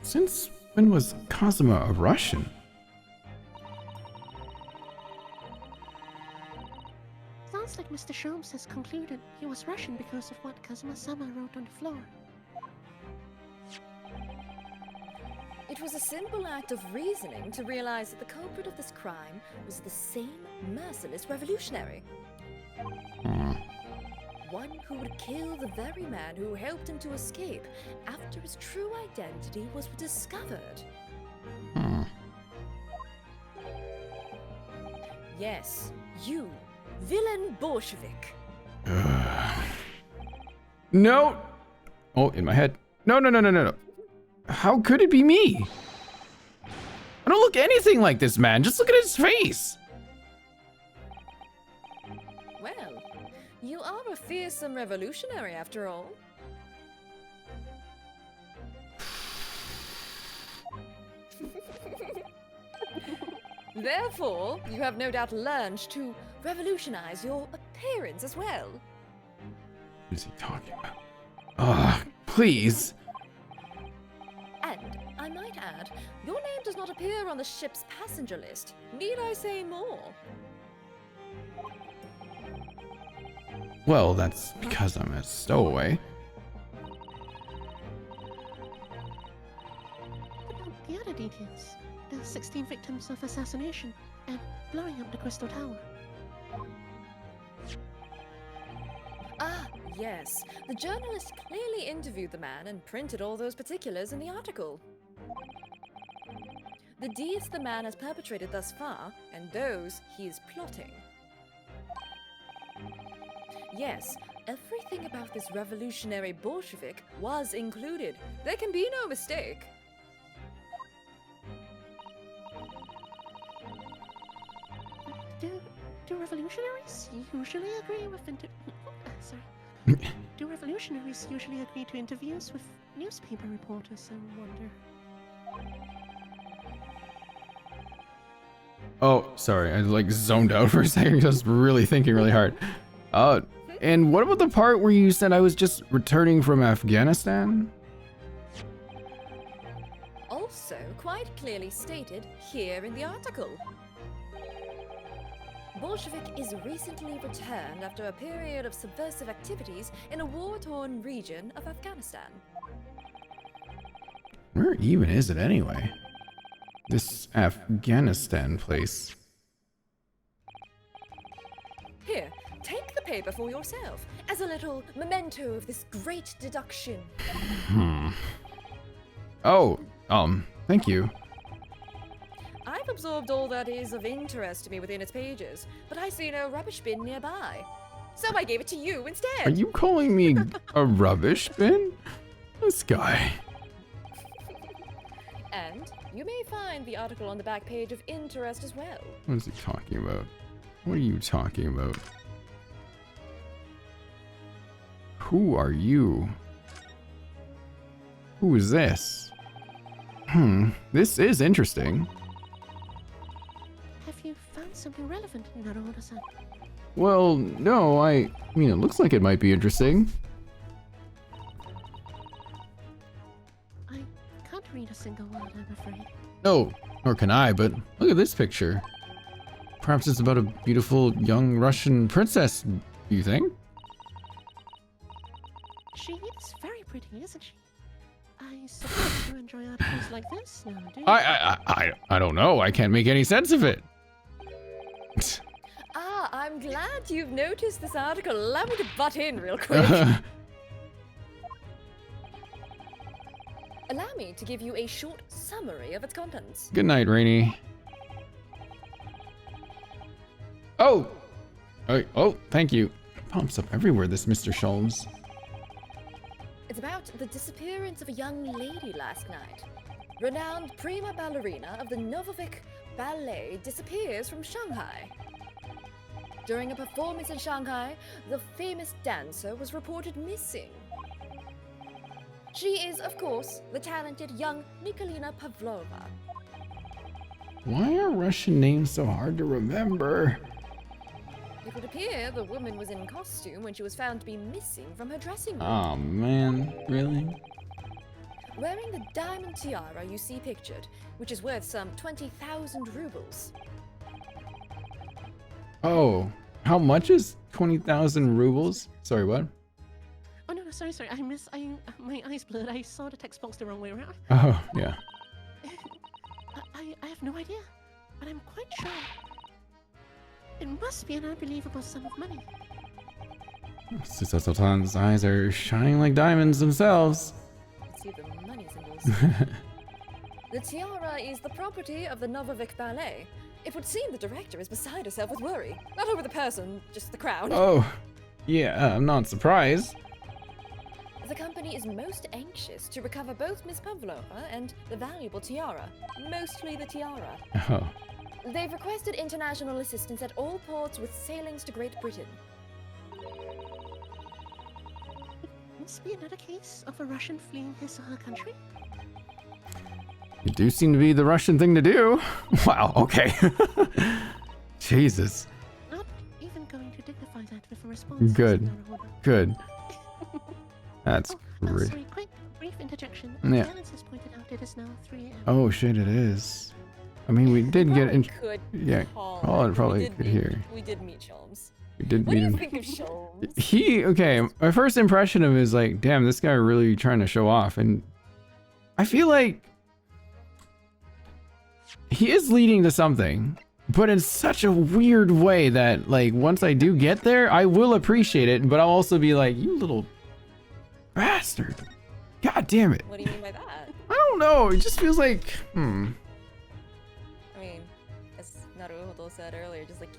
Since when was Kazuma a Russian? Sounds like Mr. Sholmes has concluded he was Russian because of what Kazuma-sama wrote on the floor. It was a simple act of reasoning to realize that the culprit of this crime was the same merciless revolutionary. One who would kill the very man who helped him to escape after his true identity was discovered. Yes, you, villain Bolshevik. No! Oh, in my head. No. How could it be me? I don't look anything like this man. Just look at his face. Well, you are a fearsome revolutionary after all. Therefore, you have no doubt learned to revolutionize your appearance as well. What is he talking about? Please. And, I might add, your name does not appear on the ship's passenger list. Need I say more? Well, that's because I'm a stowaway. What about the other details? The 16 victims of assassination and blowing up the Crystal Tower. Ah, Yes, the journalist clearly interviewed the man and printed all those particulars in the article. The deeds the man has perpetrated thus far, and those he is plotting. Yes, everything about this revolutionary Bolshevik was included. There can be no mistake. Do revolutionaries usually agree with sorry. Do revolutionaries usually agree to interviews with newspaper reporters, I wonder? Oh, sorry, I like zoned out for a second. I was really thinking really hard. And what about the part where you said I was just returning from Afghanistan? Also, quite clearly stated here in the article. Bolshevik is recently returned after a period of subversive activities in a war-torn region of Afghanistan. Where even is it anyway? This Afghanistan place. Here, take the paper for yourself, as a little memento of this great deduction. Oh, thank you. I've absorbed all that is of interest to me within its pages, but I see no rubbish bin nearby. So I gave it to you instead. Are you calling me a rubbish bin? This guy. And you may find the article on the back page of interest as well. What is he talking about? What are you talking about? Who are you? Who is this? This is interesting. Have you found something relevant in Naruhodo-san? Well, no, I mean, it looks like it might be interesting. I can't read a single word, I'm afraid. No, nor can I, but look at this picture. Perhaps it's about a beautiful young Russian princess, you think? She is very pretty, isn't she? I suppose you enjoy articles like this now, do you? I don't know. I can't make any sense of it. Ah, I'm glad you've noticed this article. Allow me to butt in real quick. Allow me to give you a short summary of its contents. Good night, Rainy. Oh! Oh, thank you. Pops up everywhere, this Mr. Sholmes. It's about the disappearance of a young lady last night. Renowned prima ballerina of the Novovik Ballet disappears from Shanghai. During a performance in Shanghai, the famous dancer was reported missing. She is, of course, the talented young Nikolina Pavlova. Why are Russian names so hard to remember? It would appear the woman was in costume when she was found to be missing from her dressing room. Oh man, really? Wearing the diamond tiara you see pictured, which is worth some 20,000 rubles. Oh, how much is 20,000 rubles? Sorry, what? Oh no, sorry, my eyes blurred. I saw the text box the wrong way around. Oh, yeah. I have no idea, but I'm quite sure it must be an unbelievable sum of money. Sister Sultan's eyes are shining like diamonds themselves. Let's see the money symbols. The tiara is the property of the Novovik Ballet. It would seem the director is beside herself with worry. Not over the person, just the crown. Oh, yeah, I'm not surprised. The company is most anxious to recover both Miss Pavlova and the valuable tiara. Mostly the tiara. Oh. They've requested international assistance at all ports with sailings to Great Britain. Must be another case of a Russian fleeing his or her country. It do seem to be the Russian thing to do. Wow, okay. Jesus. Not even going to dignify that with a response. Good. Good. That's great. Sorry, quick, brief interjection. Yeah. Alice has pointed out it is now 3 a.m. Oh shit, it is. I mean, we did get in. Could Yeah, call Colin probably we did could meet, hear. We did meet Sholmes. We did What meet do you him. think of Sholmes? Okay, my first impression of him is like, damn, this guy really trying to show off, and I feel like he is leading to something. but in such a weird way that, like, once I do get there, I will appreciate it, but I'll also be like, you little bastard. God damn it. What do you mean by that? I don't know. It just feels like, I mean, as Naruhodo said earlier, just like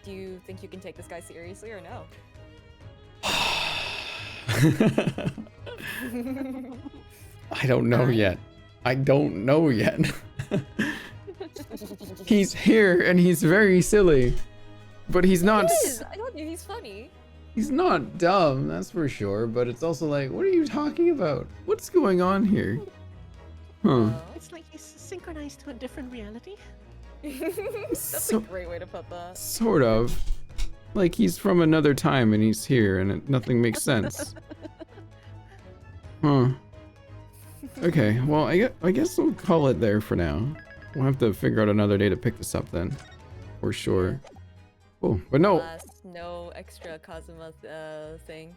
do you think you can take this guy seriously or no? I don't know yet. I don't know yet. He's here and he's very silly, but he's not. He is. I told you he's funny. He's not dumb, that's for sure. But it's also like, what are you talking about? What's going on here? Huh? It's like he's synchronized to a different reality. That's a great way to put that. Sort of. Like he's from another time and he's here and nothing makes sense. Huh. Okay, well, I guess we'll call it there for now. We'll have to figure out another day to pick this up then. For sure. Cool. But no, No extra Kazuma thing.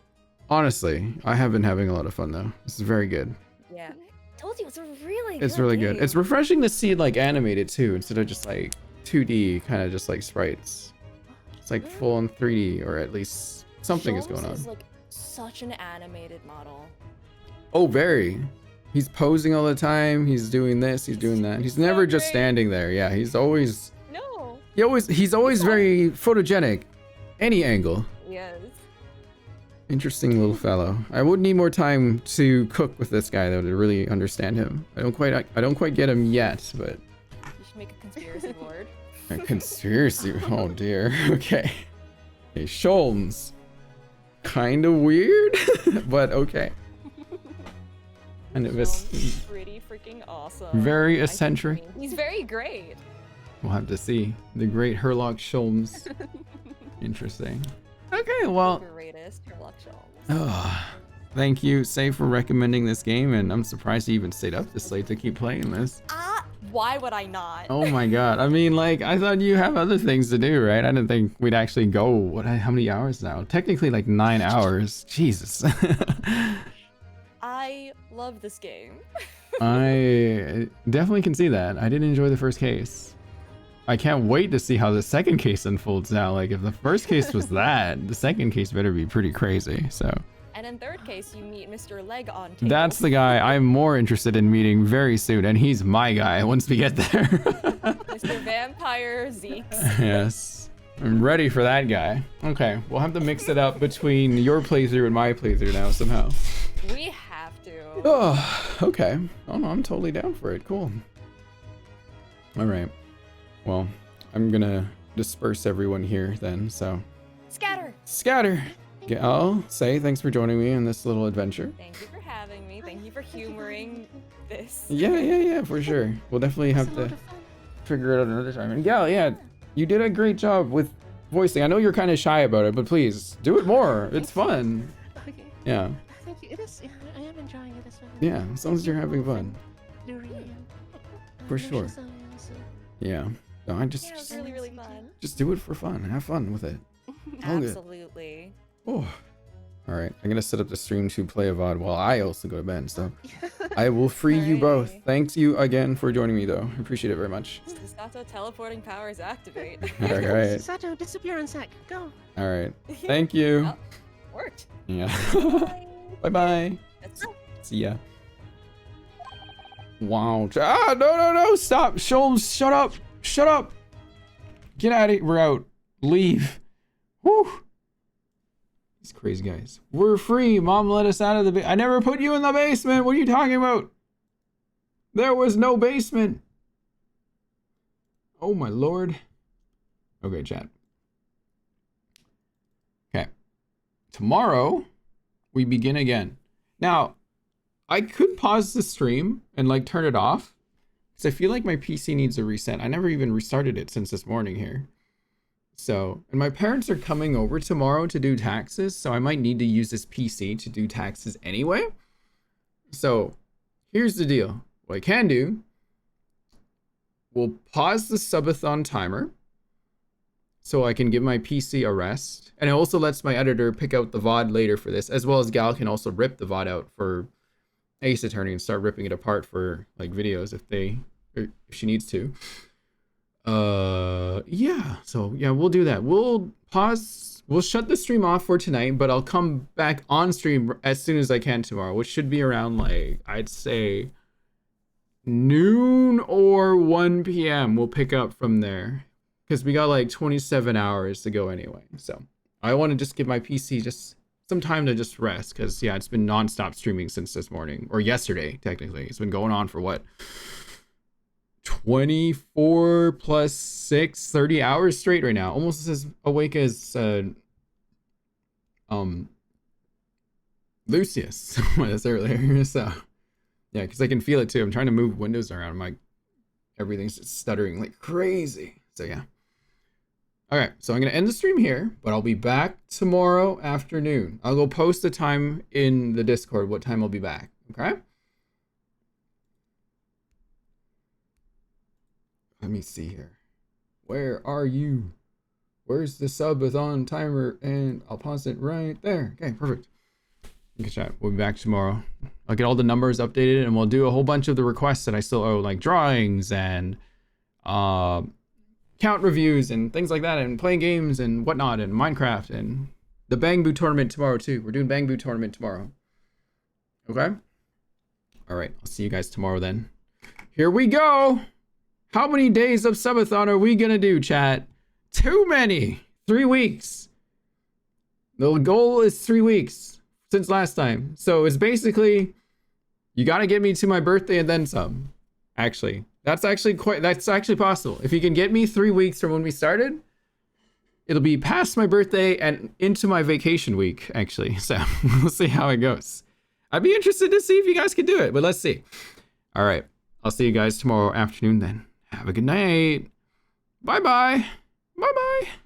honestly, I have been having a lot of fun though. This is very good. Yeah. Told you it's a really It's really good. It's refreshing to see it like animated too, instead of just like 2D, kind of just like sprites. It's like full on 3D, or at least something is going on. Is like such an animated model. Oh, very. He's posing all the time. He's doing this. He's doing that. He's never just standing there. Yeah, he's always. No. He's always very photogenic. Any angle. Yes. Interesting little fellow. I would need more time to cook with this guy though to really understand him. I don't quite get him yet, but. You should make a conspiracy board. A conspiracy. Oh dear. Okay. Okay, Sholmes. Kind of weird, but okay. And it was pretty freaking awesome. very eccentric. He's very great. We'll have to see. The great Herlock Sholmes. Interesting. Okay, well. Greatest Sherlock Holmes. Oh, thank you, Say, for recommending this game, and I'm surprised you even stayed up this late to keep playing this. Why would I not? Oh my god. I mean, like, I thought you have other things to do, right? I didn't think we'd actually go, how many hours now? Technically, like 9 hours. Jesus. I love this game. I definitely can see that. I did enjoy the first case. I can't wait to see how the second case unfolds now. Like, if the first case was that, the second case better be pretty crazy, so. And in third case, you meet Mr. Leg on tables. That's the guy I'm more interested in meeting very soon, and he's my guy once we get there. Mr. Vampire Zeeks. Yes. I'm ready for that guy. Okay, we'll have to mix it up between your playthrough and my playthrough now somehow. We have to. Oh, okay. Oh no, I'm totally down for it. Cool. All right. Well, I'm gonna disperse everyone here then, so. Scatter. Scatter. I'll say thanks for joining me in this little adventure. Thank you for having me. Thank you for humoring this. Yeah, for sure. We'll definitely have to figure it out another time. And yeah, you did a great job with voicing. I know you're kind of shy about it, but please do it more. It's fun. Okay. Yeah. Thank you. It is. I am enjoying it as well. Yeah, as long as you're having fun. Durian. For sure. Yeah. No, It was really, really fun. just do it for fun. Have fun with it. All good. Absolutely. Oh. All right. I'm gonna set up the stream to play a VOD while I also go to bed. So I will free you both. Thanks you again for joining me, though. I appreciate it very much. Susato teleporting powers activate. All right. Sato, disappear on sec. Go. All right. Thank you. Oh, worked. Yeah. Bye bye. That's it. See ya. Wow. No. Stop. Sholmes, shut up. Shut up. Get out of here. We're out. Leave. Whew. These crazy guys. We're free. Mom let us out of the I never put you in the basement. What are you talking about? There was no basement. Oh my lord. Okay, chat. Okay. Tomorrow, we begin again. Now, I could pause the stream and like turn it off because I feel like my PC needs a reset. I never even restarted it since this morning here. So, and my parents are coming over tomorrow to do taxes, so I might need to use this PC to do taxes anyway. So, here's the deal. What I can do, we'll pause the subathon timer so I can give my PC a rest. And it also lets my editor pick out the VOD later for this, as well as Gal can also rip the VOD out for Ace Attorney and start ripping it apart for like videos if she needs to. Yeah. So yeah, we'll do that. We'll pause. We'll shut the stream off for tonight, but I'll come back on stream as soon as I can tomorrow, which should be around like, I'd say noon or 1 p.m. We'll pick up from there because we got like 27 hours to go anyway. So I want to just give my PC just some time to just rest because yeah, it's been nonstop streaming since this morning or yesterday. Technically, it's been going on for what, 24 plus 6, 30 hours straight right now. Almost as awake as Lucius was earlier. So yeah, because I can feel it too. I'm trying to move windows around. My everything's just stuttering like crazy. So yeah. Okay, so I'm gonna end the stream here, but I'll be back tomorrow afternoon. I'll go post the time in the Discord, what time I'll be back. Okay. Let me see here. Where are you? Where's the subathon timer? And I'll pause it right there. Okay, perfect. Okay, chat. We'll be back tomorrow. I'll get all the numbers updated and we'll do a whole bunch of the requests that I still owe, like drawings and count reviews and things like that, and playing games and whatnot, and Minecraft and the Bang Boo tournament tomorrow too. We're doing Bang Boo tournament tomorrow. Okay? All right. I'll see you guys tomorrow then. Here we go. How many days of subathon are we gonna do, chat? Too many. 3 weeks. The goal is 3 weeks since last time. So it's basically, you gotta get me to my birthday and then some. Actually, that's actually possible. If you can get me 3 weeks from when we started, it'll be past my birthday and into my vacation week, actually. So we'll see how it goes. I'd be interested to see if you guys can do it, but let's see. All right. I'll see you guys tomorrow afternoon then. Have a good night. Bye-bye. Bye-bye.